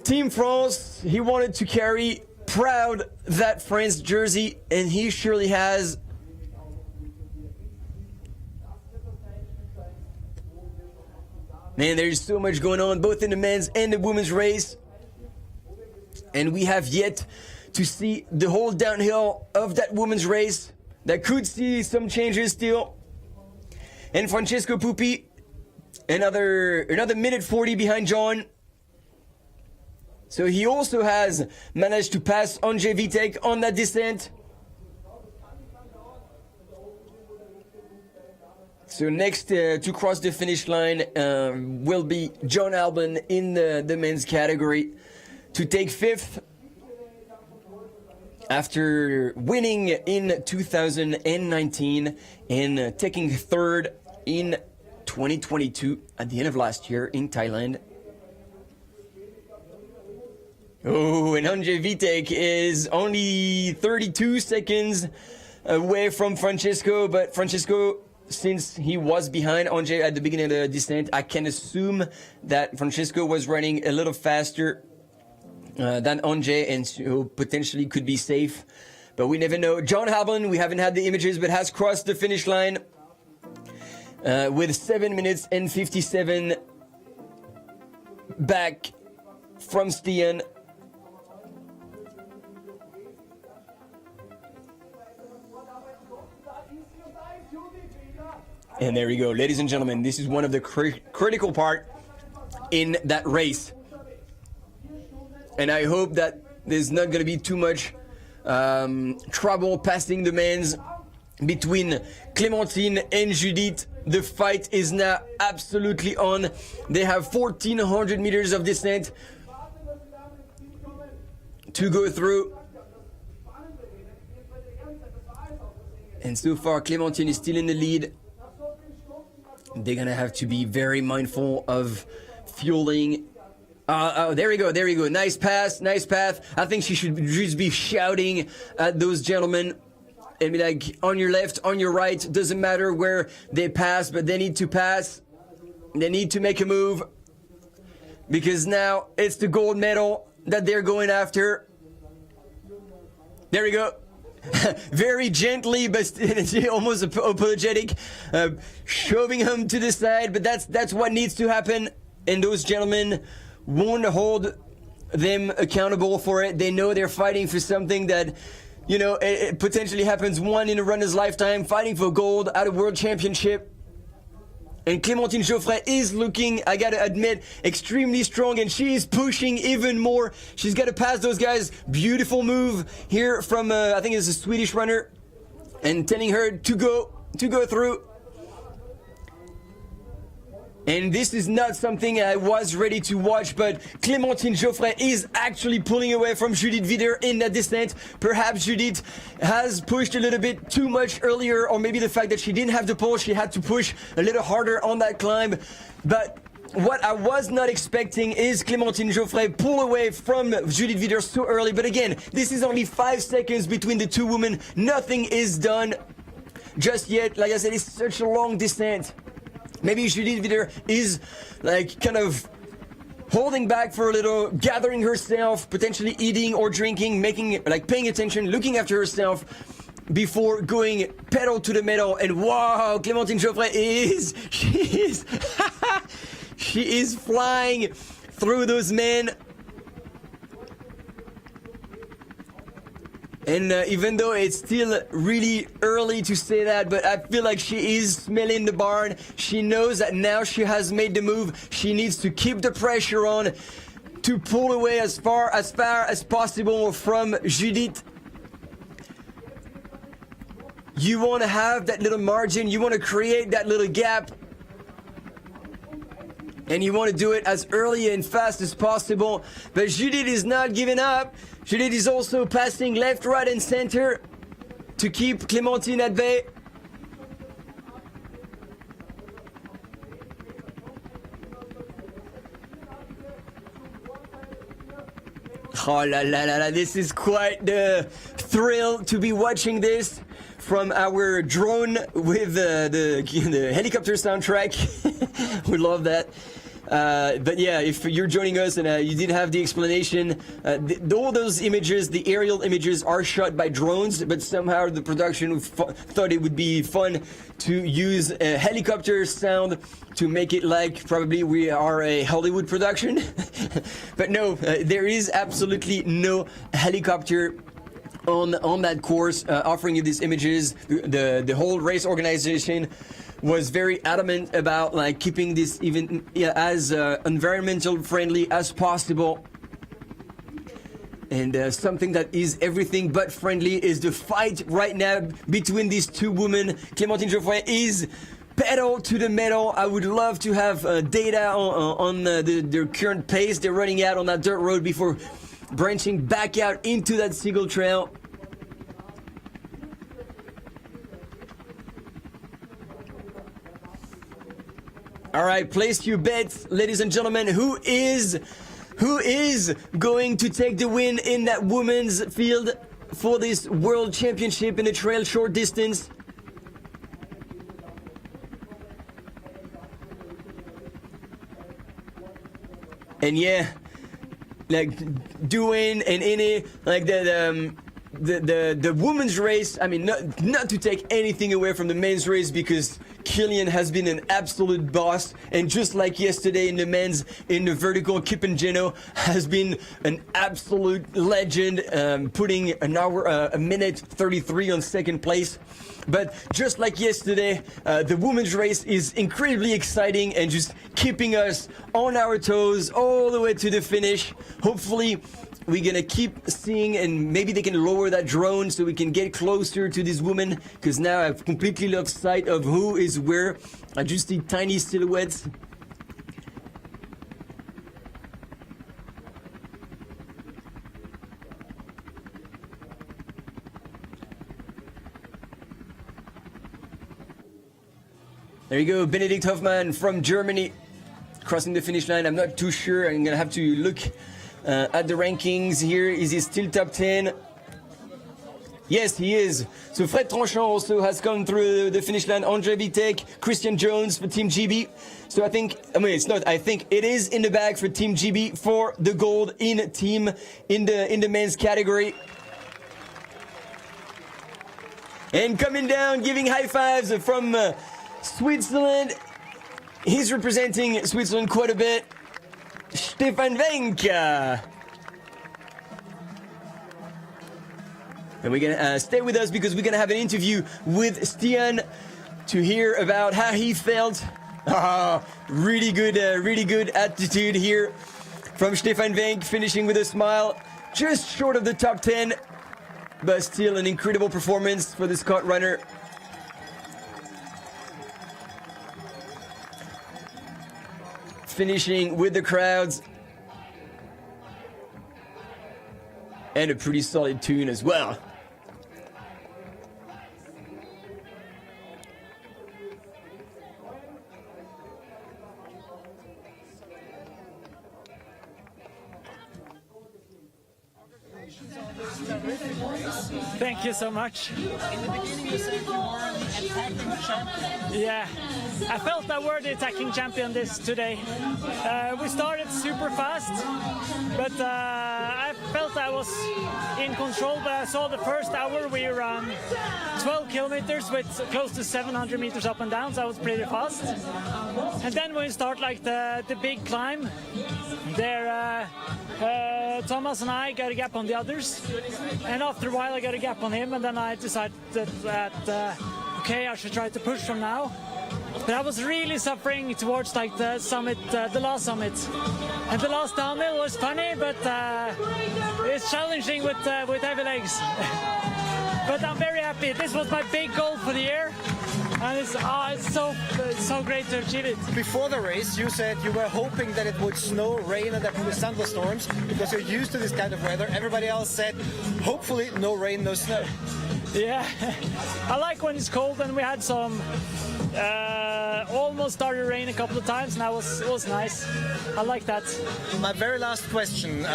Team France. He wanted to carry proud that France jersey, and he surely has. Man, there's so much going on both in the men's and the women's race, and we have yet to see the whole downhill of that women's race. That could see some changes still. And Francesco Pupi, another minute 40 behind John. So he also has managed to pass André Vitek on that descent. So next to cross the finish line will be John Albon in the men's category to take 5th after winning in 2019 and taking 3rd in 2022 at the end of last year in Thailand. Oh, and André Vitek is only 32 seconds away from Francesco, but Francesco, since he was behind André at the beginning of the descent, I can assume that Francesco was running a little faster than André, and so potentially could be safe, but we never know. John Albon, we haven't had the images, but has crossed the finish line with 7 minutes and 57 back from Stian. And there we go, ladies and gentlemen, this is one of the critical part in that race. And I hope that there's not going to be too much trouble passing the men's between Clementine and Judith. The fight is now absolutely on. They have 1,400 meters of descent to go through. And so far, Clementine is still in the lead. They're gonna have to be very mindful of fueling. Oh, there we go, there we go. Nice pass, nice path. I think she should just be shouting at those gentlemen and be like, on your left, on your right, doesn't matter where they pass, but they need to pass. They need to make a move, because now it's the gold medal that they're going after. There we go. Very gently, but almost apologetic, shoving him to the side. But that's what needs to happen, and those gentlemen won't hold them accountable for it. They know they're fighting for something that, you know, it potentially happens one in a runner's lifetime, fighting for gold at a world championship. And Clementine Geoffray is looking, I gotta admit, extremely strong, and she is pushing even more. She's gotta pass those guys. Beautiful move here from, I think it's a Swedish runner, and telling her to go through. And this is not something I was ready to watch, but Clementine Geoffray is actually pulling away from Judith Wider in that descent. Perhaps Judith has pushed a little bit too much earlier, or maybe the fact that she didn't have the pull, she had to push a little harder on that climb. But what I was not expecting is Clementine Geoffray pull away from Judith Wider so early. But again, this is only 5 seconds between the two women. Nothing is done just yet. Like I said, it's such a long descent. Maybe Judith Wider is like kind of holding back for a little, gathering herself, potentially eating or drinking, making, like, paying attention, looking after herself before going pedal to the metal. And wow, Clementine Geoffray she is flying through those men. And even though it's still really early to say that, but I feel like she is smelling the barn. She knows that now she has made the move. She needs to keep the pressure on to pull away as far as possible from Judith. You want to have that little margin. You want to create that little gap. And you want to do it as early and fast as possible. But Judith is not giving up. Judith is also passing left, right, and center to keep Clementine at bay. Oh la la la la, this is quite the thrill to be watching this from our drone with the helicopter soundtrack. We love that. But yeah, if you're joining us and you didn't have the explanation, all those images, the aerial images, are shot by drones, but somehow the production thought it would be fun to use a helicopter sound to make it like probably we are a Hollywood production. But no, there is absolutely no helicopter on that course offering you these images. The whole race organization was very adamant about like keeping this even as environmental friendly as possible. And something that is everything but friendly is the fight right now between these two women. Clementine Geoffray is pedal to the metal. I would love to have data on their current pace they're running out on that dirt road before branching back out into that single trail. All right, place your bets, ladies and gentlemen. Who is going to take the win in that women's field for this world championship in the trail short distance? And yeah, like Duane and Ine, like the women's race. I mean, not to take anything away from the men's race, because Killian has been an absolute boss, and just like yesterday in the men's, in the vertical, Kipengeno has been an absolute legend, putting a minute 33 on second place. But just like yesterday, the women's race is incredibly exciting and just keeping us on our toes all the way to the finish. Hopefully, we're gonna keep seeing, and maybe they can lower that drone so we can get closer to this woman, because now I've completely lost sight of who is where. I just see tiny silhouettes. There you go, Benedikt Hoffmann from Germany crossing the finish line. I'm not too sure. I'm gonna have to look at the rankings here. Is he still top 10? Yes, he is. So Fred Tranchant also has come through the finish line. Andre Vitek, Christian Jones for Team GB. So I think it is in the bag for Team GB for the gold in the men's category. And coming down, giving high fives from Switzerland. He's representing Switzerland quite a bit. Stefan Wenck. And we're gonna stay with us because we're gonna have an interview with Stian to hear about how he felt. Really good attitude here from Stefan Wenck, finishing with a smile, just short of the top 10, but still an incredible performance for the Scot runner. Finishing with the crowds. And a pretty solid tune as well. Thank you so much. In the beginning you said you were the attacking champion. Yeah, I felt that we're the attacking champion today. We started super fast, but I felt I was in control. But I saw the first hour we ran 12 kilometers with close to 700 meters up and down, so I was pretty fast. And then when we start like the big climb, there Thomas and I got a gap on the others, and after a while I got a gap on him, and then I decided that okay, I should try to push from now. But I was really suffering towards like the summit, the last summit, and the last downhill was funny, but it's challenging with heavy legs. But I'm very happy. This was my big goal for the year. And it's so great to achieve it. Before the race, you said you were hoping that it would snow, rain, and there would be thunderstorms because you're used to this kind of weather. Everybody else said, hopefully, no rain, no snow. Yeah, I like when it's cold, and we had some almost started rain a couple of times, and it was nice. I like that. My very last question: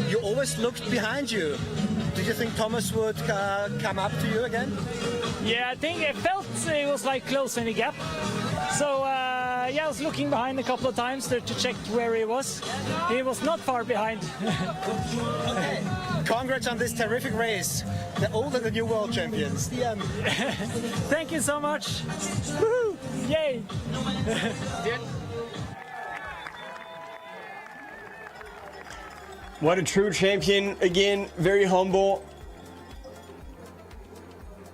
you always looked behind you. Did you think Thomas would come up to you again? Yeah, I think it felt it was like close in the gap. So yeah, I was looking behind a couple of times to check where he was. He was not far behind. Okay. Congrats on this terrific race. The old and the new world champions. The end. Thank you so much. Woo-hoo. Yay. What a true champion. Again, very humble.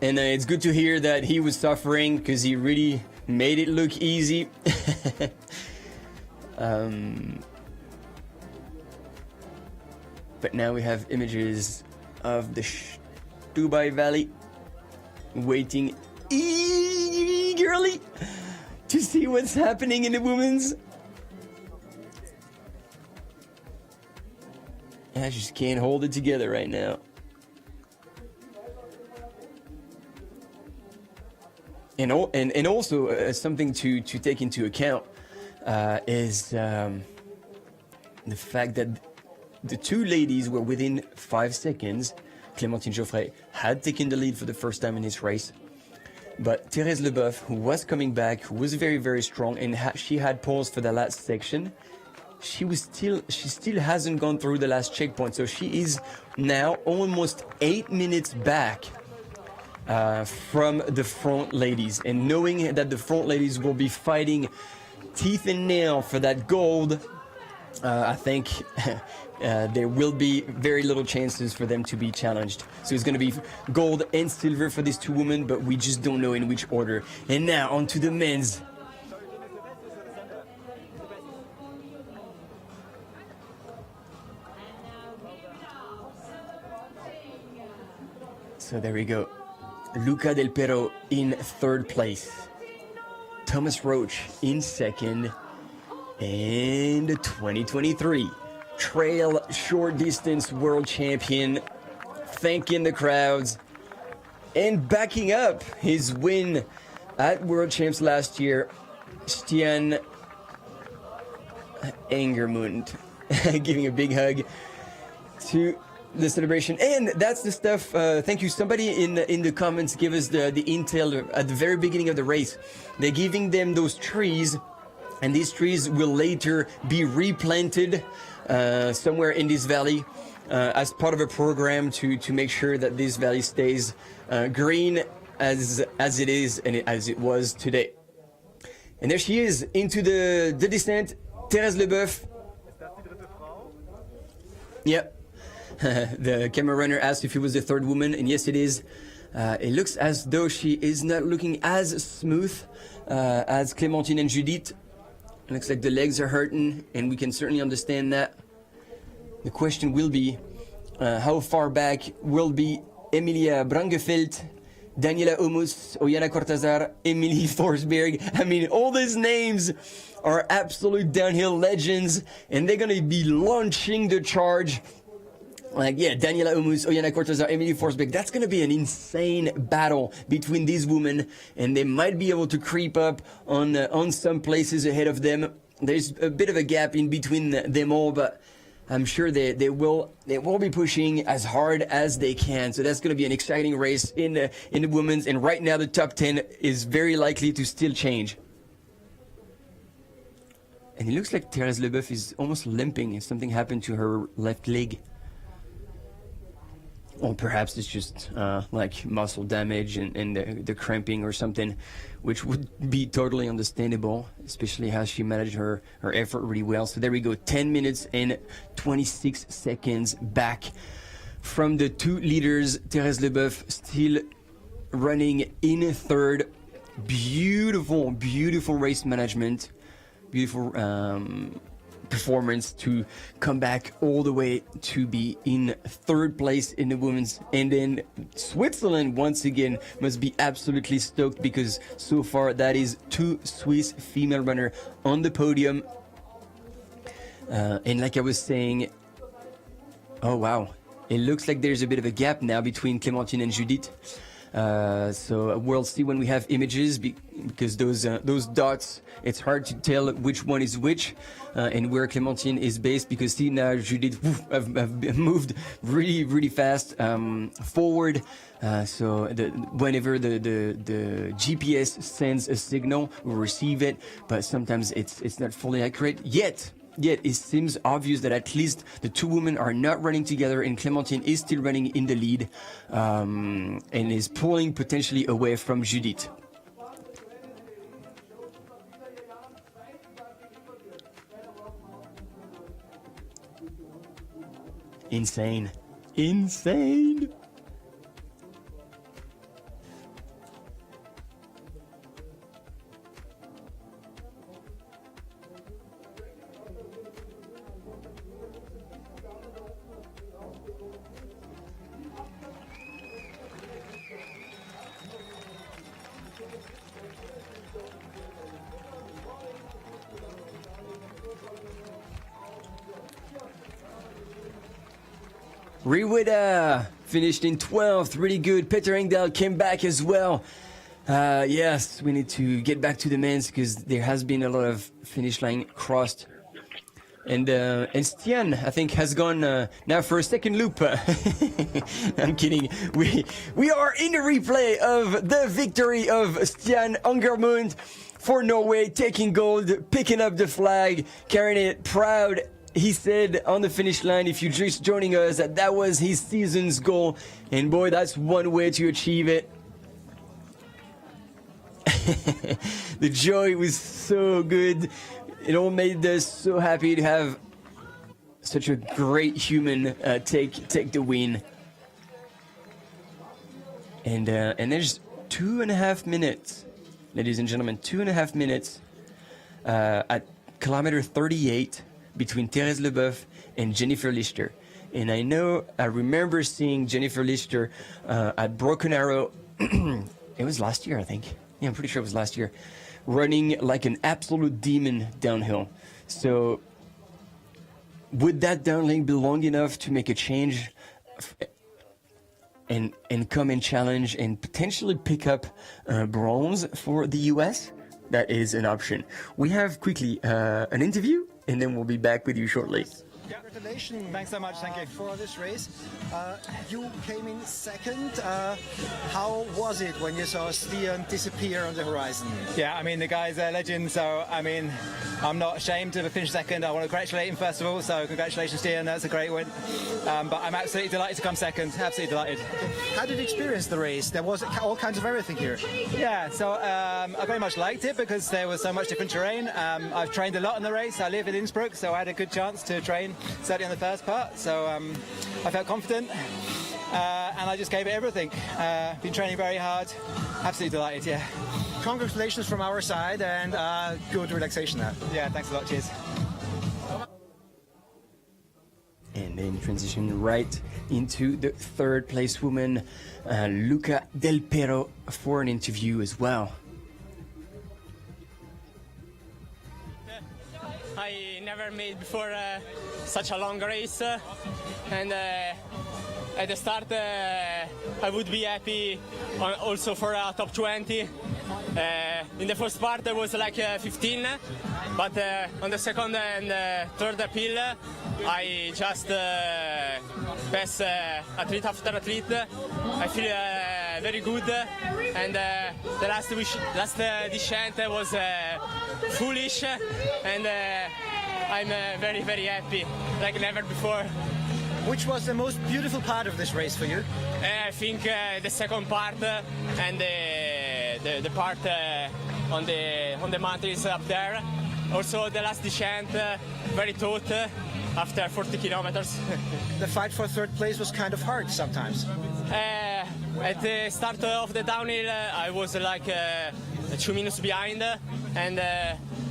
And it's good to hear that he was suffering because he really made it look easy. But now we have images of the Stubai Valley waiting eagerly to see what's happening in the women's. I just can't hold it together right now. And also something to take into account is the fact that the two ladies were within 5 seconds. Clementine Geoffray had taken the lead for the first time in this race. But Thérèse Leboeuf, who was coming back, who was very, very strong, and she had paused for the last section, she still hasn't gone through the last checkpoint. So she is now almost 8 minutes back from the front ladies. And knowing that the front ladies will be fighting teeth and nail for that gold, I think there will be very little chances for them to be challenged. So it's going to be gold and silver for these two women, but we just don't know in which order. And now on to the men's. So there we go. Luca Del Pero in third place. Thomas Roach in second. And 2023 trail short distance world champion, thanking the crowds and backing up his win at World Champs last year, Stian Angermund, giving a big hug to the celebration. And that's the stuff. Thank you. Somebody in the comments gave us the intel at the very beginning of the race. They're giving them those trees, and these trees will later be replanted somewhere in this valley as part of a program to make sure that this valley stays green as it is and as it was today. And there she is into the descent, Thérèse Leboeuf. Yep. The camera runner asked if it was the third woman, and yes, it is. It looks as though she is not looking as smooth as Clementine and Judith. It looks like the legs are hurting, and we can certainly understand that. The question will be, how far back will be Emilia Brangefeld, Daniela Omus, Oyana Cortazar, Emilie Forsberg? I mean, all these names are absolute downhill legends, and they're going to be launching the charge. Like, yeah, Daniela Omus, Oyana Cortazar, Emilie Forsberg. That's going to be an insane battle between these women, and they might be able to creep up on some places ahead of them. There's a bit of a gap in between them all, but I'm sure they will be pushing as hard as they can. So that's going to be an exciting race in the women's. And right now, the top 10 is very likely to still change. And it looks like Thérèse Leboeuf is almost limping. Something happened to her left leg. Or perhaps it's just like muscle damage and the cramping or something, which would be totally understandable, especially how she managed her effort really well. So there we go, 10 minutes and 26 seconds back from the two leaders. Thérèse Leboeuf still running in third. Beautiful, beautiful race management. Beautiful performance to come back all the way to be in third place in the women's. And then Switzerland once again must be absolutely stoked, because so far that is two Swiss female runners on the podium. And like I was saying, oh wow, it looks like there's a bit of a gap now between Clementine and Judith. So we'll see when we have images, because those dots, it's hard to tell which one is which and where Clementine is based, because see now Judith have moved really, really fast forward. So whenever the GPS sends a signal, we'll receive it, but sometimes it's not fully accurate yet. Yet it seems obvious that at least the two women are not running together, and Clementine is still running in the lead and is pulling potentially away from Judith. Insane. Insane. Riweda finished in 12th, really good. Peter Engdahl came back as well. Yes, we need to get back to the men's, because there has been a lot of finish line crossed. And Stian, I think, has gone now for a second loop. I'm kidding. We are in the replay of the victory of Stian Angermund for Norway, taking gold, picking up the flag, carrying it proud. He said on the finish line, if you're just joining us, that was his season's goal. And boy, that's one way to achieve it. The joy was so good. It all made us so happy to have such a great human take the win. And there's 2.5 minutes, ladies and gentlemen, 2.5 minutes at kilometer 38 between Thérèse Leboeuf and Jennifer Lichter. And I remember seeing Jennifer Lichter at Broken Arrow. It was last year, I think. Yeah, I'm pretty sure it was last year. Running like an absolute demon downhill. So would that downhill be long enough to make a change and come and challenge and potentially pick up bronze for the US? That is an option. We have quickly an interview, and then we'll be back with you shortly. Congratulations. Thanks so much. Thank you for this race. You came in second. How was it when you saw Stian disappear on the horizon? Yeah, I mean, the guy's a legend, so I mean, I'm not ashamed to have finished second. I want to congratulate him first of all, so congratulations, Stian. That's a great win. But I'm absolutely delighted to come second. Absolutely delighted. How did you experience the race? There was all kinds of everything here. Yeah, so I very much liked it because there was so much different terrain. I've trained a lot in the race. I live in Innsbruck, so I had a good chance to train, certainly on the first part. So I felt confident, and I just gave it everything. Been training very hard. Absolutely delighted, yeah. Congratulations from our side, and good relaxation now. Yeah, thanks a lot. Cheers. And then transition right into the third place woman, Luca Del Pero, for an interview as well. I never made before such a long race, and at the start I would be happy also for a top 20. In the first part I was like 15, but on the second and third appeal I just pass athlete after athlete. I feel very good, and the last descent was foolish, and I'm very, very happy, like never before. Which was the most beautiful part of this race for you? I think the second part and the part on the mountains up there. Also the last descent, very taut after 40 kilometers. The fight for third place was kind of hard sometimes. At the start of the downhill, I was like 2 minutes behind, and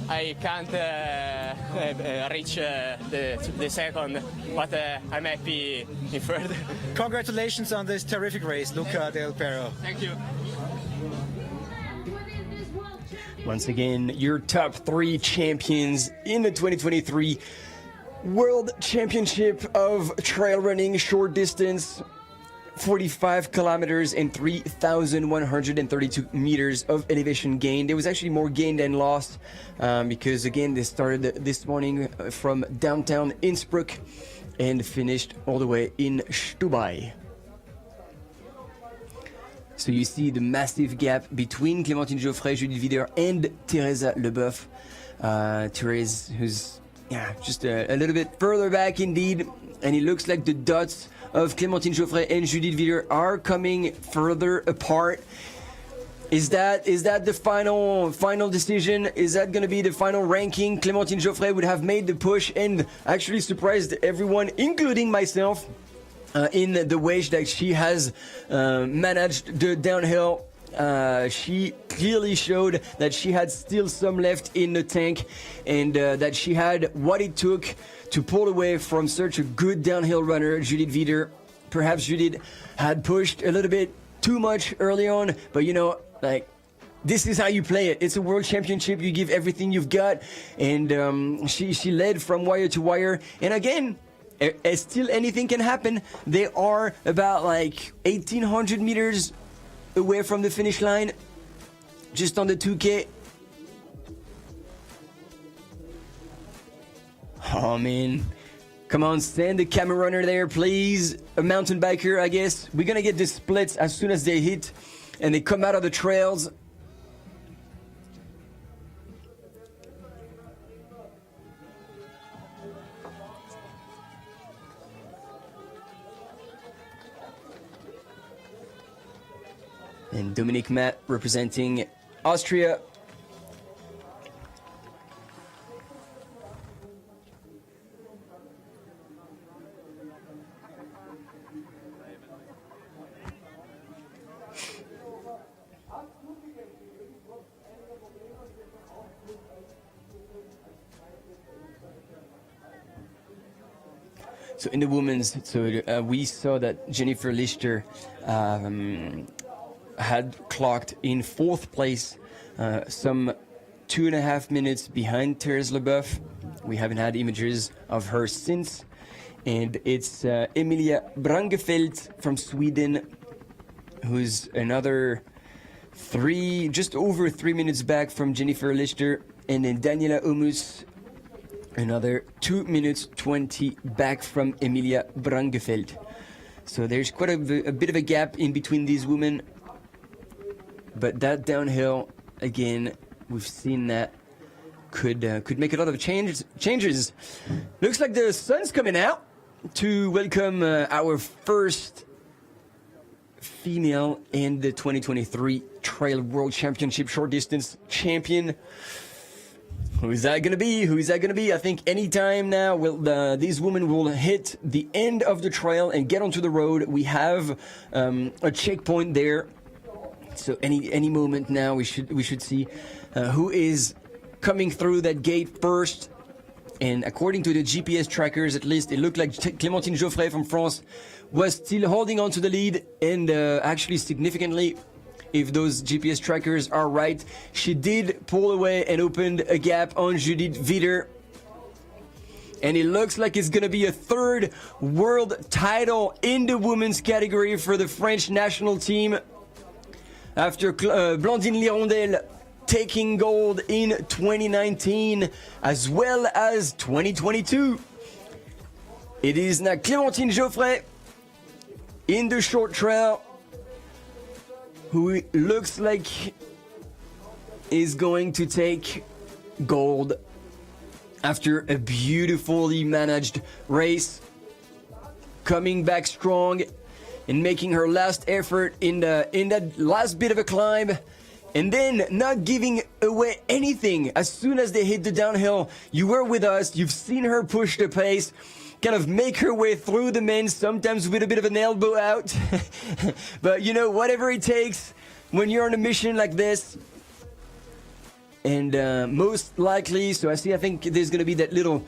I can't reach the second, but I'm happy in third. Congratulations on this terrific race, Luca Del Pero. Thank you. Once again, your top 3 champions in the 2023 World Championship of Trail Running Short Distance. 45 kilometers and 3,132 meters of elevation gain. There was actually more gain than lost because, again, they started this morning from downtown Innsbruck and finished all the way in Stubai. So you see the massive gap between Clementine Geoffray, Judith Wider, and Thérèse Leboeuf. Thérèse, who's just a little bit further back indeed, and it looks like the dots of Clementine Geoffray and Judith Wider are coming further apart. Is that the final decision? Is that going to be the final ranking? Clementine Geoffray would have made the push and actually surprised everyone, including myself, in the way that she has managed the downhill. She clearly showed that she had still some left in the tank, and that she had what it took to pull away from such a good downhill runner, Judith Wider. Perhaps Judith had pushed a little bit too much early on, but this is how you play it. It's a world championship. You give everything you've got, and she led from wire to wire. And again, still anything can happen. They are about 1,800 meters away from the finish line, just on the 2K. Oh man, come on, send the camera runner there, please. A mountain biker, I guess. We're gonna get the splits as soon as they hit and they come out of the trails. And Dominique Matt representing Austria. So in the women's, we saw that Jennifer Lichter had clocked in 4th place, some 2.5 minutes behind Therese Leboeuf. We haven't had images of her since. And it's Emilia Brangefelt from Sweden, who's another just over 3 minutes back from Jennifer Lichter. And then Daniela Omus, another 2 minutes 20 back from Emilia Brangefelt. So there's quite a bit of a gap in between these women. But that downhill, again, we've seen that could make a lot of changes. Looks like the sun's coming out to welcome our first female in the 2023 Trail World Championship Short Distance Champion. Who is that going to be? I think anytime now these women will hit the end of the trail and get onto the road. We have a checkpoint there. So any moment now we should see who is coming through that gate first. And according to the GPS trackers, at least, it looked like Clementine Geoffray from France was still holding on to the lead, and actually significantly, if those GPS trackers are right, she did pull away and opened a gap on Judith Wider. And it looks like it's going to be a 3rd world title in the women's category for the French national team, after Blandine Lirondelle taking gold in 2019 as well as 2022. It is now Clementine Geoffray in the short trail, who looks like is going to take gold after a beautifully managed race, coming back strong and making her last effort in that last bit of a climb, and then not giving away anything. As soon as they hit the downhill, you were with us, you've seen her push the pace, kind of make her way through the men, sometimes with a bit of an elbow out. But you know, whatever it takes when you're on a mission like this. And most likely, I think there's going to be that little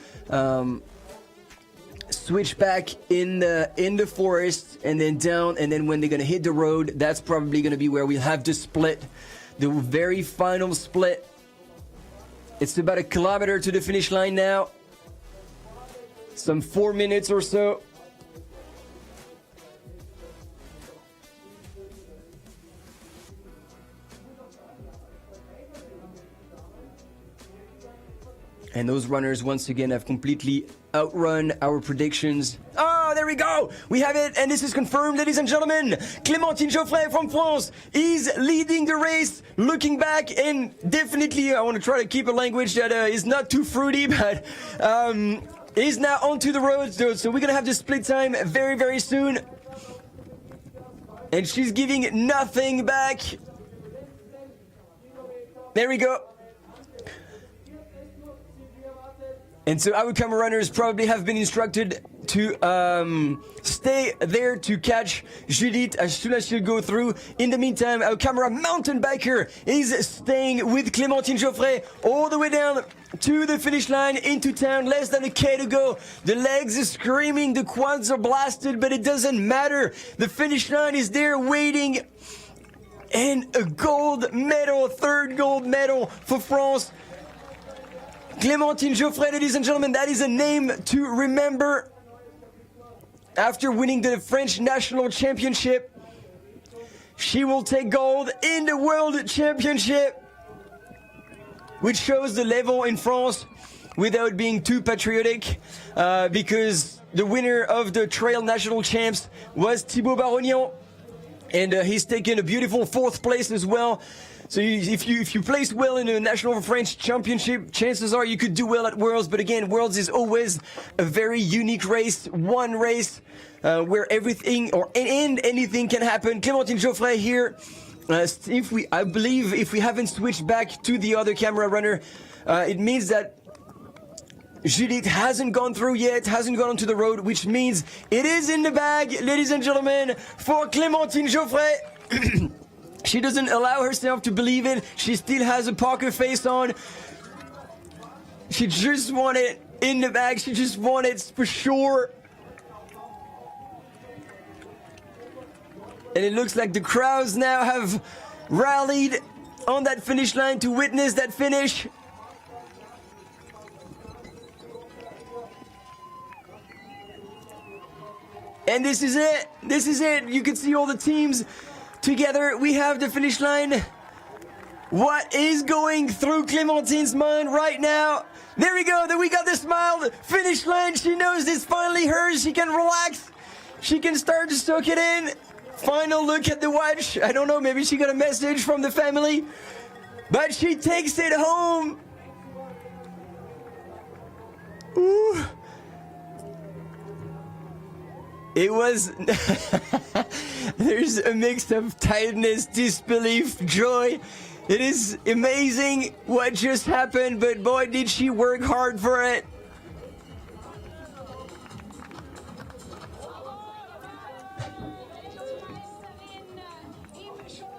switch back in the forest and then down, and then when they're going to hit the road, that's probably going to be where we'll have the split, the very final split. It's about 1 kilometer to the finish line now, some 4 minutes or so. And those runners, once again, have completely outrun our predictions. Oh, there we go! We have it, and this is confirmed, ladies and gentlemen. Clementine Geoffray from France is leading the race, looking back, and definitely, I want to try to keep a language that is not too fruity, but is now onto the road. So we're going to have the split time very, very soon. And she's giving nothing back. There we go. And so our camera runners probably have been instructed to stay there to catch Judith as soon as she'll go through. In the meantime, our camera mountain biker is staying with Clementine Geoffray all the way down to the finish line into town. Less than 1 K to go. The legs are screaming, the quads are blasted, but it doesn't matter. The finish line is there waiting. And a gold medal, 3rd gold medal for France. Clementine Geoffray, ladies and gentlemen, that is a name to remember. After winning the French National Championship, she will take gold in the World Championship, which shows the level in France without being too patriotic, because the winner of the Trail National Champs was Thibaut Barognan, and he's taken a beautiful 4th place as well. So if you place well in a National French Championship, chances are you could do well at Worlds. But again, Worlds is always a very unique race, one race where everything and anything can happen. Clementine Geoffray here I believe if we haven't switched back to the other camera runner, it means that Judith hasn't gone through yet, hasn't gone onto the road, which means it is in the bag, ladies and gentlemen, for Clementine Geoffray. She doesn't allow herself to believe it. She still has a poker face on. She just wants it in the bag. She just wants it for sure. And it looks like the crowds now have rallied on that finish line to witness that finish. And this is it. This is it. You can see all the teams together. We have the finish line. What is going through Clementine's mind right now? There we go. There we got the smile. The finish line. She knows it's finally hers. She can relax. She can start to soak it in. Final look at the watch. I don't know. Maybe she got a message from the family. But she takes it home. Ooh. It was, there's a mix of tiredness, disbelief, joy. It is amazing what just happened, but boy, did she work hard for it.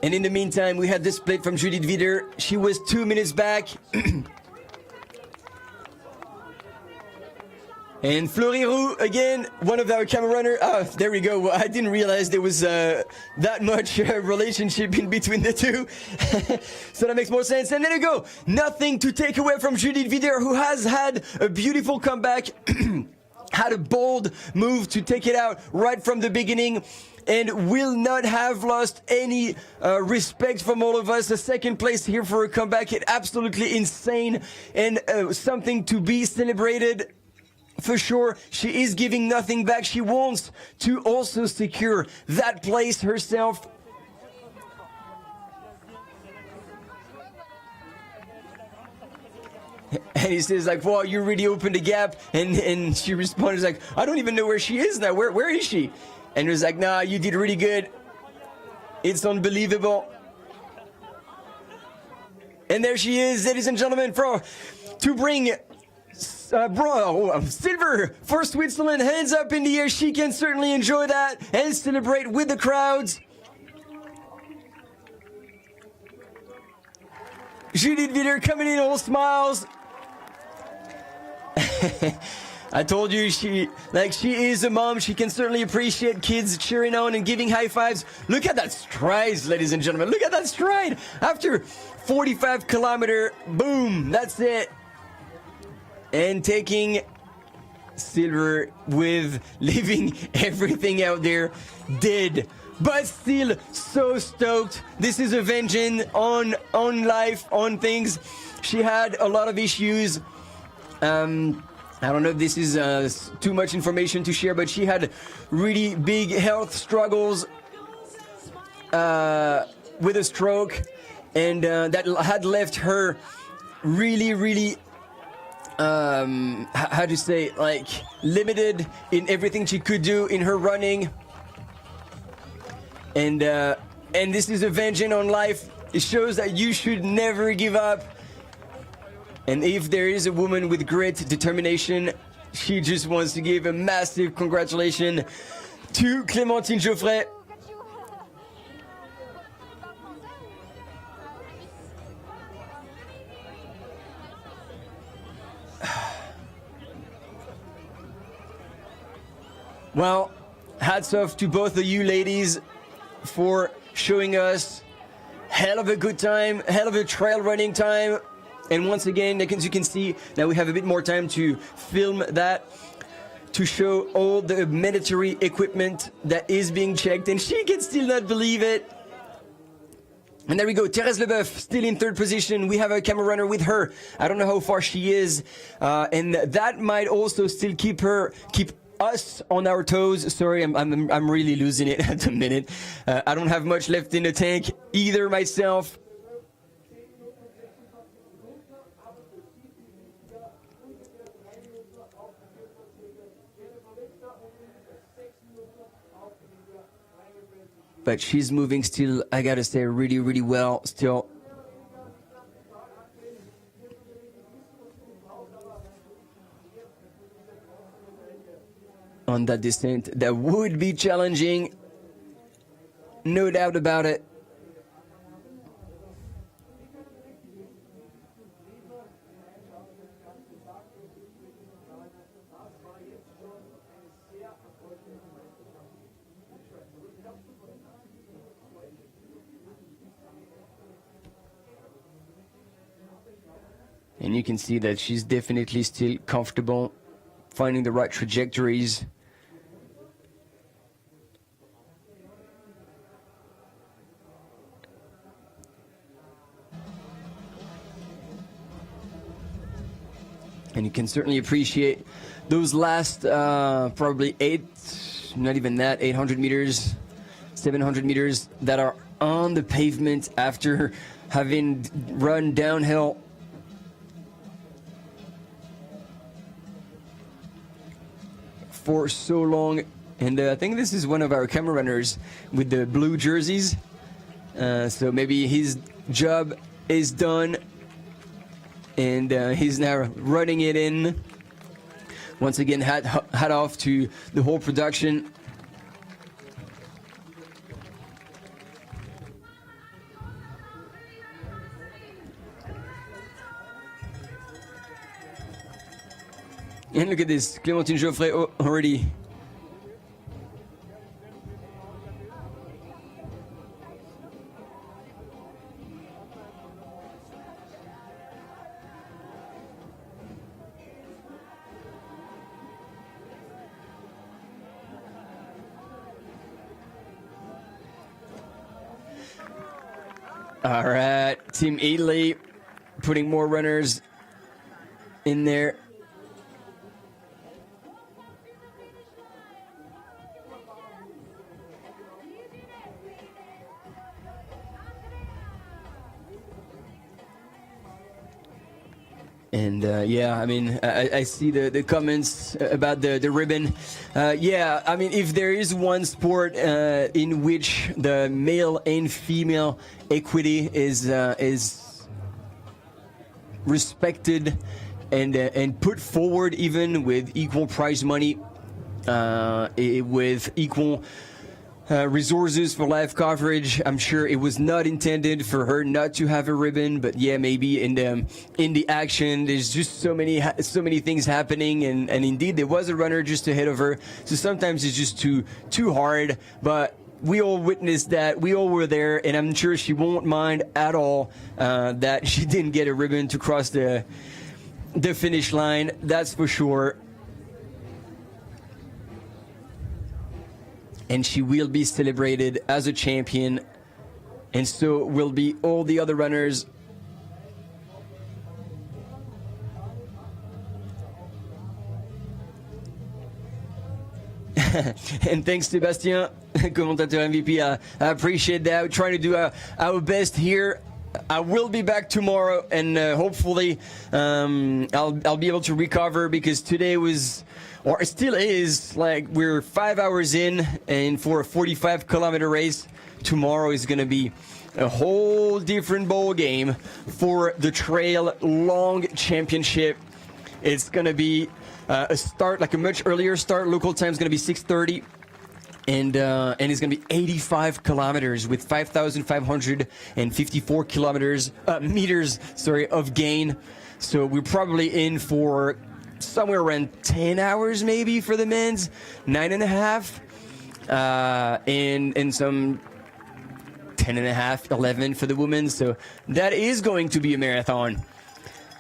And in the meantime, we had this split from Judith Wieder. She was 2 minutes back. And Fleury Roux, again, one of our camera runners. Oh, there we go. I didn't realize there was that much relationship in between the two. So that makes more sense. And there you go. Nothing to take away from Judith Wieder, who has had a beautiful comeback. Had a bold move to take it out right from the beginning. And will not have lost any respect from all of us. A second place here for a comeback. It's absolutely insane. And something to be celebrated. For sure, she is giving nothing back. She wants to also secure that place herself. And he says like, wow, you really opened a gap. And she responded like, I don't even know where she is now. Where is she? And he was like, nah, you did really good. It's unbelievable. And there she is, ladies and gentlemen, to bring silver for Switzerland. Hands up in the air. She can certainly enjoy that and celebrate with the crowds. Judith Wieder coming in all smiles. I told you she is a mom. She can certainly appreciate kids cheering on and giving high fives. Look at that stride, ladies and gentlemen. Look at that stride. After 45 kilometer, boom, that's it. And taking silver with leaving everything out there dead. But still so stoked. This is a vengeance on life, on things. She had a lot of issues. I don't know if this is too much information to share, but she had really big health struggles with a stroke. And that had left her really how to say, like, limited in everything she could do in her running. And this is a vengeance on life. It shows that you should never give up. And if there is a woman with grit, determination, she just wants to give a massive congratulations to Clementine Geoffray. Well, hats off to both of you ladies for showing us hell of a good time, hell of a trail running time. And once again, as you can see, now we have a bit more time to film that, to show all the military equipment that is being checked, and she can still not believe it. And there we go, Thérèse Leboeuf still in third position. We have a camera runner with her. I don't know how far she is, and that might also still keep us on our toes. Sorry, I'm really losing it at the minute. I don't have much left in the tank either myself. but she's moving still, I gotta say, really, really well still. On that descent, that would be challenging, no doubt about it. And you can see that she's definitely still comfortable, finding the right trajectories. And you can certainly appreciate those last probably 800 meters, 700 meters that are on the pavement after having run downhill for so long. And I think this is one of our camera runners with the blue jerseys. So maybe his job is done. And he's now running it in. Once again, hat off to the whole production. And look at this, Clementine Geoffray already. All right, Team Italy putting more runners in there. And yeah, I mean, I see the comments about the ribbon. Yeah, I mean, if there is one sport in which the male and female equity is respected and put forward, even with equal prize money, with equal resources for live coverage. I'm sure it was not intended for her not to have a ribbon, but yeah, maybe in the action, there's just so many things happening, and indeed there was a runner just ahead of her. So sometimes it's just too hard, but we all witnessed that. We all were there, and I'm sure she won't mind at all that she didn't get a ribbon to cross the finish line. That's for sure. And she will be celebrated as a champion, and so will be all the other runners. And thanks, Sébastien, commentator MVP. I appreciate that. We're trying to do our best here. I will be back tomorrow, and hopefully I'll be able to recover, because today was, or it still is, like, we're 5 hours in, and for a 45-kilometer race, tomorrow is going to be a whole different ball game for the Trail Long Championship. It's going to be a start, like a much earlier start. Local time is going to be 6:30. And it's going to be 85 kilometers with 5,554 meters of gain. So we're probably in for somewhere around 10 hours maybe for the men's, 9.5, and some 10.5, 11 for the women. So that is going to be a marathon.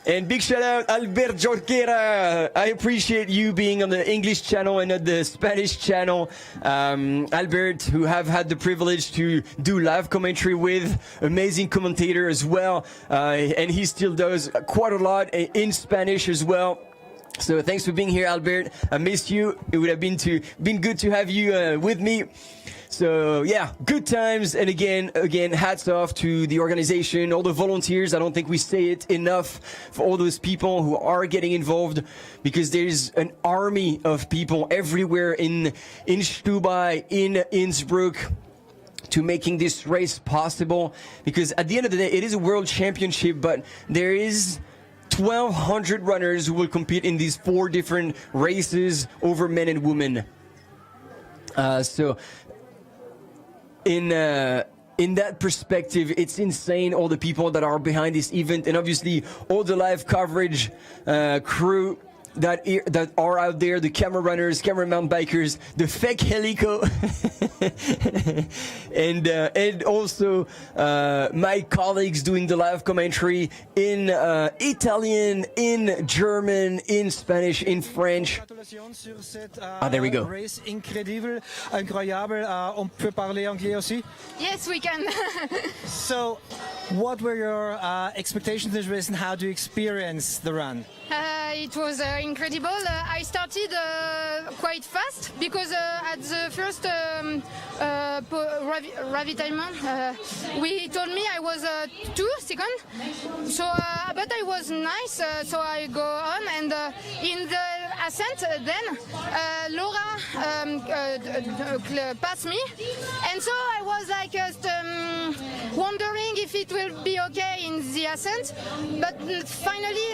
And big shout out, Albert Jorquera. I appreciate you being on the English channel and not the Spanish channel. Albert, who have had the privilege to do live commentary with, amazing commentator as well. And he still does quite a lot in Spanish as well. So thanks for being here, Albert. I missed you. It would have been good to have you with me. So yeah, good times. And again, hats off to the organization, all the volunteers. I don't think we say it enough for all those people who are getting involved, because there's an army of people everywhere in Stubai, in Innsbruck, to making this race possible, because at the end of the day, it is a world championship, but there is 1,200 runners who will compete in these 4 different races over men and women. So in that perspective, it's insane, all the people that are behind this event, and obviously all the live coverage crew that are out there, the camera runners, camera mountain bikers, the fake helico, and also my colleagues doing the live commentary in Italian, in German, in Spanish, in French. There we go. Race incredible, incroyable. On peut parler anglais aussi? Yes, we can. So, what were your expectations in this race, and how do you experience the run? It was incredible. I started quite fast because at the first ravitaillement, we told me I was 2 seconds. So, but I was nice, so I go on, and in the ascent, then Laura passed me, and so I was like wondering if it will be okay in the ascent, but finally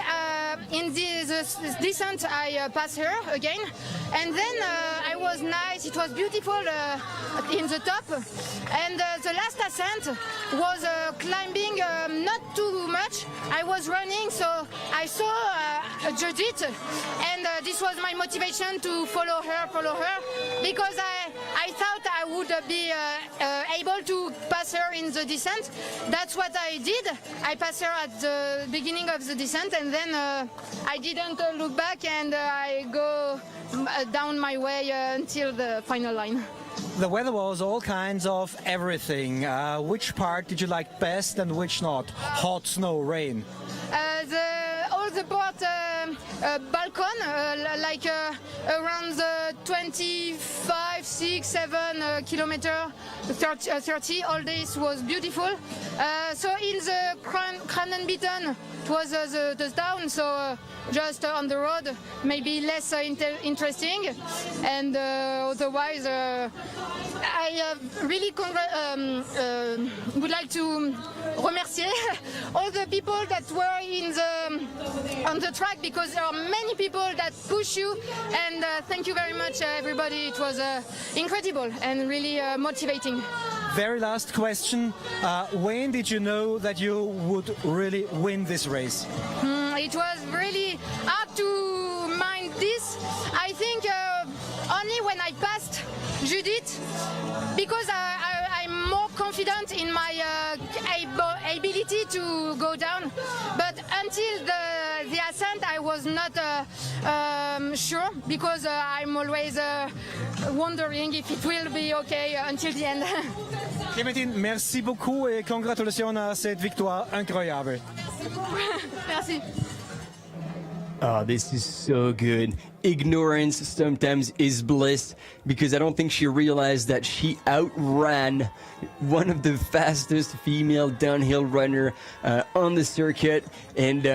in the descent I passed her again, and then I was nice. It was beautiful in the top, and the last ascent was climbing not too much. I was running, so I saw Judith, and this was my motivation to follow her, because I thought I would be able to pass her in the descent. That's what I did. I passed her at the beginning of the descent, and then I didn't look back, and I go down my way until the final line. The weather was all kinds of everything. Which part did you like best and which not? Hot, snow, rain? All the part balcon, like around the 25, 6, 7 kilometer, 30, all this was beautiful. So in the Kranenbieten, it was the town, so just on the road, maybe less interesting, and otherwise I really would like to remercier all the people that were on the track, because there are many people that push you, and thank you very much everybody. It was incredible and really motivating. Very last question. When did you know that you would really win this race? It was really hard to mind this. I think only when I passed Judith, because I'm more confident in my ability to go down. But until the ascent, I was not sure, because I'm always wondering if it will be okay until the end. Clementine, merci beaucoup et congratulations à cette victoire incroyable. Merci. Oh, this is so good. Ignorance sometimes is bliss, because I don't think she realized that she outran one of the fastest female downhill runner on the circuit, and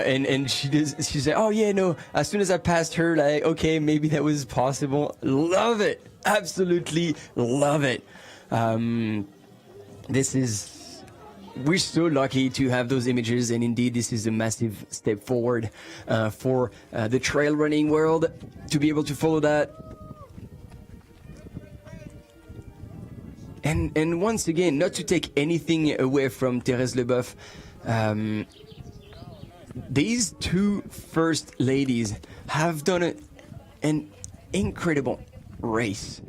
she said, "Oh yeah, no." As soon as I passed her, like, okay, maybe that was possible. Love it, absolutely love it. We're so lucky to have those images, and indeed this is a massive step forward for the trail running world to be able to follow that. And once again, not to take anything away from Thérèse Leboeuf, these 2 first ladies have done an incredible race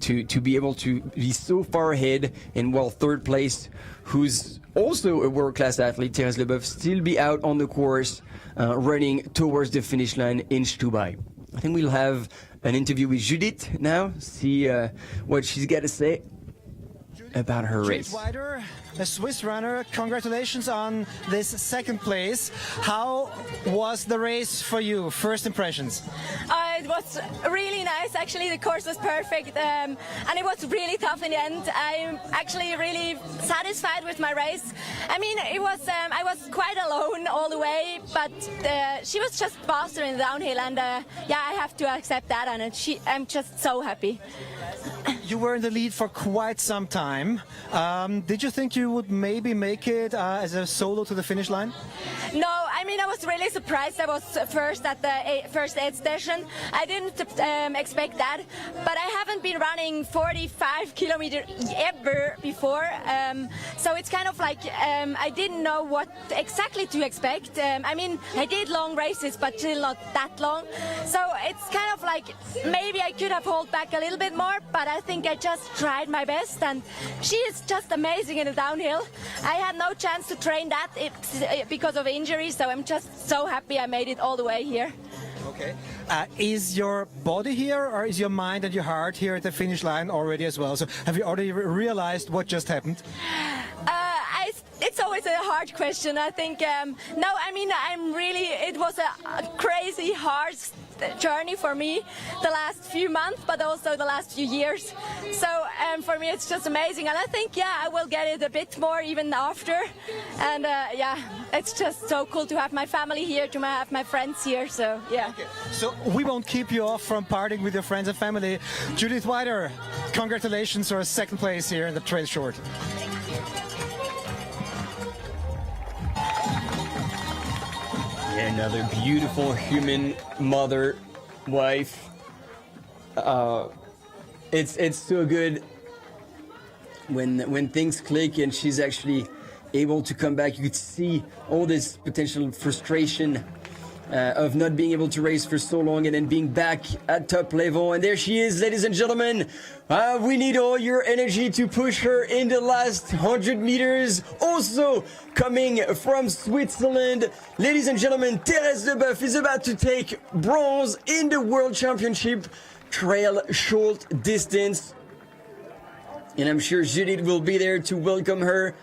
to be able to be so far ahead, and while 3rd place, who's also a world-class athlete, Thérèse Leboeuf, still be out on the course running towards the finish line in Stubai. I think we'll have an interview with Judith now, see what she's got to say about her race. Judith Wyatt, a Swiss runner, congratulations on this 2nd place. How was the race for you? First impressions? It was really nice. Actually, the course was perfect, and it was really tough in the end. I'm actually really satisfied with my race. I mean, it was I was quite alone all the way, but she was just faster in the downhill, and yeah, I have to accept that, and I'm just so happy. you were in the lead for quite some time. Did you think you would maybe make it as a solo to the finish line? No, I mean, I was really surprised. I was first at the first aid station. I didn't expect that, but I haven't been running 45 kilometers ever before. So it's kind of like I didn't know what exactly to expect. I mean, I did long races, but still not that long. So it's kind of like maybe I could have held back a little bit more, but I think I just tried my best, and she is just amazing in the downhill. I had no chance to train that because of injury, so I'm just so happy I made it all the way here. Okay. Is your body here, or is your mind and your heart here at the finish line already as well? So have you already realized what just happened? It's always a hard question. I think, no, I mean, it was a crazy, hard journey for me the last few months, but also the last few years. So for me, it's just amazing. And I think, yeah, I will get it a bit more even after. And yeah, it's just so cool to have my family here, to have my friends here. So, yeah. Okay. So we won't keep you off from partying with your friends and family. Judith Wyatt, congratulations for a second place here in the trail short. Another beautiful human mother, wife. It's so good when things click and she's actually able to come back. You could see all this potential frustration of not being able to race for so long and then being back at top level. And there she is, ladies and gentlemen. We need all your energy to push her in the last 100 meters. Also coming from Switzerland, ladies and gentlemen, Thérèse Leboeuf is about to take bronze in the World Championship trail short distance. And I'm sure Judith will be there to welcome her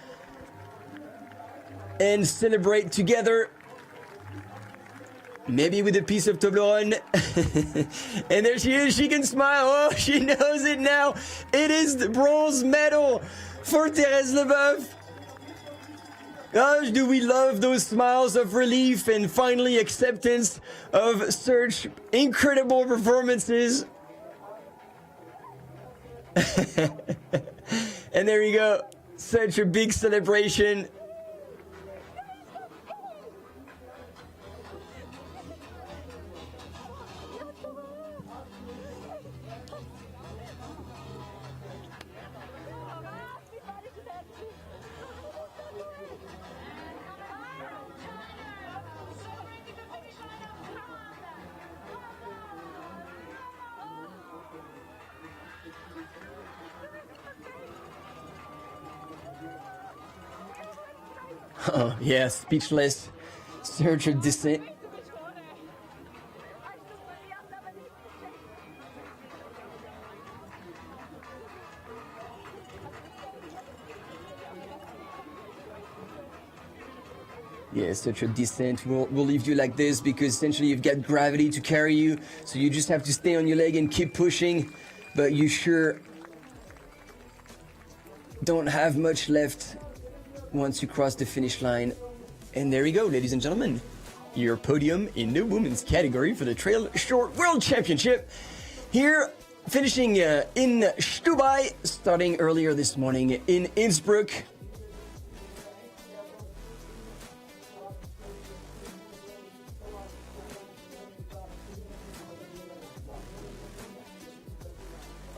and celebrate together. Maybe with a piece of Toblerone. And there she is, she can smile. Oh, she knows it now. It is the bronze medal for Thérèse Leboeuf. Gosh, do we love those smiles of relief and finally acceptance of such incredible performances. And there you go, such a big celebration. Oh, yeah, speechless. Search of descent. Yeah, such a descent will leave you like this because essentially you've got gravity to carry you, so you just have to stay on your leg and keep pushing, but you sure don't have much left once you cross the finish line. And there you go, ladies and gentlemen, your podium in the women's category for the Trail Short World Championship. Here, finishing in Stubai, starting earlier this morning in Innsbruck.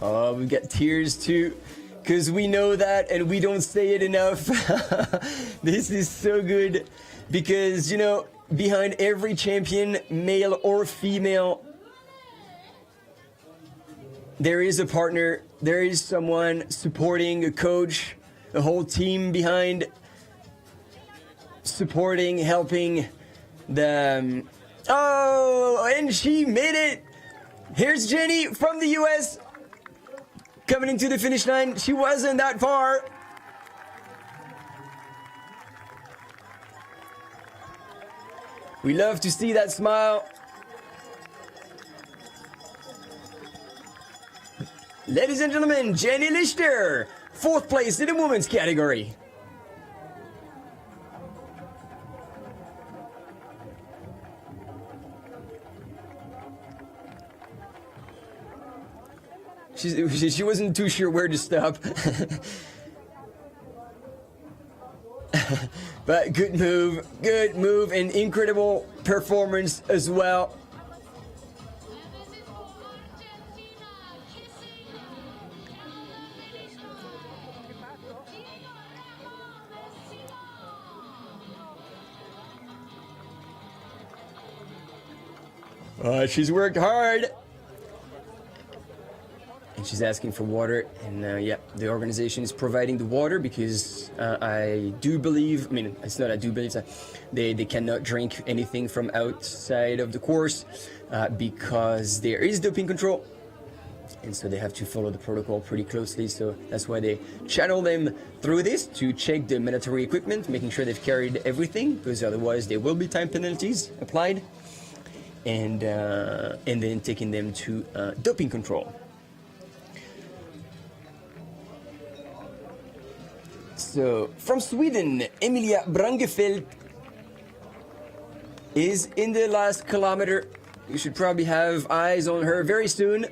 Oh, we got tears too, because we know that and we don't say it enough. This is so good because, you know, behind every champion, male or female, there is a partner, there is someone supporting, a coach, a whole team behind supporting, helping the... Oh, and she made it! Here's Jenny from the US. Coming into the finish line, she wasn't that far. We love to see that smile. Ladies and gentlemen, Jenny Lichter, 4th place in the women's category. She wasn't too sure where to stop. But good move, and incredible performance as well. She's worked hard. And she's asking for water, and yeah, the organization is providing the water because I do believe, I mean, it's not I do believe that they cannot drink anything from outside of the course because there is doping control, and so they have to follow the protocol pretty closely. So that's why they channel them through this to check the mandatory equipment, making sure they've carried everything, because otherwise there will be time penalties applied, and then taking them to doping control. So, from Sweden, Emilia Brangefelt is in the last kilometer. You should probably have eyes on her very soon.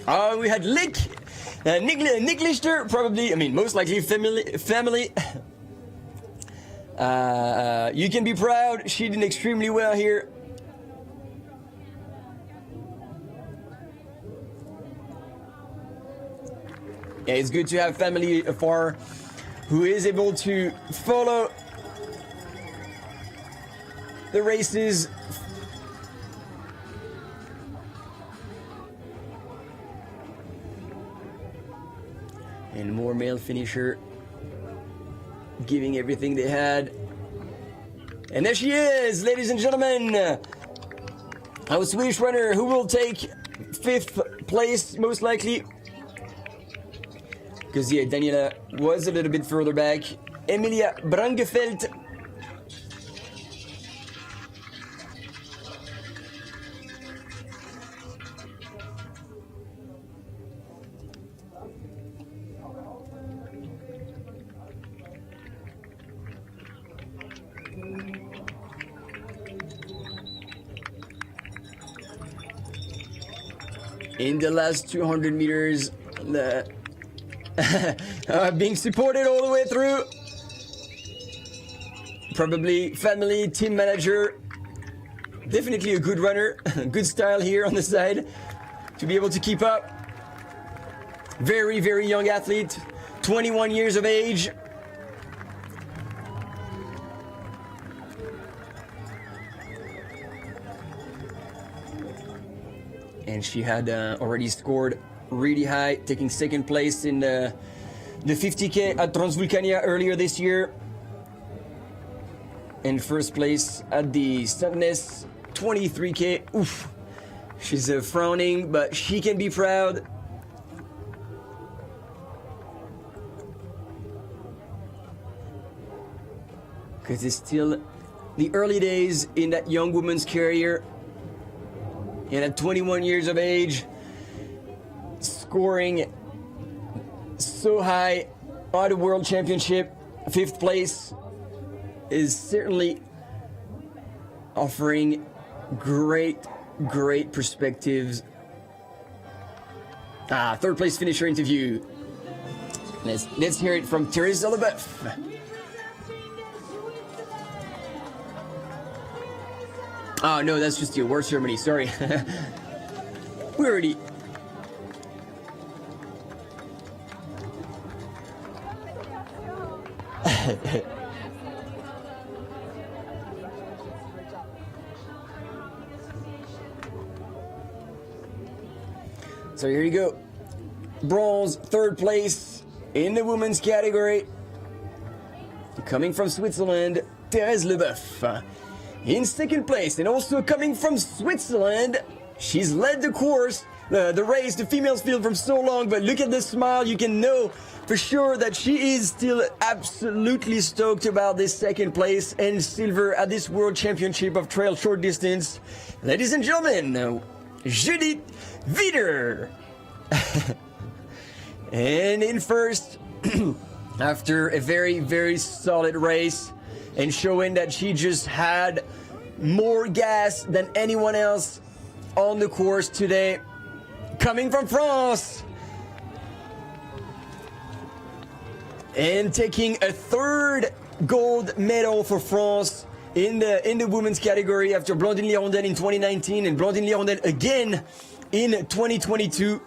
We had Nick Lichter, probably, I mean, most likely family. You can be proud. She did extremely well here. Yeah, it's good to have family afar who is able to follow the races. And more male finisher giving everything they had. And there she is, ladies and gentlemen. Our Swedish runner who will take 5th place, most likely. Because, yeah, Daniela was a little bit further back. Emilia Brangefelt. In the last 200 meters, being supported all the way through. Probably family, team manager. Definitely a good runner. Good style here on the side to be able to keep up. Very, very young athlete. 21 years of age. And she had already scored really high, taking 2nd place in the 50K at Transvulcania earlier this year, and 1st place at the Sandnes 23K. Oof, she's frowning, but she can be proud. Because it's still the early days in that young woman's career, and at 21 years of age, scoring so high at a World Championship, 5th place, is certainly offering great perspectives. 3rd place finisher interview. Let's hear it from Thérèse Leboeuf. Oh no, that's just the award ceremony, sorry. We already... So here you go. Bronze, 3rd place in the women's category. Coming from Switzerland, Thérèse Leboeuf. In 2nd place, and also coming from Switzerland, she's led the course, the race, the females field from so long, but look at the smile. You can know for sure that she is still absolutely stoked about this 2nd place and silver at this World Championship of Trail Short Distance. Ladies and gentlemen, Judith Wieder. And in 1st, after a very solid race, and showing that she just had more gas than anyone else on the course today, coming from France. And taking a third gold medal for France in the women's category after Blandine Lirondelle in 2019 and Blandine Lirondelle again in 2022.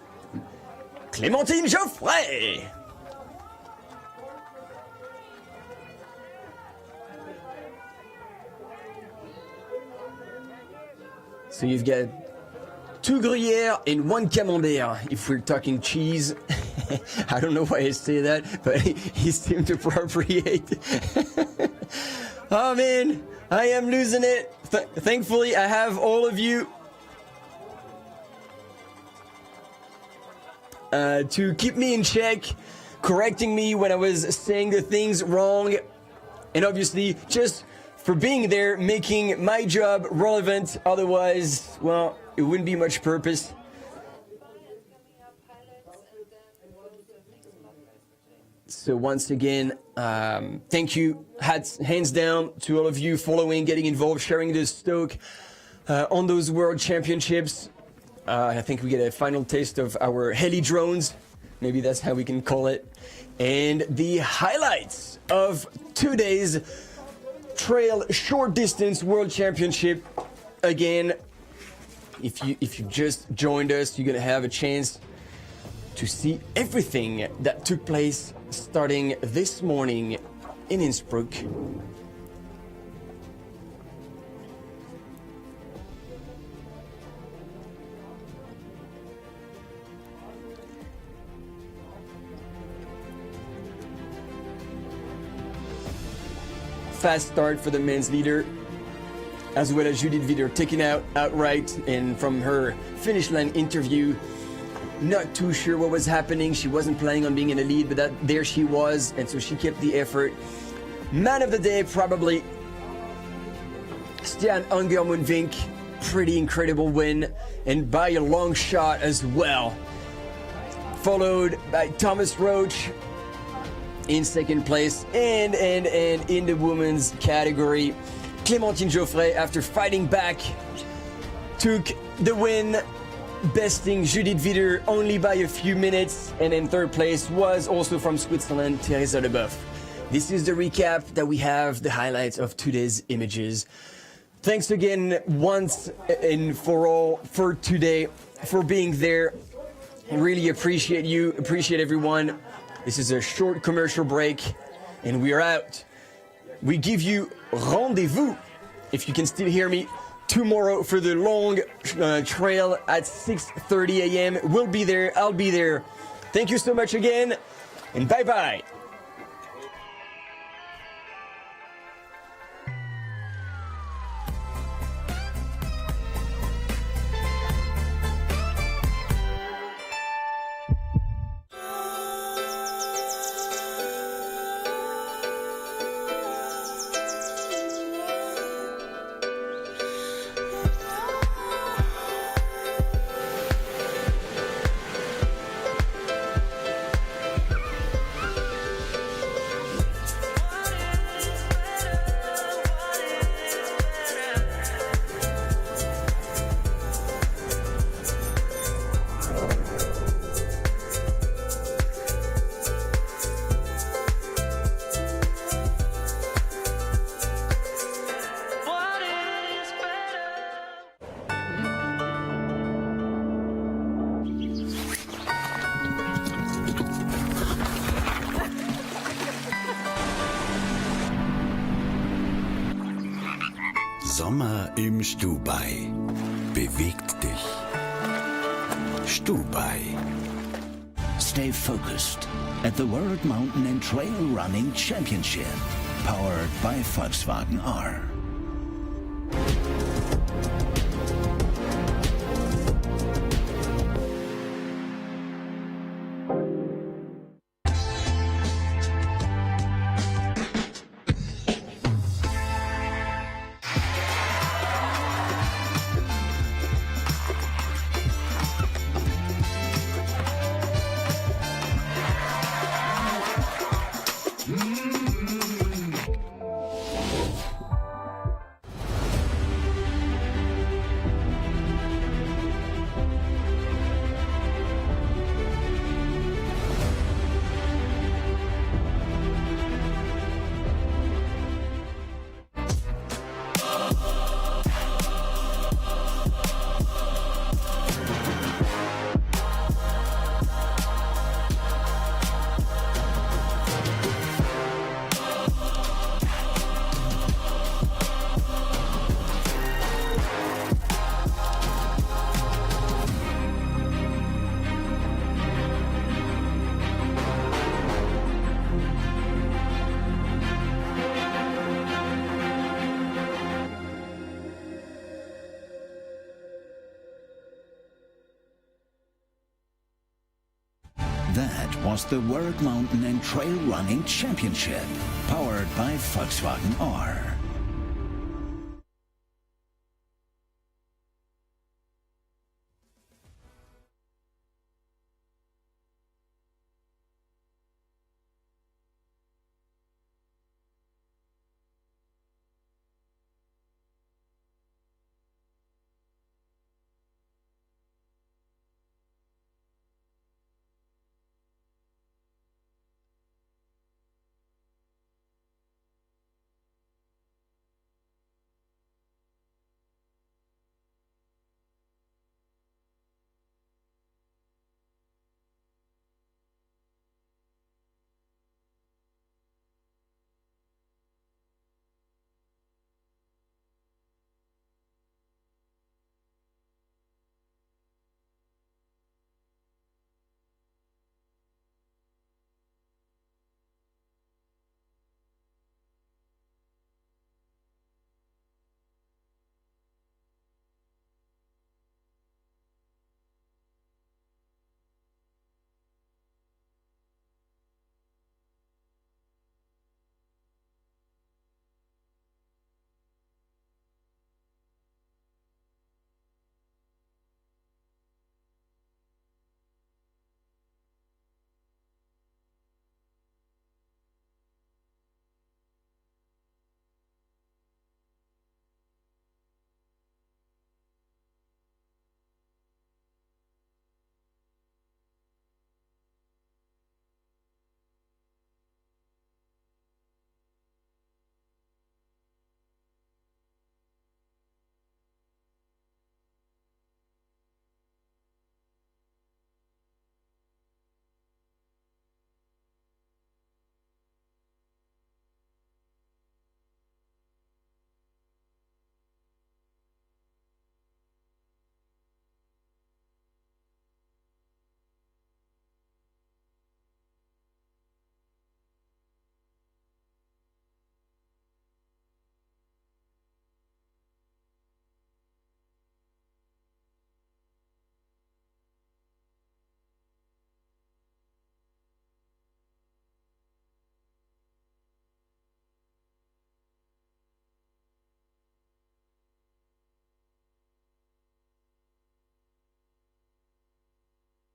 Clementine Geoffray. So you've got 2 Gruyère and 1 Camembert, if we're talking cheese. I don't know why I say that, but he seemed to appropriate. Oh man, I am losing it. Thankfully, I have all of you to keep me in check, correcting me when I was saying the things wrong, and obviously just for being there, making my job relevant. Otherwise, well, it wouldn't be much purpose. So once again, thank you, hands down, to all of you following, getting involved, sharing the stoke on those World Championships. I think we get a final taste of our heli drones. Maybe that's how we can call it. And the highlights of today's Trail Short Distance World Championship. Again, if you just joined us, you're gonna have a chance to see everything that took place starting this morning in Innsbruck. Fast start for the men's leader, as well as Judith Wider taken out outright, and from her finish line interview, not too sure what was happening. She wasn't planning on being in the lead, but there she was, and so she kept the effort. Man of the day, probably Stian Unger-Munvink. Pretty incredible win, and by a long shot as well. Followed by Thomas Roach in second place, and in the women's category, Clementine Geoffray, after fighting back, took the win, besting Judith Wider only by a few minutes. And in third place was also from Switzerland, Theresa Leboeuf. This is the recap that we have, the highlights of today's images. Thanks again once and for all for today, for being there. I really appreciate you, appreciate everyone. This is a short commercial break, and we are out. We give you rendezvous, if you can still hear me, tomorrow for the long trail at 6:30 a.m. We'll be there, I'll be there. Thank you so much again, and bye-bye. Sommer im Stubai. Bewegt dich. Stubai. Stay focused at the World Mountain and Trail Running Championship, powered by Volkswagen R. That was the World Mountain and Trail Running Championship, powered by Volkswagen R.